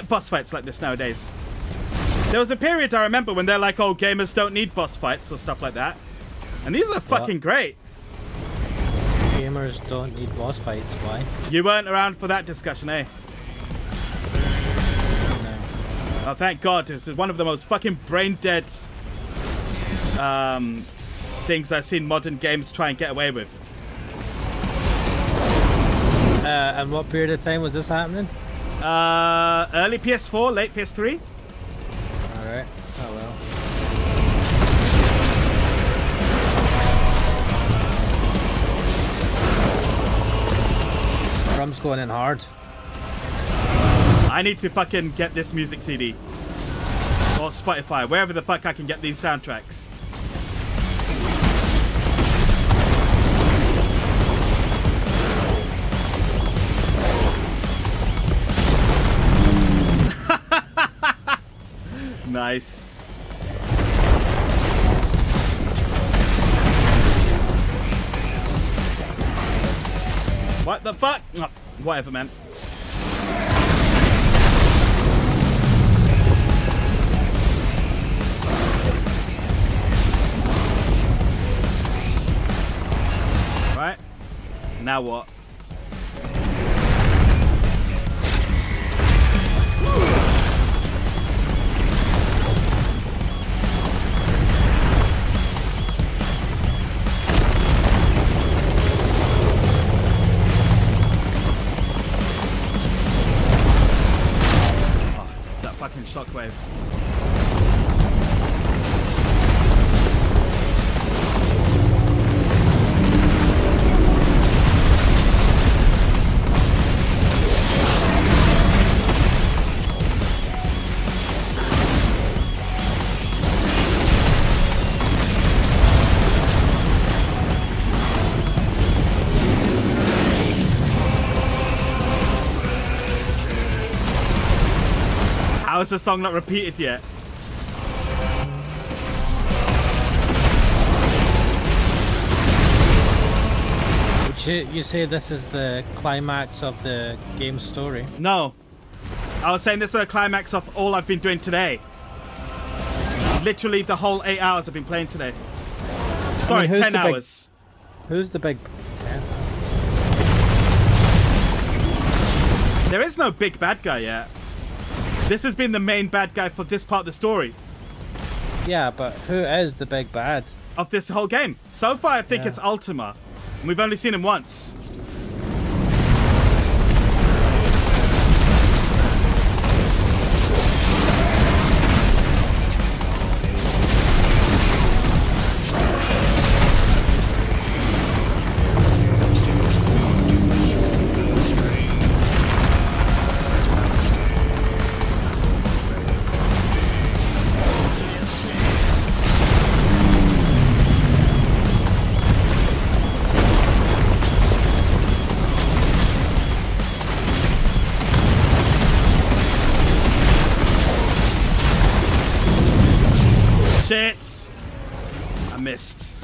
Boss fights like this nowadays. There was a period I remember when they're like, oh, gamers don't need boss fights or stuff like that. And these are fucking great. Gamers don't need boss fights, why? You weren't around for that discussion, eh? No. Oh, thank God. This is one of the most fucking brain-dead things I've seen modern games try and get away with. And what period of time was this happening? Early PS4, late PS3. Alright. Oh well. Drum's going in hard. I need to fucking get this music CD. Or Spotify, wherever the fuck I can get these soundtracks. Nice. What the fuck? Oh, whatever, man. Right. Now what? Shockwave. How is the song not repeated yet? You say this is the climax of the game's story? No. I was saying this is the climax of all I've been doing today. Literally the whole 8 hours I've been playing today. Sorry, 10 hours. Who's the big... There is no big bad guy yet. This has been the main bad guy for this part of the story. Yeah, but who is the big bad? Of this whole game. So far, I think it's Ultima. And we've only seen him once. Shit! I missed.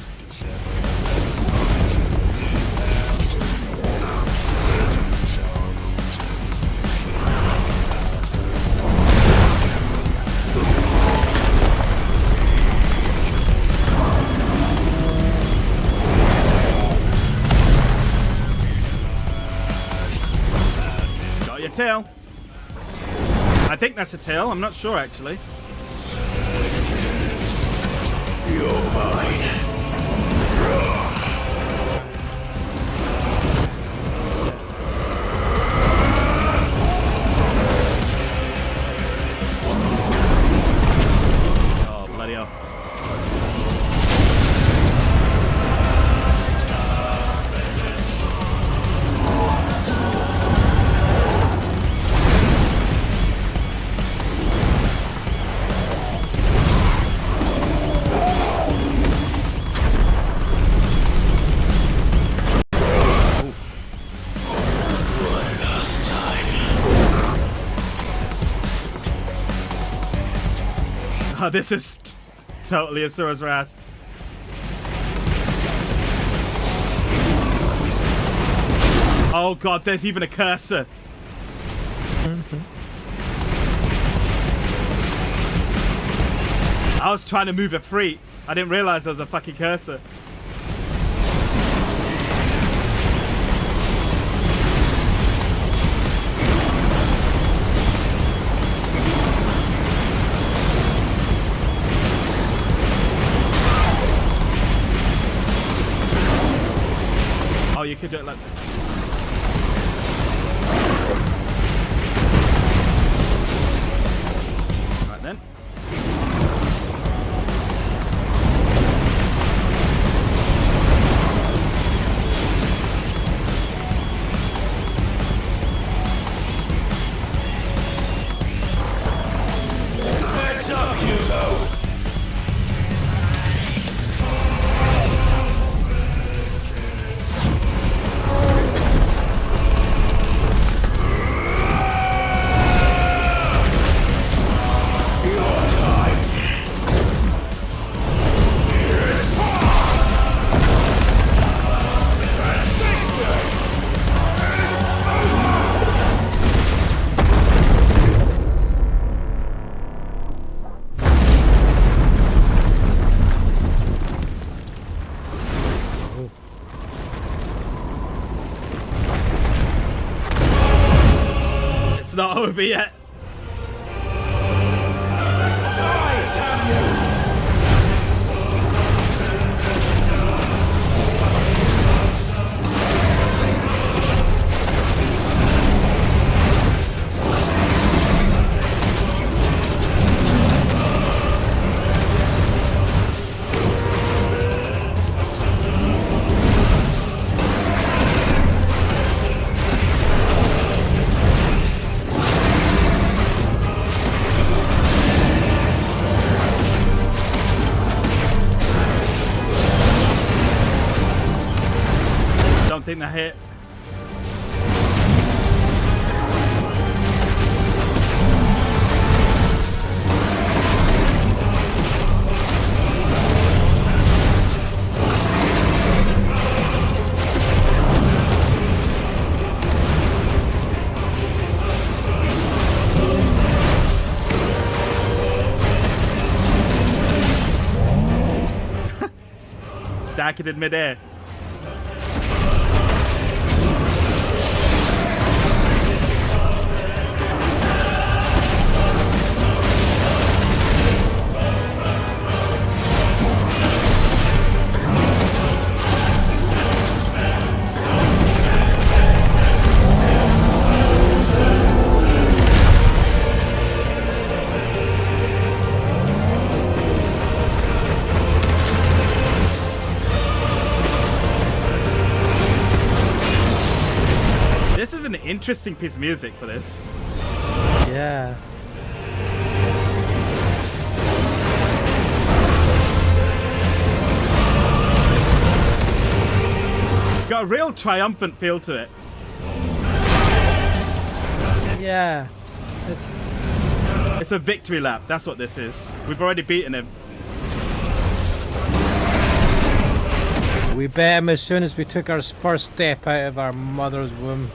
Got your tail. I think that's a tail. I'm not sure actually. You're mine. Oh, bloody hell. Oh, this is totally Asura's Wrath. Oh god, there's even a cursor. I was trying to move it free. I didn't realize there was a fucking cursor. Oh, you could do it like that. Right then. Heads up, Hugo! It's not over yet. Die, damn you! stack it in midair. This is an interesting piece of music for this. Yeah. It's got a real triumphant feel to it. Yeah. It's a victory lap. That's what this is. We've already beaten him. We bet him as soon as we took our first step out of our mother's womb.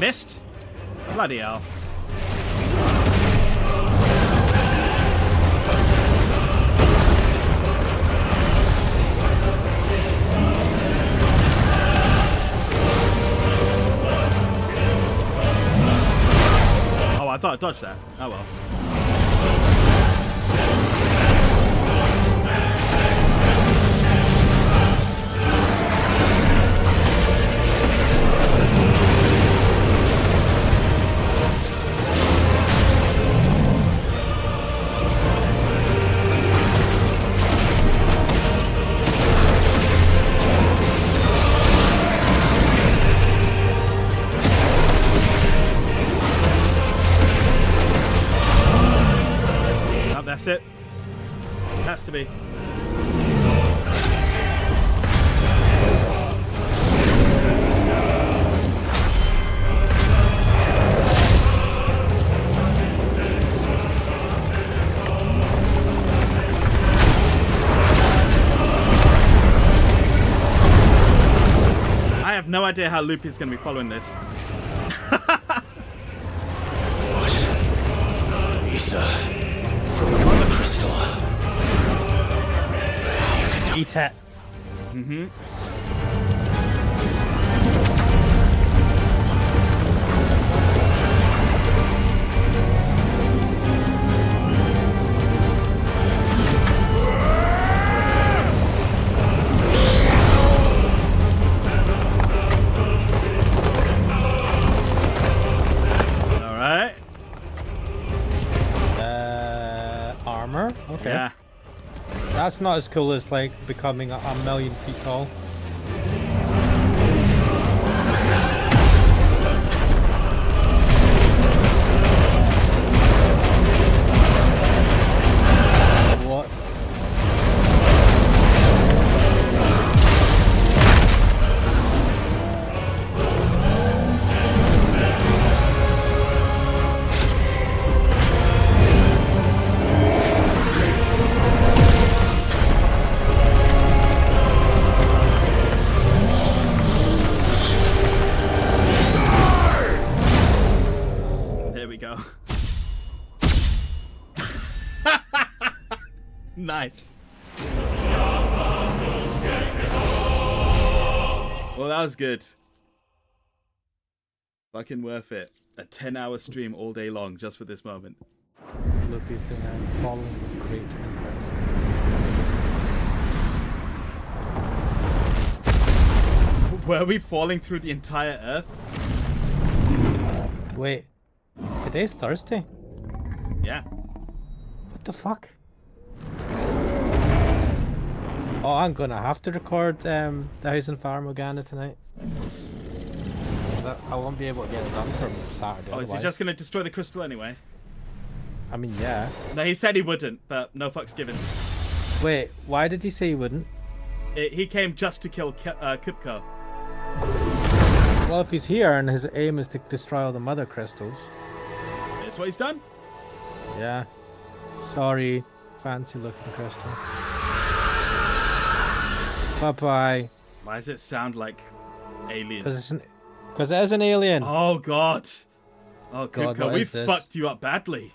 Missed? Bloody hell. Oh, I thought I dodged that. Oh well. That's it. Has to be. I have no idea how Loopy's going to be following this. Ether. From the Mother Crystal. Eat it. Mm-hmm. All right. Armor? Okay. Yeah. That's not as cool as like becoming a million feet tall. What? Nice. Well, that was good. Fucking worth it. A 10-hour stream all day long just for this moment. Loopy saying I'm following with great interest. Were we falling through the entire Earth? Wait, today's Thursday? Yeah. What the fuck? Oh, I'm gonna have to record the House and Farm Uganda tonight. I won't be able to get it done from Saturday. Oh, is he just gonna destroy the crystal anyway? I mean, yeah. No, he said he wouldn't, but no fucks given. Wait, why did he say he wouldn't? He came just to kill Kupko. Well, if he's here and his aim is to destroy all the mother crystals. That's what he's done. Yeah. Sorry, fancy looking crystal. Bye-bye. Why does it sound like alien? Because it is an alien. Oh, God. Oh, God, Kupko, we fucked you up badly.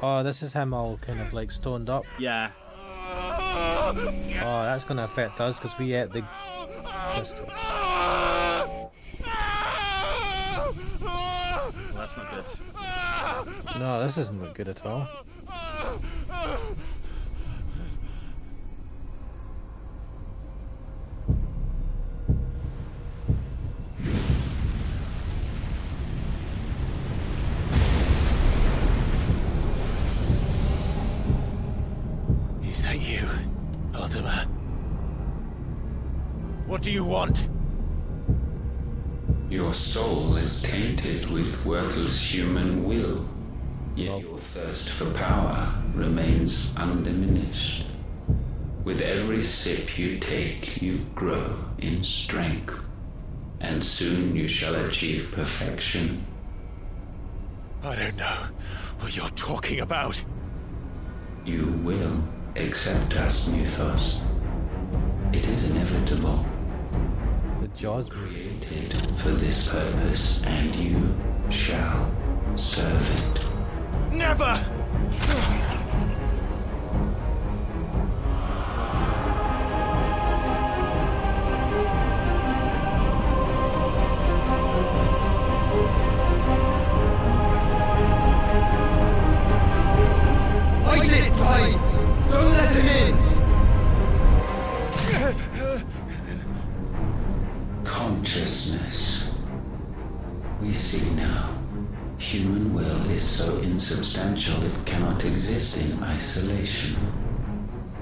Oh, this is him all kind of like stoned up. Yeah. Oh, that's going to affect us because we ate the crystal. Well, that's not good. No, this isn't look good at all. Is that you, Ultima? What do you want? Your soul is tainted with worthless human will, yet your thirst for power remains undiminished. With every sip you take, you grow in strength, and soon you shall achieve perfection. I don't know what you're talking about. You will accept us, Mythos. It is inevitable. The Jaws created for this purpose, and you shall serve it. Never! Fight it, Clive! Don't let him in! Consciousness. We see now. Human will is so insubstantial it cannot exist in isolation.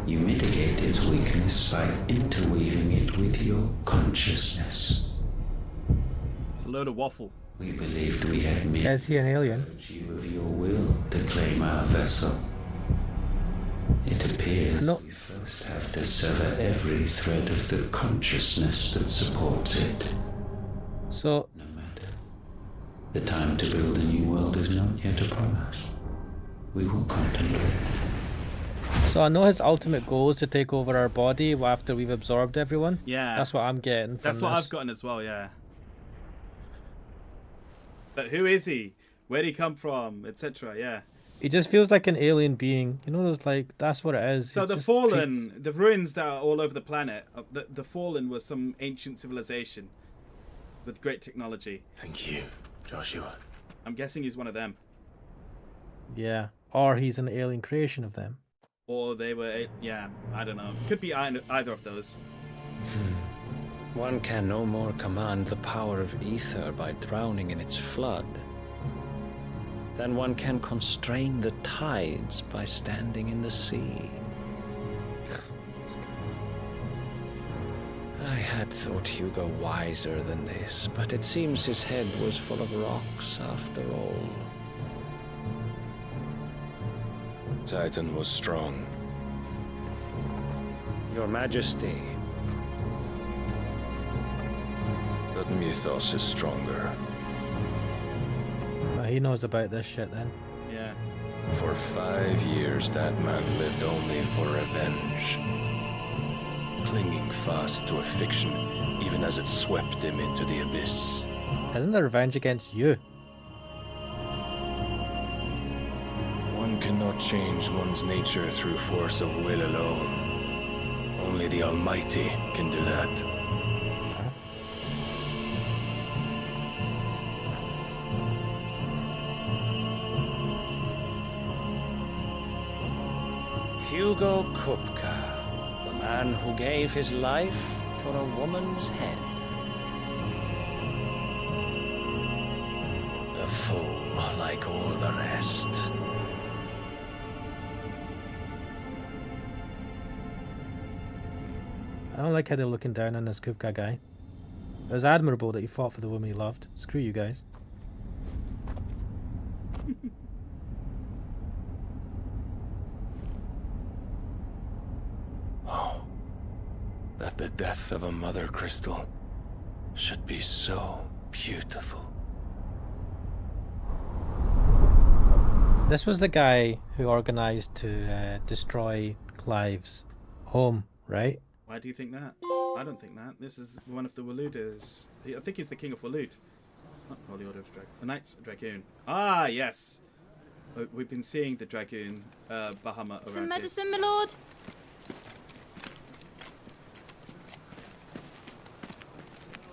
You mitigate its weakness by interweaving it with your consciousness. It's a load of waffle. We believed we had merely Is he an alien? you of your will to claim our vessel. It appears we first have to sever every thread of the consciousness that supports it. So, The time to build a new world is not yet upon us. We will contemplate. so I know his ultimate goal is to take over our body after we've absorbed everyone. Yeah. That's what I'm getting from That's what this. I've gotten as well, yeah. But who is he? Where'd he come from? Etc. Yeah. He just feels like an alien being. You know, those like that's what it is. So It the just Fallen, the ruins that are all over the planet, the Fallen was some ancient civilization with great technology. Thank you, Joshua. I'm guessing he's one of them. Yeah, or he's an alien creation of them. Or they were, yeah, I don't know. Could be either of those. One can no more command the power of ether by drowning in its flood than one can constrain the tides by standing in the sea. I had thought Hugo wiser than this, but it seems his head was full of rocks after all. Titan was strong. Your Majesty. But Mythos is stronger. But he knows about this shit then. Yeah. For 5 years, that man lived only for revenge. Clinging fast to a fiction, even as it swept him into the abyss. Isn't the revenge against you? One cannot change one's nature through force of will alone. Only the Almighty can do that. Hugo Kupka, the man who gave his life for a woman's head. A fool like all the rest. I don't like how they're looking down on this Kupka guy. It was admirable that he fought for the woman he loved. Screw you guys. Oh, that the death of a mother crystal should be so beautiful. This was the guy who organized to destroy Clive's home, right? Why do you think that? I don't think that. This is one of the Waludas. I think he's the king of Walud. Not Holy Order of Dragoon. The Knights of Dragoon. Ah, yes. We've been seeing the Dragoon Bahamut around Some here. medicine, my lord.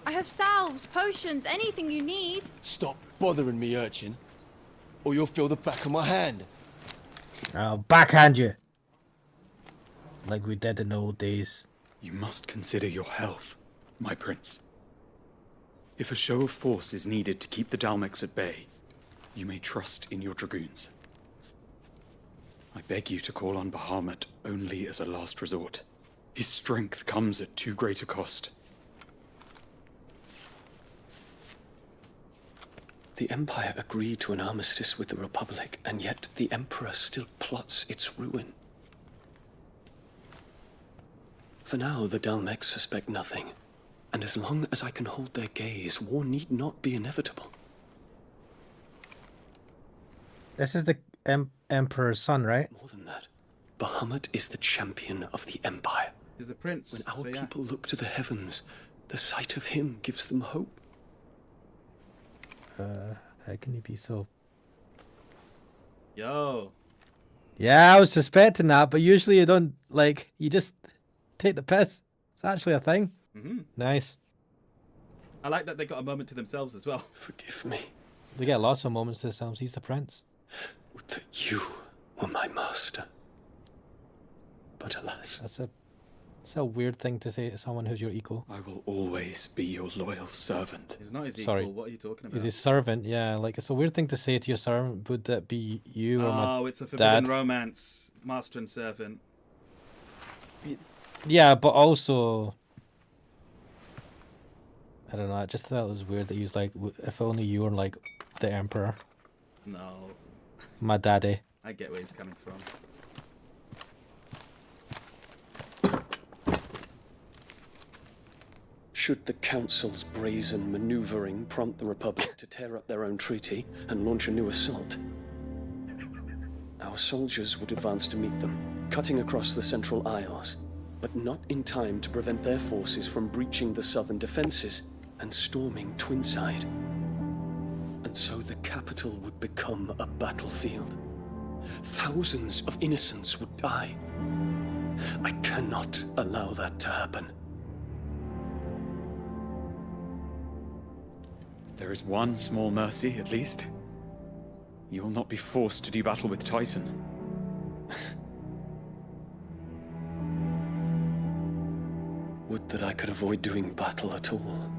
I have salves, potions, anything you need. Stop bothering me, urchin, or you'll feel the back of my hand. I'll backhand you. Like we did in the old days. You must consider your health, my prince. If a show of force is needed to keep the Dalmex at bay, you may trust in your dragoons. I beg you to call on Bahamut only as a last resort. His strength comes at too great a cost. The Empire agreed to an armistice with the Republic, and yet the Emperor still plots its ruin. For now, the Dalmex suspect nothing, and as long as I can hold their gaze, war need not be inevitable. This is the Emperor's son, right? More than that, Bahamut is the champion of the Empire. Is the prince. When our so, yeah. people look to the heavens, the sight of him gives them hope. How can he be so... Yo. Yeah, I was suspecting that, but usually you don't, like, you just take the piss. It's actually a thing. Mm-hmm. Nice. I like that they got a moment to themselves as well. Forgive me. They get lots of moments to themselves. He's the prince. Would that you were my master. But alas. That's a weird thing to say to someone who's your equal. I will always be your loyal servant. He's not his equal. Sorry. What are you talking about? He's his servant, yeah. Like, it's a weird thing to say to your servant. Would that be you or my Oh, it's a forbidden dad? romance. Master and servant. Yeah, but also... I don't know, I just thought it was weird that he was like, if only you were like the Emperor. No. My daddy. I get where he's coming from. Should the Council's brazen maneuvering prompt the Republic to tear up their own treaty and launch a new assault, our soldiers would advance to meet them, cutting across the Central Isles, but not in time to prevent their forces from breaching the southern defenses and storming Twinside. And so the capital would become a battlefield. Thousands of innocents would die. I cannot allow that to happen. There is one small mercy, at least. You will not be forced to do battle with Titan. Would that I could avoid doing battle at all.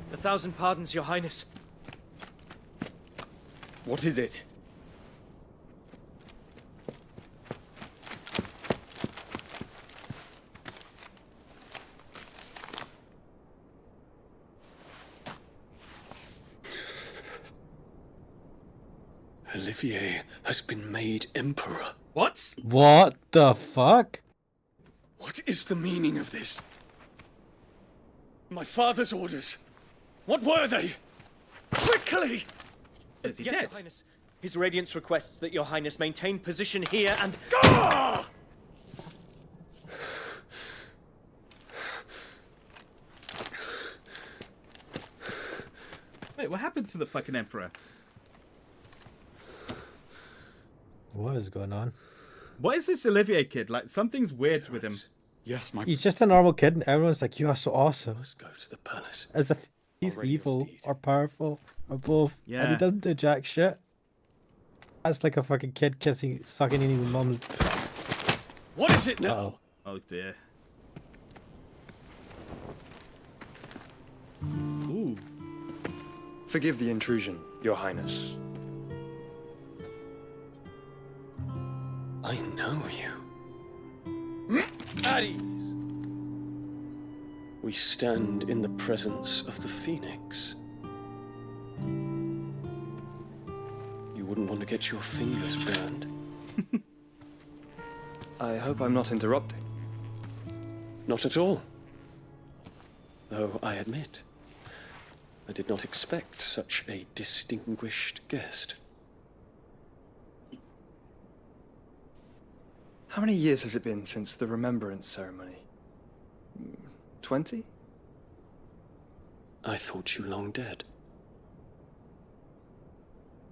1,000 pardons, Your Highness. What is it? Olivier has been made Emperor. What? What the fuck? What is the meaning of this? My father's orders. What were they? Quickly! Is he yes, dead? Your Highness. His Radiance requests that Your Highness maintain position here and... Ah! Wait, what happened to the fucking Emperor? What is going on? What is this Olivier kid? Like, something's weird with him. Yes, my... He's just a normal kid and everyone's like, you are so awesome. Let's go to the palace. As if he's evil or powerful or both. And Yeah. he doesn't do jack shit. That's like a fucking kid sucking in his mum's... What is it now? Uh-oh. Oh dear. Ooh. Forgive the intrusion, Your Highness. I know you. Ares! We stand in the presence of the Phoenix. You wouldn't want to get your fingers burned. I hope I'm not interrupting. Not at all. Though I admit, I did not expect such a distinguished guest. How many years has it been since the remembrance ceremony? 20? I thought you long dead.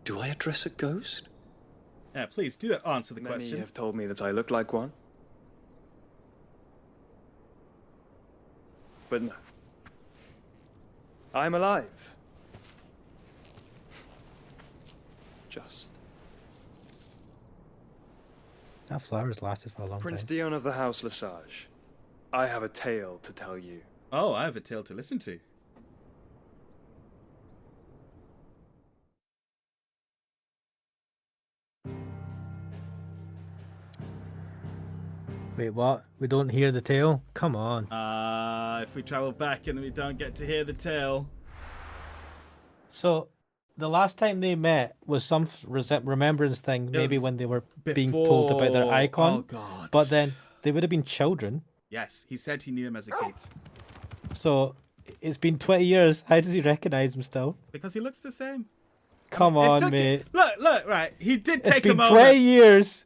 Do I address a ghost? Yeah, please do answer the Many question. have told me that I look like one. But no. I'm alive. Just. That flowers lasted for a long Prince time. Dion of the House Lesage. I have a tale to tell you. Oh, I have a tale to listen to. Wait, what? We don't hear the tale? Come on. If we travel back and we don't get to hear the tale. So, the last time they met was some remembrance thing, maybe was when they were being told about their before- icon. oh, God. But then they would have been children. Yes, he said he knew him as a kid. So, it's been 20 years. How does he recognize him still? Because he looks the same. Come It on, took mate. Look, right. He did It's take a been moment. 20 years.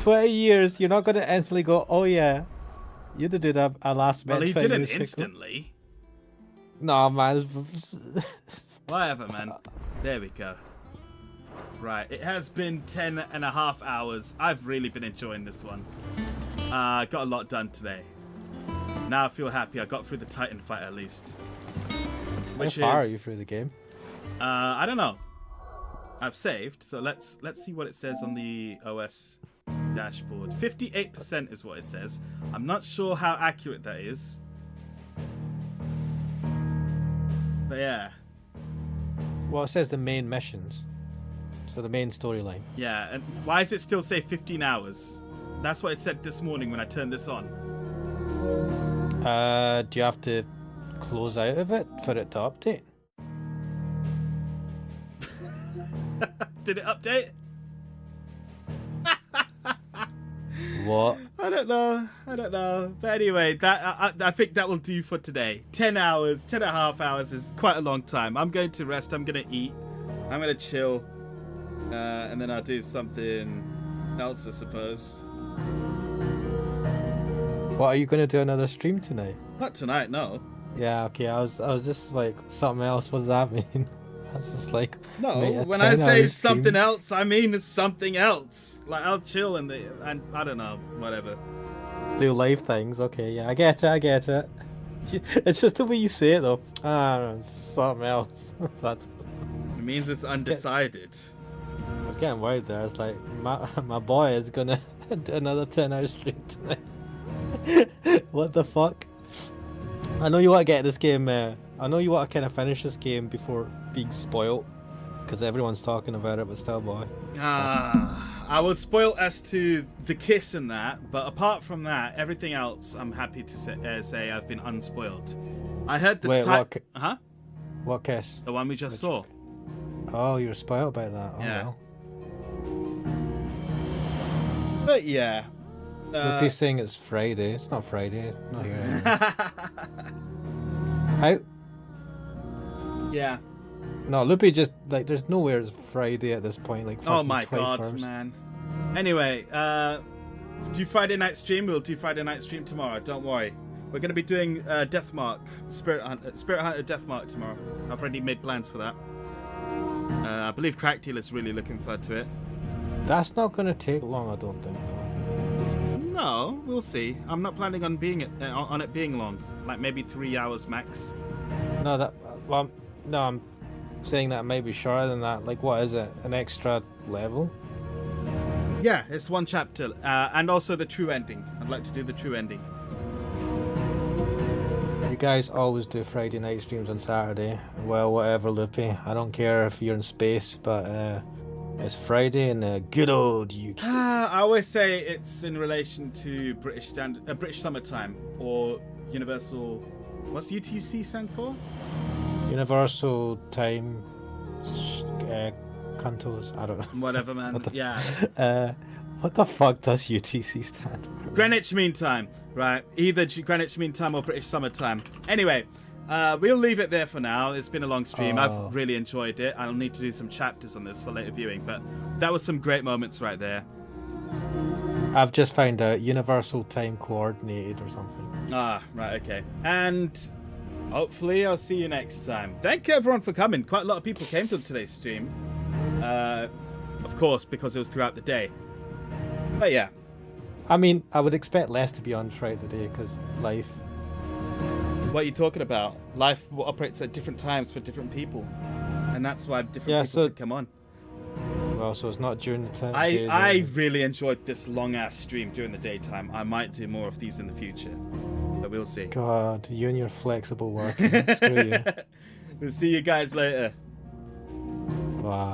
20 years. You're not going to instantly go, oh yeah, you're the dude I last met. Well, he 20 didn't years ago." instantly. No, man. Whatever, man. There we go. Right, it has been 10.5 hours. I've really been enjoying this one. Got a lot done today. Now I feel happy I got through the Titan fight at least. How far are you through the game? I don't know. I've saved, so let's see what it says on the OS dashboard. 58% is what it says. I'm not sure how accurate that is. But yeah. Well, it says the main missions. So the main storyline. Yeah, and why does it still say 15 hours? That's what it said this morning when I turned this on. Do you have to close out of it for it to update? Did it update? What? I don't know. But anyway, that I think that will do for today. 10 hours, 10.5 hours is quite a long time. I'm going to rest. I'm going to eat. I'm going to chill. And then I'll do something else, I suppose. What, are you going to do another stream tonight? Not tonight, no. Yeah, okay. I was just like, something else. What does that mean? I was just like, No, mate, a when I say 10-hour something stream? else, I mean it's something else. Like, I'll chill and I don't know, whatever. Do live things. Okay, yeah, I get it. It's just the way you say it, though. I don't know, something else. That's. It means it's undecided. I was getting worried there. It's like my boy is gonna do another 10-hour stream tonight. What the fuck? I know you want to get this game. I know you want to kind of finish this game before being spoiled, because everyone's talking about it. But still, boy. I was spoiled as to the kiss and that, but apart from that, everything else, I'm happy to say I've been unspoiled. I heard the Wait, Huh? What kiss? The one we just saw. Oh, you were spoiled by that. Oh, Yeah. well. But yeah. Loopy's saying it's Friday. It's not Friday. Not here anymore. How? Yeah. No, Loopy just like there's nowhere it's Friday at this point. Like Oh my 21st. god, man. Anyway, do Friday night stream. We'll do Friday night stream tomorrow. Don't worry. We're going to be doing Deathmark, Spirit Hunter Deathmark tomorrow. I've already made plans for that. I believe Cracktail is really looking forward to it. That's not going to take long, I don't think. No, we'll see. I'm not planning on it being long. Like maybe 3 hours max. No, I'm saying that may be shorter than that. Like, what is it? An extra level? Yeah, it's one chapter. And also the true ending. I'd like to do the true ending. You guys always do Friday night streams on Saturday. Well, whatever, Loopy. I don't care if you're in space, but It's Friday in the good old UK. I always say it's in relation to British summertime or universal. What's UTC stand for? Universal Time. Cantos. I don't know. Whatever, man. What the fuck does UTC stand for? Greenwich Mean Time, right? Either Greenwich Mean Time or British Summertime. Anyway, we'll leave it there for now. It's been a long stream. I've really enjoyed it. I'll need to do some chapters on this for later viewing, but that was some great moments right there. I've just found out Universal Time Coordinated or something. Ah, right, okay. And hopefully I'll see you next time. Thank you everyone for coming. Quite a lot of people came to today's stream. Of course, because it was throughout the day. But yeah. I mean, I would expect less to be on throughout the day because life. What are you talking about? Life operates at different times for different people. And that's why different people could come on. Well, so it's not during the time. I really enjoyed this long-ass stream during the daytime. I might do more of these in the future. But we'll see. God, you and your flexible work. Screw you. We'll see you guys later. Wow.